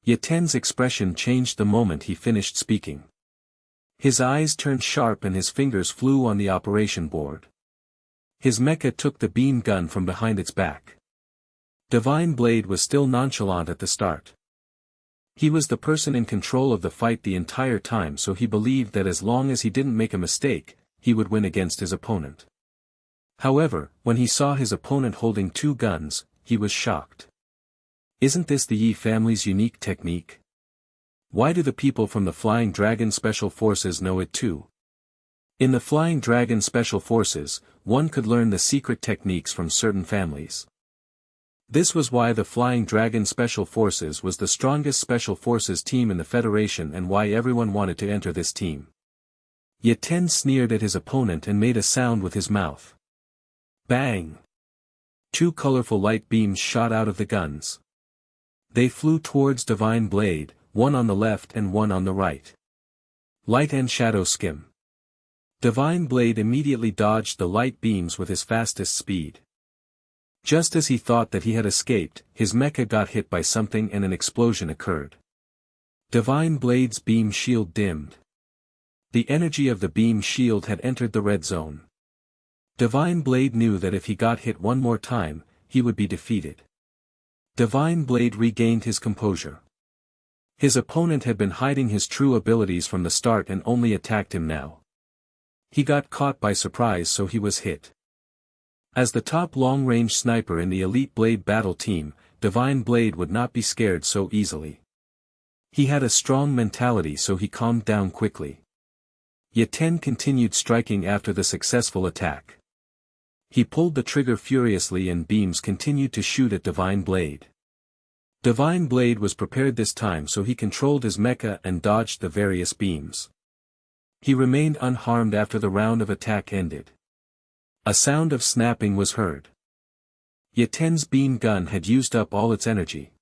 Yaten's expression changed the moment he finished speaking. His eyes turned sharp and his fingers flew on the operation board. His mecha took the beam gun from behind its back. Divine Blade was still nonchalant at the start. He was the person in control of the fight the entire time, so he believed that as long as he didn't make a mistake, he would win against his opponent. However, when he saw his opponent holding 2 guns, he was shocked. Isn't this the Yi family's unique technique? Why do the people from the Flying Dragon Special Forces know it too? In the Flying Dragon Special Forces, one could learn the secret techniques from certain families. This was why the Flying Dragon Special Forces was the strongest Special Forces team in the Federation and why everyone wanted to enter this team. Yaten sneered at his opponent and made a sound with his mouth. Bang! 2 colorful light beams shot out of the guns. They flew towards Divine Blade, one on the left and one on the right. Light and shadow skim. Divine Blade immediately dodged the light beams with his fastest speed. Just as he thought that he had escaped, his mecha got hit by something and an explosion occurred. Divine Blade's beam shield dimmed. The energy of the beam shield had entered the red zone. Divine Blade knew that if he got hit one more time, he would be defeated. Divine Blade regained his composure. His opponent had been hiding his true abilities from the start and only attacked him now. He got caught by surprise, so he was hit. As the top long-range sniper in the Elite Blade battle team, Divine Blade would not be scared so easily. He had a strong mentality, so he calmed down quickly. Yaten continued striking after the successful attack. He pulled the trigger furiously and beams continued to shoot at Divine Blade. Divine Blade was prepared this time, so he controlled his mecha and dodged the various beams. He remained unharmed after the round of attack ended. A sound of snapping was heard. Yaten's beam gun had used up all its energy.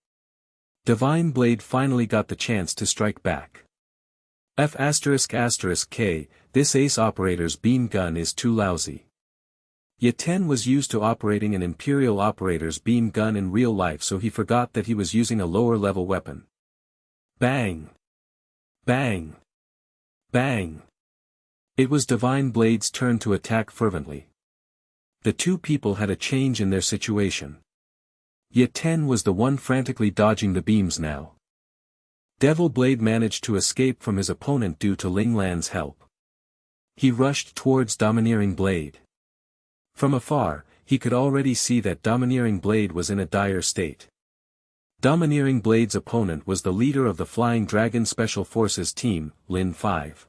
Divine Blade finally got the chance to strike back. F***K, this ace operator's beam gun is too lousy. Yaten was used to operating an Imperial operator's beam gun in real life, so he forgot that he was using a lower-level weapon. Bang! Bang! Bang! It was Divine Blade's turn to attack fervently. The two people had a change in their situation. Yaten was the one frantically dodging the beams now. Devil Blade managed to escape from his opponent due to Ling Lan's help. He rushed towards Domineering Blade. From afar, he could already see that Domineering Blade was in a dire state. Domineering Blade's opponent was the leader of the Flying Dragon Special Forces team, Lin 5.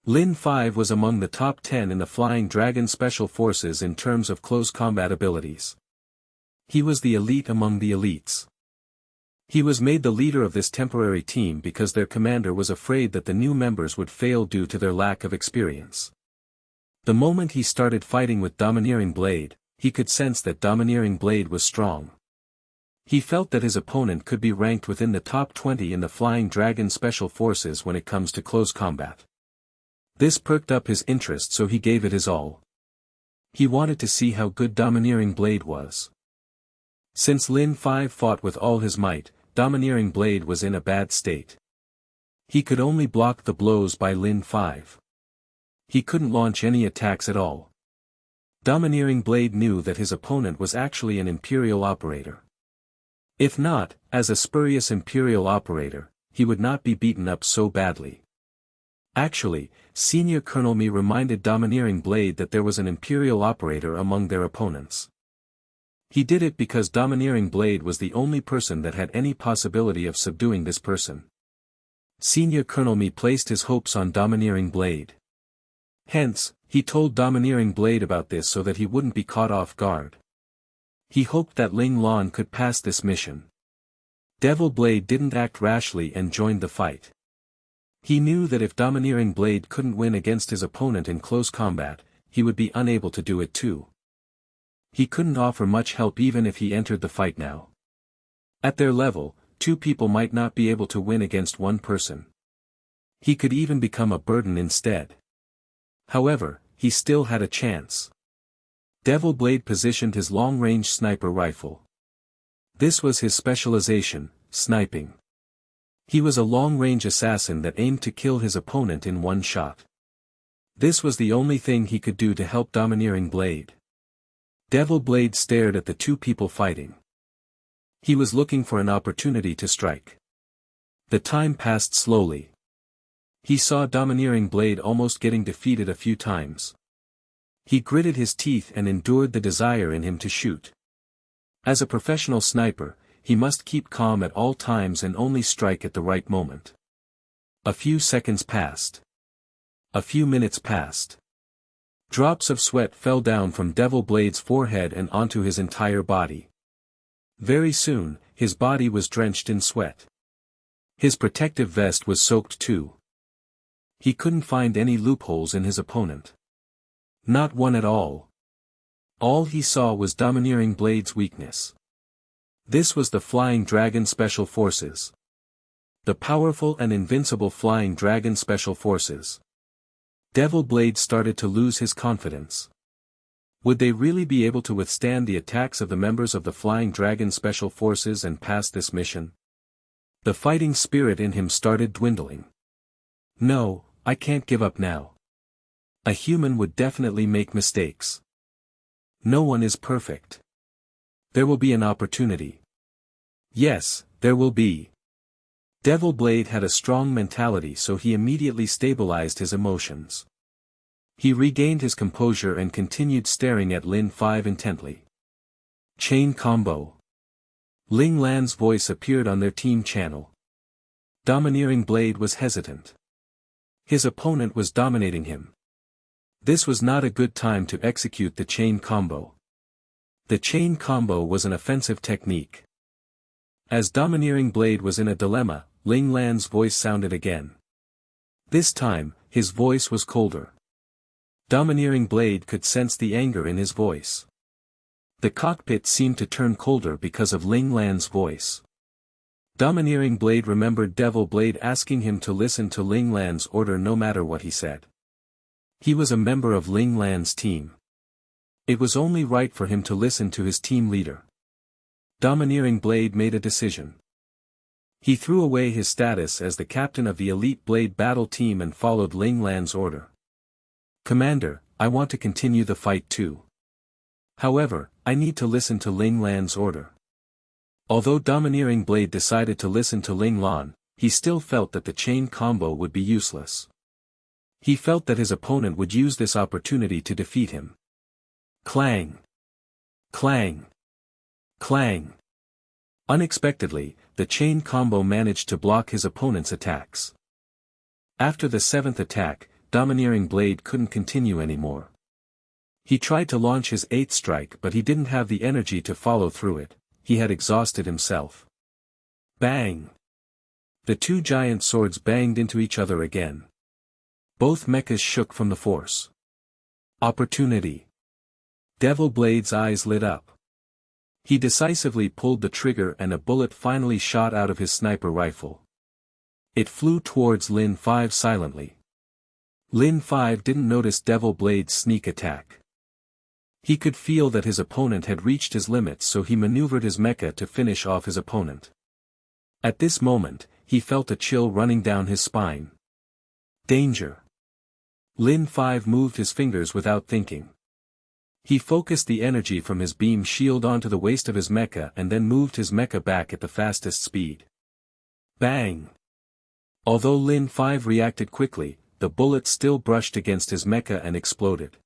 Lin 5 was among the top 10 in the Flying Dragon Special Forces in terms of close combat abilities. He was the elite among the elites. He was made the leader of this temporary team because their commander was afraid that the new members would fail due to their lack of experience. The moment he started fighting with Domineering Blade, he could sense that Domineering Blade was strong. He felt that his opponent could be ranked within the top 20 in the Flying Dragon Special Forces when it comes to close combat. This perked up his interest, so he gave it his all. He wanted to see how good Domineering Blade was. Since Lin 5 fought with all his might, Domineering Blade was in a bad state. He could only block the blows by Lin 5. He couldn't launch any attacks at all. Domineering Blade knew that his opponent was actually an Imperial operator. If not, as a spurious Imperial operator, he would not be beaten up so badly. Actually, Senior Colonel Mi reminded Domineering Blade that there was an Imperial operator among their opponents. He did it because Domineering Blade was the only person that had any possibility of subduing this person. Senior Colonel Mi placed his hopes on Domineering Blade. Hence, he told Domineering Blade about this so that he wouldn't be caught off guard. He hoped that Ling Lan could pass this mission. Devil Blade didn't act rashly and joined the fight. He knew that if Domineering Blade couldn't win against his opponent in close combat, he would be unable to do it too. He couldn't offer much help even if he entered the fight now. At their level, two people might not be able to win against one person. He could even become a burden instead. However, he still had a chance. Devil Blade positioned his long-range sniper rifle. This was his specialization, sniping. He was a long-range assassin that aimed to kill his opponent in one shot. This was the only thing he could do to help Domineering Blade. Devil Blade stared at the two people fighting. He was looking for an opportunity to strike. The time passed slowly. He saw Domineering Blade almost getting defeated a few times. He gritted his teeth and endured the desire in him to shoot. As a professional sniper, he must keep calm at all times and only strike at the right moment. A few seconds passed. A few minutes passed. Drops of sweat fell down from Devil Blade's forehead and onto his entire body. Very soon, his body was drenched in sweat. His protective vest was soaked too. He couldn't find any loopholes in his opponent. Not one at all. All he saw was Domineering Blade's weakness. This was the Flying Dragon Special Forces. The powerful and invincible Flying Dragon Special Forces. Devil Blade started to lose his confidence. Would they really be able to withstand the attacks of the members of the Flying Dragon Special Forces and pass this mission? The fighting spirit in him started dwindling. No, I can't give up now. A human would definitely make mistakes. No one is perfect. There will be an opportunity. Yes, there will be. Devil Blade had a strong mentality, so he immediately stabilized his emotions. He regained his composure and continued staring at Lin 5 intently. Chain combo. Ling Lan's voice appeared on their team channel. Domineering Blade was hesitant. His opponent was dominating him. This was not a good time to execute the chain combo. The chain combo was an offensive technique. As Domineering Blade was in a dilemma, Ling Lan's voice sounded again. This time, his voice was colder. Domineering Blade could sense the anger in his voice. The cockpit seemed to turn colder because of Ling Lan's voice. Domineering Blade remembered Devil Blade asking him to listen to Ling Lan's order no matter what he said. He was a member of Ling Lan's team. It was only right for him to listen to his team leader. Domineering Blade made a decision. He threw away his status as the captain of the Elite Blade battle team and followed Ling Lan's order. Commander, I want to continue the fight too. However, I need to listen to Ling Lan's order. Although Domineering Blade decided to listen to Ling Lan, he still felt that the chain combo would be useless. He felt that his opponent would use this opportunity to defeat him. Clang! Clang! Clang! Unexpectedly, the chain combo managed to block his opponent's attacks. After the 7th attack, Domineering Blade couldn't continue anymore. He tried to launch his 8th strike, but he didn't have the energy to follow through it. He had exhausted himself. Bang! The two giant swords banged into each other again. Both mechas shook from the force. Opportunity. Devil Blade's eyes lit up. He decisively pulled the trigger and a bullet finally shot out of his sniper rifle. It flew towards Lin 5 silently. Lin 5 didn't notice Devil Blade's sneak attack. He could feel that his opponent had reached his limits, so he maneuvered his mecha to finish off his opponent. At this moment, he felt a chill running down his spine. Danger. Lin 5 moved his fingers without thinking. He focused the energy from his beam shield onto the waist of his mecha and then moved his mecha back at the fastest speed. Bang! Although Lin 5 reacted quickly, the bullet still brushed against his mecha and exploded.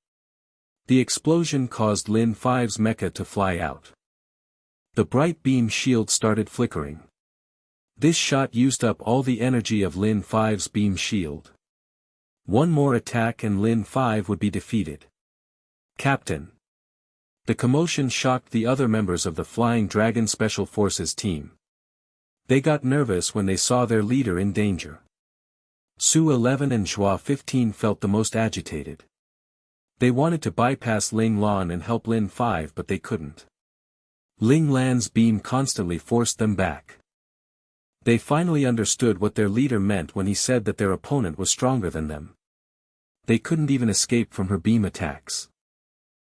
The explosion caused Lin 5's mecha to fly out. The bright beam shield started flickering. This shot used up all the energy of Lin 5's beam shield. One more attack and Lin 5 would be defeated. Captain. The commotion shocked the other members of the Flying Dragon Special Forces team. They got nervous when they saw their leader in danger. Su 11 and Zhua 15 felt the most agitated. They wanted to bypass Ling Lan and help Lin 5, but they couldn't. Ling Lan's beam constantly forced them back. They finally understood what their leader meant when he said that their opponent was stronger than them. They couldn't even escape from her beam attacks.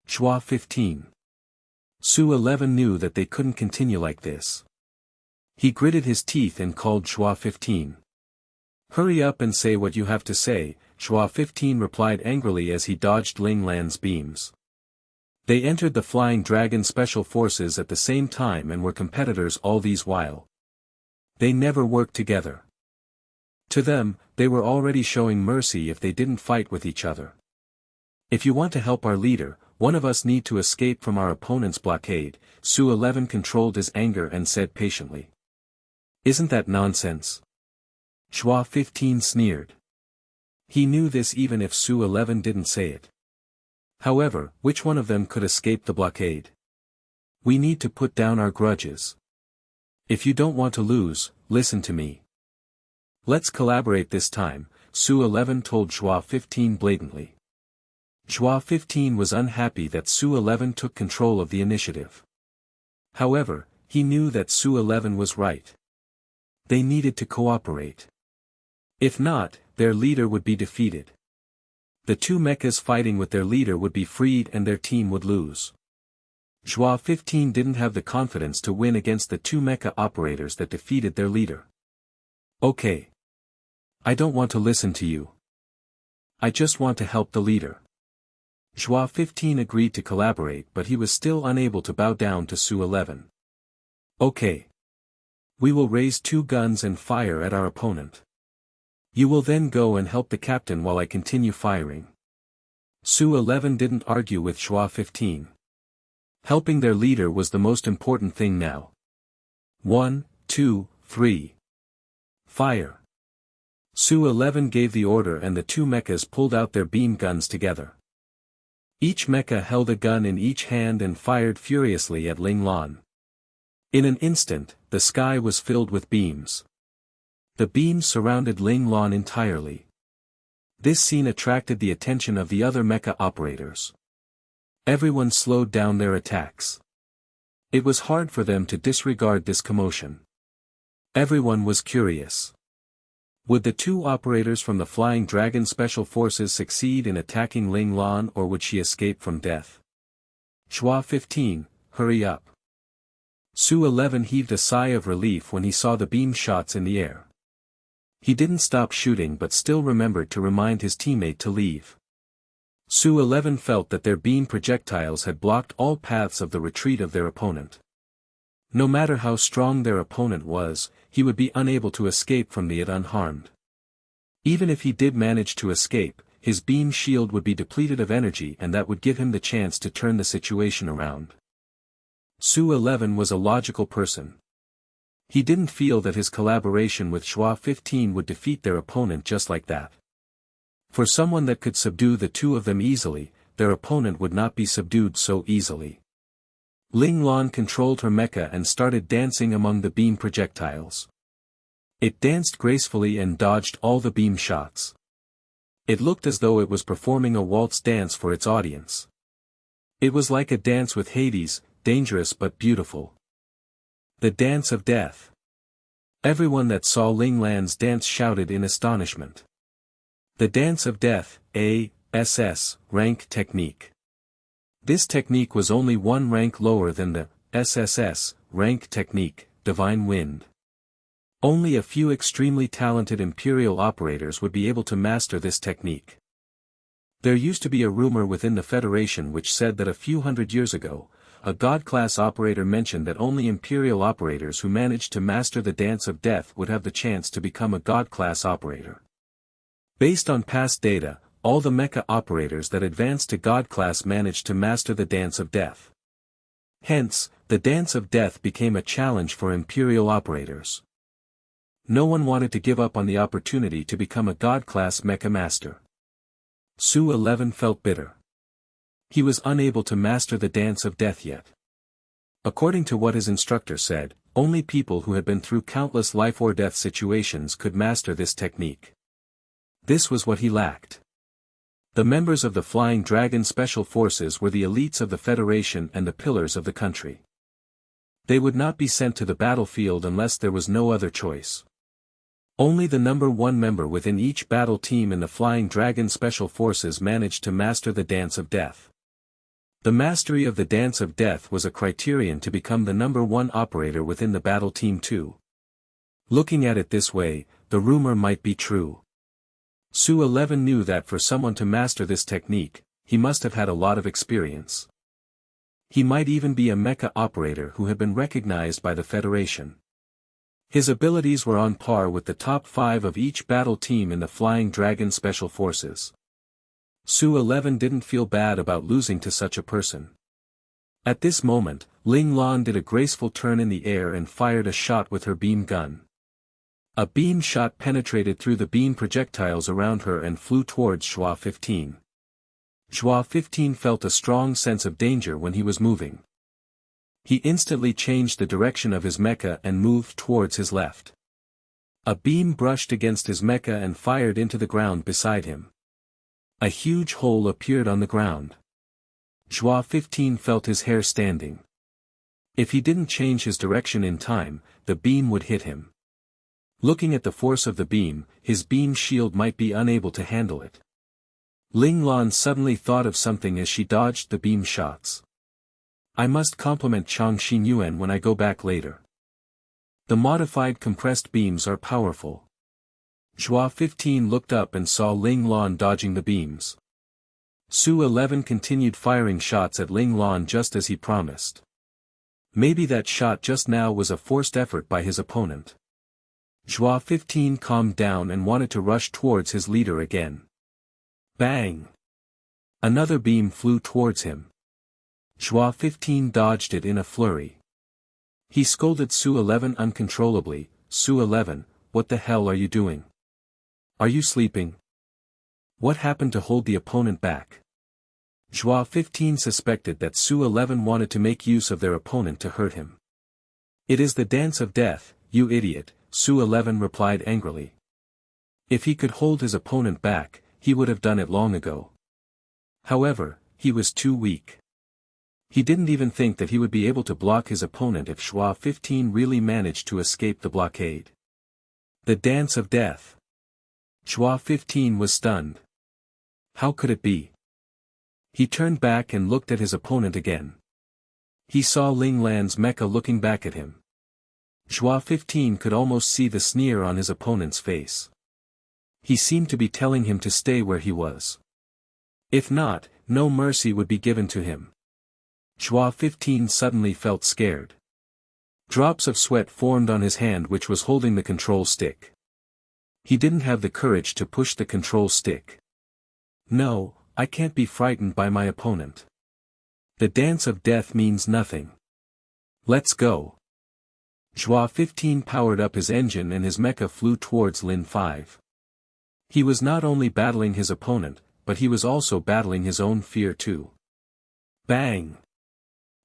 Zhua 15. Su 11 knew that they couldn't continue like this. He gritted his teeth and called Zhua 15. Hurry up and say what you have to say, Zhua 15 replied angrily as he dodged Ling Lan's beams. They entered the Flying Dragon Special Forces at the same time and were competitors all these while. They never worked together. To them, they were already showing mercy if they didn't fight with each other. If you want to help our leader, one of us need to escape from our opponent's blockade, Su 11 controlled his anger and said patiently. Isn't that nonsense? Zhua 15 sneered. He knew this even if Su 11 didn't say it. However, which one of them could escape the blockade? We need to put down our grudges. If you don't want to lose, listen to me. Let's collaborate this time, Su 11 told Zhua 15 blatantly. Zhua 15 was unhappy that Su 11 took control of the initiative. However, he knew that Su 11 was right. They needed to cooperate. If not, their leader would be defeated. The two mechas fighting with their leader would be freed and their team would lose. Zhua 15 didn't have the confidence to win against the two mecha operators that defeated their leader. Okay. I don't want to listen to you. I just want to help the leader. Zhua 15 agreed to collaborate, but he was still unable to bow down to Su 11. Okay. We will raise 2 guns and fire at our opponent. You will then go and help the captain while I continue firing. Su 11 didn't argue with Zhua 15. Helping their leader was the most important thing now. 1, 2, 3. Fire. Su 11 gave the order and the 2 mechas pulled out their beam guns together. Each mecha held a gun in each hand and fired furiously at Ling Lan. In an instant, the sky was filled with beams. The beams surrounded Ling Lan entirely. This scene attracted the attention of the other mecha operators. Everyone slowed down their attacks. It was hard for them to disregard this commotion. Everyone was curious. Would the 2 operators from the Flying Dragon Special Forces succeed in attacking Ling Lan, or would she escape from death? Zhua 15, hurry up. Su 11 heaved a sigh of relief when he saw the beam shots in the air. He didn't stop shooting but still remembered to remind his teammate to leave. Su 11 felt that their beam projectiles had blocked all paths of the retreat of their opponent. No matter how strong their opponent was, he would be unable to escape from it unharmed. Even if he did manage to escape, his beam shield would be depleted of energy, and that would give him the chance to turn the situation around. Su 11 was a logical person. He didn't feel that his collaboration with Zhua 15 would defeat their opponent just like that. For someone that could subdue the 2 of them easily, their opponent would not be subdued so easily. Ling Lan controlled her mecha and started dancing among the beam projectiles. It danced gracefully and dodged all the beam shots. It looked as though it was performing a waltz dance for its audience. It was like a dance with Hades, dangerous but beautiful. The dance of death. Everyone that saw Ling Lan's dance shouted in astonishment. The dance of death, SS, rank technique. This technique was only 1 rank lower than the SSS, rank technique, Divine Wind. Only a few extremely talented Imperial operators would be able to master this technique. There used to be a rumor within the Federation which said that a few hundred years ago, a God-class operator mentioned that only Imperial operators who managed to master the dance of death would have the chance to become a God-class operator. Based on past data, all the mecha operators that advanced to God class managed to master the dance of death. Hence, the dance of death became a challenge for Imperial operators. No one wanted to give up on the opportunity to become a God class mecha master. Su 11 felt bitter. He was unable to master the dance of death yet. According to what his instructor said, only people who had been through countless life or death situations could master this technique. This was what he lacked. The members of the Flying Dragon Special Forces were the elites of the Federation and the pillars of the country. They would not be sent to the battlefield unless there was no other choice. Only the number 1 member within each battle team in the Flying Dragon Special Forces managed to master the dance of death. The mastery of the dance of death was a criterion to become the number 1 operator within the battle team too. Looking at it this way, the rumor might be true. Su 11 knew that for someone to master this technique, he must have had a lot of experience. He might even be a mecha operator who had been recognized by the Federation. His abilities were on par with the top 5 of each battle team in the Flying Dragon Special Forces. Su 11 didn't feel bad about losing to such a person. At this moment, Ling Lan did a graceful turn in the air and fired a shot with her beam gun. A beam shot penetrated through the beam projectiles around her and flew towards Zhua 15. Zhua 15 felt a strong sense of danger when he was moving. He instantly changed the direction of his mecha and moved towards his left. A beam brushed against his mecha and fired into the ground beside him. A huge hole appeared on the ground. Zhua 15 felt his hair standing. If he didn't change his direction in time, the beam would hit him. Looking at the force of the beam, his beam shield might be unable to handle it. Ling Lan suddenly thought of something as she dodged the beam shots. I must compliment Chang Xinyuan when I go back later. The modified compressed beams are powerful. Zhua 15 looked up and saw Ling Lan dodging the beams. Su-11 continued firing shots at Ling Lan just as he promised. Maybe that shot just now was a forced effort by his opponent. Zhua-15 calmed down and wanted to rush towards his leader again. Bang! Another beam flew towards him. Zhua-15 dodged it in a flurry. He scolded Su-11 uncontrollably. Su-11, what the hell are you doing? Are you sleeping? What happened to hold the opponent back? Zhua-15 suspected that Su-11 wanted to make use of their opponent to hurt him. It is the dance of death, you idiot, Su-11 replied angrily. If he could hold his opponent back, he would have done it long ago. However, he was too weak. He didn't even think that he would be able to block his opponent if Zhua-15 really managed to escape the blockade. The dance of death. Zhua-15 was stunned. How could it be? He turned back and looked at his opponent again. He saw Ling Lan's mecha looking back at him. Zhua-15 could almost see the sneer on his opponent's face. He seemed to be telling him to stay where he was. If not, no mercy would be given to him. Zhua-15 suddenly felt scared. Drops of sweat formed on his hand which was holding the control stick. He didn't have the courage to push the control stick. No, I can't be frightened by my opponent. The dance of death means nothing. Let's go. Zhua-15 powered up his engine and his mecha flew towards Lin 5. He was not only battling his opponent, but he was also battling his own fear too. Bang!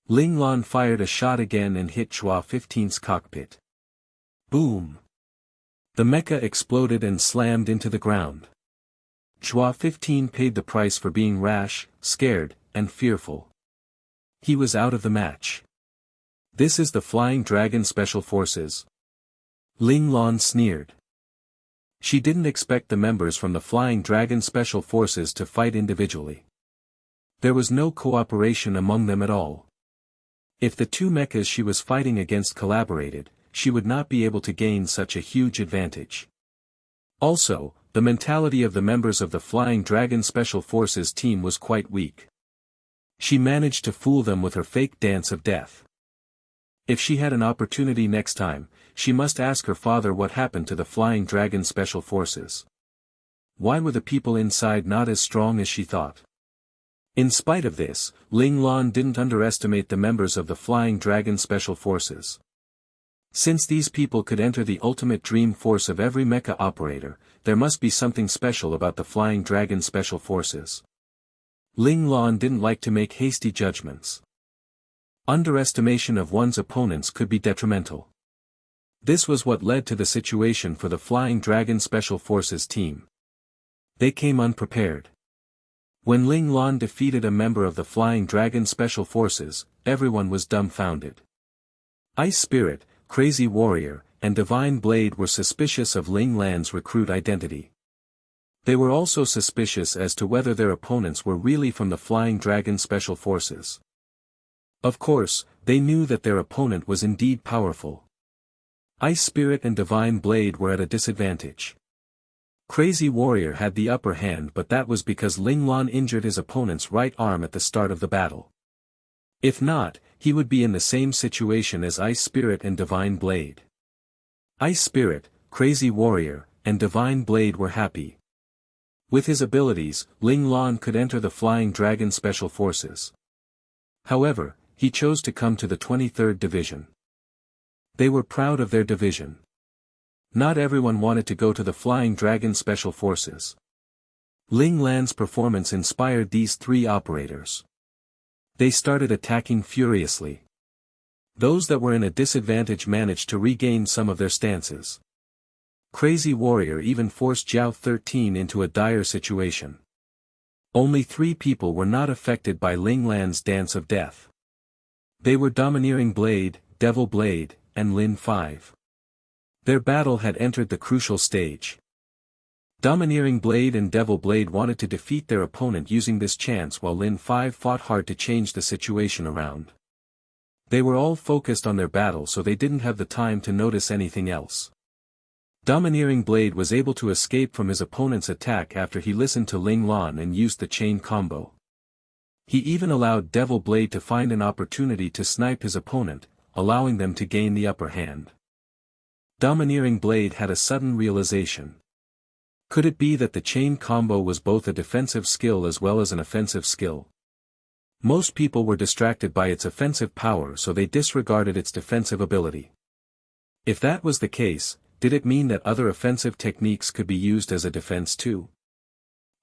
Ling Lan fired a shot again and hit Zhua-15's cockpit. Boom! The mecha exploded and slammed into the ground. Zhua-15 paid the price for being rash, scared, and fearful. He was out of the match. This is the Flying Dragon Special Forces. Ling Lan sneered. She didn't expect the members from the Flying Dragon Special Forces to fight individually. There was no cooperation among them at all. If the two mechas she was fighting against collaborated, she would not be able to gain such a huge advantage. Also, the mentality of the members of the Flying Dragon Special Forces team was quite weak. She managed to fool them with her fake dance of death. If she had an opportunity next time, she must ask her father what happened to the Flying Dragon Special Forces. Why were the people inside not as strong as she thought? In spite of this, Ling Lan didn't underestimate the members of the Flying Dragon Special Forces. Since these people could enter the ultimate dream force of every mecha operator, there must be something special about the Flying Dragon Special Forces. Ling Lan didn't like to make hasty judgments. Underestimation of one's opponents could be detrimental. This was what led to the situation for the Flying Dragon Special Forces team. They came unprepared. When Ling Lan defeated a member of the Flying Dragon Special Forces, everyone was dumbfounded. Ice Spirit, Crazy Warrior, and Divine Blade were suspicious of Ling Lan's recruit identity. They were also suspicious as to whether their opponents were really from the Flying Dragon Special Forces. Of course, they knew that their opponent was indeed powerful. Ice Spirit and Divine Blade were at a disadvantage. Crazy Warrior had the upper hand, but that was because Ling Lan injured his opponent's right arm at the start of the battle. If not, he would be in the same situation as Ice Spirit and Divine Blade. Ice Spirit, Crazy Warrior, and Divine Blade were happy. With his abilities, Ling Lan could enter the Flying Dragon Special Forces. However, he chose to come to the 23rd Division. They were proud of their division. Not everyone wanted to go to the Flying Dragon Special Forces. Ling Lan's performance inspired these three operators. They started attacking furiously. Those that were in a disadvantage managed to regain some of their stances. Crazy Warrior even forced Zhao 13 into a dire situation. Only 3 people were not affected by Ling Lan's dance of death. They were Domineering Blade, Devil Blade, and Lin 5. Their battle had entered the crucial stage. Domineering Blade and Devil Blade wanted to defeat their opponent using this chance, while Lin 5 fought hard to change the situation around. They were all focused on their battle, so they didn't have the time to notice anything else. Domineering Blade was able to escape from his opponent's attack after he listened to Ling Lan and used the chain combo. He even allowed Devil Blade to find an opportunity to snipe his opponent, allowing them to gain the upper hand. Domineering Blade had a sudden realization. Could it be that the chain combo was both a defensive skill as well as an offensive skill? Most people were distracted by its offensive power, so they disregarded its defensive ability. If that was the case, did it mean that other offensive techniques could be used as a defense too?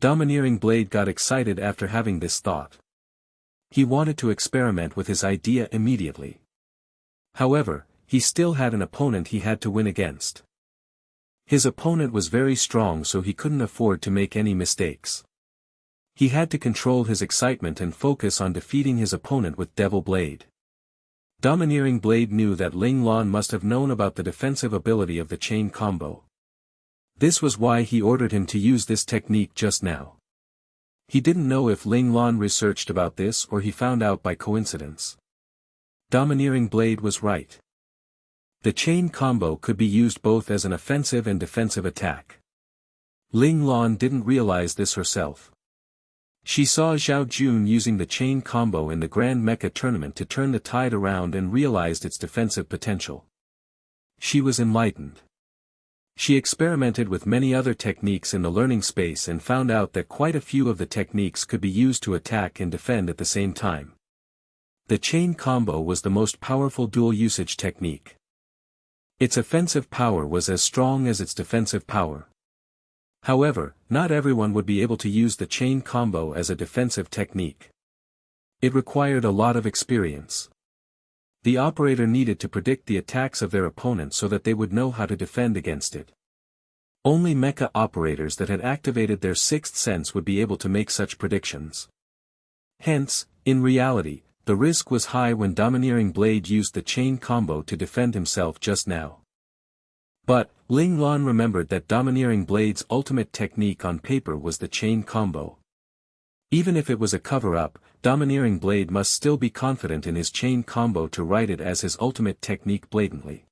Domineering Blade got excited after having this thought. He wanted to experiment with his idea immediately. However, he still had an opponent he had to win against. His opponent was very strong, so he couldn't afford to make any mistakes. He had to control his excitement and focus on defeating his opponent with Devil Blade. Domineering Blade knew that Ling Lan must have known about the defensive ability of the chain combo. This was why he ordered him to use this technique just now. He didn't know if Ling Lan researched about this or he found out by coincidence. Domineering Blade was right. The chain combo could be used both as an offensive and defensive attack. Ling Lan didn't realize this herself. She saw Zhao Jun using the chain combo in the Grand Mecha tournament to turn the tide around and realized its defensive potential. She was enlightened. She experimented with many other techniques in the learning space and found out that quite a few of the techniques could be used to attack and defend at the same time. The chain combo was the most powerful dual usage technique. Its offensive power was as strong as its defensive power. However, not everyone would be able to use the chain combo as a defensive technique. It required a lot of experience. The operator needed to predict the attacks of their opponent so that they would know how to defend against it. Only mecha operators that had activated their sixth sense would be able to make such predictions. Hence, in reality, the risk was high when Domineering Blade used the chain combo to defend himself just now. But, Ling Lan remembered that Domineering Blade's ultimate technique on paper was the chain combo. Even if it was a cover-up, Domineering Blade must still be confident in his chain combo to write it as his ultimate technique blatantly.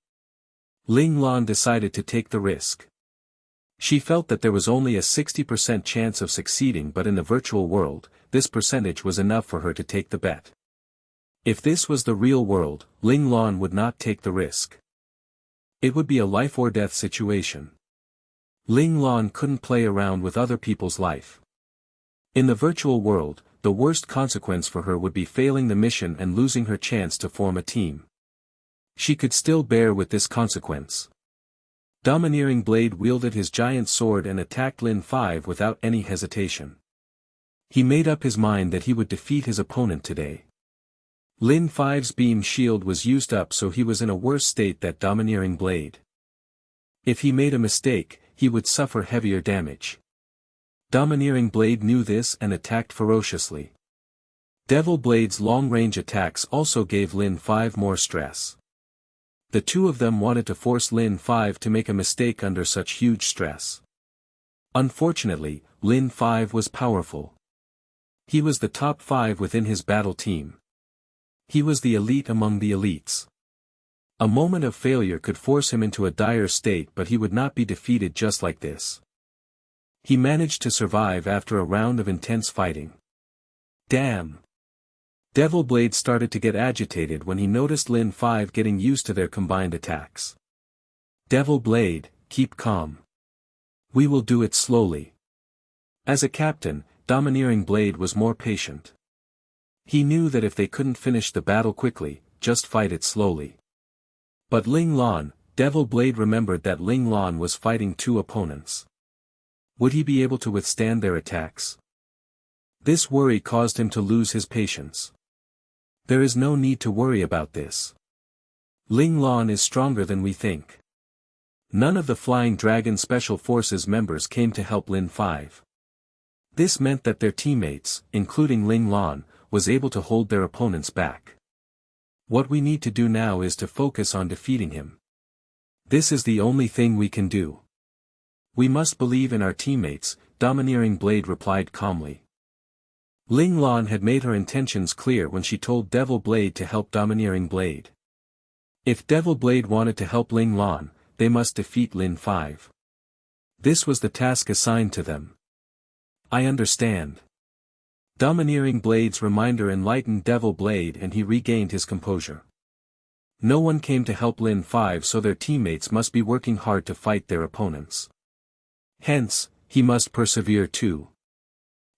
Ling Lan decided to take the risk. She felt that there was only a 60% chance of succeeding, but in the virtual world, this percentage was enough for her to take the bet. If this was the real world, Ling Lan would not take the risk. It would be a life-or-death situation. Ling Lan couldn't play around with other people's life. In the virtual world, the worst consequence for her would be failing the mission and losing her chance to form a team. She could still bear with this consequence. Domineering Blade wielded his giant sword and attacked Lin 5 without any hesitation. He made up his mind that he would defeat his opponent today. Lin 5's beam shield was used up, so he was in a worse state than Domineering Blade. If he made a mistake, he would suffer heavier damage. Domineering Blade knew this and attacked ferociously. Devil Blade's long-range attacks also gave Lin 5 more stress. The two of them wanted to force Lin 5 to make a mistake under such huge stress. Unfortunately, Lin 5 was powerful. He was the top 5 within his battle team. He was the elite among the elites. A moment of failure could force him into a dire state, but he would not be defeated just like this. He managed to survive after a round of intense fighting. Damn! Devil Blade started to get agitated when he noticed Lin 5 getting used to their combined attacks. Devil Blade, keep calm. We will do it slowly. As a captain, Domineering Blade was more patient. He knew that if they couldn't finish the battle quickly, just fight it slowly. But Ling Lan, Devil Blade remembered that Ling Lan was fighting two opponents. Would he be able to withstand their attacks? This worry caused him to lose his patience. There is no need to worry about this. Ling Lan is stronger than we think. None of the Flying Dragon Special Forces members came to help Lin 5. This meant that their teammates, including Ling Lan, was able to hold their opponents back. What we need to do now is to focus on defeating him. This is the only thing we can do. We must believe in our teammates, Domineering Blade replied calmly. Ling Lan had made her intentions clear when she told Devil Blade to help Domineering Blade. If Devil Blade wanted to help Ling Lan, they must defeat Lin 5. This was the task assigned to them. I understand. Domineering Blade's reminder enlightened Devil Blade and he regained his composure. No one came to help Lin 5, so their teammates must be working hard to fight their opponents. Hence, he must persevere too.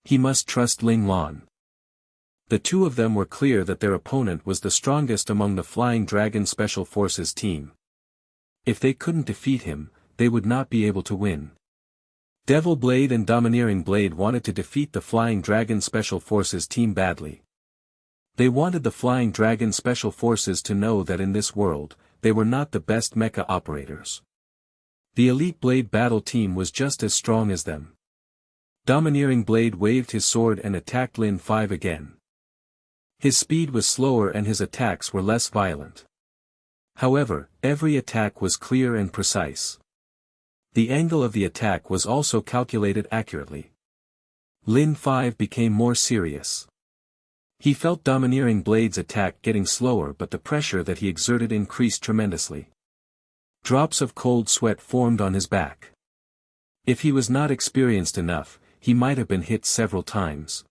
He must trust Ling Lan. The two of them were clear that their opponent was the strongest among the Flying Dragon Special Forces team. If they couldn't defeat him, they would not be able to win. Devil Blade and Domineering Blade wanted to defeat the Flying Dragon Special Forces team badly. They wanted the Flying Dragon Special Forces to know that in this world, they were not the best mecha operators. The Elite Blade battle team was just as strong as them. Domineering Blade waved his sword and attacked Lin 5 again. His speed was slower and his attacks were less violent. However, every attack was clear and precise. The angle of the attack was also calculated accurately. Lin 5 became more serious. He felt Domineering Blade's attack getting slower, but the pressure that he exerted increased tremendously. Drops of cold sweat formed on his back. If he was not experienced enough, he might have been hit several times.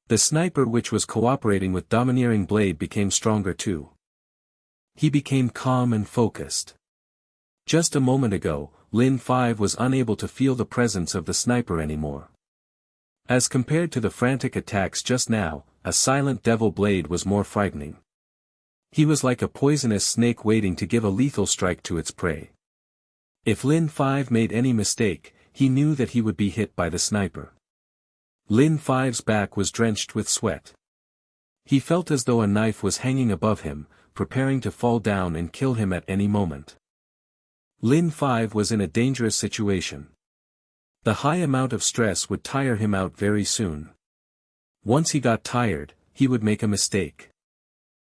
The sniper which was cooperating with Domineering Blade became stronger too. He became calm and focused. Just a moment ago, Lin 5 was unable to feel the presence of the sniper anymore. As compared to the frantic attacks just now, a silent Devil Blade was more frightening. He was like a poisonous snake waiting to give a lethal strike to its prey. If Lin 5 made any mistake, he knew that he would be hit by the sniper. Lin 5's back was drenched with sweat. He felt as though a knife was hanging above him, preparing to fall down and kill him at any moment. Lin 5 was in a dangerous situation. The high amount of stress would tire him out very soon. Once he got tired, he would make a mistake.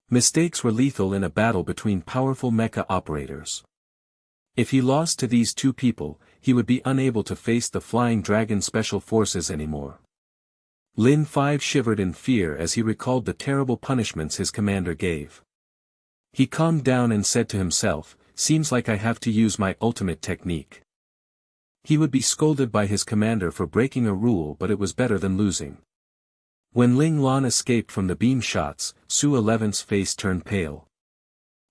Mistakes were lethal in a battle between powerful mecha operators. If he lost to these two people, he would be unable to face the Flying Dragon Special Forces anymore. Lin 5 shivered in fear as he recalled the terrible punishments his commander gave. He calmed down and said to himself, "Seems like I have to use my ultimate technique." He would be scolded by his commander for breaking a rule, but it was better than losing. When Ling Lan escaped from the beam shots, Su 11's face turned pale.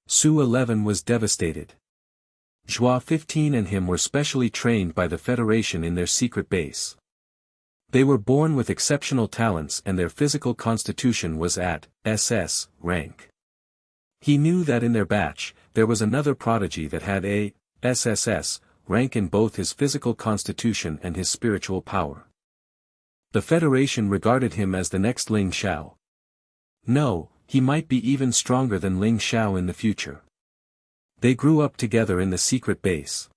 Su 11 was devastated. Zhua 15 and him were specially trained by the Federation in their secret base. They were born with exceptional talents and their physical constitution was at SS rank. He knew that in their batch, there was another prodigy that had a SSS rank in both his physical constitution and his spiritual power. The Federation regarded him as the next Ling Xiao. No, he might be even stronger than Ling Xiao in the future. They grew up together in the secret base.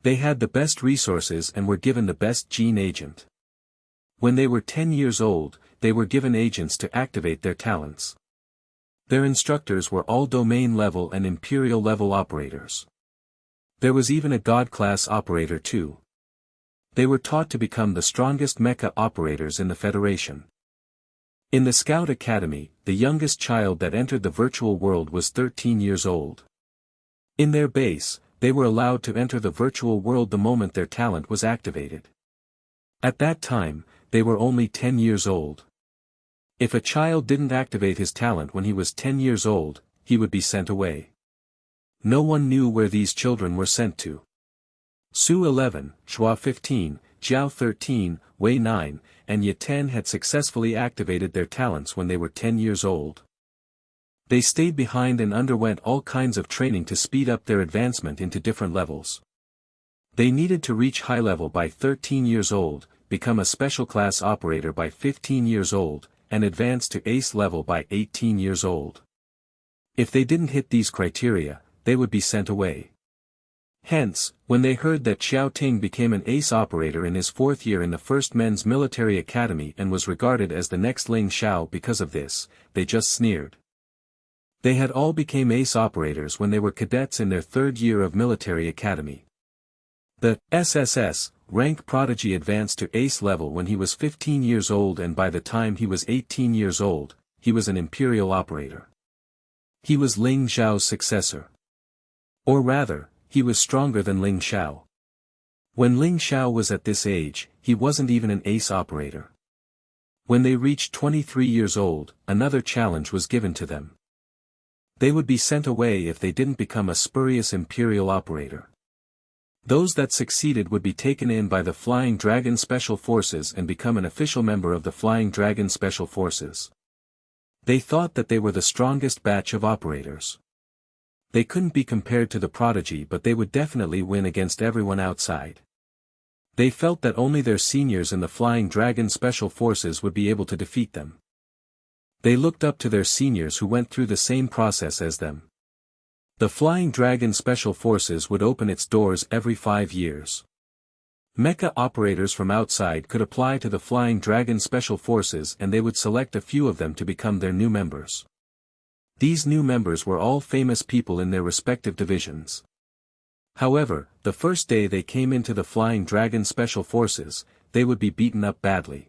They had the best resources and were given the best gene agent. When they were 10 years old, they were given agents to activate their talents. Their instructors were all domain level and imperial level operators. There was even a god class operator too. They were taught to become the strongest mecha operators in the Federation. In the Scout Academy, the youngest child that entered the virtual world was 13 years old. In their base, they were allowed to enter the virtual world the moment their talent was activated. At that time, they were only 10 years old. If a child didn't activate his talent when he was 10 years old, he would be sent away. No one knew where these children were sent to. Su 11, Zhua 15, Jiao 13, Wei 9, and Ye 10 had successfully activated their talents when they were 10 years old. They stayed behind and underwent all kinds of training to speed up their advancement into different levels. They needed to reach high level by 13 years old, become a special class operator by 15 years old, and advance to ace level by 18 years old. If they didn't hit these criteria, they would be sent away. Hence, when they heard that Xiao Ting became an ace operator in his 4th year in the 1st Men's Military Academy and was regarded as the next Ling Xiao because of this, they just sneered. They had all became ace operators when they were cadets in their 3rd year of military academy. The SSS rank prodigy advanced to ace level when he was 15 years old, and by the time he was 18 years old, he was an imperial operator. He was Ling Xiao's successor. Or rather, he was stronger than Ling Xiao. When Ling Xiao was at this age, he wasn't even an ace operator. When they reached 23 years old, another challenge was given to them. They would be sent away if they didn't become a spurious imperial operator. Those that succeeded would be taken in by the Flying Dragon Special Forces and become an official member of the Flying Dragon Special Forces. They thought that they were the strongest batch of operators. They couldn't be compared to the Prodigy, but they would definitely win against everyone outside. They felt that only their seniors in the Flying Dragon Special Forces would be able to defeat them. They looked up to their seniors who went through the same process as them. The Flying Dragon Special Forces would open its doors every 5 years. Mecha operators from outside could apply to the Flying Dragon Special Forces and they would select a few of them to become their new members. These new members were all famous people in their respective divisions. However, the first day they came into the Flying Dragon Special Forces, they would be beaten up badly.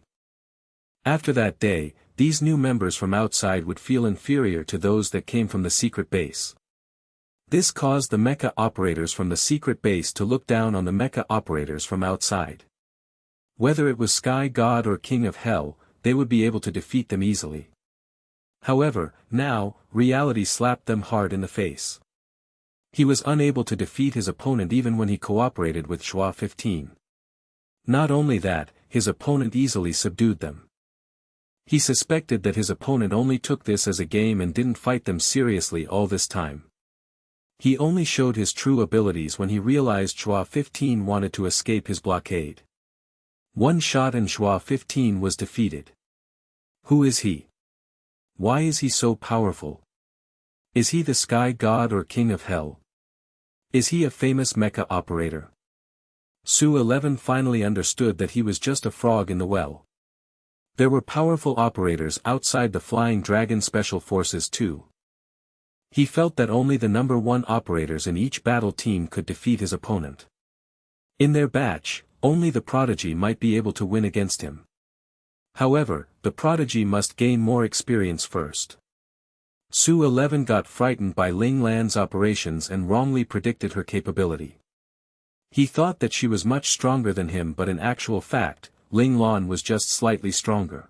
After that day, these new members from outside would feel inferior to those that came from the secret base. This caused the mecha operators from the secret base to look down on the mecha operators from outside. Whether it was Sky God or King of Hell, they would be able to defeat them easily. However, now, reality slapped them hard in the face. He was unable to defeat his opponent even when he cooperated with Schwa 15. Not only that, his opponent easily subdued them. He suspected that his opponent only took this as a game and didn't fight them seriously all this time. He only showed his true abilities when he realized Schwa 15 wanted to escape his blockade. One shot and Schwa 15 was defeated. Who is he? Why is he so powerful? Is he the Sky God or King of Hell? Is he a famous mecha operator? Su-11 finally understood that he was just a frog in the well. There were powerful operators outside the Flying Dragon Special Forces too. He felt that only the number 1 operators in each battle team could defeat his opponent. In their batch, only the Prodigy might be able to win against him. However, the Prodigy must gain more experience first. Su-11 got frightened by Ling Lan's operations and wrongly predicted her capability. He thought that she was much stronger than him, but in actual fact, Ling Lan was just slightly stronger.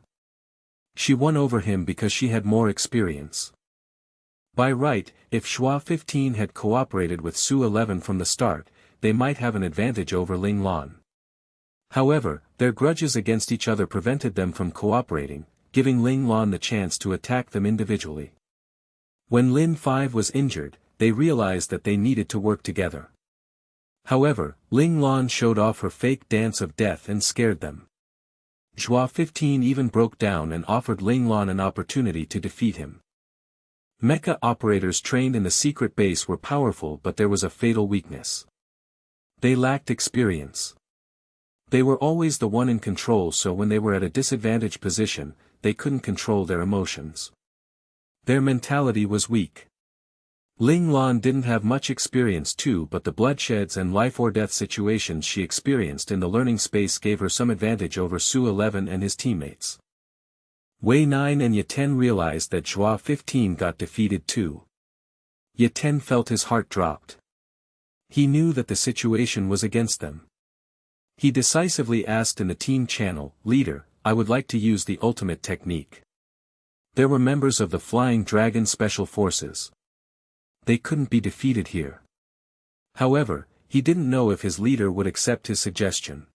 She won over him because she had more experience. By right, if Schwa 15 had cooperated with Su-11 from the start, they might have an advantage over Ling Lan. However, their grudges against each other prevented them from cooperating, giving Ling Lan the chance to attack them individually. When Lin 5 was injured, they realized that they needed to work together. However, Ling Lan showed off her fake dance of death and scared them. Schwa 15 even broke down and offered Ling Lan an opportunity to defeat him. Mecha operators trained in the secret base were powerful, but there was a fatal weakness. They lacked experience. They were always the one in control, so when they were at a disadvantaged position, they couldn't control their emotions. Their mentality was weak. Ling Lan didn't have much experience too, but the bloodsheds and life-or-death situations she experienced in the learning space gave her some advantage over Su-11 and his teammates. Wei 9 and Yaten realized that Schwa 15 got defeated too. Yaten felt his heart dropped. He knew that the situation was against them. He decisively asked in the team channel, "Leader, I would like to use the ultimate technique." There were members of the Flying Dragon Special Forces. They couldn't be defeated here. However, he didn't know if his leader would accept his suggestion.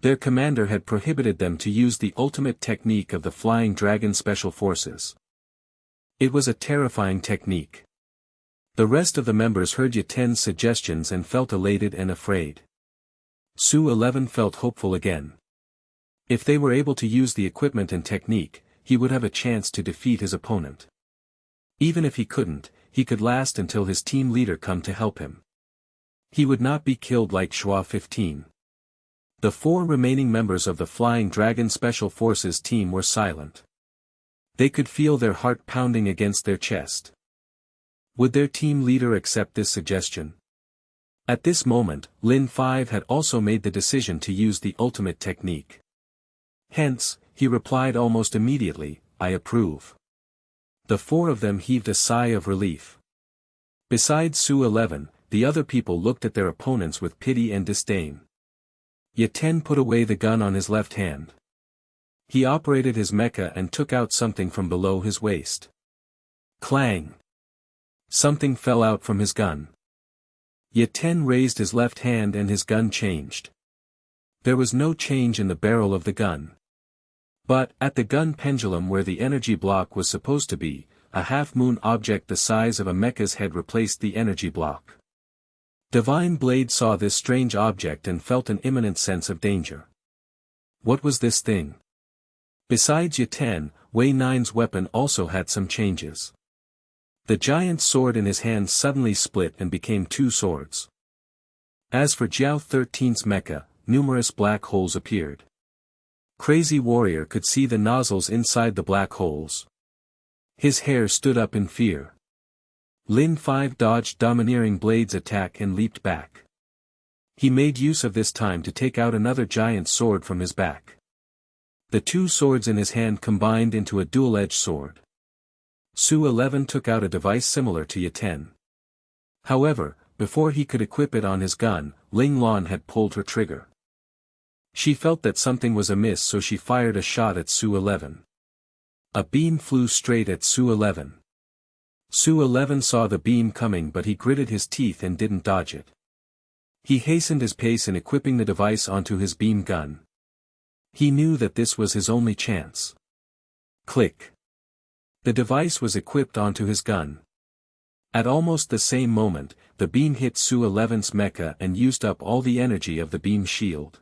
Their commander had prohibited them to use the ultimate technique of the Flying Dragon Special Forces. It was a terrifying technique. The rest of the members heard Yaten's suggestions and felt elated and afraid. Su-11 felt hopeful again. If they were able to use the equipment and technique, he would have a chance to defeat his opponent. Even if he couldn't, he could last until his team leader come to help him. He would not be killed like Schwa 15. The 4 remaining members of the Flying Dragon Special Forces team were silent. They could feel their heart pounding against their chest. Would their team leader accept this suggestion? At this moment, Lin 5 had also made the decision to use the ultimate technique. Hence, he replied almost immediately, "I approve." The 4 of them heaved a sigh of relief. Besides Su-11, the other people looked at their opponents with pity and disdain. Yaten put away the gun on his left hand. He operated his mecha and took out something from below his waist. Clang! Something fell out from his gun. Yaten raised his left hand and his gun changed. There was no change in the barrel of the gun. But, at the gun pendulum where the energy block was supposed to be, a half-moon object the size of a mecha's head replaced the energy block. Divine Blade saw this strange object and felt an imminent sense of danger. What was this thing? Besides Yaten, Wei Nine's weapon also had some changes. The giant sword in his hand suddenly split and became two swords. As for Jiao 13's mecha, numerous black holes appeared. Crazy Warrior could see the nozzles inside the black holes. His hair stood up in fear. Lin 5 dodged Domineering Blade's attack and leaped back. He made use of this time to take out another giant sword from his back. The two swords in his hand combined into a dual-edged sword. Su 11 took out a device similar to Yaten. However, before he could equip it on his gun, Ling Lan had pulled her trigger. She felt that something was amiss, so she fired a shot at Su 11. A beam flew straight at Su 11. Su 11 saw the beam coming, but he gritted his teeth and didn't dodge it. He hastened his pace in equipping the device onto his beam gun. He knew that this was his only chance. Click. The device was equipped onto his gun. At almost the same moment, the beam hit Su 11's mecha and used up all the energy of the beam shield.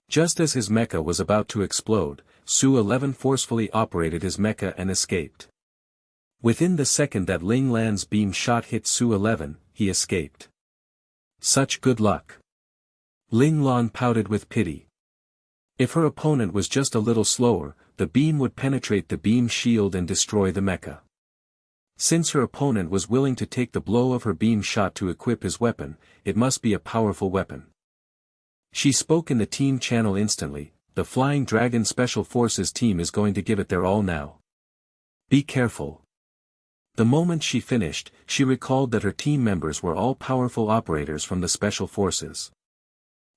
Just as his mecha was about to explode, Su 11 forcefully operated his mecha and escaped. Within the second that Ling Lan's beam shot hit Su 11, he escaped. Such good luck. Ling Lan pouted with pity. If her opponent was just a little slower, the beam would penetrate the beam shield and destroy the mecha. Since her opponent was willing to take the blow of her beam shot to equip his weapon, it must be a powerful weapon. She spoke in the team channel instantly. The Flying Dragon Special Forces team is going to give it their all now. Be careful. The moment she finished, she recalled that her team members were all powerful operators from the Special Forces.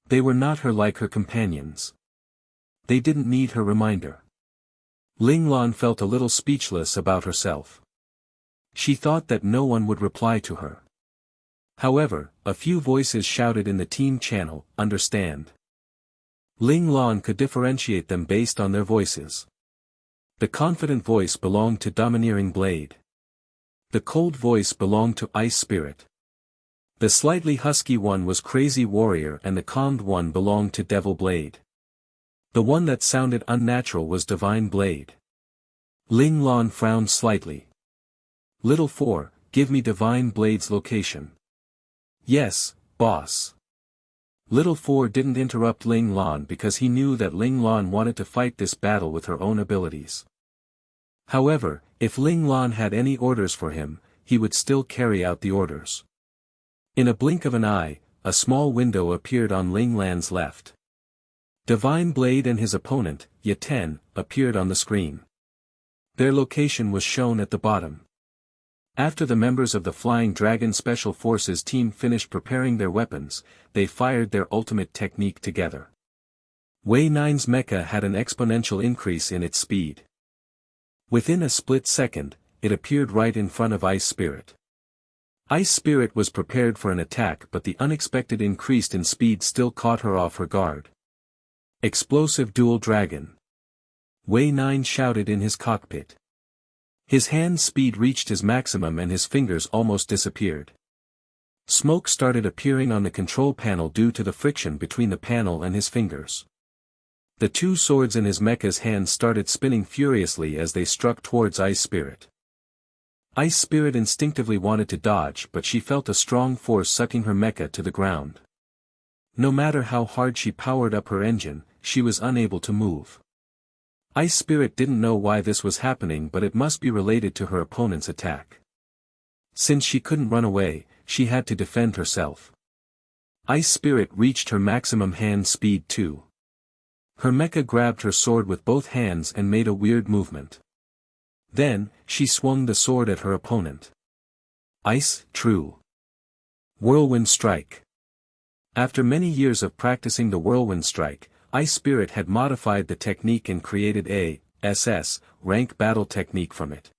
They were not like her companions. They didn't need her reminder. Ling Lan felt a little speechless about herself. She thought that no one would reply to her. However, a few voices shouted in the team channel, "Understand." Ling Lan could differentiate them based on their voices. The confident voice belonged to Domineering Blade. The cold voice belonged to Ice Spirit. The slightly husky one was Crazy Warrior and the calmed one belonged to Devil Blade. The one that sounded unnatural was Divine Blade. Ling Lan frowned slightly. "Little 4, give me Divine Blade's location." "Yes, boss." Little 4 didn't interrupt Ling Lan because he knew that Ling Lan wanted to fight this battle with her own abilities. However, if Ling Lan had any orders for him, he would still carry out the orders. In a blink of an eye, a small window appeared on Ling Lan's left. Divine Blade and his opponent, Yaten, appeared on the screen. Their location was shown at the bottom. After the members of the Flying Dragon Special Forces team finished preparing their weapons, they fired their ultimate technique together. Wei Nine's mecha had an exponential increase in its speed. Within a split second, it appeared right in front of Ice Spirit. Ice Spirit was prepared for an attack, but the unexpected increase in speed still caught her off her guard. "Explosive Dual Dragon!" Wei Nine shouted in his cockpit. His hand speed reached his maximum and his fingers almost disappeared. Smoke started appearing on the control panel due to the friction between the panel and his fingers. The two swords in his mecha's hands started spinning furiously as they struck towards Ice Spirit. Ice Spirit instinctively wanted to dodge, but she felt a strong force sucking her mecha to the ground. No matter how hard she powered up her engine, she was unable to move. Ice Spirit didn't know why this was happening, but it must be related to her opponent's attack. Since she couldn't run away, she had to defend herself. Ice Spirit reached her maximum hand speed too. Her mecha grabbed her sword with both hands and made a weird movement. Then, she swung the sword at her opponent. Ice, true. Whirlwind Strike. After many years of practicing the Whirlwind Strike, Ice Spirit had modified the technique and created a SS rank battle technique from it.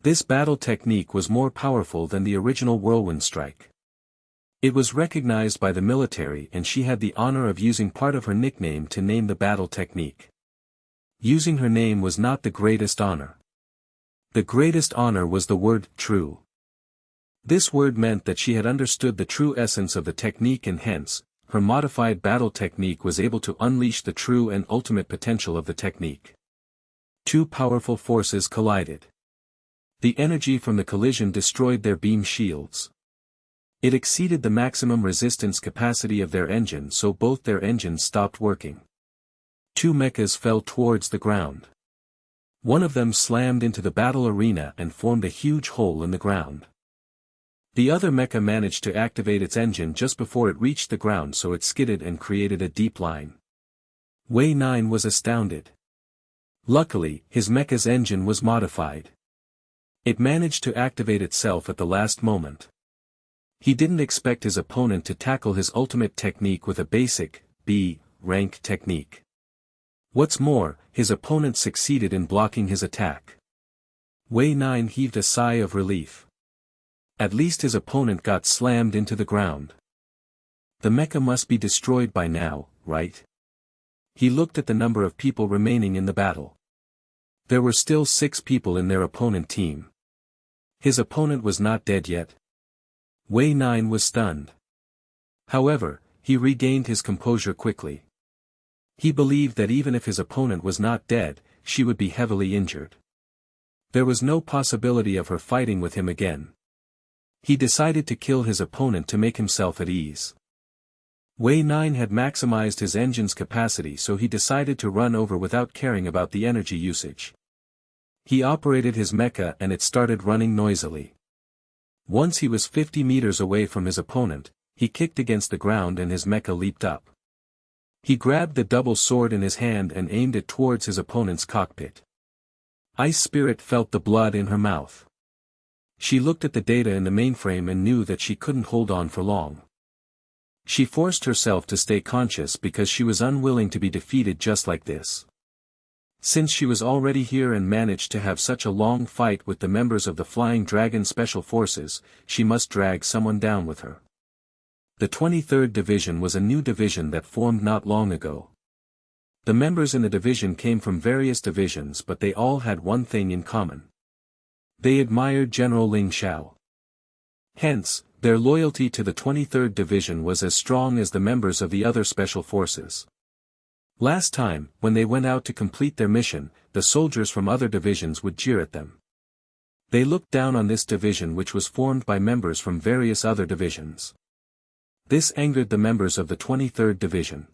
This battle technique was more powerful than the original Whirlwind Strike. It was recognized by the military and she had the honor of using part of her nickname to name the battle technique. Using her name was not the greatest honor. The greatest honor was the word true. This word meant that she had understood the true essence of the technique and hence, her modified battle technique was able to unleash the true and ultimate potential of the technique. Two powerful forces collided. The energy from the collision destroyed their beam shields. It exceeded the maximum resistance capacity of their engine, so both their engines stopped working. Two mechas fell towards the ground. One of them slammed into the battle arena and formed a huge hole in the ground. The other mecha managed to activate its engine just before it reached the ground, so it skidded and created a deep line. Wei 9 was astounded. Luckily, his mecha's engine was modified. It managed to activate itself at the last moment. He didn't expect his opponent to tackle his ultimate technique with a basic, B rank technique. What's more, his opponent succeeded in blocking his attack. Wei 9 heaved a sigh of relief. At least his opponent got slammed into the ground. The mecha must be destroyed by now, right? He looked at the number of people remaining in the battle. There were still 6 people in their opponent team. His opponent was not dead yet. Wei 9 was stunned. However, he regained his composure quickly. He believed that even if his opponent was not dead, she would be heavily injured. There was no possibility of her fighting with him again. He decided to kill his opponent to make himself at ease. Wei 9 had maximized his engine's capacity, so he decided to run over without caring about the energy usage. He operated his mecha and it started running noisily. Once he was 50 meters away from his opponent, he kicked against the ground and his mecha leaped up. He grabbed the double sword in his hand and aimed it towards his opponent's cockpit. Ice Spirit felt the blood in her mouth. She looked at the data in the mainframe and knew that she couldn't hold on for long. She forced herself to stay conscious because she was unwilling to be defeated just like this. Since she was already here and managed to have such a long fight with the members of the Flying Dragon Special Forces, she must drag someone down with her. The 23rd Division was a new division that formed not long ago. The members in the division came from various divisions, but they all had one thing in common. They admired General Ling Xiao. Hence, their loyalty to the 23rd Division was as strong as the members of the other special forces. Last time, when they went out to complete their mission, the soldiers from other divisions would jeer at them. They looked down on this division, which was formed by members from various other divisions. This angered the members of the 23rd Division.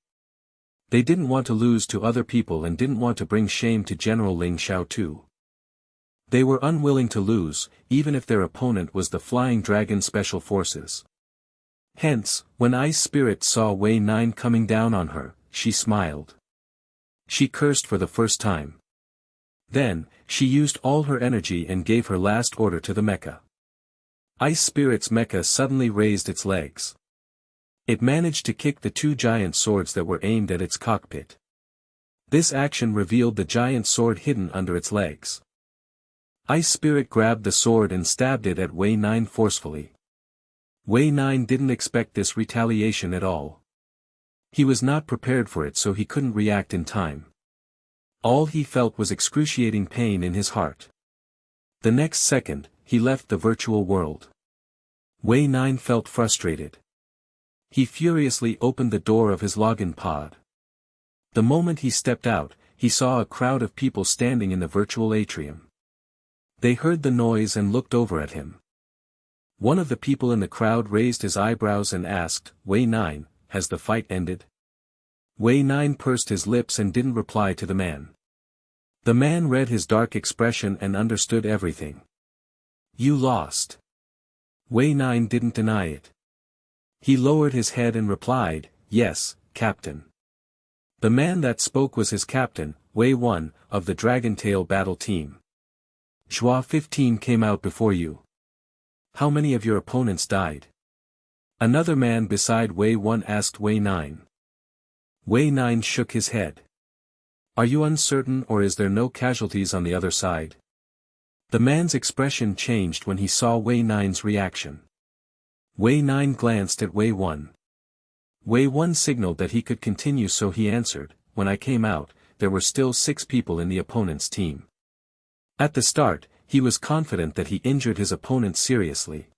They didn't want to lose to other people and didn't want to bring shame to General Ling Xiao too. They were unwilling to lose, even if their opponent was the Flying Dragon Special Forces. Hence, when Ice Spirit saw Wei 9 coming down on her, she smiled. She cursed for the first time. Then, she used all her energy and gave her last order to the mecha. Ice Spirit's mecha suddenly raised its legs. It managed to kick the 2 giant swords that were aimed at its cockpit. This action revealed the giant sword hidden under its legs. Ice Spirit grabbed the sword and stabbed it at Wei 9 forcefully. Wei 9 didn't expect this retaliation at all. He was not prepared for it, so he couldn't react in time. All he felt was excruciating pain in his heart. The next second, he left the virtual world. Wei 9 felt frustrated. He furiously opened the door of his login pod. The moment he stepped out, he saw a crowd of people standing in the virtual atrium. They heard the noise and looked over at him. One of the people in the crowd raised his eyebrows and asked, "Wei 9, has the fight ended?" Wei 9 pursed his lips and didn't reply to the man. The man read his dark expression and understood everything. "You lost." Wei 9 didn't deny it. He lowered his head and replied, "Yes, Captain." The man that spoke was his captain, Wei 1, of the Dragon Tail battle team. "Zhua 15 came out before you. How many of your opponents died?" Another man beside Wei 1 asked Wei 9. Wei 9 shook his head. Are you uncertain, or is there no casualties on the other side? The man's expression changed when he saw Wei 9's reaction. Wei 9 glanced at Wei 1. Wei 1 signaled that he could continue, so he answered, when I came out, there were still 6 people in the opponent's team. At the start, he was confident that he injured his opponent seriously.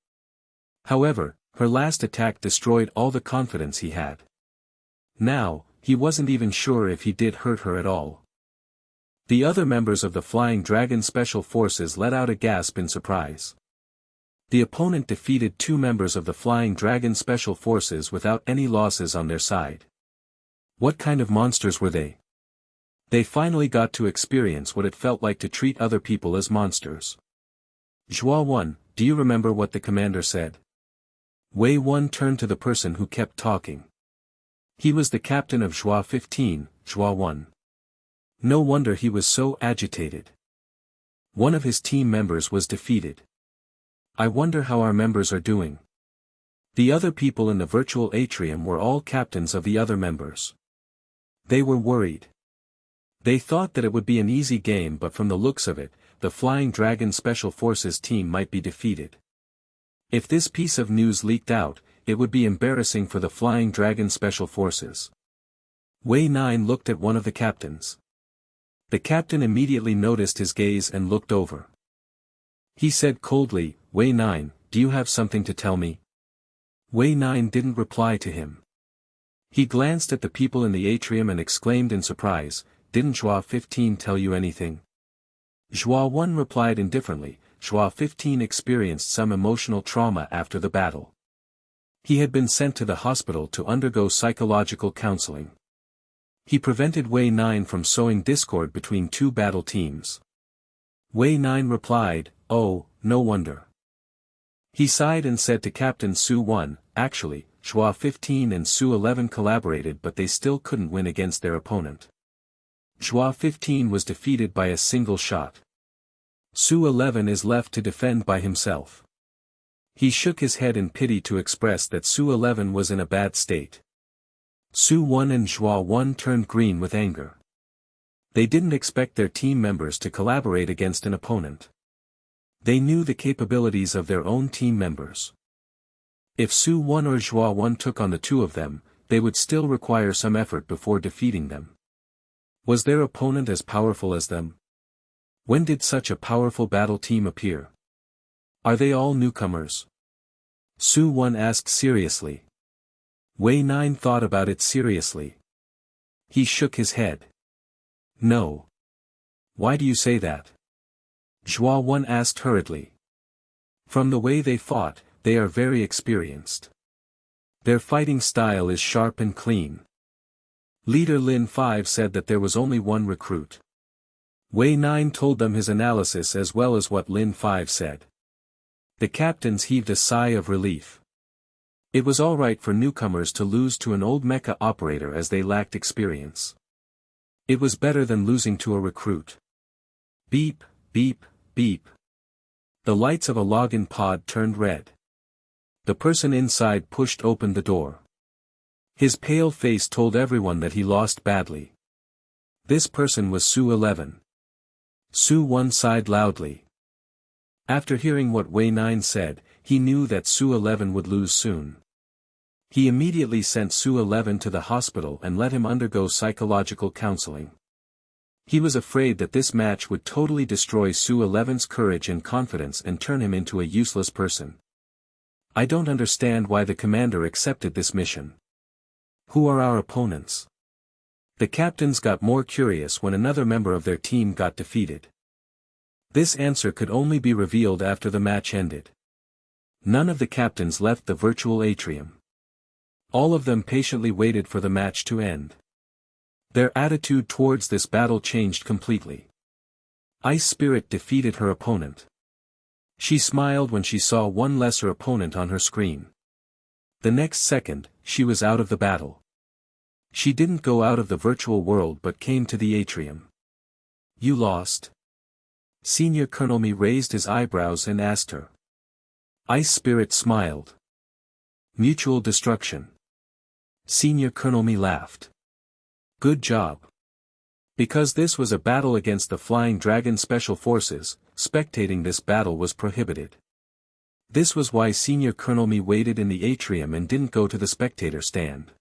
However, her last attack destroyed all the confidence he had. Now, he wasn't even sure if he did hurt her at all. The other members of the Flying Dragon Special Forces let out a gasp in surprise. The opponent defeated 2 members of the Flying Dragon Special Forces without any losses on their side. What kind of monsters were they? They finally got to experience what it felt like to treat other people as monsters. Zhua 1, do you remember what the commander said? Wei 1 turned to the person who kept talking. He was the captain of Zhua 15, Zhua 1. No wonder he was so agitated. One of his team members was defeated. I wonder how our members are doing. The other people in the virtual atrium were all captains of the other members. They were worried. They thought that it would be an easy game, but from the looks of it, the Flying Dragon Special Forces team might be defeated. If this piece of news leaked out, it would be embarrassing for the Flying Dragon Special Forces. Wei 9 looked at one of the captains. The captain immediately noticed his gaze and looked over. He said coldly, Wei 9, do you have something to tell me? Wei 9 didn't reply to him. He glanced at the people in the atrium and exclaimed in surprise, didn't Zhua 15 tell you anything? Zhua 1 replied indifferently, Zhua 15 experienced some emotional trauma after the battle. He had been sent to the hospital to undergo psychological counseling. He prevented Wei 9 from sowing discord between 2 battle teams. Wei 9 replied, oh, no wonder. He sighed and said to Captain Su 1, actually, Zhua 15 and Su 11 collaborated, but they still couldn't win against their opponent. Zhua 15 was defeated by a single shot. Su 11 is left to defend by himself. He shook his head in pity to express that Su 11 was in a bad state. Su 1 and Zhua 1 turned green with anger. They didn't expect their team members to collaborate against an opponent. They knew the capabilities of their own team members. If Su 1 or Zhua 1 took on the 2 of them, they would still require some effort before defeating them. Was their opponent as powerful as them? When did such a powerful battle team appear? Are they all newcomers? Su 1 asked seriously. Wei 9 thought about it seriously. He shook his head. No. Why do you say that? Zhua 1 asked hurriedly. From the way they fought, they are very experienced. Their fighting style is sharp and clean. Leader Lin 5 said that there was only one recruit. Wei 9 told them his analysis as well as what Lin 5 said. The captains heaved a sigh of relief. It was alright for newcomers to lose to an old mecha operator as they lacked experience. It was better than losing to a recruit. Beep, beep, beep. The lights of a login pod turned red. The person inside pushed open the door. His pale face told everyone that he lost badly. This person was Su 11. Su 1 sighed loudly. After hearing what Wei 9 said, he knew that Su 11 would lose soon. He immediately sent Su 11 to the hospital and let him undergo psychological counseling. He was afraid that this match would totally destroy Su 11's courage and confidence and turn him into a useless person. I don't understand why the commander accepted this mission. Who are our opponents? The captains got more curious when another member of their team got defeated. This answer could only be revealed after the match ended. None of the captains left the virtual atrium. All of them patiently waited for the match to end. Their attitude towards this battle changed completely. Ice Spirit defeated her opponent. She smiled when she saw one lesser opponent on her screen. The next second, she was out of the battle. She didn't go out of the virtual world but came to the atrium. You lost? Senior Colonel Mi raised his eyebrows and asked her. Ice Spirit smiled. Mutual destruction. Senior Colonel Mi laughed. Good job. Because this was a battle against the Flying Dragon Special Forces, spectating this battle was prohibited. This was why Senior Colonel Mi waited in the atrium and didn't go to the spectator stand.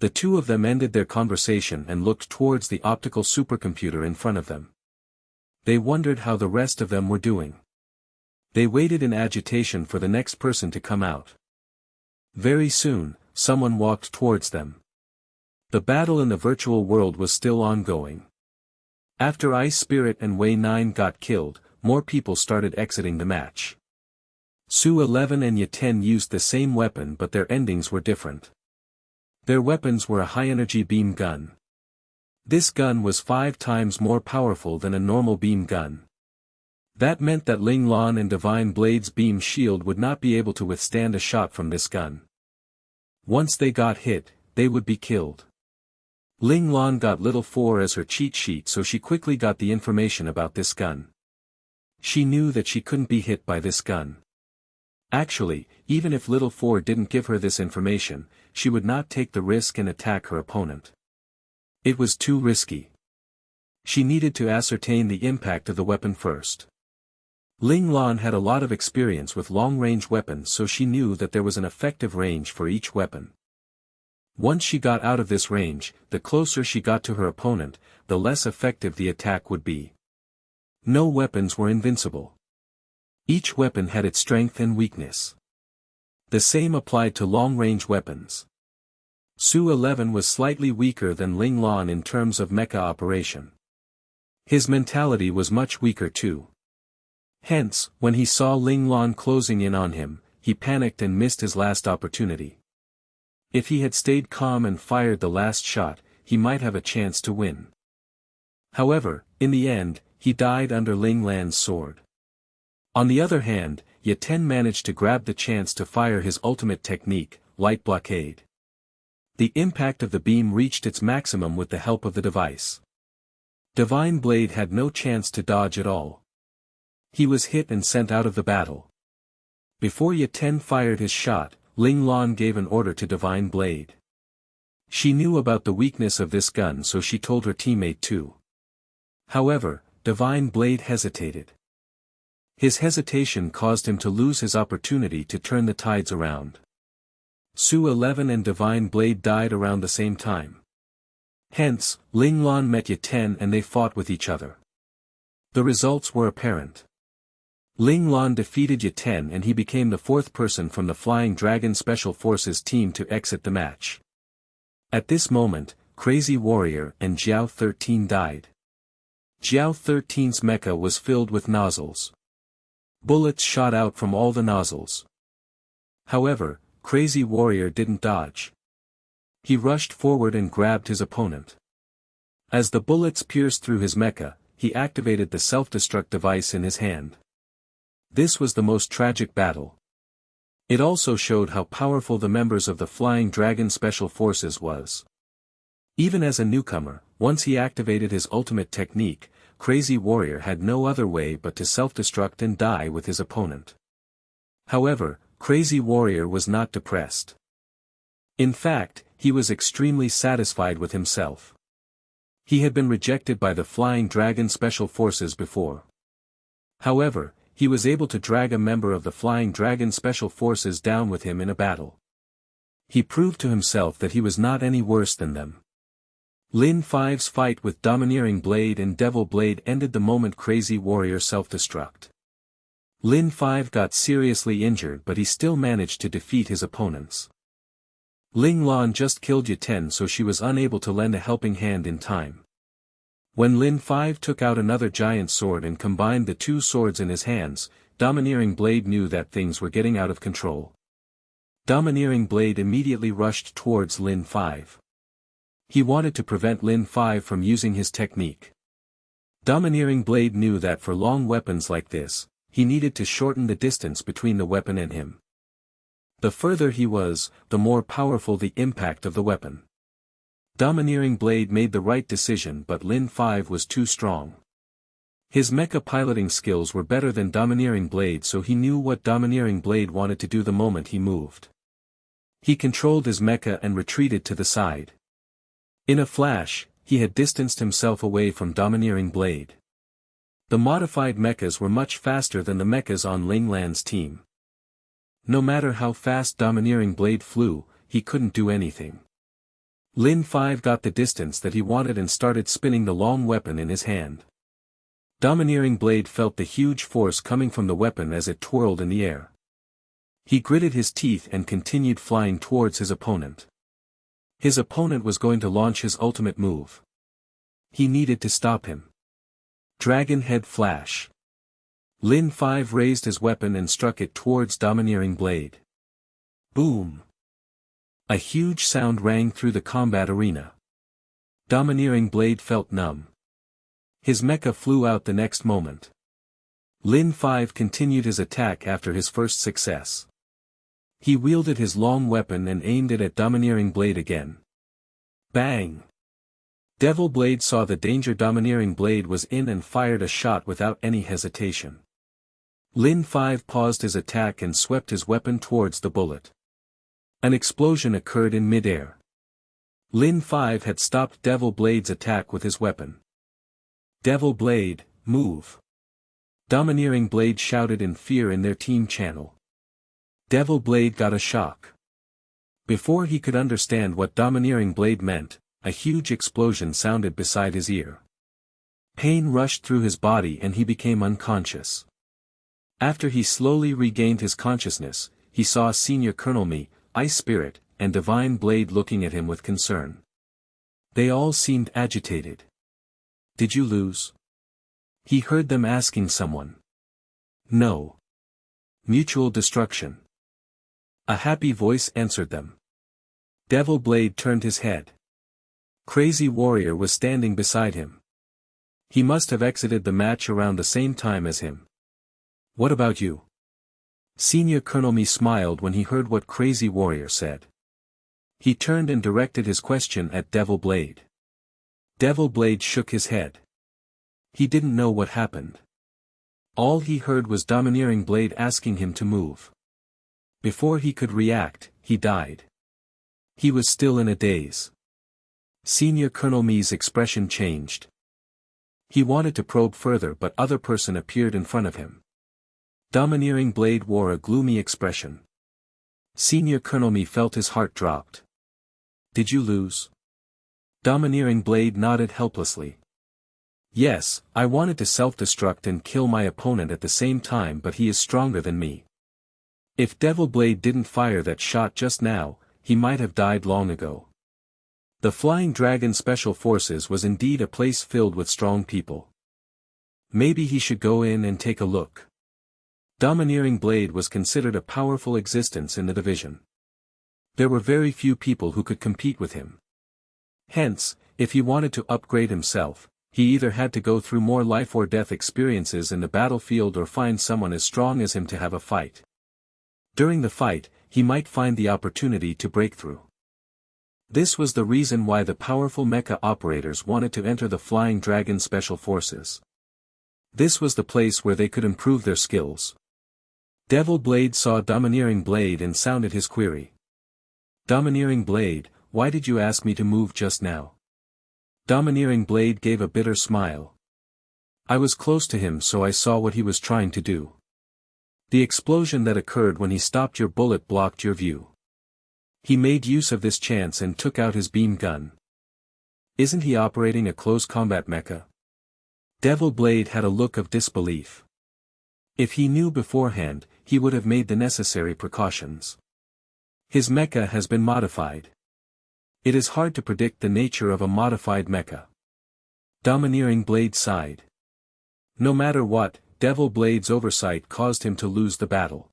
The two of them ended their conversation and looked towards the optical supercomputer in front of them. They wondered how the rest of them were doing. They waited in agitation for the next person to come out. Very soon, someone walked towards them. The battle in the virtual world was still ongoing. After Ice Spirit and Wei 9 got killed, more people started exiting the match. Su 11 and Ye 10 used the same weapon, but their endings were different. Their weapons were a high-energy beam gun. This gun was 5 times more powerful than a normal beam gun. That meant that Ling Lan and Divine Blade's beam shield would not be able to withstand a shot from this gun. Once they got hit, they would be killed. Ling Lan got Little 4 as her cheat sheet, so she quickly got the information about this gun. She knew that she couldn't be hit by this gun. Actually, even if Little 4 didn't give her this information, she would not take the risk and attack her opponent. It was too risky. She needed to ascertain the impact of the weapon first. Ling Lan had a lot of experience with long-range weapons, so she knew that there was an effective range for each weapon. Once she got out of this range, the closer she got to her opponent, the less effective the attack would be. No weapons were invincible. Each weapon had its strength and weakness. The same applied to long-range weapons. Su 11 was slightly weaker than Ling Lan in terms of mecha operation. His mentality was much weaker too. Hence, when he saw Ling Lan closing in on him, he panicked and missed his last opportunity. If he had stayed calm and fired the last shot, he might have a chance to win. However, in the end, he died under Ling Lan's sword. On the other hand, Ye 10 managed to grab the chance to fire his ultimate technique, Light Blockade. The impact of the beam reached its maximum with the help of the device. Divine Blade had no chance to dodge at all. He was hit and sent out of the battle. Before Ye 10 fired his shot, Ling Lan gave an order to Divine Blade. She knew about the weakness of this gun, so she told her teammate too. However, Divine Blade hesitated. His hesitation caused him to lose his opportunity to turn the tides around. Su 11 and Divine Blade died around the same time. Hence, Ling Lan met Ye 10 and they fought with each other. The results were apparent. Ling Lan defeated Ye 10 and he became the 4th person from the Flying Dragon Special Forces team to exit the match. At this moment, Crazy Warrior and Jiao 13 died. Jiao 13's mecha was filled with nozzles. Bullets shot out from all the nozzles. However, Crazy Warrior didn't dodge. He rushed forward and grabbed his opponent. As the bullets pierced through his mecha, he activated the self-destruct device in his hand. This was the most tragic battle. It also showed how powerful the members of the Flying Dragon Special Forces was. Even as a newcomer, once he activated his ultimate technique, Crazy Warrior had no other way but to self-destruct and die with his opponent. However, Crazy Warrior was not depressed. In fact, he was extremely satisfied with himself. He had been rejected by the Flying Dragon Special Forces before. However, he was able to drag a member of the Flying Dragon Special Forces down with him in a battle. He proved to himself that he was not any worse than them. Lin 5's fight with Domineering Blade and Devil Blade ended the moment Crazy Warrior self-destruct. Lin 5 got seriously injured, but he still managed to defeat his opponents. Ling Lan just killed Ye 10, so she was unable to lend a helping hand in time. When Lin 5 took out another giant sword and combined the two swords in his hands, Domineering Blade knew that things were getting out of control. Domineering Blade immediately rushed towards Lin 5. He wanted to prevent Lin 5 from using his technique. Domineering Blade knew that for long weapons like this, he needed to shorten the distance between the weapon and him. The further he was, the more powerful the impact of the weapon. Domineering Blade made the right decision, but Lin 5 was too strong. His mecha piloting skills were better than Domineering Blade, so he knew what Domineering Blade wanted to do the moment he moved. He controlled his mecha and retreated to the side. In a flash, he had distanced himself away from Domineering Blade. The modified mechas were much faster than the mechas on Ling Lan's team. No matter how fast Domineering Blade flew, he couldn't do anything. Lin 5 got the distance that he wanted and started spinning the long weapon in his hand. Domineering Blade felt the huge force coming from the weapon as it twirled in the air. He gritted his teeth and continued flying towards his opponent. His opponent was going to launch his ultimate move. He needed to stop him. Dragon Head Flash. Lin 5 raised his weapon and struck it towards Domineering Blade. Boom! A huge sound rang through the combat arena. Domineering Blade felt numb. His mecha flew out the next moment. Lin 5 continued his attack after his first success. He wielded his long weapon and aimed it at Domineering Blade again. Bang! Devil Blade saw the danger Domineering Blade was in and fired a shot without any hesitation. Lin 5 paused his attack and swept his weapon towards the bullet. An explosion occurred in midair. Lin 5 had stopped Devil Blade's attack with his weapon. Devil Blade, move! Domineering Blade shouted in fear in their team channel. Devil Blade got a shock. Before he could understand what Domineering Blade meant, a huge explosion sounded beside his ear. Pain rushed through his body and he became unconscious. After he slowly regained his consciousness, he saw Senior Colonel Mi, Ice Spirit, and Divine Blade looking at him with concern. They all seemed agitated. Did you lose? He heard them asking someone. No. Mutual destruction. A happy voice answered them. Devil Blade turned his head. Crazy Warrior was standing beside him. He must have exited the match around the same time as him. What about you? Senior Colonel Mi smiled when he heard what Crazy Warrior said. He turned and directed his question at Devil Blade. Devil Blade shook his head. He didn't know what happened. All he heard was Domineering Blade asking him to move. Before he could react, he died. He was still in a daze. Senior Colonel Mi's expression changed. He wanted to probe further but other person appeared in front of him. Domineering Blade wore a gloomy expression. Senior Colonel Mi felt his heart dropped. Did you lose? Domineering Blade nodded helplessly. Yes, I wanted to self-destruct and kill my opponent at the same time but he is stronger than me. If Devil Blade didn't fire that shot just now, he might have died long ago. The Flying Dragon Special Forces was indeed a place filled with strong people. Maybe he should go in and take a look. Domineering Blade was considered a powerful existence in the division. There were very few people who could compete with him. Hence, if he wanted to upgrade himself, he either had to go through more life or death experiences in the battlefield or find someone as strong as him to have a fight. During the fight, he might find the opportunity to break through. This was the reason why the powerful mecha operators wanted to enter the Flying Dragon Special Forces. This was the place where they could improve their skills. Devil Blade saw Domineering Blade and sounded his query. Domineering Blade, why did you ask me to move just now? Domineering Blade gave a bitter smile. I was close to him so I saw what he was trying to do. The explosion that occurred when he stopped your bullet blocked your view. He made use of this chance and took out his beam gun. Isn't he operating a close combat mecha? Devil Blade had a look of disbelief. If he knew beforehand, he would have made the necessary precautions. His mecha has been modified. It is hard to predict the nature of a modified mecha. Domineering Blade sighed. No matter what, Devil Blade's oversight caused him to lose the battle.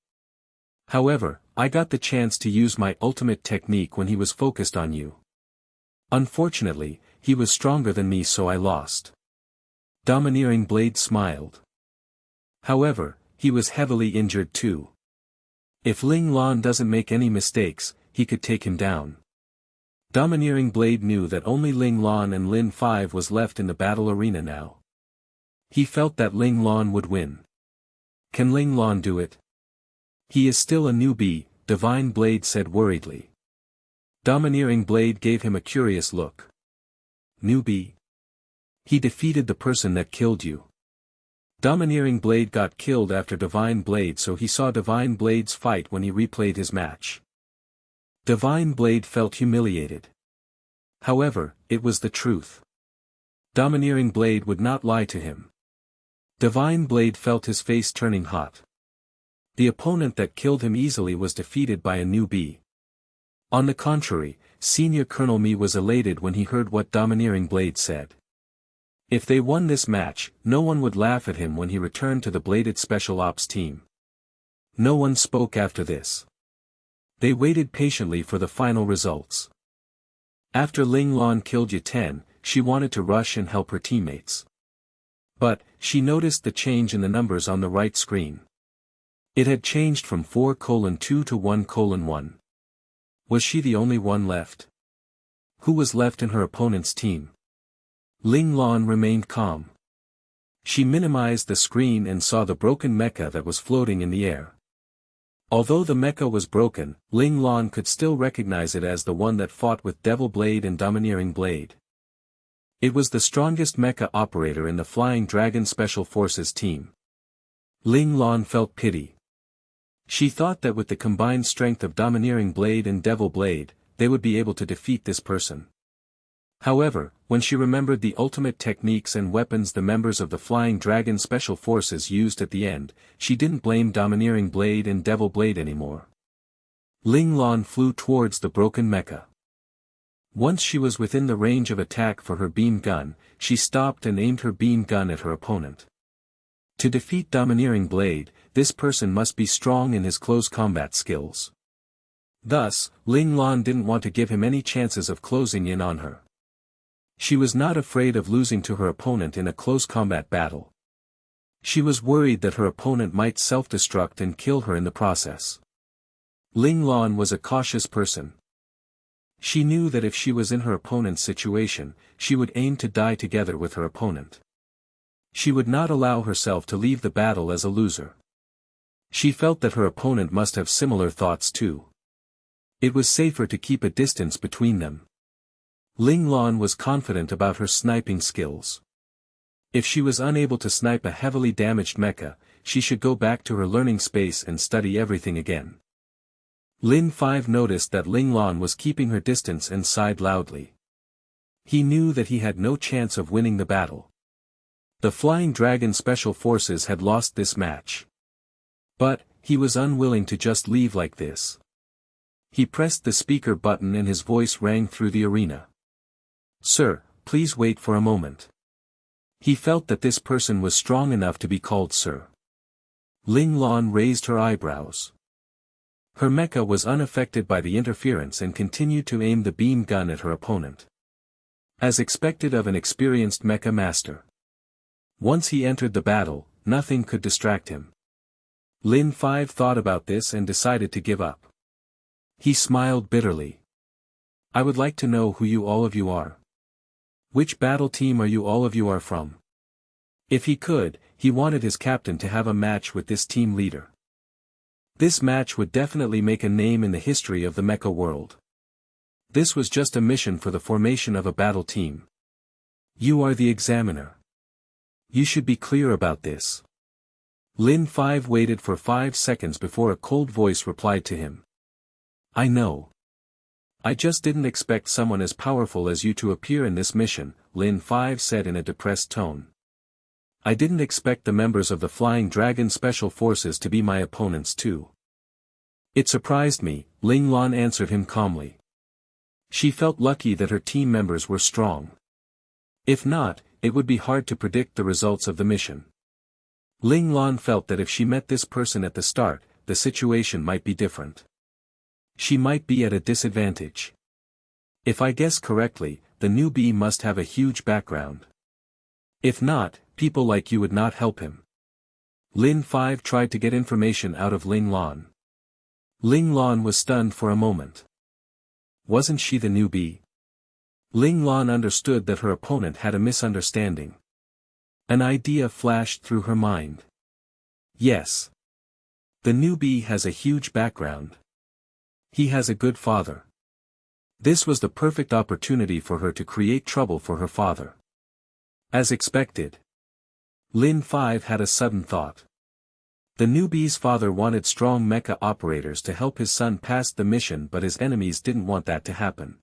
However, I got the chance to use my ultimate technique when he was focused on you. Unfortunately, he was stronger than me so I lost. Domineering Blade smiled. However, he was heavily injured too. If Ling Lan doesn't make any mistakes, he could take him down. Domineering Blade knew that only Ling Lan and Lin 5 was left in the battle arena now. He felt that Ling Lan would win. Can Ling Lan do it? He is still a newbie, Divine Blade said worriedly. Domineering Blade gave him a curious look. Newbie. He defeated the person that killed you. Domineering Blade got killed after Divine Blade, so he saw Divine Blade's fight when he replayed his match. Divine Blade felt humiliated. However, it was the truth. Domineering Blade would not lie to him. Divine Blade felt his face turning hot. The opponent that killed him easily was defeated by a newbie. On the contrary, Senior Colonel Mi was elated when he heard what Domineering Blade said. If they won this match, no one would laugh at him when he returned to the Bladed Special Ops team. No one spoke after this. They waited patiently for the final results. After Ling Lan killed Yaten, she wanted to rush and help her teammates. But, she noticed the change in the numbers on the right screen. It had changed from 4:2 to 1:1. Was she the only one left? Who was left in her opponent's team? Ling Lan remained calm. She minimized the screen and saw the broken mecha that was floating in the air. Although the mecha was broken, Ling Lan could still recognize it as the one that fought with Devil Blade and Domineering Blade. It was the strongest mecha operator in the Flying Dragon Special Forces team. Ling Lan felt pity. She thought that with the combined strength of Domineering Blade and Devil Blade, they would be able to defeat this person. However, when she remembered the ultimate techniques and weapons the members of the Flying Dragon Special Forces used at the end, she didn't blame Domineering Blade and Devil Blade anymore. Ling Lan flew towards the broken mecha. Once she was within the range of attack for her beam gun, she stopped and aimed her beam gun at her opponent. To defeat Domineering Blade, this person must be strong in his close combat skills. Thus, Ling Lan didn't want to give him any chances of closing in on her. She was not afraid of losing to her opponent in a close combat battle. She was worried that her opponent might self-destruct and kill her in the process. Ling Lan was a cautious person. She knew that if she was in her opponent's situation, she would aim to die together with her opponent. She would not allow herself to leave the battle as a loser. She felt that her opponent must have similar thoughts too. It was safer to keep a distance between them. Ling Lan was confident about her sniping skills. If she was unable to snipe a heavily damaged mecha, she should go back to her learning space and study everything again. Lin 5 noticed that Ling Lan was keeping her distance and sighed loudly. He knew that he had no chance of winning the battle. The Flying Dragon Special Forces had lost this match. But, he was unwilling to just leave like this. He pressed the speaker button and his voice rang through the arena. "Sir, please wait for a moment." He felt that this person was strong enough to be called sir. Ling Lan raised her eyebrows. Her mecha was unaffected by the interference and continued to aim the beam gun at her opponent. As expected of an experienced mecha master. Once he entered the battle, nothing could distract him. Lin 5 thought about this and decided to give up. He smiled bitterly. "I would like to know who all of you are. Which battle team are you all of you are from?" If he could, he wanted his captain to have a match with this team leader. This match would definitely make a name in the history of the mecha world. This was just a mission for the formation of a battle team. You are the examiner. You should be clear about this. Lin 5 waited for 5 seconds before a cold voice replied to him. "I know. I just didn't expect someone as powerful as you to appear in this mission," Lin 5 said in a depressed tone. "I didn't expect the members of the Flying Dragon Special Forces to be my opponents too." "It surprised me," Ling Lan answered him calmly. She felt lucky that her team members were strong. If not, it would be hard to predict the results of the mission. Ling Lan felt that if she met this person at the start, the situation might be different. She might be at a disadvantage. If I guess correctly, the newbie must have a huge background. If not, people like you would not help him. Lin 5 tried to get information out of Ling Lan. Ling Lan was stunned for a moment. Wasn't she the newbie? Ling Lan understood that her opponent had a misunderstanding. An idea flashed through her mind. Yes. The newbie has a huge background. He has a good father. This was the perfect opportunity for her to create trouble for her father. As expected, Lin 5 had a sudden thought. The newbie's father wanted strong mecha operators to help his son pass the mission, but his enemies didn't want that to happen.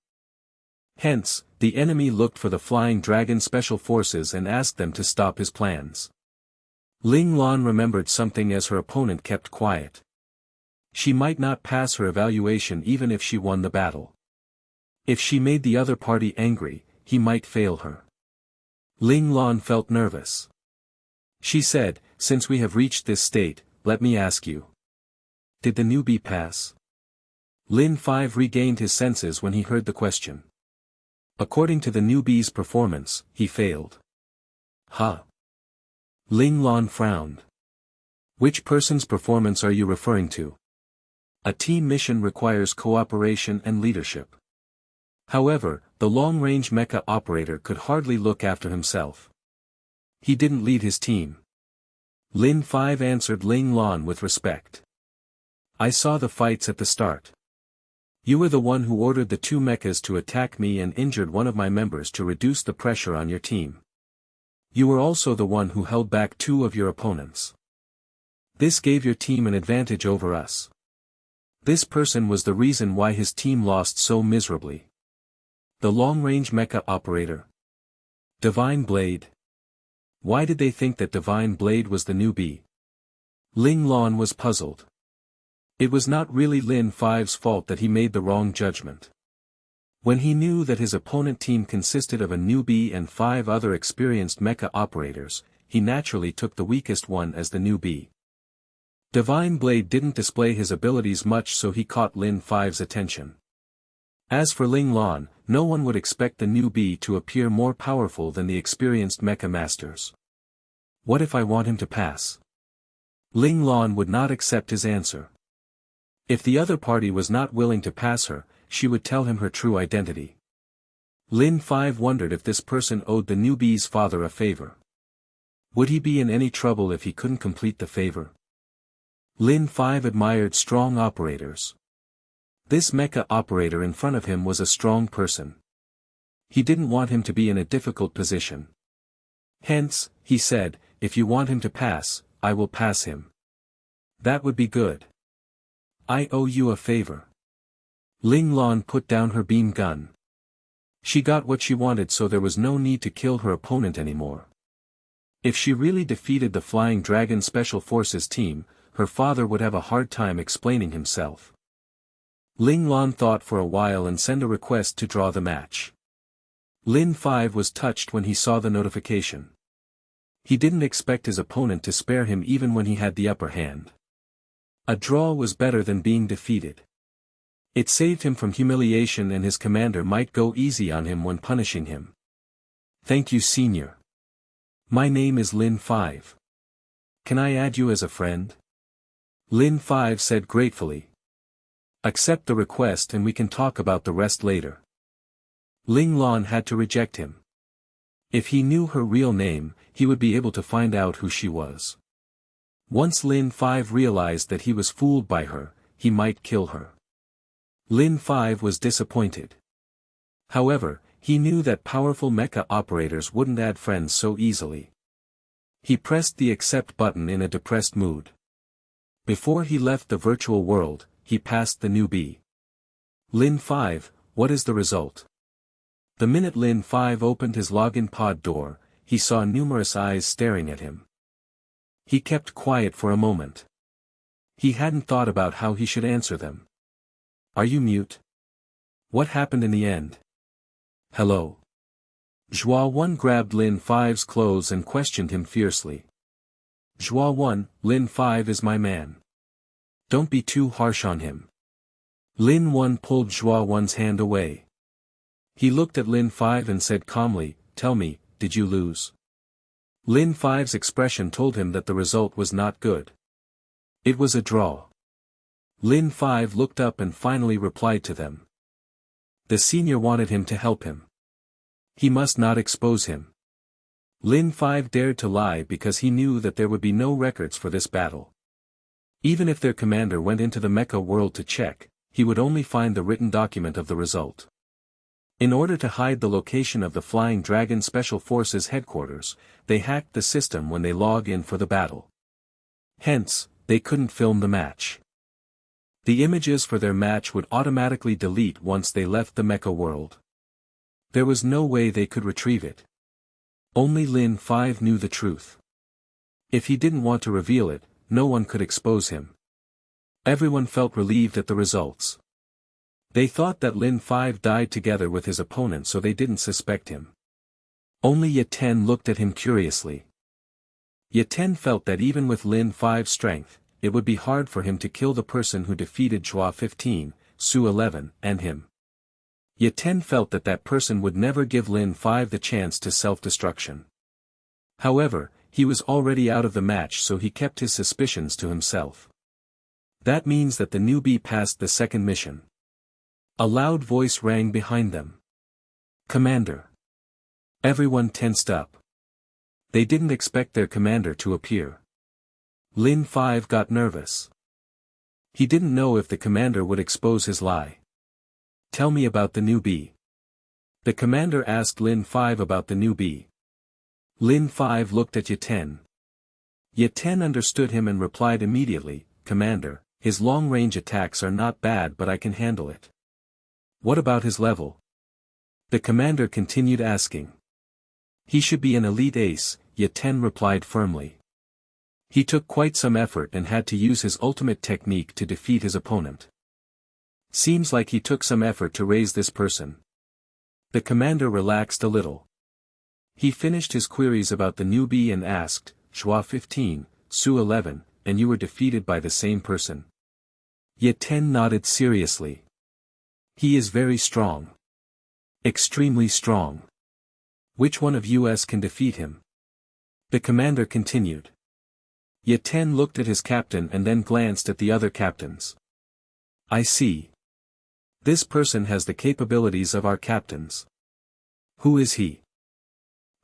Hence, the enemy looked for the Flying Dragon Special Forces and asked them to stop his plans. Ling Lan remembered something as her opponent kept quiet. She might not pass her evaluation even if she won the battle. If she made the other party angry, he might fail her. Ling Lan felt nervous. She said, "Since we have reached this state, let me ask you. Did the newbie pass?" Lin 5 regained his senses when he heard the question. According to the newbie's performance, he failed. Huh? Ling Lan frowned. Which person's performance are you referring to? A team mission requires cooperation and leadership. However, the long-range mecha operator could hardly look after himself. He didn't lead his team. Lin 5 answered Ling Lan with respect. I saw the fights at the start. You were the one who ordered the two mechas to attack me and injured one of my members to reduce the pressure on your team. You were also the one who held back two of your opponents. This gave your team an advantage over us. This person was the reason why his team lost so miserably. The long-range mecha operator. Divine Blade. Why did they think that Divine Blade was the newbie? Ling Lan was puzzled. It was not really Lin 5's fault that he made the wrong judgment. When he knew that his opponent team consisted of a newbie and 5 other experienced mecha operators, he naturally took the weakest one as the newbie. Divine Blade didn't display his abilities much, so he caught Lin 5's attention. As for Ling Lan, no one would expect the newbie to appear more powerful than the experienced mecha masters. What if I want him to pass? Ling Lan would not accept his answer. If the other party was not willing to pass her, she would tell him her true identity. Lin 5 wondered if this person owed the newbie's father a favor. Would he be in any trouble if he couldn't complete the favor? Lin 5 admired strong operators. This mecha operator in front of him was a strong person. He didn't want him to be in a difficult position. Hence, he said, if you want him to pass, I will pass him. That would be good. I owe you a favor. Ling Lan put down her beam gun. She got what she wanted, so there was no need to kill her opponent anymore. If she really defeated the Flying Dragon Special Forces team, her father would have a hard time explaining himself. Ling Lan thought for a while and sent a request to draw the match. Lin 5 was touched when he saw the notification. He didn't expect his opponent to spare him even when he had the upper hand. A draw was better than being defeated. It saved him from humiliation, and his commander might go easy on him when punishing him. Thank you, senior. My name is Lin 5. Can I add you as a friend? Lin 5 said gratefully. Accept the request and we can talk about the rest later. Ling Lan had to reject him. If he knew her real name, he would be able to find out who she was. Once Lin 5 realized that he was fooled by her, he might kill her. Lin 5 was disappointed. However, he knew that powerful mecha operators wouldn't add friends so easily. He pressed the accept button in a depressed mood. Before he left the virtual world, he passed the newbie. Lin 5, what is the result? The minute Lin 5 opened his login pod door, he saw numerous eyes staring at him. He kept quiet for a moment. He hadn't thought about how he should answer them. Are you mute? What happened in the end? Hello. Zhua 1 grabbed Lin 5's clothes and questioned him fiercely. Zhua 1, Lin 5 is my man. Don't be too harsh on him. Lin 1 pulled Zhua 1's hand away. He looked at Lin 5 and said calmly, tell me, did you lose? Lin 5's expression told him that the result was not good. It was a draw. Lin 5 looked up and finally replied to them. The senior wanted him to help him. He must not expose him. Lin 5 dared to lie because he knew that there would be no records for this battle. Even if their commander went into the mecha world to check, he would only find the written document of the result. In order to hide the location of the Flying Dragon Special Forces headquarters, they hacked the system when they log in for the battle. Hence, they couldn't film the match. The images for their match would automatically delete once they left the mecha world. There was no way they could retrieve it. Only Lin 5 knew the truth. If he didn't want to reveal it, no one could expose him. Everyone felt relieved at the results. They thought that Lin 5 died together with his opponent, so they didn't suspect him. Only Yaten looked at him curiously. Yaten felt that even with Lin 5's strength, it would be hard for him to kill the person who defeated Zhua 15, Su 11, and him. Yaten felt that that person would never give Lin 5 the chance to self-destruction. However, he was already out of the match, so he kept his suspicions to himself. That means that the newbie passed the second mission. A loud voice rang behind them. "Commander." Everyone tensed up. They didn't expect their commander to appear. Lin 5 got nervous. He didn't know if the commander would expose his lie. "Tell me about the newbie." The commander asked Lin 5 about the newbie. Lin 5 looked at Yaten. Yaten understood him and replied immediately, "Commander, his long-range attacks are not bad, but I can handle it." "What about his level?" The commander continued asking. "He should be an elite ace," Yaten replied firmly. He took quite some effort and had to use his ultimate technique to defeat his opponent. Seems like he took some effort to raise this person. The commander relaxed a little. He finished his queries about the newbie and asked, "Zhua 15, Su 11, and you were defeated by the same person?" Yaten nodded seriously. "He is very strong. Extremely strong. Which one of us can defeat him?" The commander continued. Yaten looked at his captain and then glanced at the other captains. "I see. This person has the capabilities of our captains. Who is he?"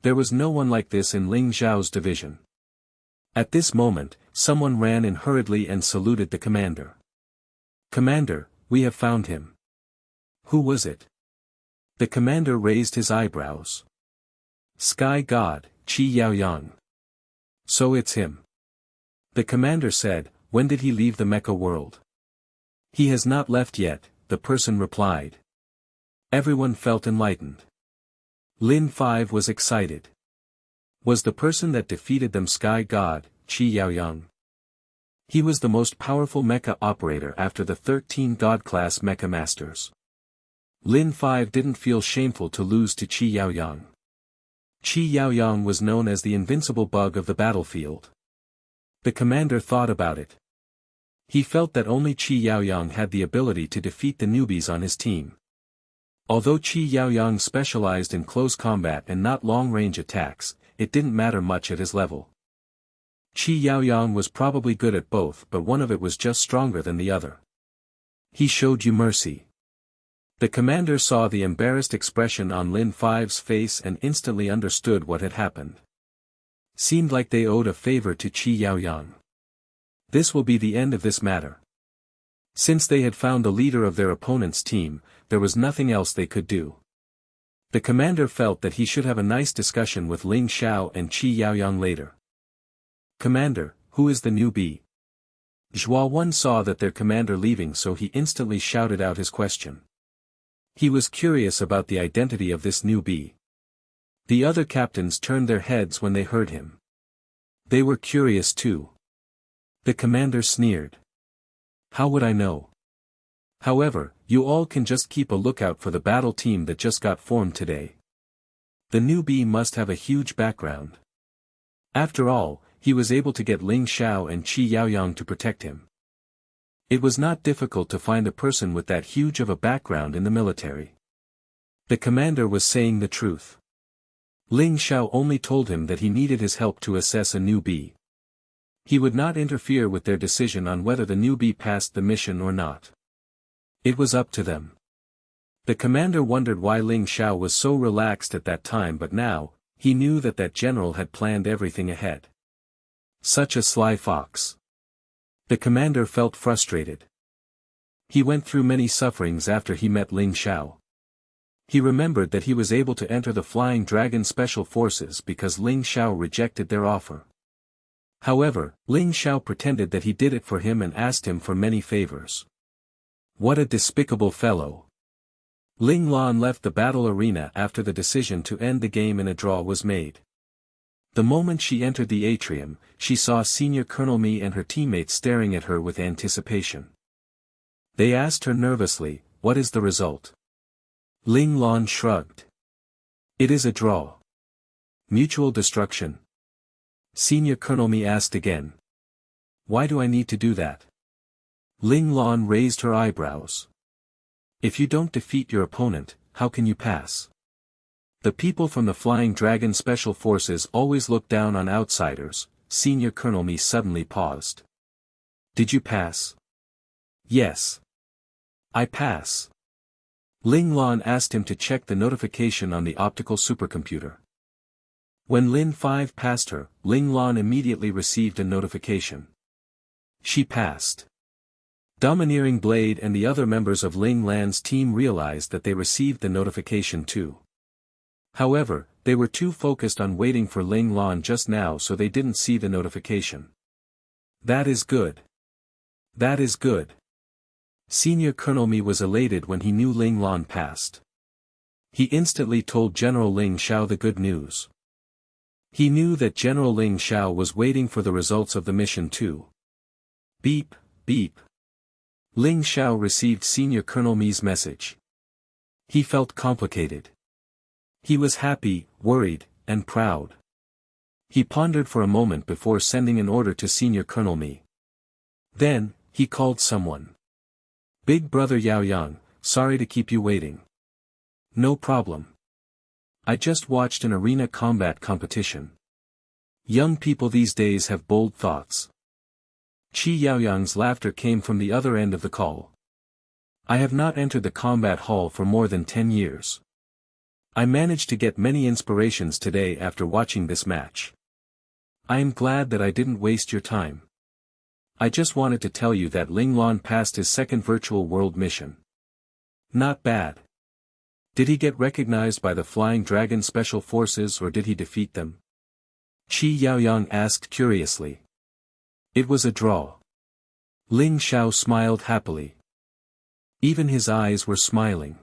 There was no one like this in Ling Zhao's division. At this moment, someone ran in hurriedly and saluted the commander. "Commander, we have found him." "Who was it?" The commander raised his eyebrows. "Sky God, Qi Yaoyang." "So it's him." The commander said, "When did he leave the mecha world?" "He has not left yet," the person replied. Everyone felt enlightened. Lin 5 was excited. Was the person that defeated them Sky God, Qi Yaoyang? He was the most powerful mecha operator after the 13 God-class mecha masters. Lin 5 didn't feel shameful to lose to Qi Yaoyang. Qi Yaoyang was known as the invincible bug of the battlefield. The commander thought about it. He felt that only Qi Yaoyang had the ability to defeat the newbies on his team. Although Qi Yaoyang specialized in close combat and not long-range attacks, it didn't matter much at his level. Qi Yaoyang was probably good at both, but one of it was just stronger than the other. "He showed you mercy." The commander saw the embarrassed expression on Lin 5's face and instantly understood what had happened. Seemed like they owed a favor to Qi Yaoyang. This will be the end of this matter. Since they had found the leader of their opponent's team, there was nothing else they could do. The commander felt that he should have a nice discussion with Ling Xiao and Qi Yaoyang later. "Commander, who is the newbie?" Zhua 1 saw that their commander leaving, so he instantly shouted out his question. He was curious about the identity of this newbie. The other captains turned their heads when they heard him. They were curious too. The commander sneered. "How would I know? However, you all can just keep a lookout for the battle team that just got formed today. The newbie must have a huge background. After all, he was able to get Ling Xiao and Qi Yaoyang to protect him. It was not difficult to find a person with that huge of a background in the military." The commander was saying the truth. Ling Xiao only told him that he needed his help to assess a newbie. He would not interfere with their decision on whether the newbie passed the mission or not. It was up to them. The commander wondered why Ling Xiao was so relaxed at that time, but now, he knew that that general had planned everything ahead. Such a sly fox. The commander felt frustrated. He went through many sufferings after he met Ling Xiao. He remembered that he was able to enter the Flying Dragon Special Forces because Ling Xiao rejected their offer. However, Ling Xiao pretended that he did it for him and asked him for many favors. What a despicable fellow. Ling Lan left the battle arena after the decision to end the game in a draw was made. The moment she entered the atrium, she saw Senior Colonel Mi and her teammates staring at her with anticipation. They asked her nervously, "What is the result?" Ling Lan shrugged. "It is a draw." "Mutual destruction?" Senior Colonel Mi asked again. "Why do I need to do that?" Ling Lan raised her eyebrows. "If you don't defeat your opponent, how can you pass? The people from the Flying Dragon Special Forces always look down on outsiders." Senior Colonel Mi suddenly paused. "Did you pass?" "Yes. I pass." Ling Lan asked him to check the notification on the optical supercomputer. When Lin 5 passed her, Ling Lan immediately received a notification. She passed. Domineering Blade and the other members of Ling Lan's team realized that they received the notification too. However, they were too focused on waiting for Ling Lan just now, so they didn't see the notification. "That is good. That is good." Senior Colonel Mi was elated when he knew Ling Lan passed. He instantly told General Ling Xiao the good news. He knew that General Ling Xiao was waiting for the results of the mission too. Beep, beep. Ling Xiao received Senior Colonel Mi's message. He felt complicated. He was happy, worried, and proud. He pondered for a moment before sending an order to Senior Colonel Mi. Then, he called someone. "Big Brother Yao Yang, sorry to keep you waiting." "No problem. I just watched an arena combat competition. Young people these days have bold thoughts." Qi Yaoyang's laughter came from the other end of the call. "I have not entered the combat hall for more than 10 years. I managed to get many inspirations today after watching this match. I am glad that I didn't waste your time. I just wanted to tell you that Ling Lan passed his second virtual world mission. Not bad. Did he get recognized by the Flying Dragon Special Forces or did he defeat them?" Qi Yaoyang asked curiously. "It was a draw." Ling Xiao smiled happily. Even his eyes were smiling.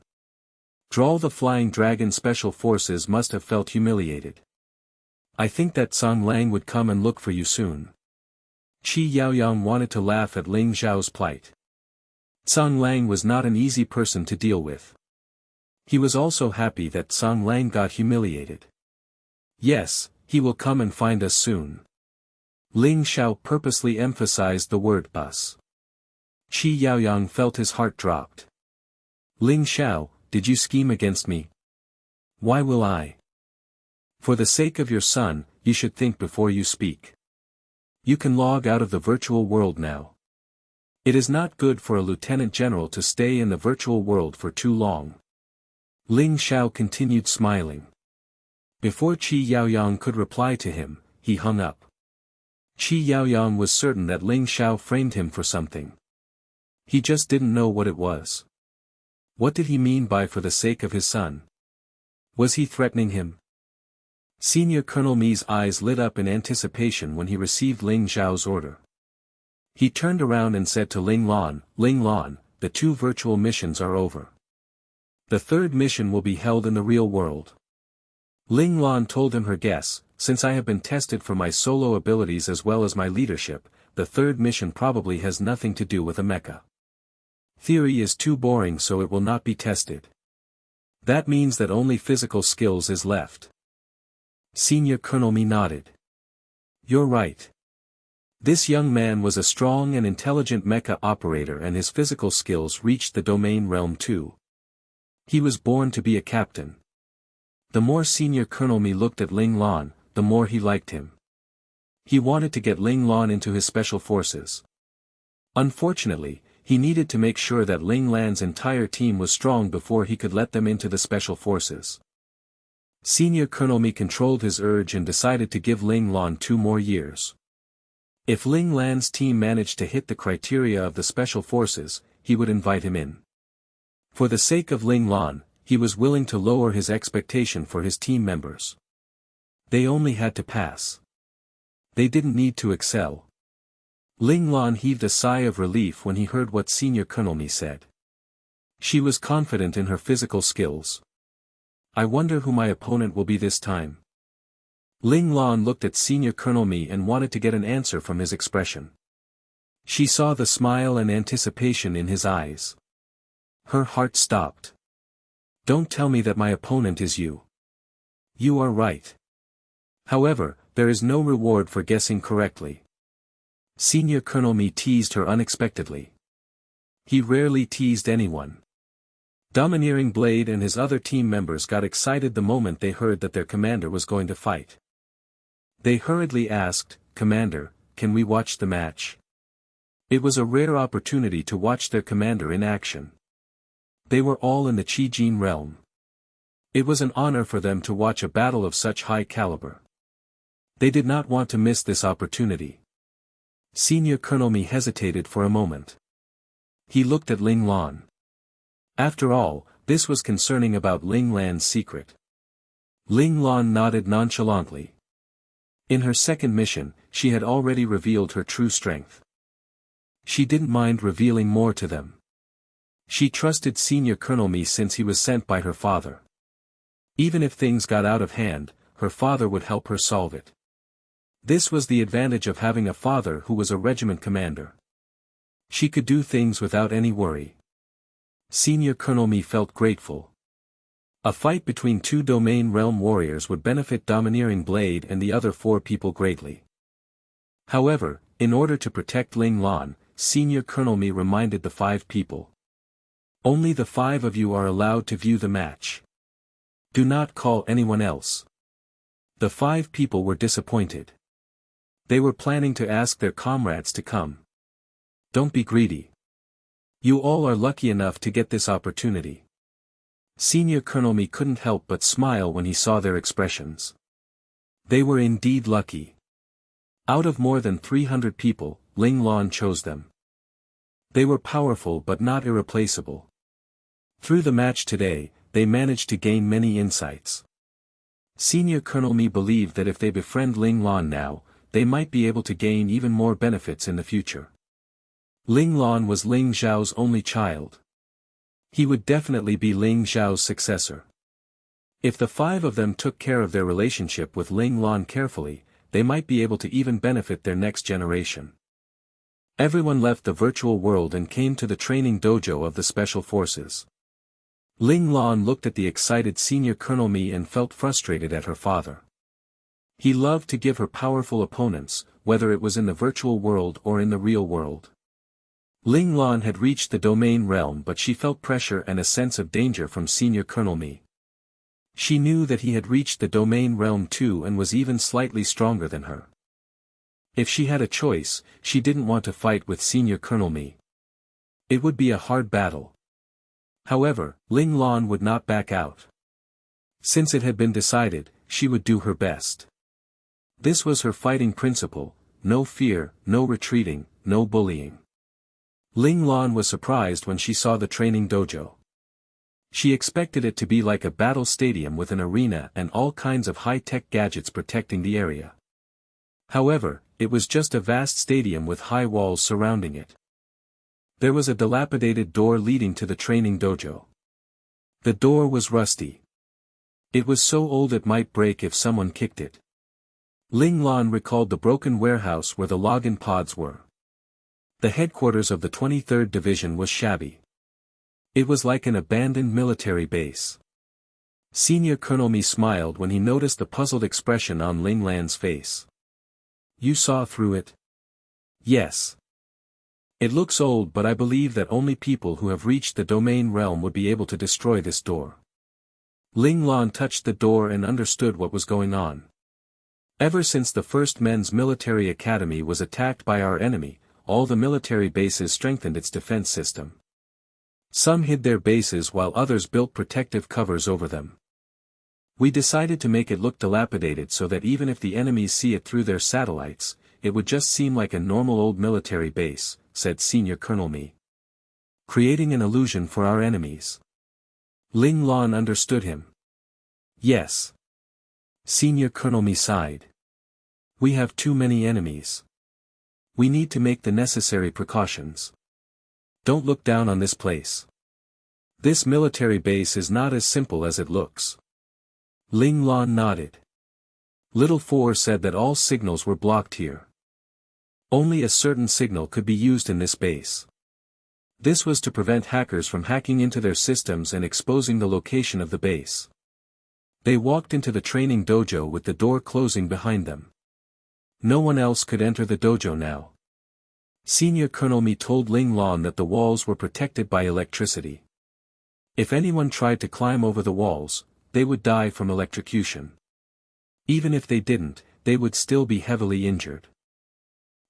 Draw the Flying Dragon Special Forces must have felt humiliated. "I think that Song Lang would come and look for you soon." Qi Yaoyang wanted to laugh at Ling Xiao's plight. Song Lang was not an easy person to deal with. He was also happy that Song Lang got humiliated. "Yes, he will come and find us soon." Ling Xiao purposely emphasized the word us. Qi Yaoyang felt his heart dropped. "Ling Xiao, did you scheme against me?" "Why will I?" "For the sake of your son, you should think before you speak. You can log out of the virtual world now. It is not good for a lieutenant general to stay in the virtual world for too long." Ling Xiao continued smiling. Before Qi Yaoyang could reply to him, he hung up. Qi Yaoyang was certain that Ling Xiao framed him for something. He just didn't know what it was. What did he mean by "for the sake of his son"? Was he threatening him? Senior Colonel Mi's eyes lit up in anticipation when he received Ling Xiao's order. He turned around and said to Ling Lan, "Ling Lan, the 2 virtual missions are over. The 3rd mission will be held in the real world." Ling Lan told him her guess, "Since I have been tested for my solo abilities as well as my leadership, the 3rd mission probably has nothing to do with a mecha. Theory is too boring, so it will not be tested. That means that only physical skills is left." Senior Colonel Mi nodded. "You're right. This young man was a strong and intelligent mecha operator and his physical skills reached the domain realm too. He was born to be a captain." The more Senior Colonel Mi looked at Ling Lan, the more he liked him. He wanted to get Ling Lan into his special forces. Unfortunately, he needed to make sure that Ling Lan's entire team was strong before he could let them into the special forces. Senior Colonel Mi controlled his urge and decided to give Ling Lan 2 more years. If Ling Lan's team managed to hit the criteria of the special forces, he would invite him in. For the sake of Ling Lan, he was willing to lower his expectation for his team members. They only had to pass. They didn't need to excel. Ling Lan heaved a sigh of relief when he heard what Senior Colonel Mi said. She was confident in her physical skills. I wonder who my opponent will be this time. Ling Lan looked at Senior Colonel Mi and wanted to get an answer from his expression. She saw the smile and anticipation in his eyes. Her heart stopped. Don't tell me that my opponent is you. You are right. However, there is no reward for guessing correctly. Senior Colonel Mi teased her unexpectedly. He rarely teased anyone. Domineering Blade and his other team members got excited the moment they heard that their commander was going to fight. They hurriedly asked, "Commander, can we watch the match?" It was a rare opportunity to watch their commander in action. They were all in the Qijin realm. It was an honor for them to watch a battle of such high caliber. They did not want to miss this opportunity. Senior Colonel Mi hesitated for a moment. He looked at Ling Lan. After all, this was concerning about Ling Lan's secret. Ling Lan nodded nonchalantly. In her second mission, she had already revealed her true strength. She didn't mind revealing more to them. She trusted Senior Colonel Mi since he was sent by her father. Even if things got out of hand, her father would help her solve it. This was the advantage of having a father who was a regiment commander. She could do things without any worry. Senior Colonel Mi felt grateful. A fight between two domain realm warriors would benefit Domineering Blade and the other 4 people greatly. However, in order to protect Ling Lan, Senior Colonel Mi reminded the 5 people. Only the 5 of you are allowed to view the match. Do not call anyone else. The 5 people were disappointed. They were planning to ask their comrades to come. Don't be greedy. You all are lucky enough to get this opportunity. Senior Colonel Mi couldn't help but smile when he saw their expressions. They were indeed lucky. Out of more than 300 people, Ling Lan chose them. They were powerful but not irreplaceable. Through the match today, they managed to gain many insights. Senior Colonel Mi believed that if they befriend Ling Lan now, they might be able to gain even more benefits in the future. Ling Lan was Ling Zhao's only child. He would definitely be Ling Zhao's successor. If the 5 of them took care of their relationship with Ling Lan carefully, they might be able to even benefit their next generation. Everyone left the virtual world and came to the training dojo of the Special Forces. Ling Lan looked at the excited Senior Colonel Mi and felt frustrated at her father. He loved to give her powerful opponents, whether it was in the virtual world or in the real world. Ling Lan had reached the domain realm, but she felt pressure and a sense of danger from Senior Colonel Mi. She knew that he had reached the domain realm too and was even slightly stronger than her. If she had a choice, she didn't want to fight with Senior Colonel Mi. It would be a hard battle. However, Ling Lan would not back out. Since it had been decided, she would do her best. This was her fighting principle: no fear, no retreating, no bullying. Ling Lan was surprised when she saw the training dojo. She expected it to be like a battle stadium with an arena and all kinds of high-tech gadgets protecting the area. However, it was just a vast stadium with high walls surrounding it. There was a dilapidated door leading to the training dojo. The door was rusty. It was so old it might break if someone kicked it. Ling Lan recalled the broken warehouse where the login pods were. The headquarters of the 23rd Division was shabby. It was like an abandoned military base. Senior Colonel Mi smiled when he noticed the puzzled expression on Ling Lan's face. You saw through it? Yes. It looks old, but I believe that only people who have reached the domain realm would be able to destroy this door. Ling Lan touched the door and understood what was going on. Ever since the first men's military academy was attacked by our enemy, all the military bases strengthened its defense system. Some hid their bases while others built protective covers over them. We decided to make it look dilapidated so that even if the enemies see it through their satellites, it would just seem like a normal old military base, said Senior Colonel Mi. Creating an illusion for our enemies. Ling Lan understood him. Yes. Senior Colonel Mi sighed. We have too many enemies. We need to make the necessary precautions. Don't look down on this place. This military base is not as simple as it looks. Ling Lan nodded. Little Four said that all signals were blocked here. Only a certain signal could be used in this base. This was to prevent hackers from hacking into their systems and exposing the location of the base. They walked into the training dojo with the door closing behind them. No one else could enter the dojo now. Senior Colonel Mi told Ling Lan that the walls were protected by electricity. If anyone tried to climb over the walls, they would die from electrocution. Even if they didn't, they would still be heavily injured.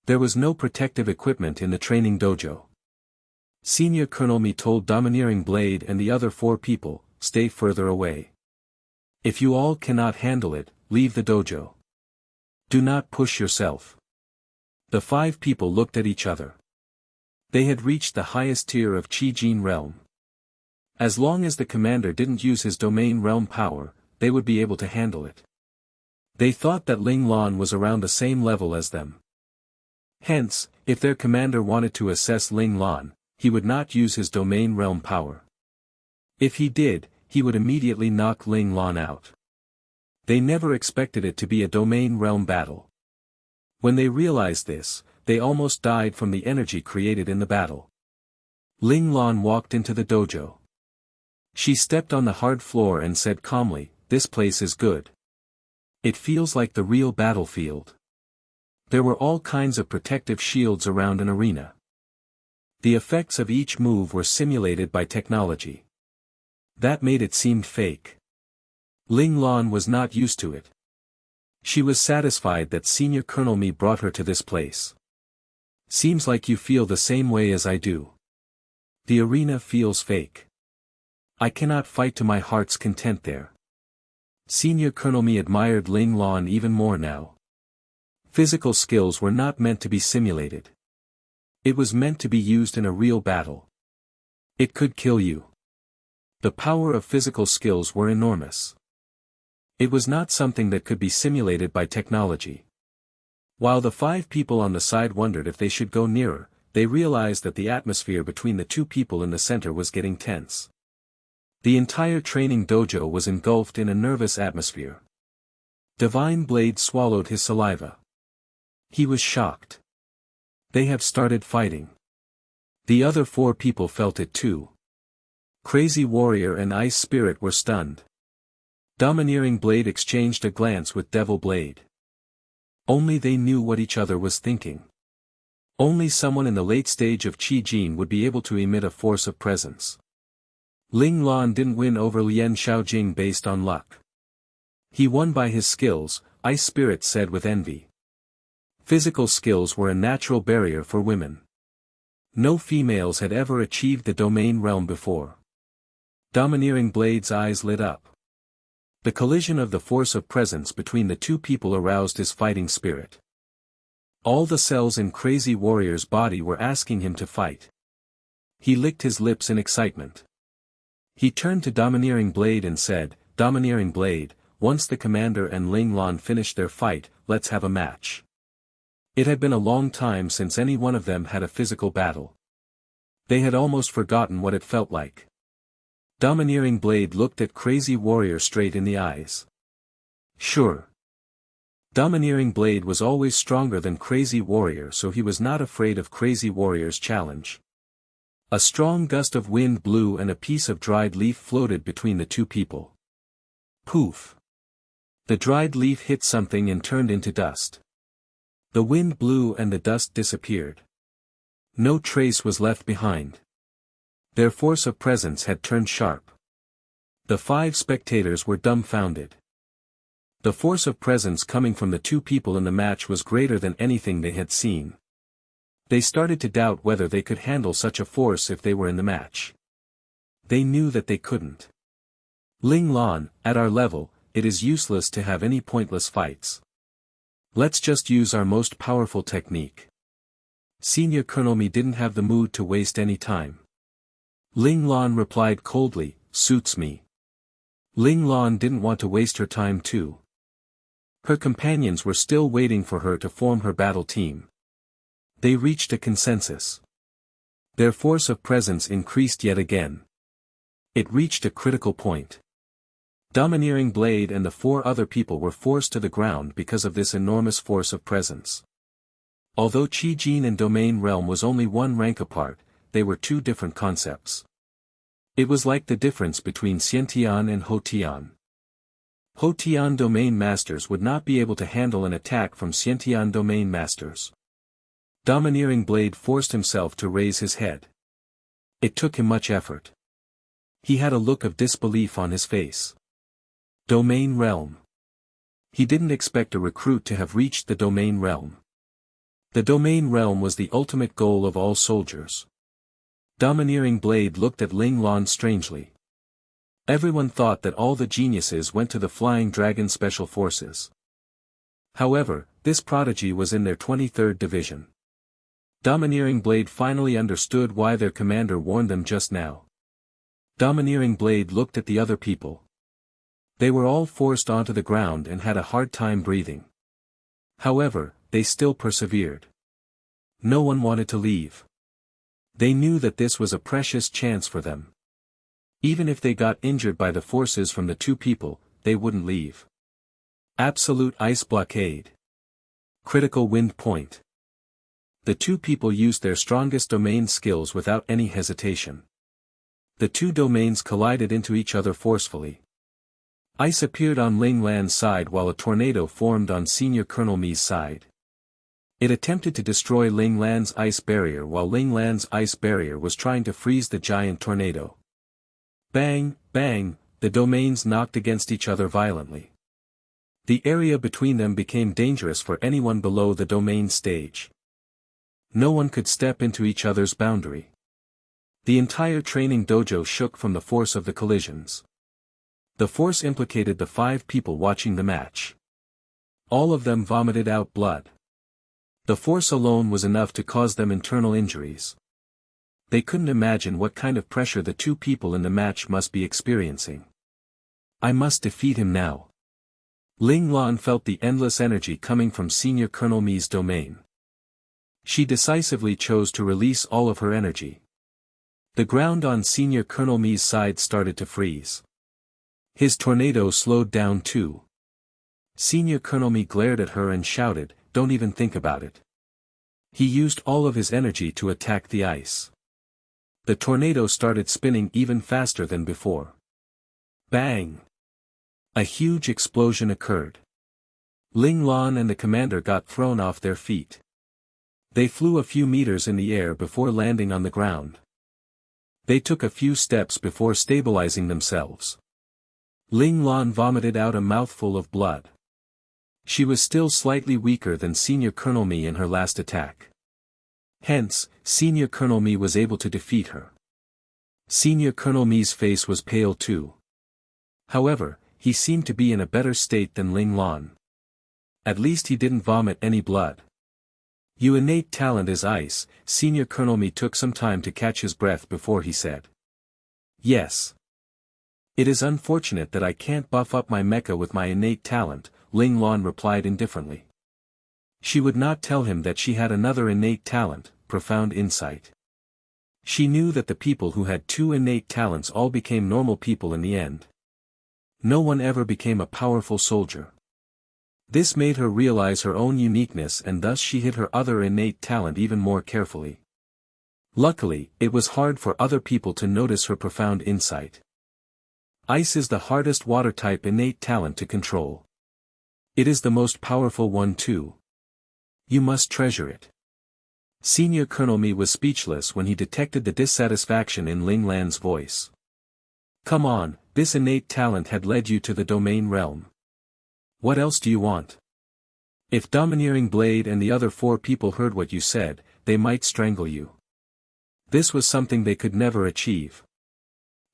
There was no protective equipment in the training dojo. Senior Colonel Mi told Domineering Blade and the other 4 people, stay further away. If you all cannot handle it, leave the dojo. Do not push yourself. The 5 people looked at each other. They had reached the highest tier of Qi-Jin realm. As long as the commander didn't use his domain realm power, they would be able to handle it. They thought that Ling Lan was around the same level as them. Hence, if their commander wanted to assess Ling Lan, he would not use his domain realm power. If he did, he would immediately knock Ling Lan out. They never expected it to be a domain realm battle. When they realized this, they almost died from the energy created in the battle. Ling Lan walked into the dojo. She stepped on the hard floor and said calmly, "This place is good. It feels like the real battlefield." There were all kinds of protective shields around an arena. The effects of each move were simulated by technology. That made it seem fake. Ling Lan was not used to it. She was satisfied that Senior Colonel Mi brought her to this place. Seems like you feel the same way as I do. The arena feels fake. I cannot fight to my heart's content there. Senior Colonel Mi admired Ling Lan even more now. Physical skills were not meant to be simulated. It was meant to be used in a real battle. It could kill you. The power of physical skills were enormous. It was not something that could be simulated by technology. While the 5 people on the side wondered if they should go nearer, they realized that the atmosphere between the 2 people in the center was getting tense. The entire training dojo was engulfed in a nervous atmosphere. Divine Blade swallowed his saliva. He was shocked. They have started fighting. The other 4 people felt it too. Crazy Warrior and Ice Spirit were stunned. Domineering Blade exchanged a glance with Devil Blade. Only they knew what each other was thinking. Only someone in the late stage of Qi-Jin would be able to emit a force of presence. Ling Lan didn't win over Lian Shaojing based on luck. He won by his skills, Ice Spirit said with envy. Physical skills were a natural barrier for women. No females had ever achieved the domain realm before. Domineering Blade's eyes lit up. The collision of the force of presence between the 2 people aroused his fighting spirit. All the cells in Crazy Warrior's body were asking him to fight. He licked his lips in excitement. He turned to Domineering Blade and said, "Domineering Blade, once the commander and Ling Lan finish their fight, let's have a match." It had been a long time since any one of them had a physical battle. They had almost forgotten what it felt like. Domineering Blade looked at Crazy Warrior straight in the eyes. Sure. Domineering Blade was always stronger than Crazy Warrior, so he was not afraid of Crazy Warrior's challenge. A strong gust of wind blew and a piece of dried leaf floated between the 2 people. Poof! The dried leaf hit something and turned into dust. The wind blew and the dust disappeared. No trace was left behind. Their force of presence had turned sharp. The 5 spectators were dumbfounded. The force of presence coming from the 2 people in the match was greater than anything they had seen. They started to doubt whether they could handle such a force if they were in the match. They knew that they couldn't. Ling Lan, at our level, it is useless to have any pointless fights. Let's just use our most powerful technique. Senior Colonel Mi didn't have the mood to waste any time. Ling Lan replied coldly, suits me. Ling Lan didn't want to waste her time too. Her companions were still waiting for her to form her battle team. They reached a consensus. Their force of presence increased yet again. It reached a critical point. Domineering Blade and the 4 other people were forced to the ground because of this enormous force of presence. Although Qi Jin and Domain Realm was only 1 rank apart, they were 2 different concepts. It was like the difference between Xiantian and Hotian. Hotian Domain Masters would not be able to handle an attack from Xiantian Domain Masters. Domineering Blade forced himself to raise his head. It took him much effort. He had a look of disbelief on his face. Domain Realm. He didn't expect a recruit to have reached the Domain Realm. The Domain Realm was the ultimate goal of all soldiers. Domineering Blade looked at Ling Lan strangely. Everyone thought that all the geniuses went to the Flying Dragon Special Forces. However, this prodigy was in their 23rd division. Domineering Blade finally understood why their commander warned them just now. Domineering Blade looked at the other people. They were all forced onto the ground and had a hard time breathing. However, they still persevered. No one wanted to leave. They knew that this was a precious chance for them. Even if they got injured by the forces from the 2 people, they wouldn't leave. Absolute ice blockade. Critical wind point. The 2 people used their strongest domain skills without any hesitation. The 2 domains collided into each other forcefully. Ice appeared on Ling Lan's side while a tornado formed on Senior Colonel Mi's side. It attempted to destroy Ling Lan's ice barrier while Ling Lan's ice barrier was trying to freeze the giant tornado. Bang, bang, the domains knocked against each other violently. The area between them became dangerous for anyone below the domain stage. No one could step into each other's boundary. The entire training dojo shook from the force of the collisions. The force implicated the 5 people watching the match. All of them vomited out blood. The force alone was enough to cause them internal injuries. They couldn't imagine what kind of pressure the 2 people in the match must be experiencing. I must defeat him now. Ling Lan felt the endless energy coming from Senior Colonel Mi's domain. She decisively chose to release all of her energy. The ground on Senior Colonel Mi's side started to freeze. His tornado slowed down too. Senior Colonel Mi glared at her and shouted, "Don't even think about it." He used all of his energy to attack the ice. The tornado started spinning even faster than before. Bang! A huge explosion occurred. Ling Lan and the commander got thrown off their feet. They flew a few meters in the air before landing on the ground. They took a few steps before stabilizing themselves. Ling Lan vomited out a mouthful of blood. She was still slightly weaker than Senior Colonel Mi in her last attack. Hence, Senior Colonel Mi was able to defeat her. Senior Colonel Mi's face was pale too. However, he seemed to be in a better state than Ling Lan. At least he didn't vomit any blood. Your innate talent is ice. Senior Colonel Mi took some time to catch his breath before he said. Yes. It is unfortunate that I can't buff up my mecha with my innate talent, Ling Lan replied indifferently. She would not tell him that she had another innate talent, profound insight. She knew that the people who had 2 innate talents all became normal people in the end. No one ever became a powerful soldier. This made her realize her own uniqueness and thus she hid her other innate talent even more carefully. Luckily, it was hard for other people to notice her profound insight. Ice is the hardest water-type innate talent to control. It is the most powerful one too. You must treasure it. Senior Colonel Mi was speechless when he detected the dissatisfaction in Ling Lan's voice. Come on, this innate talent had led you to the domain realm. What else do you want? If Domineering Blade and the other 4 people heard what you said, they might strangle you. This was something they could never achieve.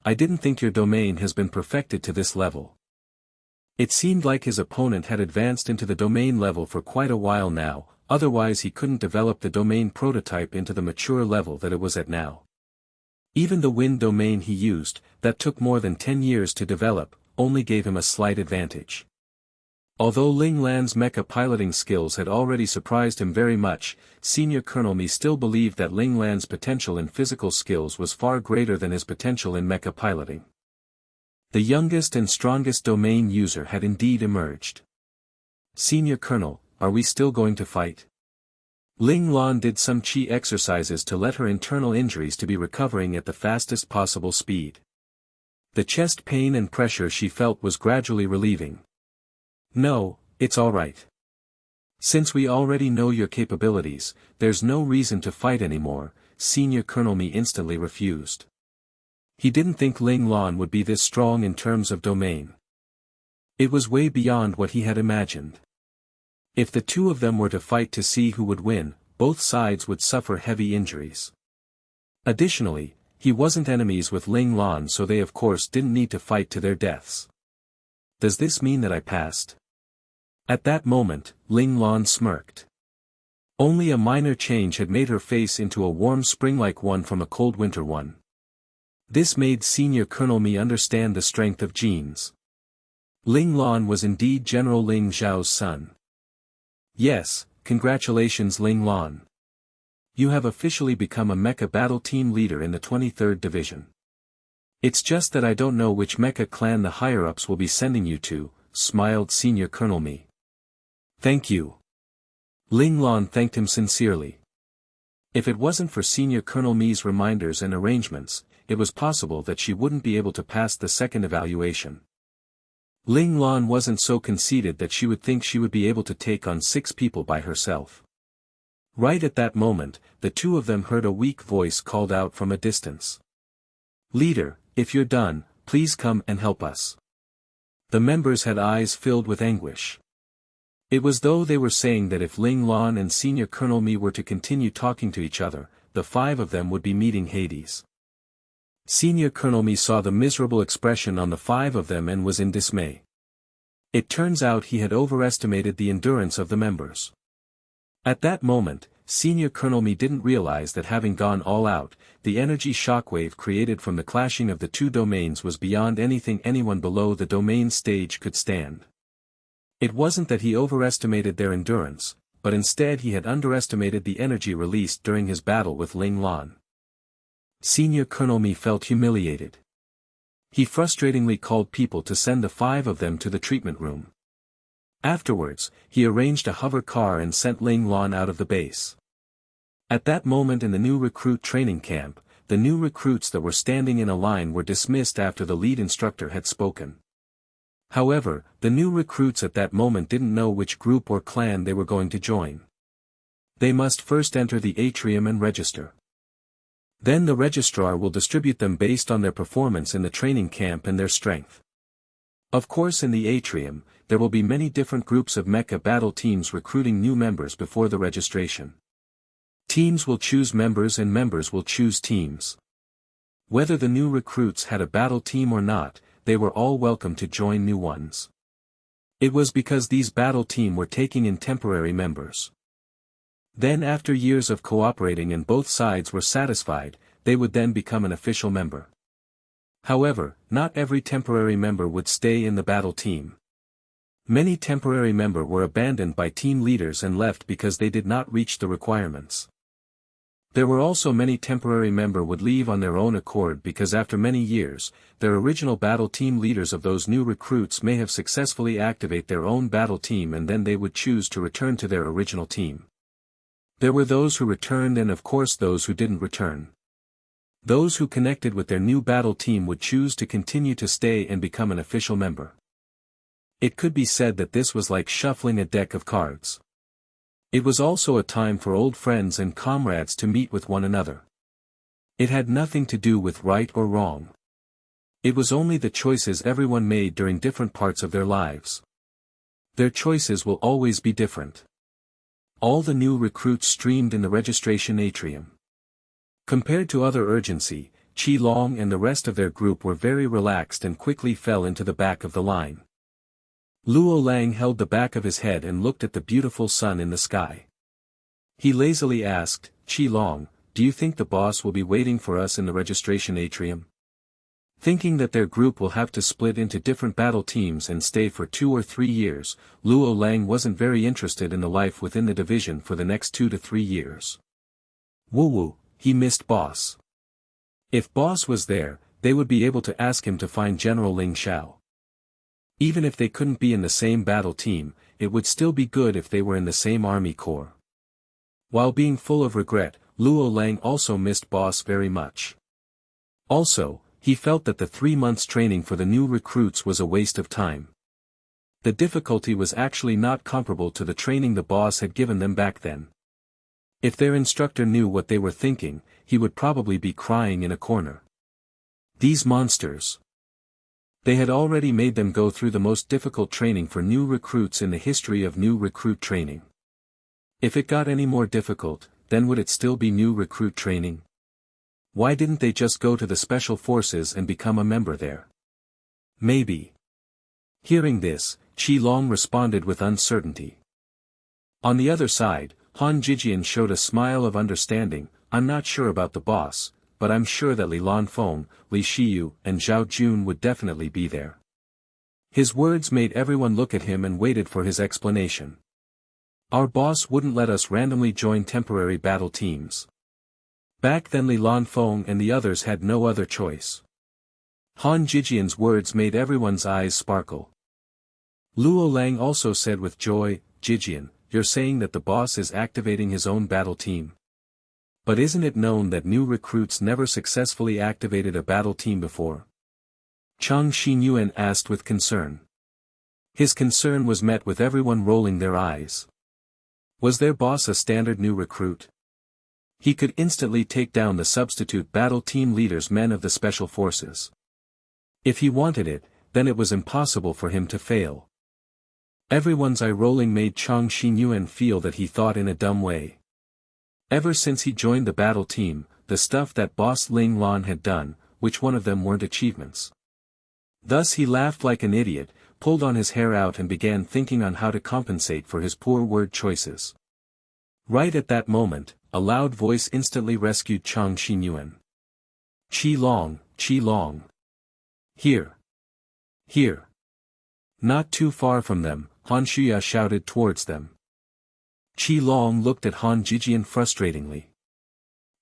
I didn't think your domain has been perfected to this level. It seemed like his opponent had advanced into the domain level for quite a while now, otherwise he couldn't develop the domain prototype into the mature level that it was at now. Even the wind domain he used, that took more than 10 years to develop, only gave him a slight advantage. Although Ling Lan's mecha piloting skills had already surprised him very much, Senior Colonel Mi still believed that Ling Lan's potential in physical skills was far greater than his potential in mecha piloting. The youngest and strongest domain user had indeed emerged. Senior Colonel, are we still going to fight? Ling Lan did some chi exercises to let her internal injuries to be recovering at the fastest possible speed. The chest pain and pressure she felt was gradually relieving. No, it's alright. Since we already know your capabilities, there's no reason to fight anymore, Senior Colonel Mi instantly refused. He didn't think Ling Lan would be this strong in terms of domain. It was way beyond what he had imagined. If the two of them were to fight to see who would win, both sides would suffer heavy injuries. Additionally, he wasn't enemies with Ling Lan, so they of course didn't need to fight to their deaths. Does this mean that I passed? At that moment, Ling Lan smirked. Only a minor change had made her face into a warm spring-like one from a cold winter one. This made Senior Colonel Mi understand the strength of genes. Ling Lan was indeed General Ling Zhao's son. Yes, congratulations Ling Lan. You have officially become a mecha battle team leader in the 23rd Division. It's just that I don't know which mecha clan the higher-ups will be sending you to, smiled Senior Colonel Mi. Thank you. Ling Lan thanked him sincerely. If it wasn't for Senior Colonel Mi's reminders and arrangements, it was possible that she wouldn't be able to pass the second evaluation. Ling Lan wasn't so conceited that she would think she would be able to take on 6 people by herself. Right at that moment, the two of them heard a weak voice called out from a distance. Leader, if you're done, please come and help us. The members had eyes filled with anguish. It was though they were saying that if Ling Lan and Senior Colonel Mi were to continue talking to each other, the 5 of them would be meeting Hades. Senior Colonel Mi saw the miserable expression on the 5 of them and was in dismay. It turns out he had overestimated the endurance of the members. At that moment, Senior Colonel Mi didn't realize that having gone all out, the energy shockwave created from the clashing of the two domains was beyond anything anyone below the domain stage could stand. It wasn't that he overestimated their endurance, but instead he had underestimated the energy released during his battle with Ling Lan. Senior Colonel Mi felt humiliated. He frustratingly called people to send the 5 of them to the treatment room. Afterwards, he arranged a hover car and sent Ling Lan out of the base. At that moment in the new recruit training camp, the new recruits that were standing in a line were dismissed after the lead instructor had spoken. However, the new recruits at that moment didn't know which group or clan they were going to join. They must first enter the atrium and register. Then the registrar will distribute them based on their performance in the training camp and their strength. Of course, in the atrium, there will be many different groups of mecha battle teams recruiting new members before the registration. Teams will choose members and members will choose teams. Whether the new recruits had a battle team or not, they were all welcome to join new ones. It was because these battle team were taking in temporary members. Then after years of cooperating and both sides were satisfied, they would then become an official member. However, not every temporary member would stay in the battle team. Many temporary members were abandoned by team leaders and left because they did not reach the requirements. There were also many temporary members would leave on their own accord because after many years, their original battle team leaders of those new recruits may have successfully activate their own battle team and then they would choose to return to their original team. There were those who returned and of course those who didn't return. Those who connected with their new battle team would choose to continue to stay and become an official member. It could be said that this was like shuffling a deck of cards. It was also a time for old friends and comrades to meet with one another. It had nothing to do with right or wrong. It was only the choices everyone made during different parts of their lives. Their choices will always be different. All the new recruits streamed in the registration atrium. Compared to other urgency, Qi Long and the rest of their group were very relaxed and quickly fell into the back of the line. Luo Lang held the back of his head and looked at the beautiful sun in the sky. He lazily asked, "Qi Long, do you think the boss will be waiting for us in the registration atrium? Thinking that their group will have to split into different battle teams and stay for 2 or 3 years, Luo Lang wasn't very interested in the life within the division for the next 2 to 3 years. Woo, he missed boss. If boss was there, they would be able to ask him to find General Ling Xiao. Even if they couldn't be in the same battle team, it would still be good if they were in the same army corps. While being full of regret, Luo Lang also missed boss very much. Also, he felt that the 3 months training for the new recruits was a waste of time. The difficulty was actually not comparable to the training the boss had given them back then. If their instructor knew what they were thinking, he would probably be crying in a corner. These monsters. They had already made them go through the most difficult training for new recruits in the history of new recruit training. If it got any more difficult, then would it still be new recruit training? Why didn't they just go to the special forces and become a member there? Maybe. Hearing this, Qi Long responded with uncertainty. On the other side, Han Jijian showed a smile of understanding. I'm not sure about the boss, but I'm sure that Li Lanfeng, Li Shiyu, and Zhao Jun would definitely be there. His words made everyone look at him and waited for his explanation. Our boss wouldn't let us randomly join temporary battle teams. Back then Li Lanfeng and the others had no other choice. Han Jijian's words made everyone's eyes sparkle. Luo Lang also said with joy, Jijian, you're saying that the boss is activating his own battle team. But isn't it known that new recruits never successfully activated a battle team before? Chang Xinyuan asked with concern. His concern was met with everyone rolling their eyes. Was their boss a standard new recruit? He could instantly take down the substitute battle team leaders, men of the special forces. If he wanted it, then it was impossible for him to fail. Everyone's eye rolling made Chang Xinyuan feel that he thought in a dumb way. Ever since he joined the battle team, the stuff that boss Ling Lan had done, which one of them weren't achievements? Thus he laughed like an idiot, pulled on his hair out and began thinking on how to compensate for his poor word choices. Right at that moment, a loud voice instantly rescued Chang Xinyuan. Qi Long. Here. Here. Not too far from them, Han Shuya shouted towards them. Qi Long looked at Han Jijian frustratingly.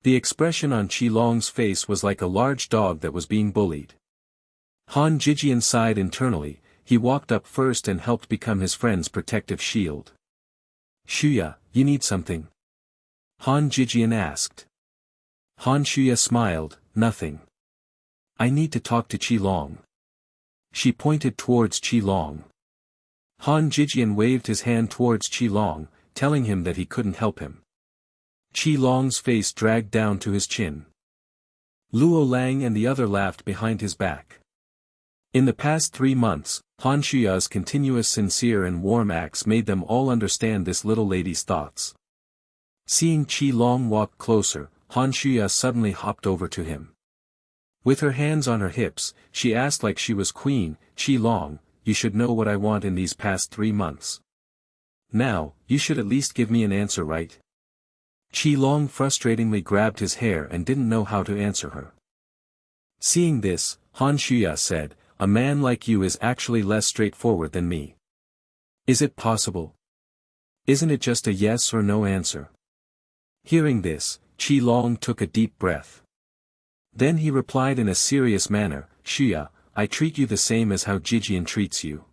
The expression on Qi Long's face was like a large dog that was being bullied. Han Jijian sighed internally. He walked up first and helped become his friend's protective shield. Shuya, you need something? Han Jijian asked. Han Shuya smiled, nothing. I need to talk to Qi Long. She pointed towards Qi Long. Han Jijian waved his hand towards Qi Long, telling him that he couldn't help him. Qi Long's face dragged down to his chin. Luo Lang and the other laughed behind his back. In the past 3 months, Han Shuya's continuous sincere and warm acts made them all understand this little lady's thoughts. Seeing Qi Long walk closer, Han Shuya suddenly hopped over to him. With her hands on her hips, she asked like she was queen, Qi Long, you should know what I want in these past 3 months. Now, you should at least give me an answer, right? Qi Long frustratingly grabbed his hair and didn't know how to answer her. Seeing this, Han Shuya said, a man like you is actually less straightforward than me. Is it possible? Isn't it just a yes or no answer? Hearing this, Qi Long took a deep breath. Then he replied in a serious manner, Shuya, I treat you the same as how Jijian treats you.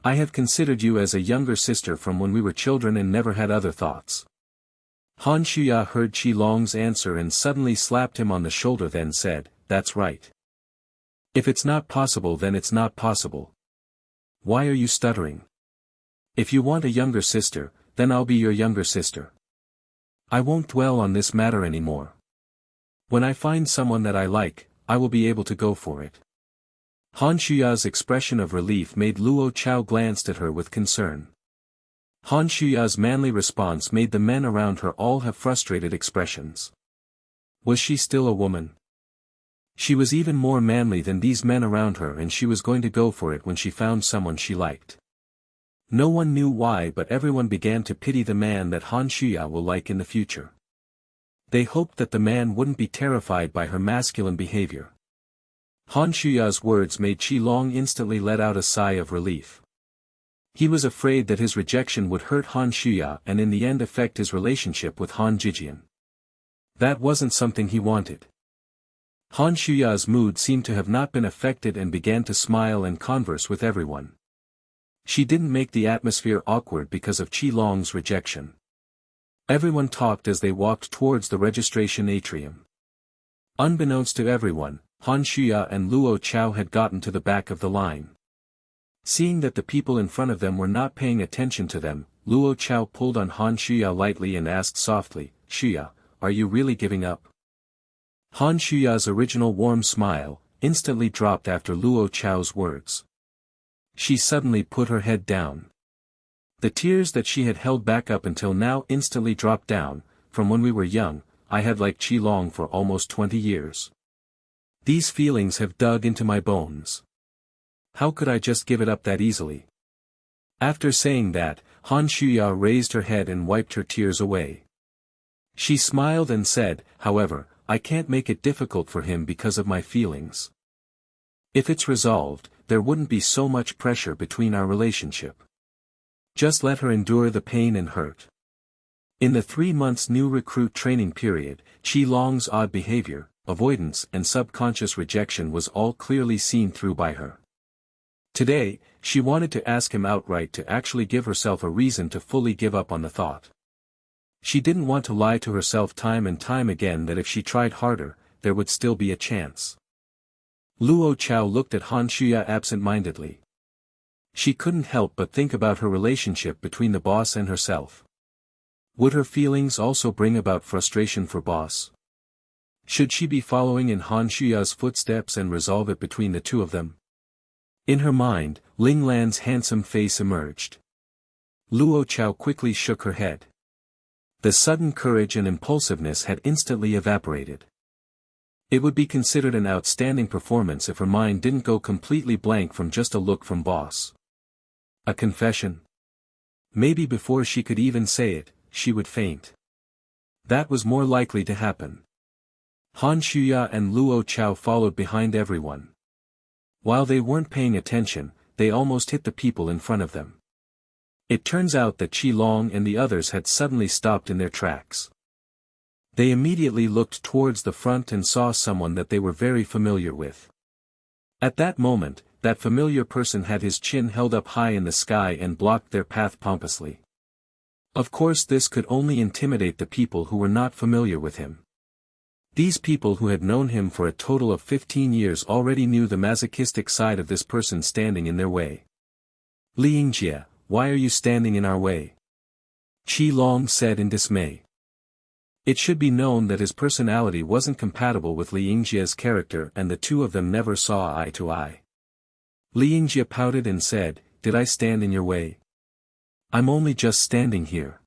I have considered you as a younger sister from when we were children and never had other thoughts. Han Shuya heard Qi Long's answer and suddenly slapped him on the shoulder, then said, that's right. If it's not possible, then it's not possible. Why are you stuttering? If you want a younger sister, then I'll be your younger sister. I won't dwell on this matter anymore. When I find someone that I like, I will be able to go for it. Han Shuya's expression of relief made Luo Chao glanced at her with concern. Han Shuya's manly response made the men around her all have frustrated expressions. Was she still a woman? She was even more manly than these men around her, and she was going to go for it when she found someone she liked. No one knew why, but everyone began to pity the man that Han Shuya will like in the future. They hoped that the man wouldn't be terrified by her masculine behavior. Han Shuya's words made Qi Long instantly let out a sigh of relief. He was afraid that his rejection would hurt Han Shuya and in the end affect his relationship with Han Jijian. That wasn't something he wanted. Han Shuya's mood seemed to have not been affected and began to smile and converse with everyone. She didn't make the atmosphere awkward because of Qi Long's rejection. Everyone talked as they walked towards the registration atrium. Unbeknownst to everyone, Han Shuya and Luo Chao had gotten to the back of the line. Seeing that the people in front of them were not paying attention to them, Luo Chao pulled on Han Shuya lightly and asked softly, "Shuya, are you really giving up?" Han Shuya's original warm smile instantly dropped after Luo Chao's words. She suddenly put her head down. The tears that she had held back up until now instantly dropped down. From when we were young, I had liked Qi Long for almost 20 years. These feelings have dug into my bones. How could I just give it up that easily? After saying that, Han Shuya raised her head and wiped her tears away. She smiled and said, "However, I can't make it difficult for him because of my feelings. If it's resolved, there wouldn't be so much pressure between our relationship. Just let her endure the pain and hurt." In the 3 months new recruit training period, Qi Long's odd behavior, avoidance and subconscious rejection was all clearly seen through by her. Today, she wanted to ask him outright to actually give herself a reason to fully give up on the thought. She didn't want to lie to herself time and time again that if she tried harder, there would still be a chance. Luo Chao looked at Han Shuya absent-mindedly. She couldn't help but think about her relationship between the boss and herself. Would her feelings also bring about frustration for boss? Should she be following in Han Shuya's footsteps and resolve it between the two of them? In her mind, Ling Lan's handsome face emerged. Luo Chao quickly shook her head. The sudden courage and impulsiveness had instantly evaporated. It would be considered an outstanding performance if her mind didn't go completely blank from just a look from boss. A confession? Maybe before she could even say it, she would faint. That was more likely to happen. Han Shuya and Luo Chao followed behind everyone. While they weren't paying attention, they almost hit the people in front of them. It turns out that Qi Long and the others had suddenly stopped in their tracks. They immediately looked towards the front and saw someone that they were very familiar with. At that moment, that familiar person had his chin held up high in the sky and blocked their path pompously. Of course this could only intimidate the people who were not familiar with him. These people who had known him for a total of 15 years already knew the masochistic side of this person standing in their way. "Liangjie, why are you standing in our way?" Qi Long said in dismay. It should be known that his personality wasn't compatible with Liangjie's character and the two of them never saw eye to eye. Liangjie pouted and said, "Did I stand in your way? I'm only just standing here."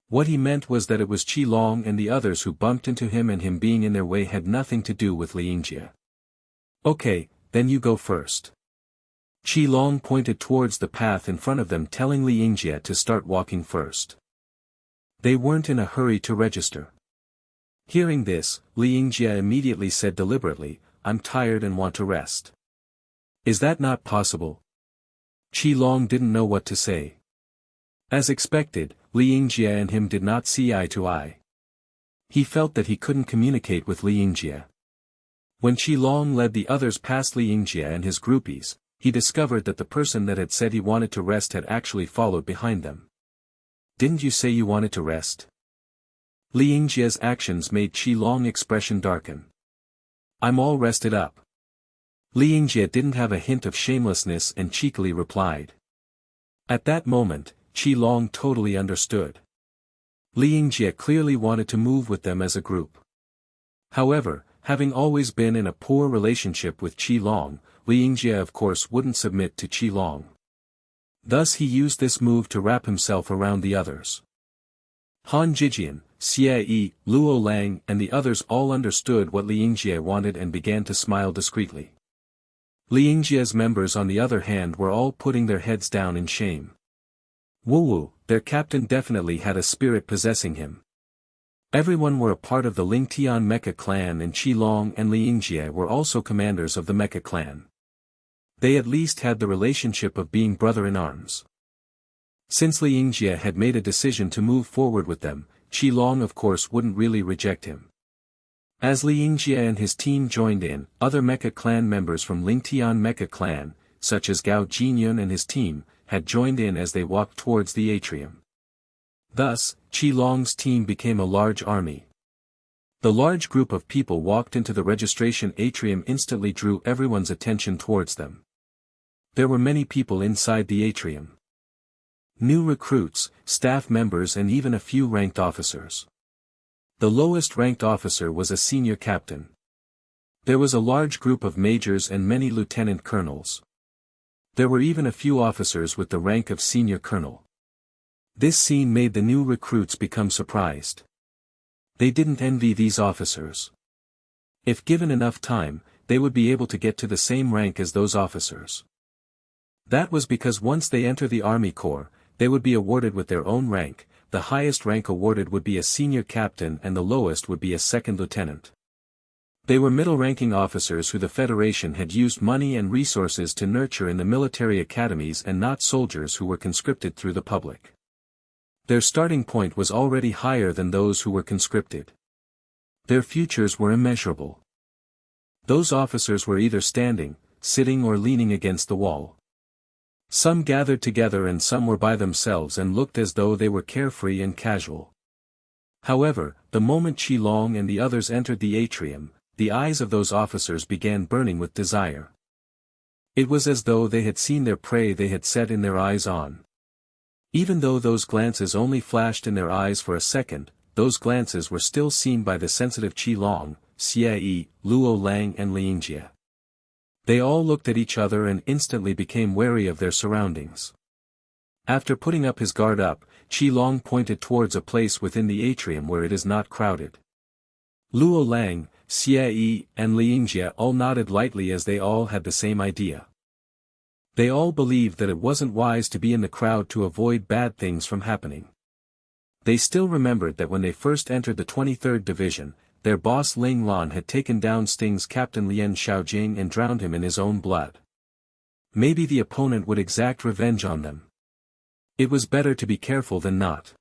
What he meant was that it was Qi Long and the others who bumped into him and him being in their way had nothing to do with Liangjie. "Okay, then you go first." Qi Long pointed towards the path in front of them telling Liangjie to start walking first. They weren't in a hurry to register. Hearing this, Liangjie immediately said deliberately, "I'm tired and want to rest." "Is that not possible?" Qi Long didn't know what to say. As expected, Liangjie and him did not see eye to eye. He felt that he couldn't communicate with Liangjie. When Qi Long led the others past Liangjie and his groupies, he discovered that the person that had said he wanted to rest had actually followed behind them. "Didn't you say you wanted to rest?" Liangjie's actions made Qi Long's expression darken. "I'm all rested up." Liangjie didn't have a hint of shamelessness and cheekily replied. At that moment, Qi Long totally understood. Liangjie clearly wanted to move with them as a group. However, having always been in a poor relationship with Qi Long, Liangjie of course wouldn't submit to Qi Long. Thus he used this move to wrap himself around the others. Han Jijian, Xie, Luo Lang and the others all understood what Liangjie wanted and began to smile discreetly. Liangjie's members on the other hand were all putting their heads down in shame. Wu, their captain definitely had a spirit possessing him. Everyone were a part of the Ling Tian Mecha clan, and Qi Long and Li Yingjie were also commanders of the Mecha clan. They at least had the relationship of being brother-in-arms. Since Li Yingjie had made a decision to move forward with them, Qi Long of course wouldn't really reject him. As Li Yingjie and his team joined in, other Mecha clan members from Ling Tian Mecha clan, such as Gao Jinyun and his team, had joined in as they walked towards the atrium. Thus, Qi Long's team became a large army. The large group of people walked into the registration atrium instantly drew everyone's attention towards them. There were many people inside the atrium. New recruits, staff members and even a few ranked officers. The lowest ranked officer was a senior captain. There was a large group of majors and many lieutenant colonels. There were even a few officers with the rank of senior colonel. This scene made the new recruits become surprised. They didn't envy these officers. If given enough time, they would be able to get to the same rank as those officers. That was because once they enter the Army Corps, they would be awarded with their own rank. The highest rank awarded would be a senior captain and the lowest would be a second lieutenant. They were middle-ranking officers who the Federation had used money and resources to nurture in the military academies and not soldiers who were conscripted through the public. Their starting point was already higher than those who were conscripted. Their futures were immeasurable. Those officers were either standing, sitting or leaning against the wall. Some gathered together and some were by themselves and looked as though they were carefree and casual. However, the moment Qi Long and the others entered the atrium, the eyes of those officers began burning with desire. It was as though they had seen their prey they had set in their eyes on. Even though those glances only flashed in their eyes for a second, those glances were still seen by the sensitive Qi Long, Xie Yi, Luo Lang and Li Yingjie. They all looked at each other and instantly became wary of their surroundings. After putting up his guard Qi Long pointed towards a place within the atrium where it is not crowded. Luo Lang, Xie Yi, and Li Yingjie all nodded lightly as they all had the same idea. They all believed that it wasn't wise to be in the crowd to avoid bad things from happening. They still remembered that when they first entered the 23rd Division, their boss Ling Lan had taken down Sting's captain Lian Xiaojing and drowned him in his own blood. Maybe the opponent would exact revenge on them. It was better to be careful than not.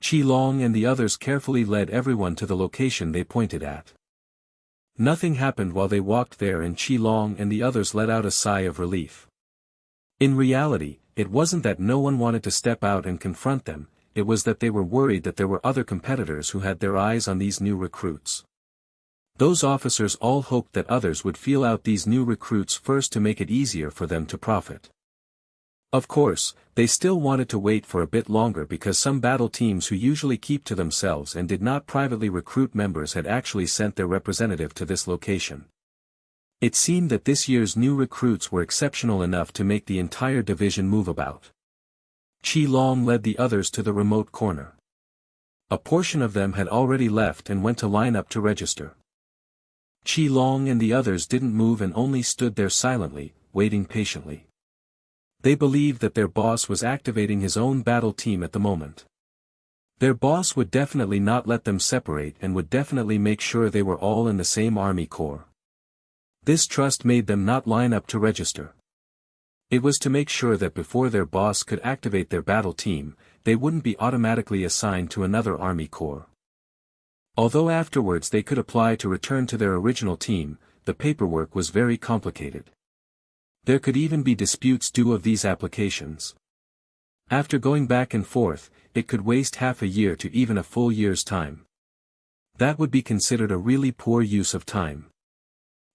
Qi Long and the others carefully led everyone to the location they pointed at. Nothing happened while they walked there and Qi Long and the others let out a sigh of relief. In reality, it wasn't that no one wanted to step out and confront them, it was that they were worried that there were other competitors who had their eyes on these new recruits. Those officers all hoped that others would feel out these new recruits first to make it easier for them to profit. Of course, they still wanted to wait for a bit longer because some battle teams who usually keep to themselves and did not privately recruit members had actually sent their representative to this location. It seemed that this year's new recruits were exceptional enough to make the entire division move about. Qi Long led the others to the remote corner. A portion of them had already left and went to line up to register. Qi Long and the others didn't move and only stood there silently, waiting patiently. They believed that their boss was activating his own battle team at the moment. Their boss would definitely not let them separate and would definitely make sure they were all in the same army corps. This trust made them not line up to register. It was to make sure that before their boss could activate their battle team, they wouldn't be automatically assigned to another army corps. Although afterwards they could apply to return to their original team, the paperwork was very complicated. There could even be disputes due of these applications. After going back and forth, it could waste half a year to even a full year's time. That would be considered a really poor use of time.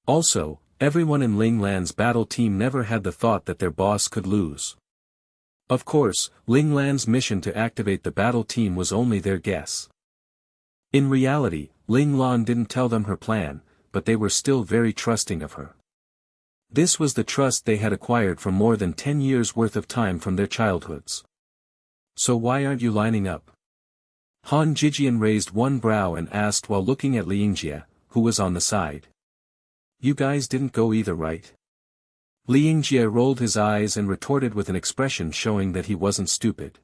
Also, everyone in Ling Lan's battle team never had the thought that their boss could lose. Of course, Ling Lan's mission to activate the battle team was only their guess. In reality, Ling Lan didn't tell them her plan, but they were still very trusting of her. This was the trust they had acquired from more than 10 years' worth of time from their childhoods. So why aren't you lining up? Han Jijian raised one brow and asked while looking at Li Yingjie, who was on the side. You guys didn't go either, right? Li Yingjie rolled his eyes and retorted with an expression showing that he wasn't stupid.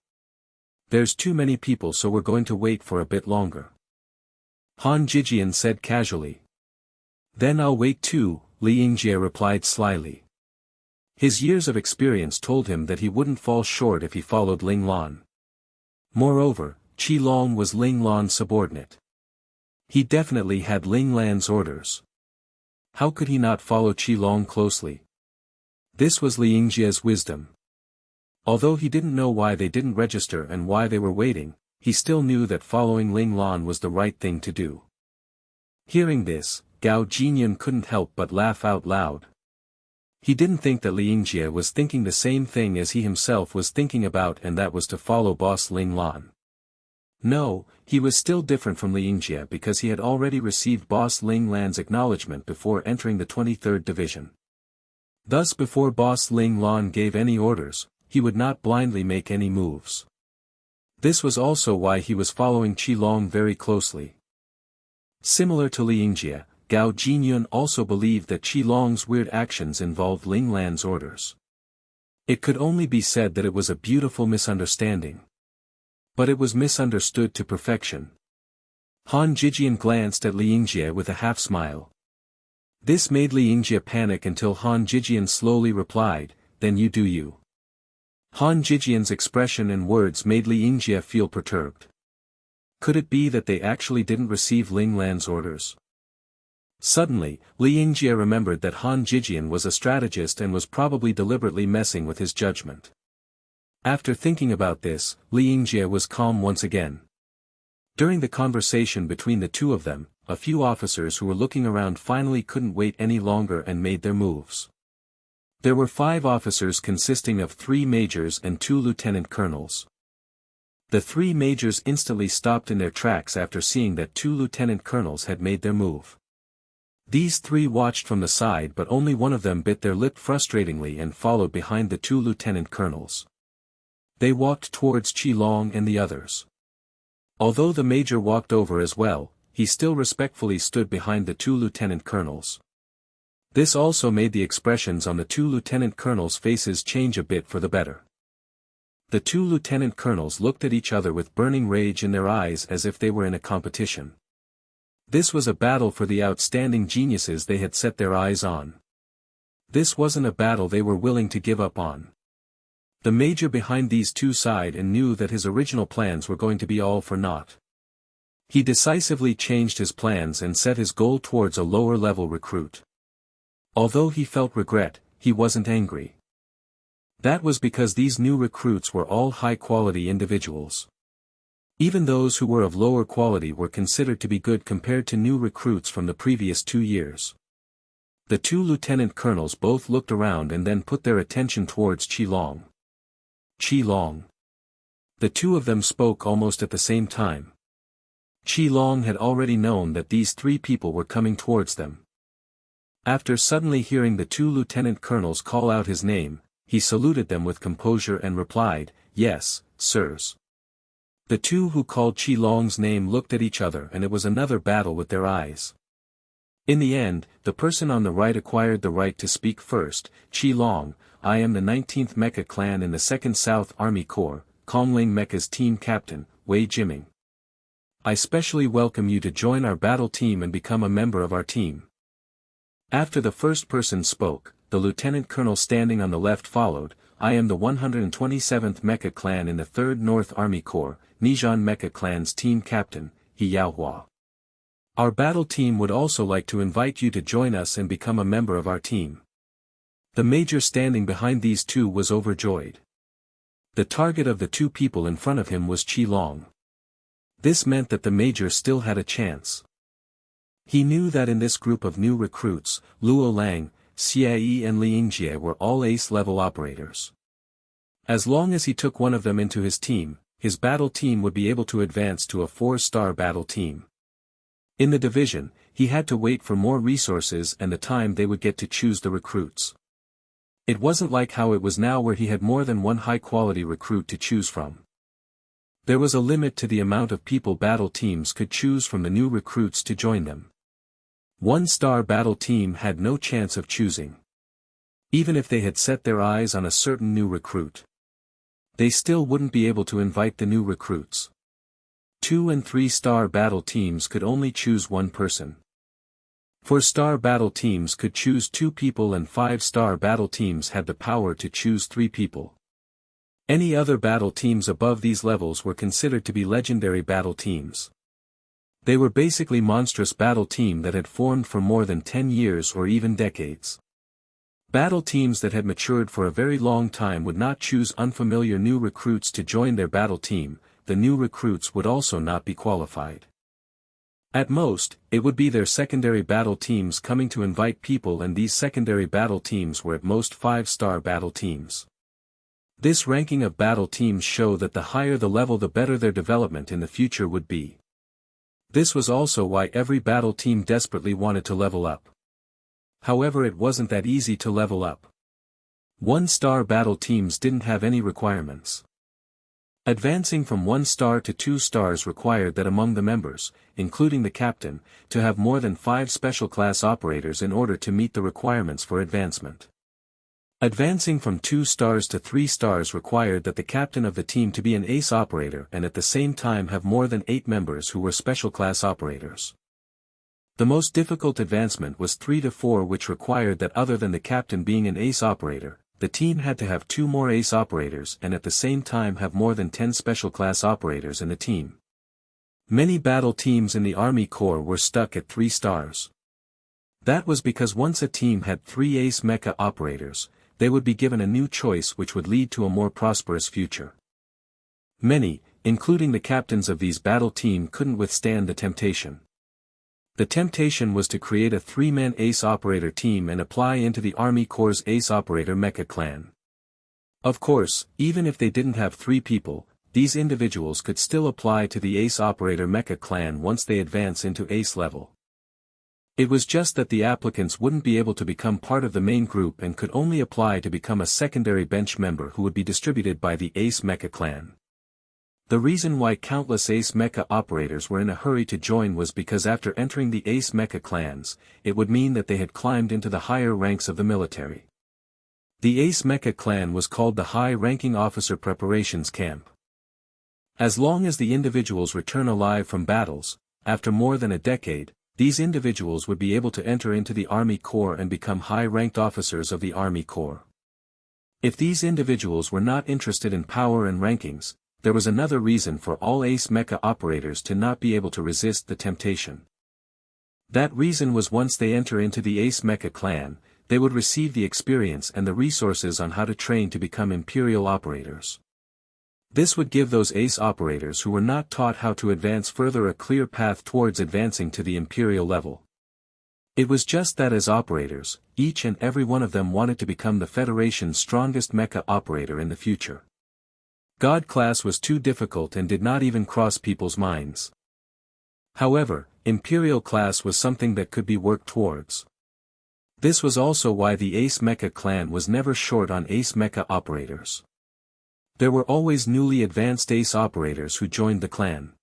There's too many people, so we're going to wait for a bit longer. Han Jijian said casually. Then I'll wait too, Li Yingjie replied slyly. His years of experience told him that he wouldn't fall short if he followed Ling Lan. Moreover, Qi Long was Ling Lan's subordinate. He definitely had Ling Lan's orders. How could he not follow Qi Long closely? This was Li Yingjie's wisdom. Although he didn't know why they didn't register and why they were waiting, he still knew that following Ling Lan was the right thing to do. Hearing this, Gao Jinyun couldn't help but laugh out loud. He didn't think that Li Yingjie was thinking the same thing as he himself was thinking about, and that was to follow boss Ling Lan. No, he was still different from Li Yingjie because he had already received boss Ling Lan's acknowledgement before entering the 23rd Division. Thus before boss Ling Lan gave any orders, he would not blindly make any moves. This was also why he was following Qi Long very closely. Similar to Li Yingjie, Gao Jinyun also believed that Qi Long's weird actions involved Ling Lan's orders. It could only be said that it was a beautiful misunderstanding. But it was misunderstood to perfection. Han Jijian glanced at Li Yingjie with a half-smile. This made Li Yingjie panic until Han Jijian slowly replied, "Then you do you." Han Jijian's expression and words made Li Yingjie feel perturbed. Could it be that they actually didn't receive Ling Lan's orders? Suddenly, Li Yingjie remembered that Han Jijian was a strategist and was probably deliberately messing with his judgment. After thinking about this, Li Yingjie was calm once again. During the conversation between the two of them, a few officers who were looking around finally couldn't wait any longer and made their moves. There were 5 officers consisting of 3 majors and 2 lieutenant colonels. The 3 majors instantly stopped in their tracks after seeing that 2 lieutenant colonels had made their move. These 3 watched from the side, but only one of them bit their lip frustratingly and followed behind the 2 lieutenant colonels. They walked towards Qi Long and the others. Although the major walked over as well, he still respectfully stood behind the 2 lieutenant colonels. This also made the expressions on the 2 lieutenant colonels' faces change a bit for the better. The 2 lieutenant colonels looked at each other with burning rage in their eyes as if they were in a competition. This was a battle for the outstanding geniuses they had set their eyes on. This wasn't a battle they were willing to give up on. The major behind these 2 sighed and knew that his original plans were going to be all for naught. He decisively changed his plans and set his goal towards a lower-level recruit. Although he felt regret, he wasn't angry. That was because these new recruits were all high-quality individuals. Even those who were of lower quality were considered to be good compared to new recruits from the previous 2 years. The 2 lieutenant colonels both looked around and then put their attention towards Qi Long. Qi Long. The 2 of them spoke almost at the same time. Qi Long had already known that these 3 people were coming towards them. After suddenly hearing the 2 lieutenant colonels call out his name, he saluted them with composure and replied, "Yes, sirs." The 2 who called Qi Long's name looked at each other and it was another battle with their eyes. In the end, the person on the right acquired the right to speak first. "Qi Long, I am the 19th Mecha clan in the 2nd South Army Corps, Kongling Mecha's team captain, Wei Jiming. I specially welcome you to join our battle team and become a member of our team." After the first person spoke, the lieutenant colonel standing on the left followed, "I am the 127th Mecha clan in the 3rd North Army Corps, Nijan Mecha clan's team captain, He Yaohua. Our battle team would also like to invite you to join us and become a member of our team." The major standing behind these 2 was overjoyed. The target of the 2 people in front of him was Qi Long. This meant that the major still had a chance. He knew that in this group of new recruits, Luo Lang, Xie and Li Yingjie were all ace-level operators. As long as he took one of them into his team, his battle team would be able to advance to a 4-star battle team. In the division, he had to wait for more resources and the time they would get to choose the recruits. It wasn't like how it was now where he had more than one high-quality recruit to choose from. There was a limit to the amount of people battle teams could choose from the new recruits to join them. 1-star battle team had no chance of choosing. Even if they had set their eyes on a certain new recruit, they still wouldn't be able to invite the new recruits. 2 and 3 star battle teams could only choose one person. 4 star battle teams could choose 2 people and 5 star battle teams had the power to choose 3 people. Any other battle teams above these levels were considered to be legendary battle teams. They were basically monstrous battle team that had formed for more than 10 years or even decades. Battle teams that had matured for a very long time would not choose unfamiliar new recruits to join their battle team. The new recruits would also not be qualified. At most, it would be their secondary battle teams coming to invite people, and these secondary battle teams were at most 5-star battle teams. This ranking of battle teams show that the higher the level the better their development in the future would be. This was also why every battle team desperately wanted to level up. However, it wasn't that easy to level up. 1-star battle teams didn't have any requirements. Advancing from 1 star to 2 stars required that among the members, including the captain, to have more than 5 special class operators in order to meet the requirements for advancement. Advancing from 2 stars to 3 stars required that the captain of the team to be an ace operator and at the same time have more than 8 members who were special class operators. The most difficult advancement was 3 to 4, which required that other than the captain being an ace operator, the team had to have 2 more ace operators and at the same time have more than 10 special class operators in the team. Many battle teams in the Army Corps were stuck at 3 stars. That was because once a team had 3 ace mecha operators, they would be given a new choice which would lead to a more prosperous future. Many, including the captains of these battle team, couldn't withstand the temptation. The temptation was to create a 3-man ace operator team and apply into the Army Corps' ace operator mecha clan. Of course, even if they didn't have 3 people, these individuals could still apply to the ace operator mecha clan once they advance into ace level. It was just that the applicants wouldn't be able to become part of the main group and could only apply to become a secondary bench member who would be distributed by the ace mecha clan. The reason why countless ace mecha operators were in a hurry to join was because after entering the ace mecha clans, it would mean that they had climbed into the higher ranks of the military. The ace mecha clan was called the High Ranking Officer Preparations Camp. As long as the individuals return alive from battles, after more than a decade, these individuals would be able to enter into the Army Corps and become high-ranked officers of the Army Corps. If these individuals were not interested in power and rankings, there was another reason for all ace mecha operators to not be able to resist the temptation. That reason was once they enter into the ace mecha clan, they would receive the experience and the resources on how to train to become imperial operators. This would give those ace operators who were not taught how to advance further a clear path towards advancing to the imperial level. It was just that as operators, each and every one of them wanted to become the Federation's strongest mecha operator in the future. God class was too difficult and did not even cross people's minds. However, imperial class was something that could be worked towards. This was also why the ace mecha clan was never short on ace mecha operators. There were always newly advanced ace operators who joined the clan.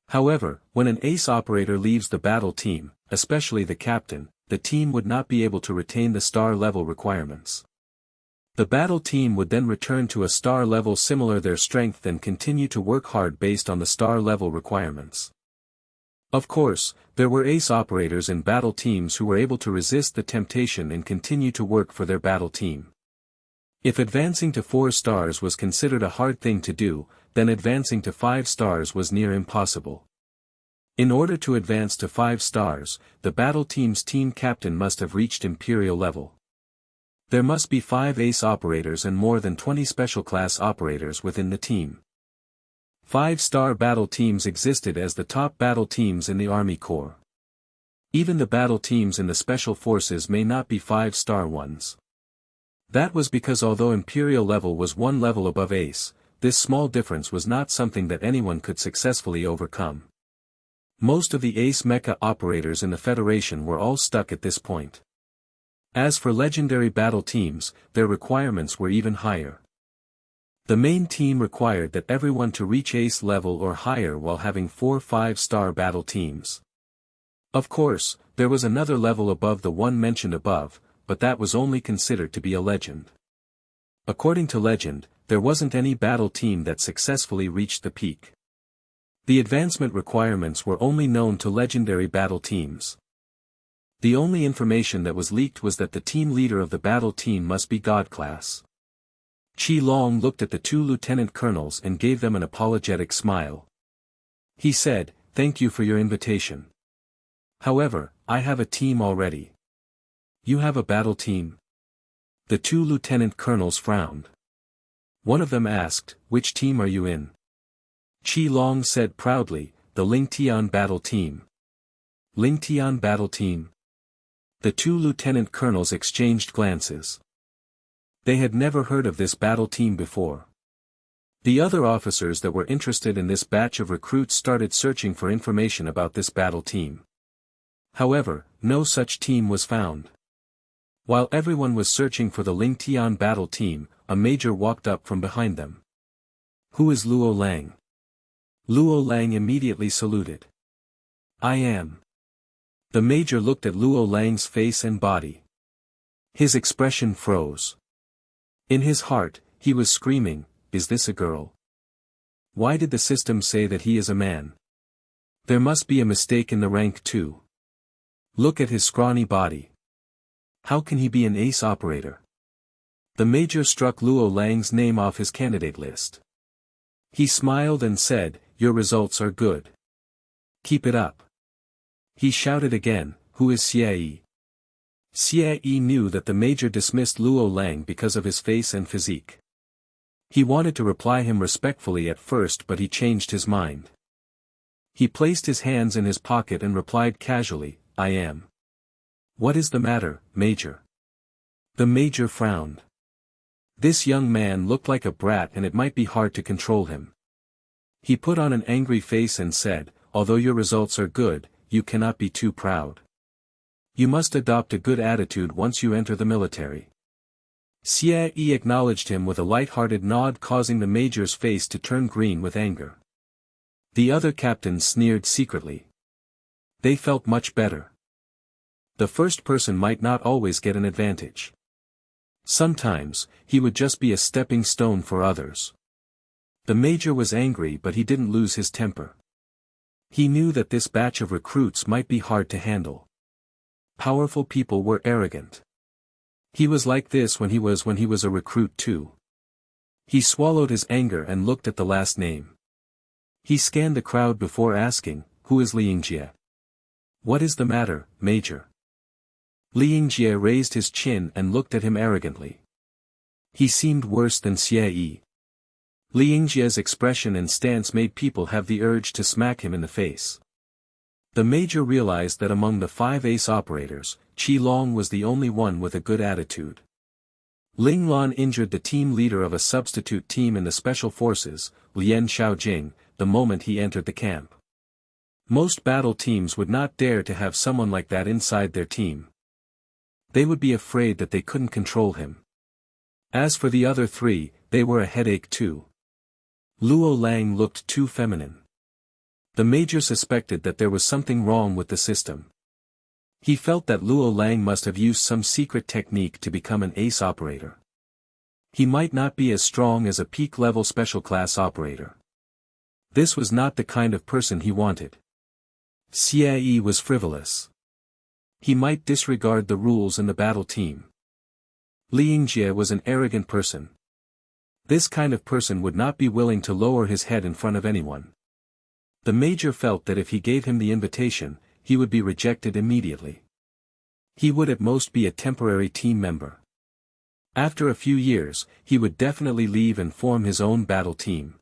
However, when an ace operator leaves the battle team, especially the captain, the team would not be able to retain the star level requirements. The battle team would then return to a star level similar their strength and continue to work hard based on the star level requirements. Of course, there were ace operators in battle teams who were able to resist the temptation and continue to work for their battle team. If advancing to 4 stars was considered a hard thing to do, then advancing to 5 stars was near impossible. In order to advance to 5 stars, the battle team's team captain must have reached imperial level. There must be 5 ace operators and more than 20 special class operators within the team. 5-star battle teams existed as the top battle teams in the Army Corps. Even the battle teams in the special forces may not be 5-star ones. That was because although imperial level was 1 level above ace, this small difference was not something that anyone could successfully overcome. Most of the ace mecha operators in the Federation were all stuck at this point. As for legendary battle teams, their requirements were even higher. The main team required that everyone to reach ace level or higher while having 4 5-star battle teams. Of course, there was another level above the one mentioned above, but that was only considered to be a legend. According to legend, there wasn't any battle team that successfully reached the peak. The advancement requirements were only known to legendary battle teams. The only information that was leaked was that the team leader of the battle team must be God class. Qi Long looked at the two lieutenant colonels and gave them an apologetic smile. He said, "Thank you for your invitation. However, I have a team already." "You have a battle team?" The two lieutenant colonels frowned. One of them asked, "Which team are you in?" Qi Long said proudly, "The Ling Tian battle team." Ling Tian battle team? The two lieutenant colonels exchanged glances. They had never heard of this battle team before. The other officers that were interested in this batch of recruits started searching for information about this battle team. However, no such team was found. While everyone was searching for the Ling Tian battle team, a major walked up from behind them. "Who is Luo Lang?" Luo Lang immediately saluted. "I am." The major looked at Luo Lang's face and body. His expression froze. In his heart, he was screaming, "Is this a girl? Why did the system say that he is a man? There must be a mistake in the rank too. Look at his scrawny body. How can he be an ace operator?" The major struck Luo Lang's name off his candidate list. He smiled and said, "Your results are good. Keep it up." He shouted again, "Who is Xie?" Xie knew that the major dismissed Luo Lang because of his face and physique. He wanted to reply him respectfully at first, but he changed his mind. He placed his hands in his pocket and replied casually, "I am." "What is the matter, Major?" The major frowned. This young man looked like a brat and it might be hard to control him. He put on an angry face and said, "Although your results are good, you cannot be too proud. You must adopt a good attitude once you enter the military." Xie acknowledged him with a light-hearted nod, causing the major's face to turn green with anger. The other captains sneered secretly. They felt much better. The first person might not always get an advantage. Sometimes, he would just be a stepping stone for others. The major was angry, but he didn't lose his temper. He knew that this batch of recruits might be hard to handle. Powerful people were arrogant. He was like this when he was a recruit too. He swallowed his anger and looked at the last name. He scanned the crowd before asking, "Who is Liangjie?" "What is the matter, Major?" Liangjie raised his chin and looked at him arrogantly. He seemed worse than Xie. Liangjie's expression and stance made people have the urge to smack him in the face. The major realized that among the 5 ace operators, Qi Long was the only one with a good attitude. Ling Lan injured the team leader of a substitute team in the special forces, Lian Xiaojing, the moment he entered the camp. Most battle teams would not dare to have someone like that inside their team. They would be afraid that they couldn't control him. As for the other 3, they were a headache too. Luo Lang looked too feminine. The major suspected that there was something wrong with the system. He felt that Luo Lang must have used some secret technique to become an ace operator. He might not be as strong as a peak-level special class operator. This was not the kind of person he wanted. Xie was frivolous. He might disregard the rules in the battle team. Liangjie was an arrogant person. This kind of person would not be willing to lower his head in front of anyone. The major felt that if he gave him the invitation, he would be rejected immediately. He would at most be a temporary team member. After a few years, he would definitely leave and form his own battle team.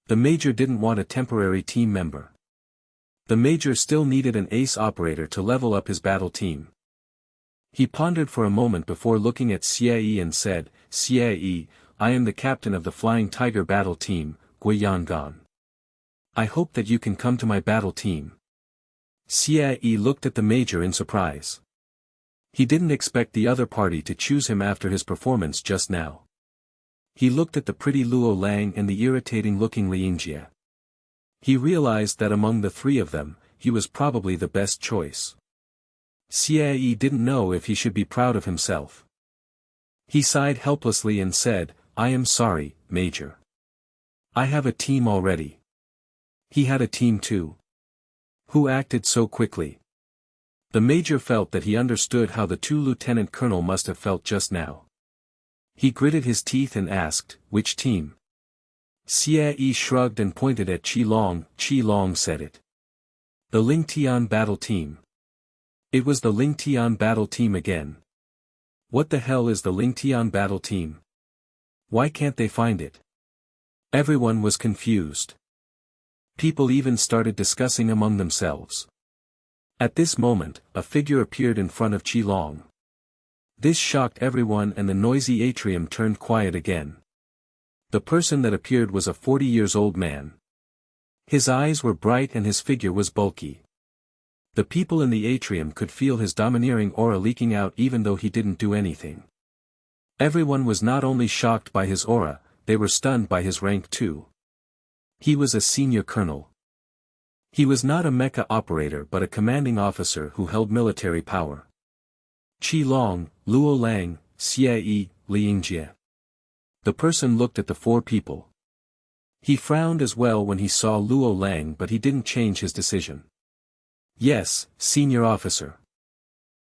The major didn't want a temporary team member. The major still needed an ace operator to level up his battle team. He pondered for a moment before looking at Xie and said, "Xie, I am the captain of the Flying Tiger battle team, Guiyangan. I hope that you can come to my battle team." Xie looked at the major in surprise. He didn't expect the other party to choose him after his performance just now. He looked at the pretty Luo Lang and the irritating-looking Liangjie. He realized that among the 3 of them, he was probably the best choice. Xie didn't know if he should be proud of himself. He sighed helplessly and said, "I am sorry, Major. I have a team already." He had a team too. Who acted so quickly? The major felt that he understood how the two lieutenant colonel must have felt just now. He gritted his teeth and asked, which team? Xie shrugged and pointed at Qi Long. Qi Long said it. The Ling Tian battle team. It was the Ling Tian battle team again. What the hell is the Ling Tian battle team? Why can't they find it? Everyone was confused. People even started discussing among themselves. At this moment, a figure appeared in front of Qi Long. This shocked everyone and the noisy atrium turned quiet again. The person that appeared was a 40-years-old man. His eyes were bright and his figure was bulky. The people in the atrium could feel his domineering aura leaking out even though he didn't do anything. Everyone was not only shocked by his aura, they were stunned by his rank too. He was a senior colonel. He was not a mecha operator but a commanding officer who held military power. Qi Long, Luo Lang, Xie, Ling Jie. The person looked at the four people. He frowned as well when he saw Luo Lang but he didn't change his decision. Yes, senior officer.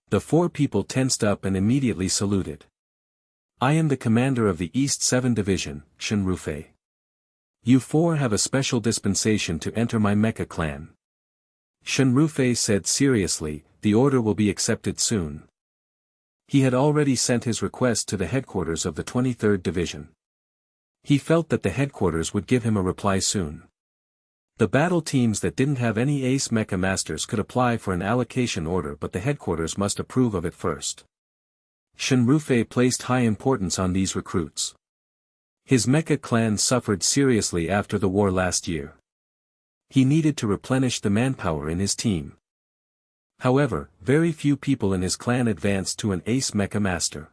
The four people tensed up and immediately saluted. I am the commander of the East 7 Division, Shen Rufei. You four have a special dispensation to enter my mecha clan. Shen Rufei said seriously, the order will be accepted soon. He had already sent his request to the headquarters of the 23rd Division. He felt that the headquarters would give him a reply soon. The battle teams that didn't have any ace mecha masters could apply for an allocation order but the headquarters must approve of it first. Shen Rufei placed high importance on these recruits. His mecha clan suffered seriously after the war last year. He needed to replenish the manpower in his team. However, very few people in his clan advanced to an ace mecha master.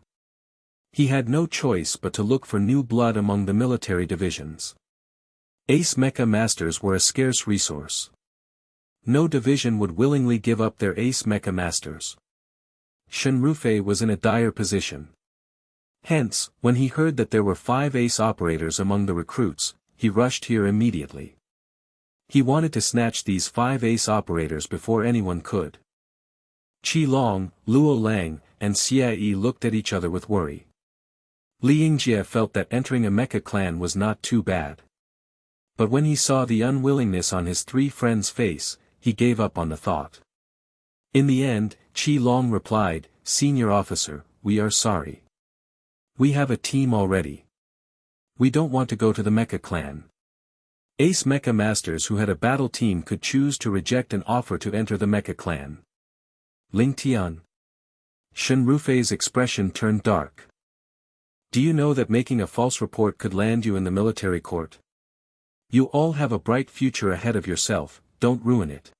He had no choice but to look for new blood among the military divisions. Ace mecha masters were a scarce resource. No division would willingly give up their ace mecha masters. Shen Rufei was in a dire position. Hence, when he heard that there were 5 ace operators among the recruits, he rushed here immediately. He wanted to snatch these 5 ace operators before anyone could. Qi Long, Luo Lang, and Xie looked at each other with worry. Ling Jie felt that entering a mecha clan was not too bad. But when he saw the unwillingness on his 3 friends' face, he gave up on the thought. In the end, Qi Long replied, Senior officer, we are sorry. We have a team already. We don't want to go to the mecha clan. Ace mecha masters who had a battle team could choose to reject an offer to enter the mecha clan. Ling Tian. Shen Rufei's expression turned dark. Do you know that making a false report could land you in the military court? You all have a bright future ahead of yourself, don't ruin it.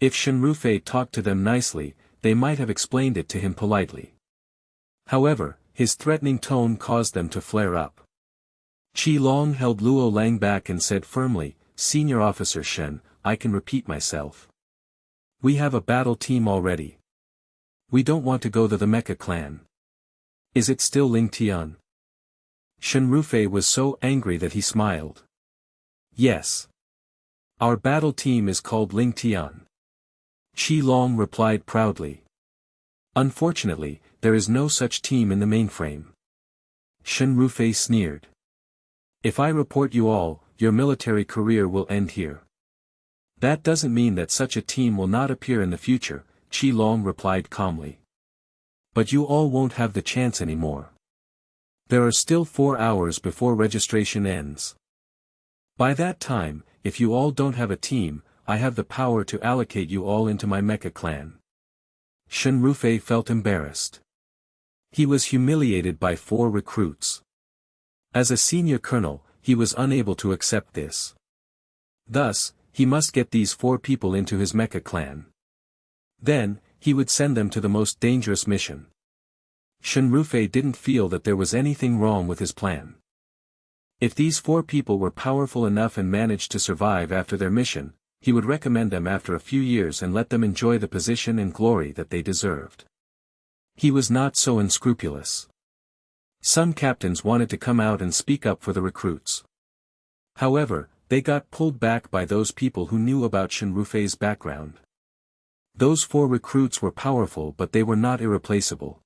If Shen Rufei talked to them nicely, they might have explained it to him politely. However, his threatening tone caused them to flare up. Qi Long held Luo Lang back and said firmly, Senior Officer Shen, I can repeat myself. We have a battle team already. We don't want to go to the mecha clan. Is it still Ling Tian? Shen Rufei was so angry that he smiled. Yes. Our battle team is called Ling Tian. Qi Long replied proudly. Unfortunately, there is no such team in the mainframe. Shen Rufei sneered. If I report you all, your military career will end here. That doesn't mean that such a team will not appear in the future, Qi Long replied calmly. But you all won't have the chance anymore. There are still 4 hours before registration ends. By that time, if you all don't have a team, I have the power to allocate you all into my mecha clan. Shen Rufei felt embarrassed. He was humiliated by 4 recruits. As a senior colonel, he was unable to accept this. Thus, he must get these 4 people into his mecha clan. Then, he would send them to the most dangerous mission. Shen Rufei didn't feel that there was anything wrong with his plan. If these 4 people were powerful enough and managed to survive after their mission, he would recommend them after a few years and let them enjoy the position and glory that they deserved. He was not so unscrupulous. Some captains wanted to come out and speak up for the recruits. However, they got pulled back by those people who knew about Shinrufei's background. Those 4 recruits were powerful, but they were not irreplaceable.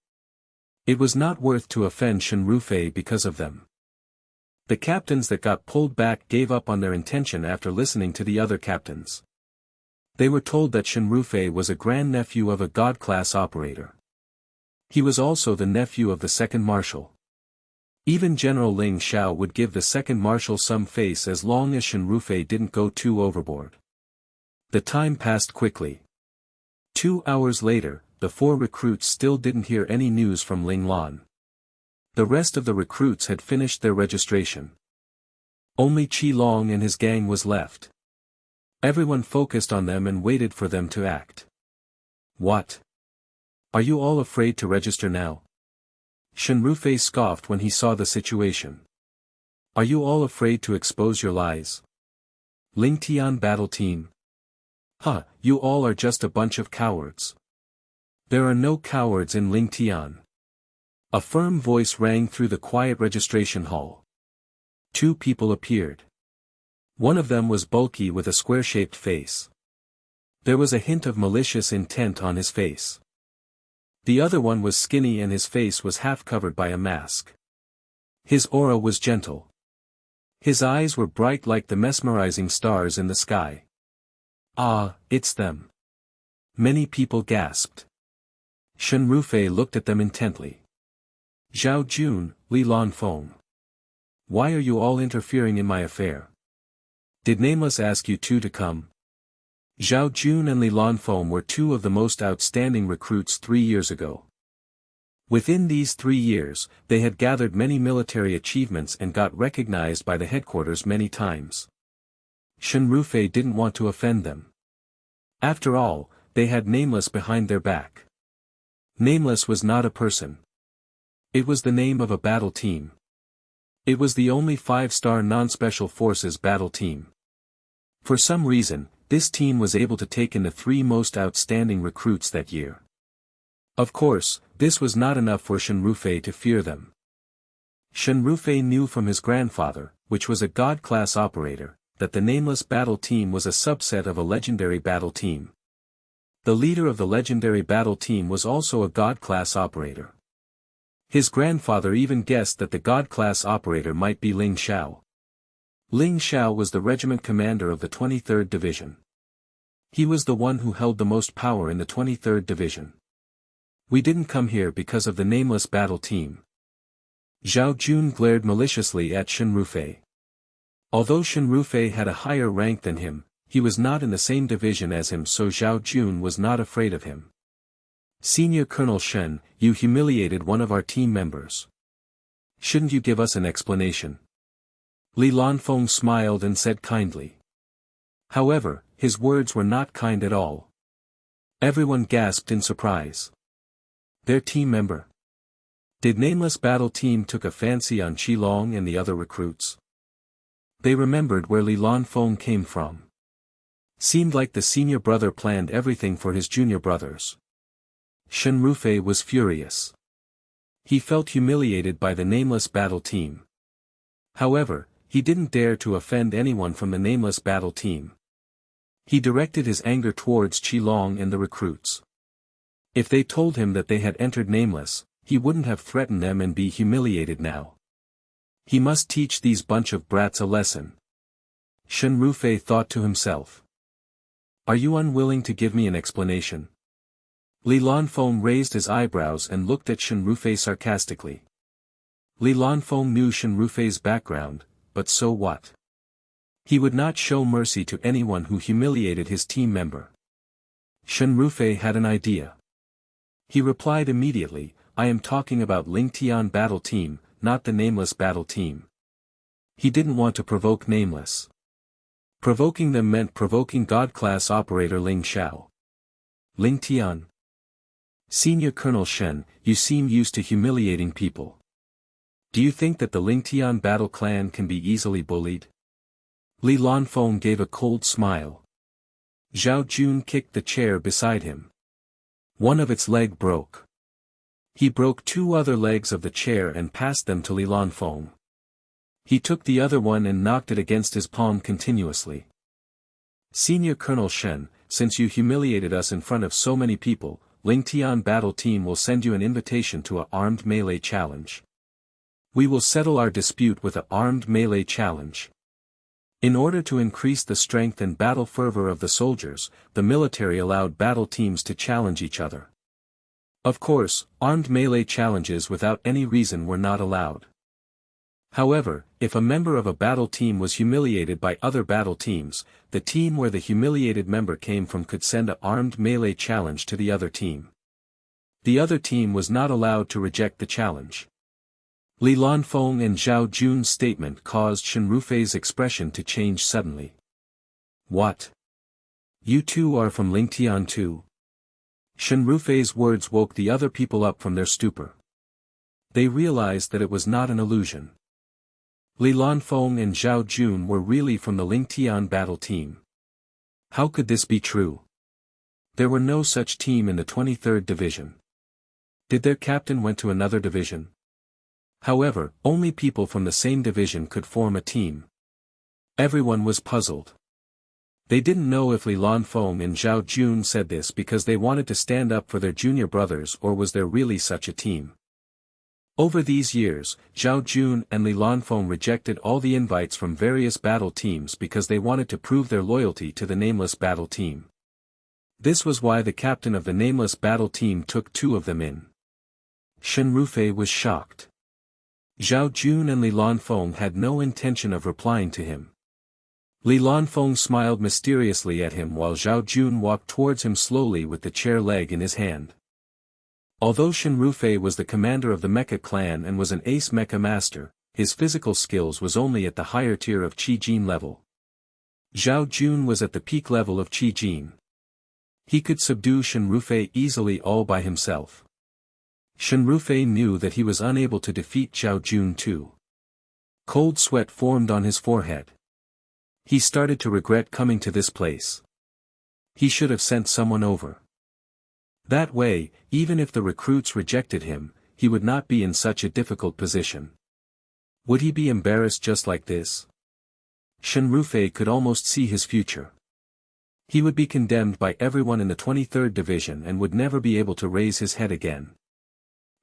It was not worth to offend Shinrufei because of them. The captains that got pulled back gave up on their intention after listening to the other captains. They were told that Shinrufei was a grandnephew of a god-class operator. He was also the nephew of the second marshal. Even General Ling Xiao would give the second marshal some face as long as Shinrufei didn't go too overboard. The time passed quickly. 2 hours later, the 4 recruits still didn't hear any news from Ling Lan. The rest of the recruits had finished their registration. Only Qi Long and his gang was left. Everyone focused on them and waited for them to act. What? Are you all afraid to register now? Shinrufei scoffed when he saw the situation. Are you all afraid to expose your lies? Ling Tian battle team. Huh, you all are just a bunch of cowards. There are no cowards in Ling Tian. A firm voice rang through the quiet registration hall. 2 people appeared. One of them was bulky with a square-shaped face. There was a hint of malicious intent on his face. The other one was skinny and his face was half covered by a mask. His aura was gentle. His eyes were bright like the mesmerizing stars in the sky. Ah, it's them. Many people gasped. Shinrufei looked at them intently. Zhao Jun, Li Lan Feng. Why are you all interfering in my affair? Did Nameless ask you 2 to come? Zhao Jun and Li Lan Feng were 2 of the most outstanding recruits 3 years ago. Within these 3 years, they had gathered many military achievements and got recognized by the headquarters many times. Shinrufei didn't want to offend them. After all, they had Nameless behind their back. Nameless was not a person. It was the name of a battle team. It was the only 5-star non-special forces battle team. For some reason, this team was able to take in the 3 most outstanding recruits that year. Of course, this was not enough for Shinrufei to fear them. Shinrufei knew from his grandfather, which was a god-class operator, that the Nameless battle team was a subset of a legendary battle team. The leader of the legendary battle team was also a god-class operator. His grandfather even guessed that the god-class operator might be Ling Xiao. Ling Xiao was the regiment commander of the 23rd Division. He was the one who held the most power in the 23rd Division. We didn't come here because of the Nameless battle team. Zhao Jun glared maliciously at Shinrufei. Although Shinrufei had a higher rank than him, he was not in the same division as him, so Zhao Jun was not afraid of him. Senior Colonel Shen, you humiliated one of our team members. Shouldn't you give us an explanation? Li Lanfeng smiled and said kindly. However, his words were not kind at all. Everyone gasped in surprise. Their team member? Did Nameless battle team took a fancy on Qilong and the other recruits? They remembered where Li Lanfeng came from. Seemed like the senior brother planned everything for his junior brothers. Shinrufei was furious. He felt humiliated by the Nameless battle team. However, he didn't dare to offend anyone from the Nameless battle team. He directed his anger towards Qilong and the recruits. If they told him that they had entered Nameless, he wouldn't have threatened them and be humiliated now. He must teach these bunch of brats a lesson. Shinrufei thought to himself. Are you unwilling to give me an explanation? Li Lanfeng raised his eyebrows and looked at Shinrufei sarcastically. Li Lanfeng knew Shinrufei's background, but so what? He would not show mercy to anyone who humiliated his team member. Shinrufei had an idea. He replied immediately, I am talking about Ling Tian battle team, not the Nameless battle team. He didn't want to provoke Nameless. Provoking them meant provoking God-class operator Ling Xiao. Ling Tian. Senior Colonel Shen, you seem used to humiliating people. Do you think that the Ling Tian battle clan can be easily bullied? Li Lanfeng gave a cold smile. Zhao Jun kicked the chair beside him. One of its leg broke. He broke 2 other legs of the chair and passed them to Li Lanfeng. He took the other one and knocked it against his palm continuously. Senior Colonel Shen, since you humiliated us in front of so many people, Ling Tian battle team will send you an invitation to a armed melee challenge. We will settle our dispute with a armed melee challenge. In order to increase the strength and battle fervor of the soldiers, the military allowed battle teams to challenge each other. Of course, armed melee challenges without any reason were not allowed. However, if a member of a battle team was humiliated by other battle teams, the team where the humiliated member came from could send an armed melee challenge to the other team. The other team was not allowed to reject the challenge. Li Lanfeng and Zhao Jun's statement caused Shen Rufei's expression to change suddenly. What? You two are from Ling Tian too? Shen Rufei's words woke the other people up from their stupor. They realized that it was not an illusion. Li Lanfeng and Zhao Jun were really from the Ling Tian battle team. How could this be true? There were no such team in the 23rd Division. Did their captain went to another division? However, only people from the same division could form a team. Everyone was puzzled. They didn't know if Li Lanfeng and Zhao Jun said this because they wanted to stand up for their junior brothers or was there really such a team. Over these years, Zhao Jun and Li Lanfeng rejected all the invites from various battle teams because they wanted to prove their loyalty to the nameless battle team. This was why the captain of the nameless battle team took two of them in. Shen Rufei was shocked. Zhao Jun and Li Lanfeng had no intention of replying to him. Li Lanfeng smiled mysteriously at him while Zhao Jun walked towards him slowly with the chair leg in his hand. Although Shen Rufei was the commander of the Mecha clan and was an ace mecha master, his physical skills was only at the higher tier of Qi Jin level. Zhao Jun was at the peak level of Qi Jin. He could subdue Shen Rufei easily all by himself. Shen Rufei knew that he was unable to defeat Zhao Jun too. Cold sweat formed on his forehead. He started to regret coming to this place. He should have sent someone over. That way, even if the recruits rejected him, he would not be in such a difficult position. Would he be embarrassed just like this? Shen Rufei could almost see his future. He would be condemned by everyone in the 23rd Division and would never be able to raise his head again.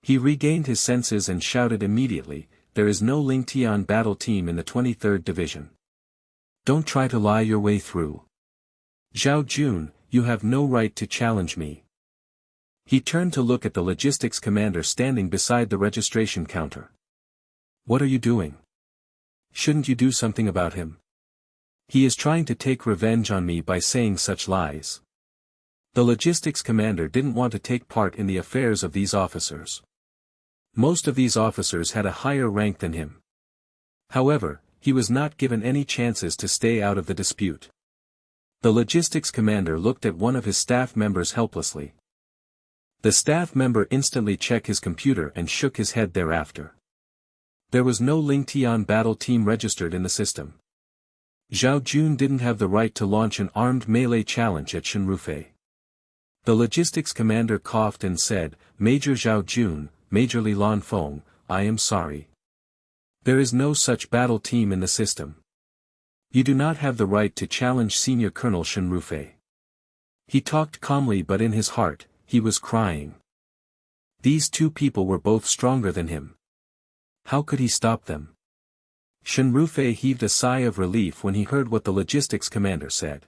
He regained his senses and shouted immediately, "There is no Ling Tian battle team in the 23rd Division. Don't try to lie your way through. Zhao Jun, you have no right to challenge me." He turned to look at the logistics commander standing beside the registration counter. What are you doing? Shouldn't you do something about him? He is trying to take revenge on me by saying such lies. The logistics commander didn't want to take part in the affairs of these officers. Most of these officers had a higher rank than him. However, he was not given any chances to stay out of the dispute. The logistics commander looked at one of his staff members helplessly. The staff member instantly checked his computer and shook his head thereafter. There was no Ling Tian battle team registered in the system. Zhao Jun didn't have the right to launch an armed melee challenge at Shen Rufei. The logistics commander coughed and said, "Major Zhao Jun, Major Li Lanfeng, I am sorry. There is no such battle team in the system. You do not have the right to challenge Senior Colonel Shen Rufei." He talked calmly but in his heart, he was crying. These two people were both stronger than him. How could he stop them? Shen Rufei heaved a sigh of relief when he heard what the logistics commander said.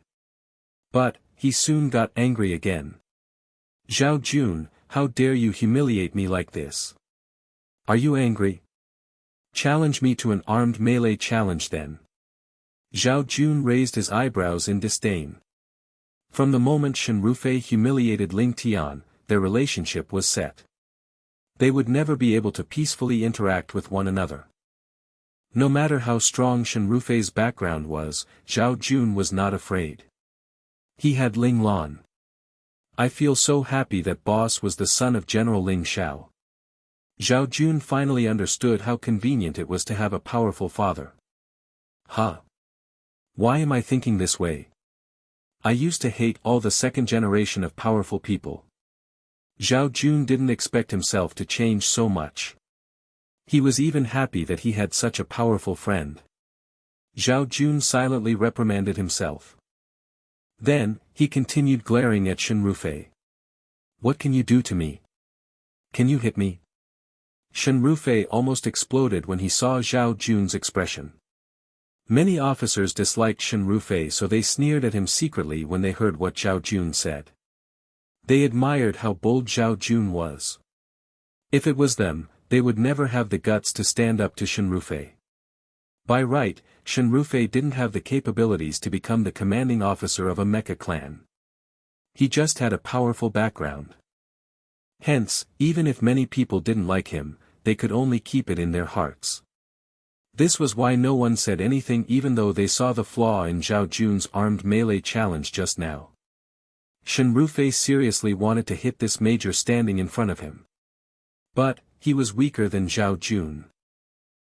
But, he soon got angry again. "Zhao Jun, how dare you humiliate me like this? Are you angry? Challenge me to an armed melee challenge then." Zhao Jun raised his eyebrows in disdain. From the moment Shen Rufei humiliated Ling Tian, their relationship was set. They would never be able to peacefully interact with one another. No matter how strong Shen Rufei's background was, Zhao Jun was not afraid. He had Ling Lan. I feel so happy that boss was the son of General Ling Xiao. Zhao Jun finally understood how convenient it was to have a powerful father. Huh? Why am I thinking this way? I used to hate all the second generation of powerful people. Zhao Jun didn't expect himself to change so much. He was even happy that he had such a powerful friend. Zhao Jun silently reprimanded himself. Then, he continued glaring at Shen Rufei. What can you do to me? Can you hit me? Shen Rufei almost exploded when he saw Zhao Jun's expression. Many officers disliked Shen Rufei, so they sneered at him secretly when they heard what Zhao Jun said. They admired how bold Zhao Jun was. If it was them, they would never have the guts to stand up to Shen Rufei. By right, Shen Rufei didn't have the capabilities to become the commanding officer of a mecha clan. He just had a powerful background. Hence, even if many people didn't like him, they could only keep it in their hearts. This was why no one said anything even though they saw the flaw in Zhao Jun's armed melee challenge just now. Shen Rufei seriously wanted to hit this major standing in front of him. But, he was weaker than Zhao Jun.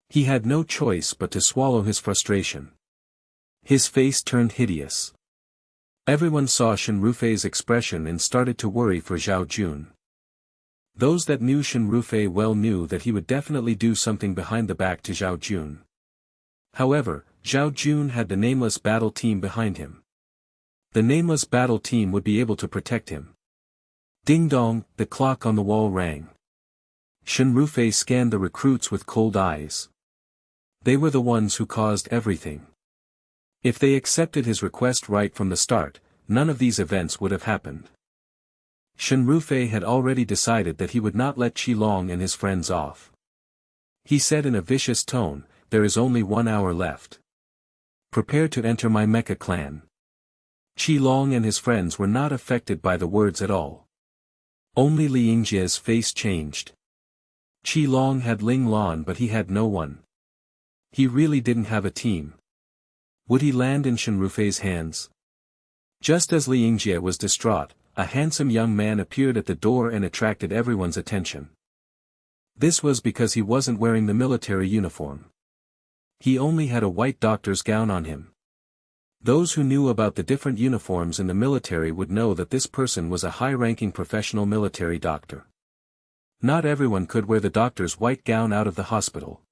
He had no choice but to swallow his frustration. His face turned hideous. Everyone saw Shen Rufei's expression and started to worry for Zhao Jun. Those that knew Shen Rufei well knew that he would definitely do something behind the back to Zhao Jun. However, Zhao Jun had the Nameless Battle Team behind him. The Nameless Battle Team would be able to protect him. Ding dong, the clock on the wall rang. Shen Rufei scanned the recruits with cold eyes. They were the ones who caused everything. If they accepted his request right from the start, none of these events would have happened. Shen Rufei had already decided that he would not let Qilong and his friends off. He said in a vicious tone, "There is only 1 hour left. Prepare to enter my mecha clan." Qilong and his friends were not affected by the words at all. Only Li Yingjie's face changed. Qilong had Ling Lan, but he had no one. He really didn't have a team. Would he land in Shen Rufei's hands? Just as Li Yingjie was distraught, a handsome young man appeared at the door and attracted everyone's attention. This was because he wasn't wearing the military uniform. He only had a white doctor's gown on him. Those who knew about the different uniforms in the military would know that this person was a high-ranking professional military doctor. Not everyone could wear the doctor's white gown out of the hospital.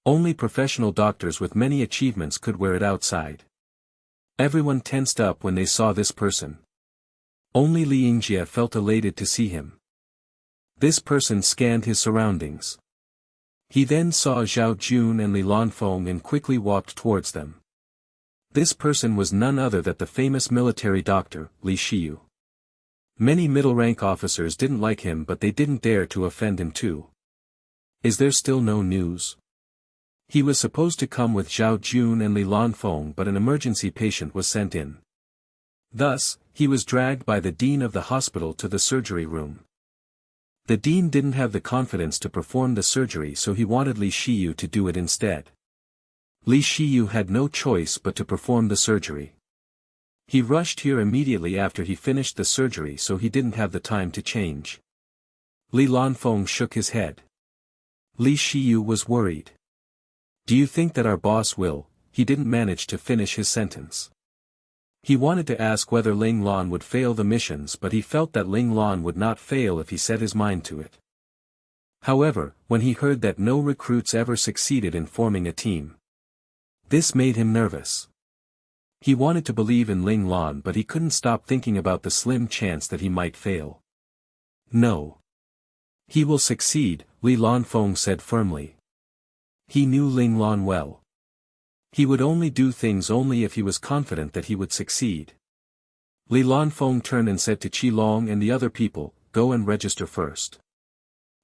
Only professional doctors with many achievements could wear it outside. Everyone tensed up when they saw this person. Only Li Yingjie felt elated to see him. This person scanned his surroundings. He then saw Zhao Jun and Li Lanfeng and quickly walked towards them. This person was none other than the famous military doctor, Li Shiyu. Many middle-rank officers didn't like him, but they didn't dare to offend him too. Is there still no news? He was supposed to come with Zhao Jun and Li Lanfeng, but an emergency patient was sent in. Thus, he was dragged by the dean of the hospital to the surgery room. The dean didn't have the confidence to perform the surgery, so he wanted Li Shiyu to do it instead. Li Shiyu had no choice but to perform the surgery. He rushed here immediately after he finished the surgery, so he didn't have the time to change. Li Lanfeng shook his head. Li Shiyu was worried. Do you think that our boss will? He didn't manage to finish his sentence. He wanted to ask whether Ling Lan would fail the missions, but he felt that Ling Lan would not fail if he set his mind to it. However, when he heard that no recruits ever succeeded in forming a team, this made him nervous. He wanted to believe in Ling Lan, but he couldn't stop thinking about the slim chance that he might fail. No. He will succeed, Li Lanfeng said firmly. He knew Ling Lan well. He would only do things only if he was confident that he would succeed. Li Lanfeng turned and said to Qilong and the other people, "Go and register first.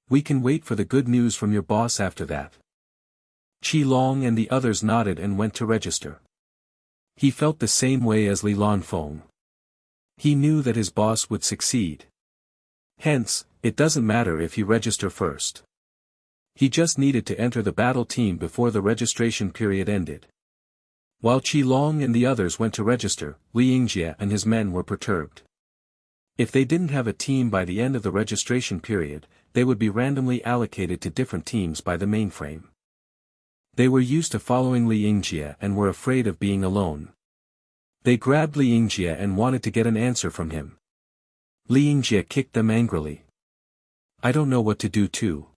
We can wait for the good news from your boss after that." Qilong and the others nodded and went to register. He felt the same way as Li Lanfeng. He knew that his boss would succeed. Hence, it doesn't matter if he register first. He just needed to enter the battle team before the registration period ended. While Qilong and the others went to register, Li Yingjie and his men were perturbed. If they didn't have a team by the end of the registration period, they would be randomly allocated to different teams by the mainframe. They were used to following Li Yingjie and were afraid of being alone. They grabbed Li Yingjie and wanted to get an answer from him. Li Yingjie kicked them angrily. "I don't know what to do too.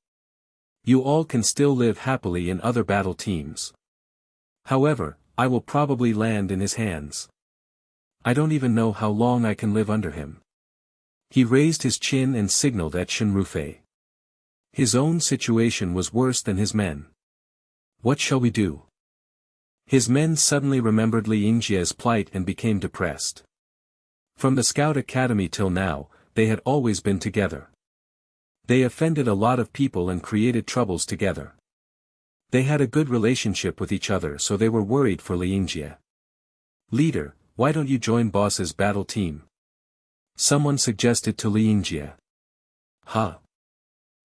You all can still live happily in other battle teams. However, I will probably land in his hands. I don't even know how long I can live under him. He raised his chin and signaled at Shinrufei. His own situation was worse than his men. What shall we do? His men suddenly remembered Li Yingjie's plight and became depressed. From the Scout Academy till now, they had always been together. They offended a lot of people and created troubles together. They had a good relationship with each other, so they were worried for Li Yingjie. Leader, why don't you join boss's battle team? Someone suggested to Li Yingjie. Huh?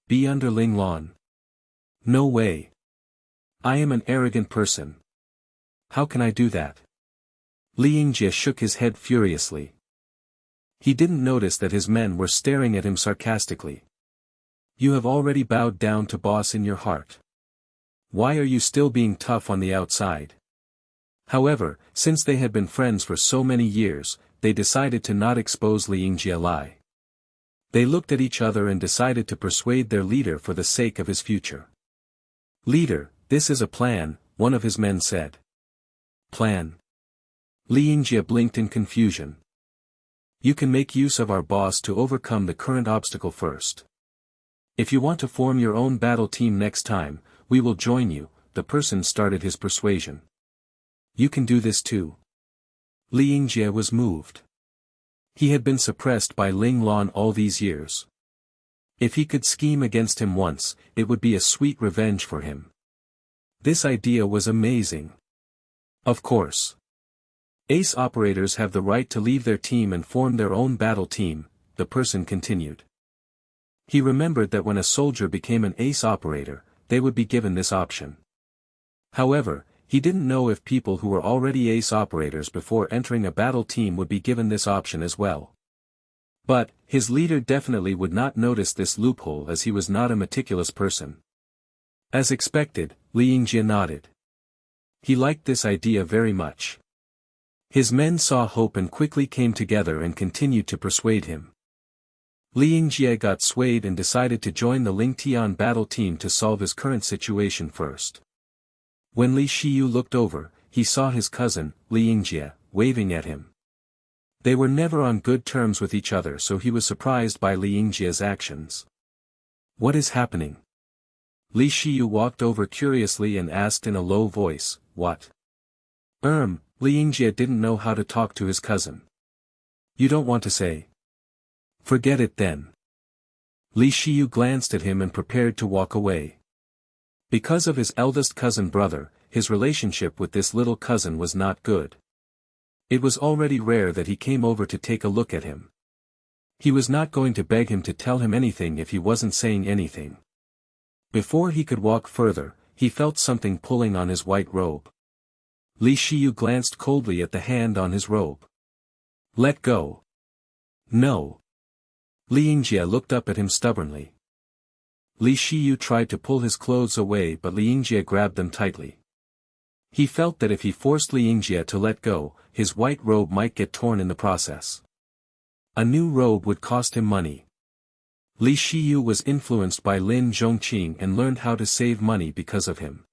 Be under Ling Lan? No way. I am an arrogant person. How can I do that? Li Yingjie shook his head furiously. He didn't notice that his men were staring at him sarcastically. You have already bowed down to boss in your heart. Why are you still being tough on the outside? However, since they had been friends for so many years, they decided to not expose Li Yingjie lie. They looked at each other and decided to persuade their leader for the sake of his future. Leader, this is a plan, one of his men said. Plan? Li Yingjie blinked in confusion. You can make use of our boss to overcome the current obstacle first. If you want to form your own battle team next time, we will join you, the person started his persuasion. You can do this too. Li Yingjie was moved. He had been suppressed by Ling Lan all these years. If he could scheme against him once, it would be a sweet revenge for him. This idea was amazing. Of course. Ace operators have the right to leave their team and form their own battle team, the person continued. He remembered that when a soldier became an ace operator, they would be given this option. However, he didn't know if people who were already ace operators before entering a battle team would be given this option as well. But, his leader definitely would not notice this loophole as he was not a meticulous person. As expected, Li Yingjie nodded. He liked this idea very much. His men saw hope and quickly came together and continued to persuade him. Li Yingjie got swayed and decided to join the Ling Tian battle team to solve his current situation first. When Li Shiyu looked over, he saw his cousin, Li Yingjie, waving at him. They were never on good terms with each other, so he was surprised by Li Yingjie's actions. What is happening? Li Shiyu walked over curiously and asked in a low voice, what? Li Yingjie didn't know how to talk to his cousin. You don't want to say? Forget it then. Li Shiyu glanced at him and prepared to walk away. Because of his eldest cousin brother, his relationship with this little cousin was not good. It was already rare that he came over to take a look at him. He was not going to beg him to tell him anything if he wasn't saying anything. Before he could walk further, he felt something pulling on his white robe. Li Shiyu glanced coldly at the hand on his robe. Let go. No. Li Yingjie looked up at him stubbornly. Li Shiyu tried to pull his clothes away, but Li Yingjie grabbed them tightly. He felt that if he forced Li Yingjie to let go, his white robe might get torn in the process. A new robe would cost him money. Li Shiyu was influenced by Lin Zhongqing and learned how to save money because of him.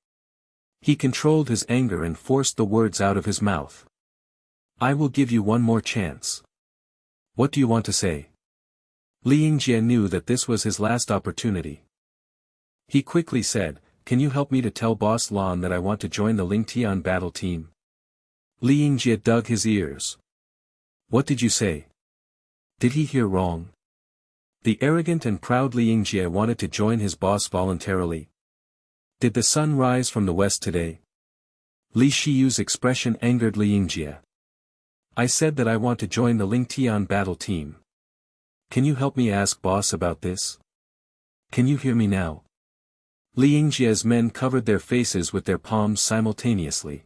He controlled his anger and forced the words out of his mouth. I will give you one more chance. What do you want to say? Li Yingjie knew that this was his last opportunity. He quickly said, can you help me to tell Boss Lan that I want to join the Ling Tian battle team? Li Yingjie dug his ears. What did you say? Did he hear wrong? The arrogant and proud Li Yingjie wanted to join his boss voluntarily. Did the sun rise from the west today? Li Shiyu's expression angered Li Yingjie. I said that I want to join the Ling Tian battle team. Can you help me ask boss about this? Can you hear me now? Li Yingjie's men covered their faces with their palms simultaneously.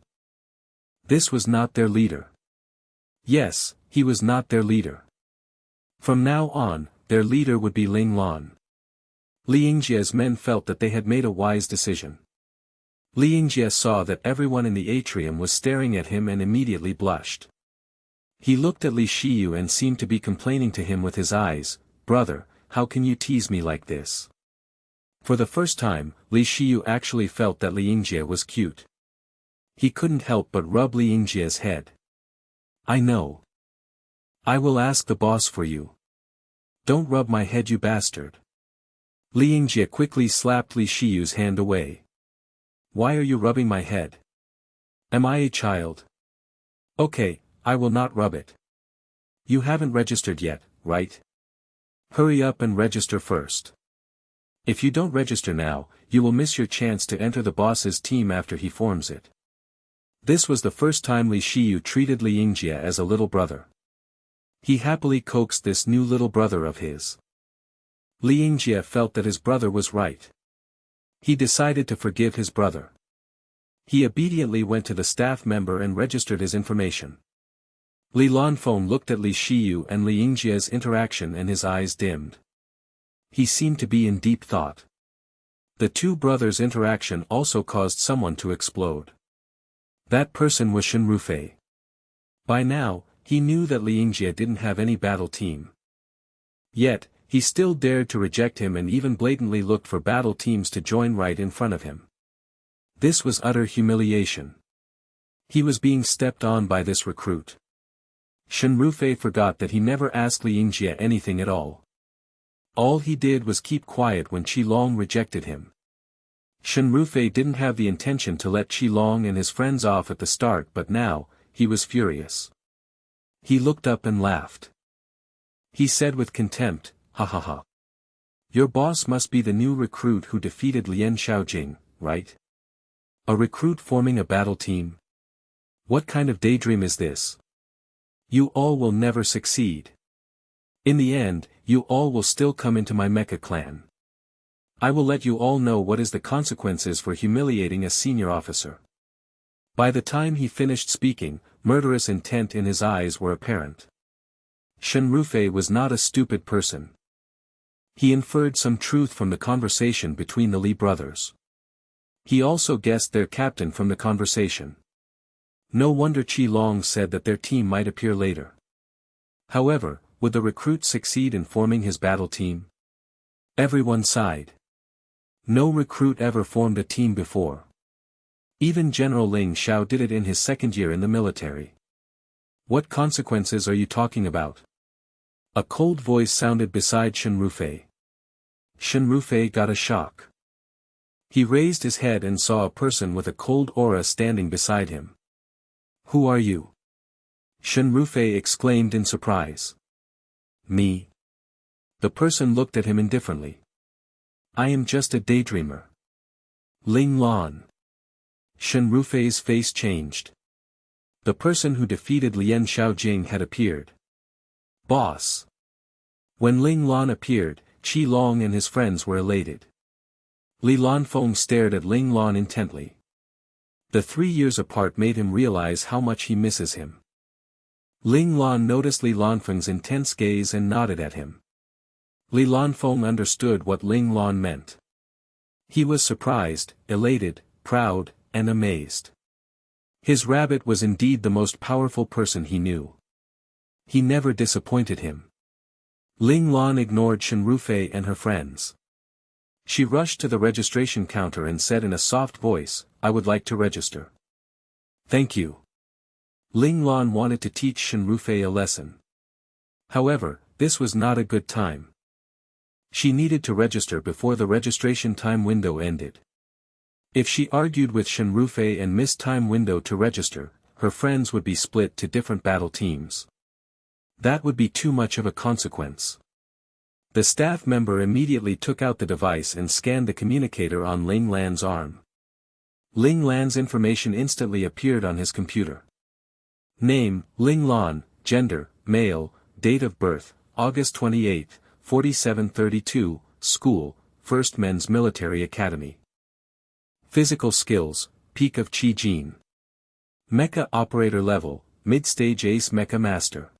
This was not their leader. Yes, he was not their leader. From now on, their leader would be Ling Lan. Li Yingjie's men felt that they had made a wise decision. Li Yingjie saw that everyone in the atrium was staring at him and immediately blushed. He looked at Li Shiyu and seemed to be complaining to him with his eyes, brother, how can you tease me like this? For the first time, Li Shiyu actually felt that Li Yingjie was cute. He couldn't help but rub Li Yingjie's head. I know. I will ask the boss for you. Don't rub my head, you bastard. Li Yingjie quickly slapped Li Shiyu's hand away. Why are you rubbing my head? Am I a child? Okay, I will not rub it. You haven't registered yet, right? Hurry up and register first. If you don't register now, you will miss your chance to enter the boss's team after he forms it. This was the first time Li Shiyu treated Li Yingjie as a little brother. He happily coaxed this new little brother of his. Li Yingjie felt that his brother was right. He decided to forgive his brother. He obediently went to the staff member and registered his information. Li Lanfeng looked at Li Shiyu and Li Yingjie's interaction and his eyes dimmed. He seemed to be in deep thought. The two brothers' interaction also caused someone to explode. That person was Shen Rufei. By now, he knew that Li Yingjie didn't have any battle team. Yet, he still dared to reject him and even blatantly looked for battle teams to join right in front of him. This was utter humiliation. He was being stepped on by this recruit. Shen Rufei forgot that he never asked Li Yingjie anything at all. All he did was keep quiet when Qilong rejected him. Shen Rufei didn't have the intention to let Qilong and his friends off at the start, but now, he was furious. He looked up and laughed. He said with contempt, "Ha ha ha. Your boss must be the new recruit who defeated Lian Xiaojing, right? A recruit forming a battle team? What kind of daydream is this? You all will never succeed. In the end, you all will still come into my mecha clan. I will let you all know what is the consequences for humiliating a senior officer." By the time he finished speaking, murderous intent in his eyes were apparent. Shen Rufei was not a stupid person. He inferred some truth from the conversation between the Li brothers. He also guessed their captain from the conversation. No wonder Qilong said that their team might appear later. However, would the recruit succeed in forming his battle team? Everyone sighed. No recruit ever formed a team before. Even General Ling Xiao did it in his second year in the military. What consequences are you talking about? A cold voice sounded beside Shen Rufei. Shen Rufei got a shock. He raised his head and saw a person with a cold aura standing beside him. Who are you? Shen Rufei exclaimed in surprise. Me? The person looked at him indifferently. I am just a daydreamer. Ling Lan. Shen Rufei's face changed. The person who defeated Lian Xiaojing had appeared. Boss. When Ling Lan appeared, Qilong and his friends were elated. Li Lanfeng stared at Ling Lan intently. The 3 years apart made him realize how much he misses him. Ling Lan noticed Li Lanfeng's intense gaze and nodded at him. Li Lanfeng understood what Ling Lan meant. He was surprised, elated, proud, and amazed. His rabbit was indeed the most powerful person he knew. He never disappointed him. Ling Lan ignored Shen Rufei and her friends. She rushed to the registration counter and said in a soft voice, "I would like to register." "Thank you." Ling Lan wanted to teach Shen Rufei a lesson. However, this was not a good time. She needed to register before the registration time window ended. If she argued with Shen Rufei and missed time window to register, her friends would be split to different battle teams. That would be too much of a consequence. The staff member immediately took out the device and scanned the communicator on Ling Lan's arm. Ling Lan's information instantly appeared on his computer. Name, Ling Lan, gender, male, date of birth, August 28, 4732, school, 1st Men's Military Academy. Physical skills, peak of Qi Jin. Mecha operator level, mid-stage ace mecha master.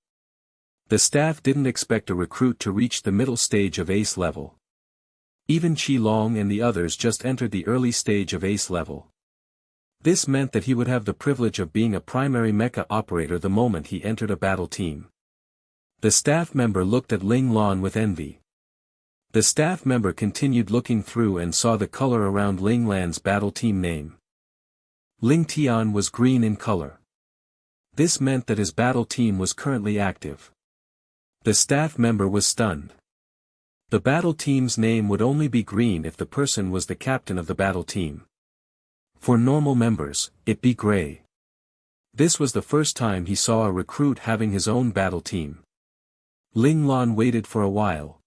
The staff didn't expect a recruit to reach the middle stage of ace level. Even Qilong and the others just entered the early stage of ace level. This meant that he would have the privilege of being a primary mecha operator the moment he entered a battle team. The staff member looked at Ling Lan with envy. The staff member continued looking through and saw the color around Ling Lan's battle team name. Ling Tian was green in color. This meant that his battle team was currently active. The staff member was stunned. The battle team's name would only be green if the person was the captain of the battle team. For normal members, it'd be gray. This was the first time he saw a recruit having his own battle team. Ling Lan waited for a while.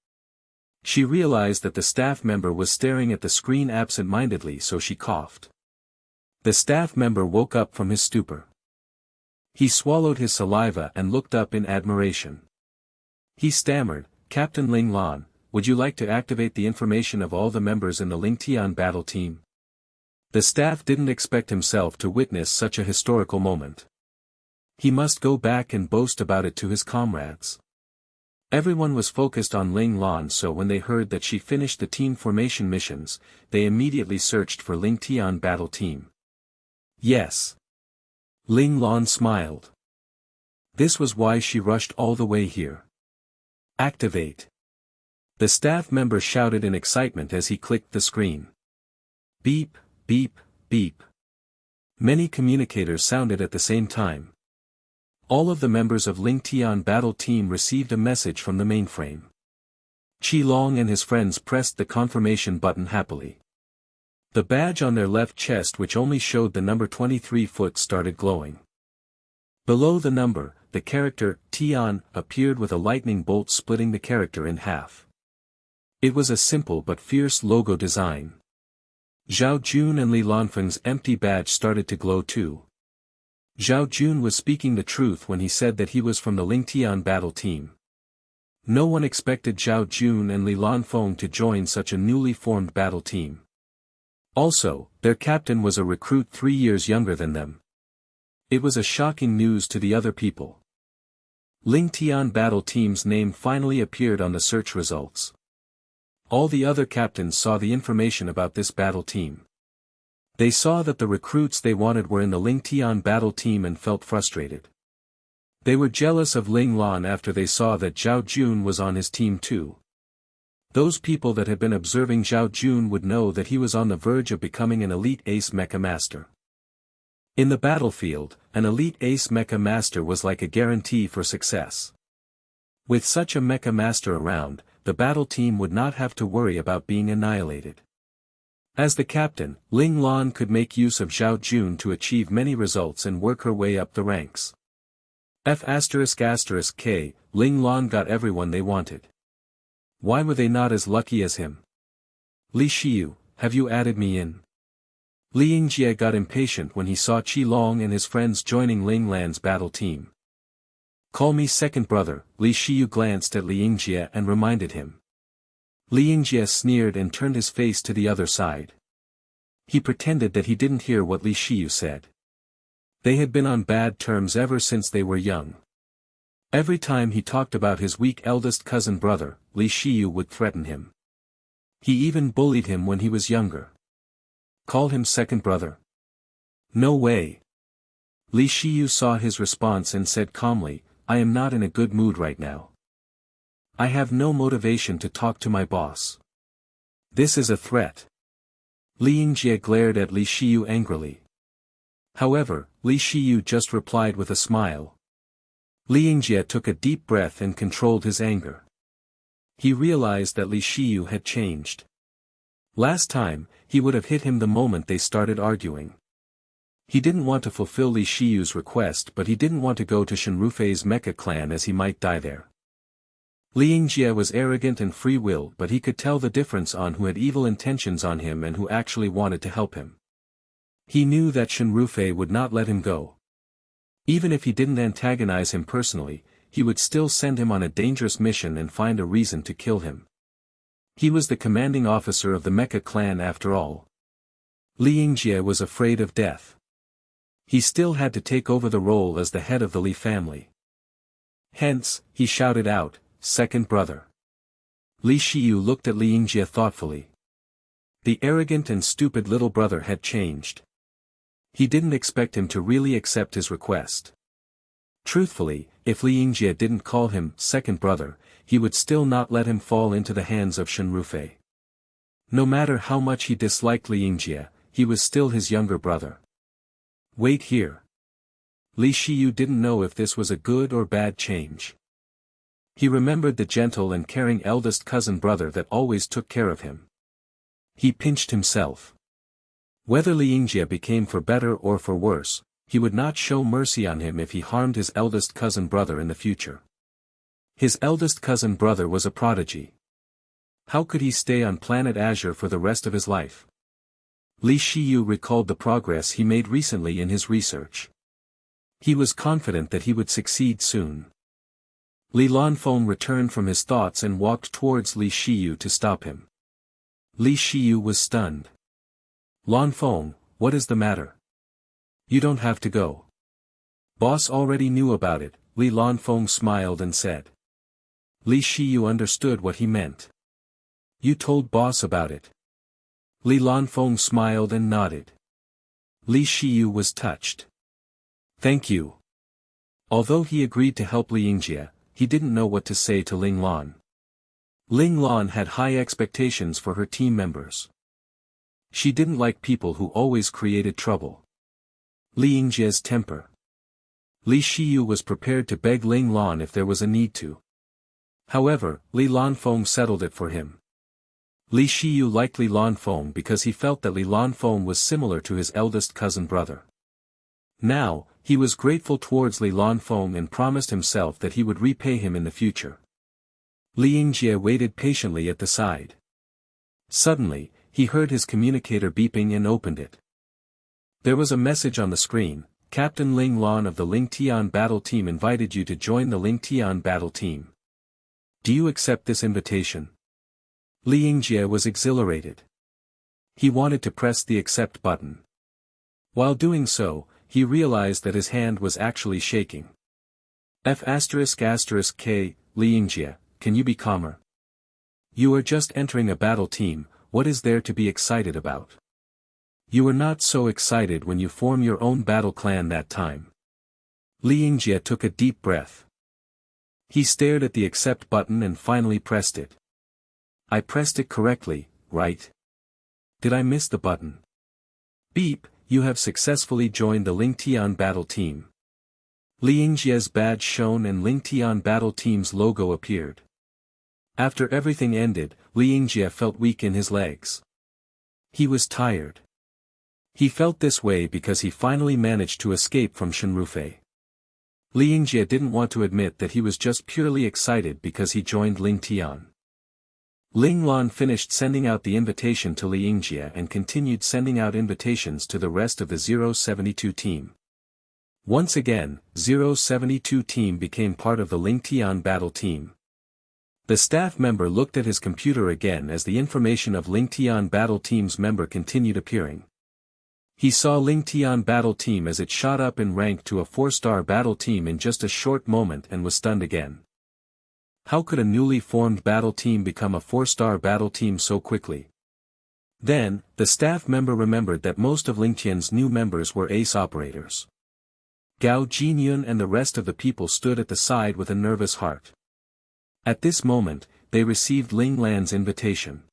She realized that the staff member was staring at the screen absent-mindedly, so she coughed. The staff member woke up from his stupor. He swallowed his saliva and looked up in admiration. He stammered, "Captain Ling Lan, would you like to activate the information of all the members in the Ling Tian battle team?" The staff didn't expect himself to witness such a historical moment. He must go back and boast about it to his comrades. Everyone was focused on Ling Lan, so when they heard that she finished the team formation missions, they immediately searched for Ling Tian battle team. Yes. Ling Lan smiled. This was why she rushed all the way here. Activate. The staff member shouted in excitement as he clicked the screen. Beep, beep, beep. Many communicators sounded at the same time. All of the members of Ling Tian battle team received a message from the mainframe. Qi Long and his friends pressed the confirmation button happily. The badge on their left chest, which only showed the number 23 foot, started glowing. Below the number, the character Tian appeared with a lightning bolt splitting the character in half. It was a simple but fierce logo design. Zhao Jun and Li Lanfeng's empty badge started to glow too. Zhao Jun was speaking the truth when he said that he was from the Ling Tian battle team. No one expected Zhao Jun and Li Lanfeng to join such a newly formed battle team. Also, their captain was a recruit 3 years younger than them. It was a shocking news to the other people. Ling Tian battle team's name finally appeared on the search results. All the other captains saw the information about this battle team. They saw that the recruits they wanted were in the Ling Tian battle team and felt frustrated. They were jealous of Ling Lan after they saw that Zhao Jun was on his team too. Those people that had been observing Zhao Jun would know that he was on the verge of becoming an elite ace mecha master. In the battlefield, an elite ace mecha master was like a guarantee for success. With such a mecha master around, the battle team would not have to worry about being annihilated. As the captain, Ling Lan could make use of Zhao Jun to achieve many results and work her way up the ranks. F***K, Ling Lan got everyone they wanted. Why were they not as lucky as him? Li Xiyu, have you added me in? Li Yingjie got impatient when he saw Qi Long and his friends joining Ling Lan's battle team. Call me second brother, Li Xiyu glanced at Li Yingjie and reminded him. Li Yingjie sneered and turned his face to the other side. He pretended that he didn't hear what Li Xiyu said. They had been on bad terms ever since they were young. Every time he talked about his weak eldest cousin brother, Li Xiyu would threaten him. He even bullied him when he was younger. Call him second brother? No way. Li Xiyu saw his response and said calmly, I am not in a good mood right now. I have no motivation to talk to my boss. This is a threat. Li Yingjie glared at Li Xiyu angrily. However, Li Xiyu just replied with a smile. Li Yingjie took a deep breath and controlled his anger. He realized that Li Xiyu had changed. Last time, he would have hit him the moment they started arguing. He didn't want to fulfill Li Xiyu's request, but he didn't want to go to Shenrufei's mecha clan as he might die there. Li Yingjie was arrogant and free-willed, but he could tell the difference on who had evil intentions on him and who actually wanted to help him. He knew that Shenrufei would not let him go. Even if he didn't antagonize him personally, he would still send him on a dangerous mission and find a reason to kill him. He was the commanding officer of the mecha clan after all. Li Yingjie was afraid of death. He still had to take over the role as the head of the Li family. Hence, he shouted out, second brother. Li Xiyu looked at Li Yingjie thoughtfully. The arrogant and stupid little brother had changed. He didn't expect him to really accept his request. Truthfully, if Li Yingjie didn't call him second brother, he would still not let him fall into the hands of Shenrufei. No matter how much he disliked Li Yingjie, he was still his younger brother. Wait here. Li Shiyu didn't know if this was a good or bad change. He remembered the gentle and caring eldest cousin brother that always took care of him. He pinched himself. Whether Li Yingjie became for better or for worse, he would not show mercy on him if he harmed his eldest cousin brother in the future. His eldest cousin brother was a prodigy. How could he stay on planet Azure for the rest of his life? Li Shiyu recalled the progress he made recently in his research. He was confident that he would succeed soon. Li Lanfeng returned from his thoughts and walked towards Li Shiyu to stop him. Li Shiyu was stunned. Lanfeng, what is the matter? You don't have to go. Boss already knew about it, Li Lanfeng smiled and said. Li Shiyu understood what he meant. You told boss about it. Li Lanfeng smiled and nodded. Li Shiyu was touched. Thank you. Although he agreed to help Li Yingjie, he didn't know what to say to Ling Lan. Ling Lan had high expectations for her team members. She didn't like people who always created trouble. Li Yingjie's temper. Li Shiyu was prepared to beg Ling Lan if there was a need to. However, Li Lanfeng settled it for him. Li Shiyu liked Li Lanfeng because he felt that Li Lanfeng was similar to his eldest cousin brother. Now, he was grateful towards Li Lanfeng and promised himself that he would repay him in the future. Li Yingjie waited patiently at the side. Suddenly, he heard his communicator beeping and opened it. There was a message on the screen. Captain Ling Lan of the Ling Tian battle team invited you to join the Ling Tian battle team. Do you accept this invitation? Li Yingjie was exhilarated. He wanted to press the accept button. While doing so, he realized that his hand was actually shaking. F***K, Li Yingjie, can you be calmer? You are just entering a battle team, what is there to be excited about? You were not so excited when you form your own battle clan that time. Li Yingjie took a deep breath. He stared at the accept button and finally pressed it. I pressed it correctly, right? Did I miss the button? Beep, you have successfully joined the Ling Tian battle team. Li Yingjie's badge shone and Ling Tian battle team's logo appeared. After everything ended, Li Yingjie felt weak in his legs. He was tired. He felt this way because he finally managed to escape from Shenrufei. Li Yingjie didn't want to admit that he was just purely excited because he joined Ling Tian. Ling Lan finished sending out the invitation to Li Yingjie and continued sending out invitations to the rest of the 072 team. Once again, 072 team became part of the Ling Tian battle team. The staff member looked at his computer again as the information of Ling Tian battle team's member continued appearing. He saw Ling Tian battle team as it shot up in rank to a 4-star battle team in just a short moment and was stunned again. How could a newly formed battle team become a 4-star battle team so quickly? Then, the staff member remembered that most of Ling Tian's new members were ace operators. Gao Jinyun and the rest of the people stood at the side with a nervous heart. At this moment, they received Ling Lan's invitation.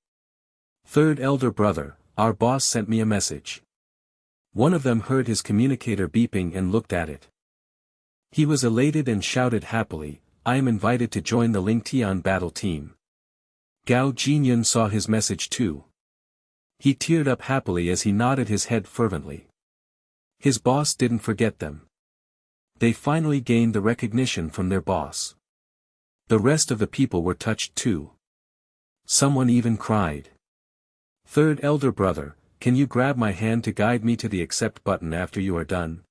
Third elder brother, our boss sent me a message. One of them heard his communicator beeping and looked at it. He was elated and shouted happily, I am invited to join the Ling Tian battle team. Gao Jinyun saw his message too. He teared up happily as he nodded his head fervently. His boss didn't forget them. They finally gained the recognition from their boss. The rest of the people were touched too. Someone even cried. Third elder brother, can you grab my hand to guide me to the accept button after you are done?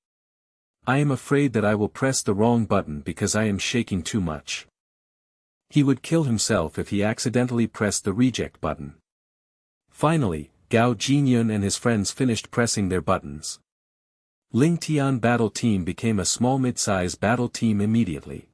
I am afraid that I will press the wrong button because I am shaking too much. He would kill himself if he accidentally pressed the reject button. Finally, Gao Jinyun and his friends finished pressing their buttons. Ling Tian battle team became a small mid-size battle team immediately.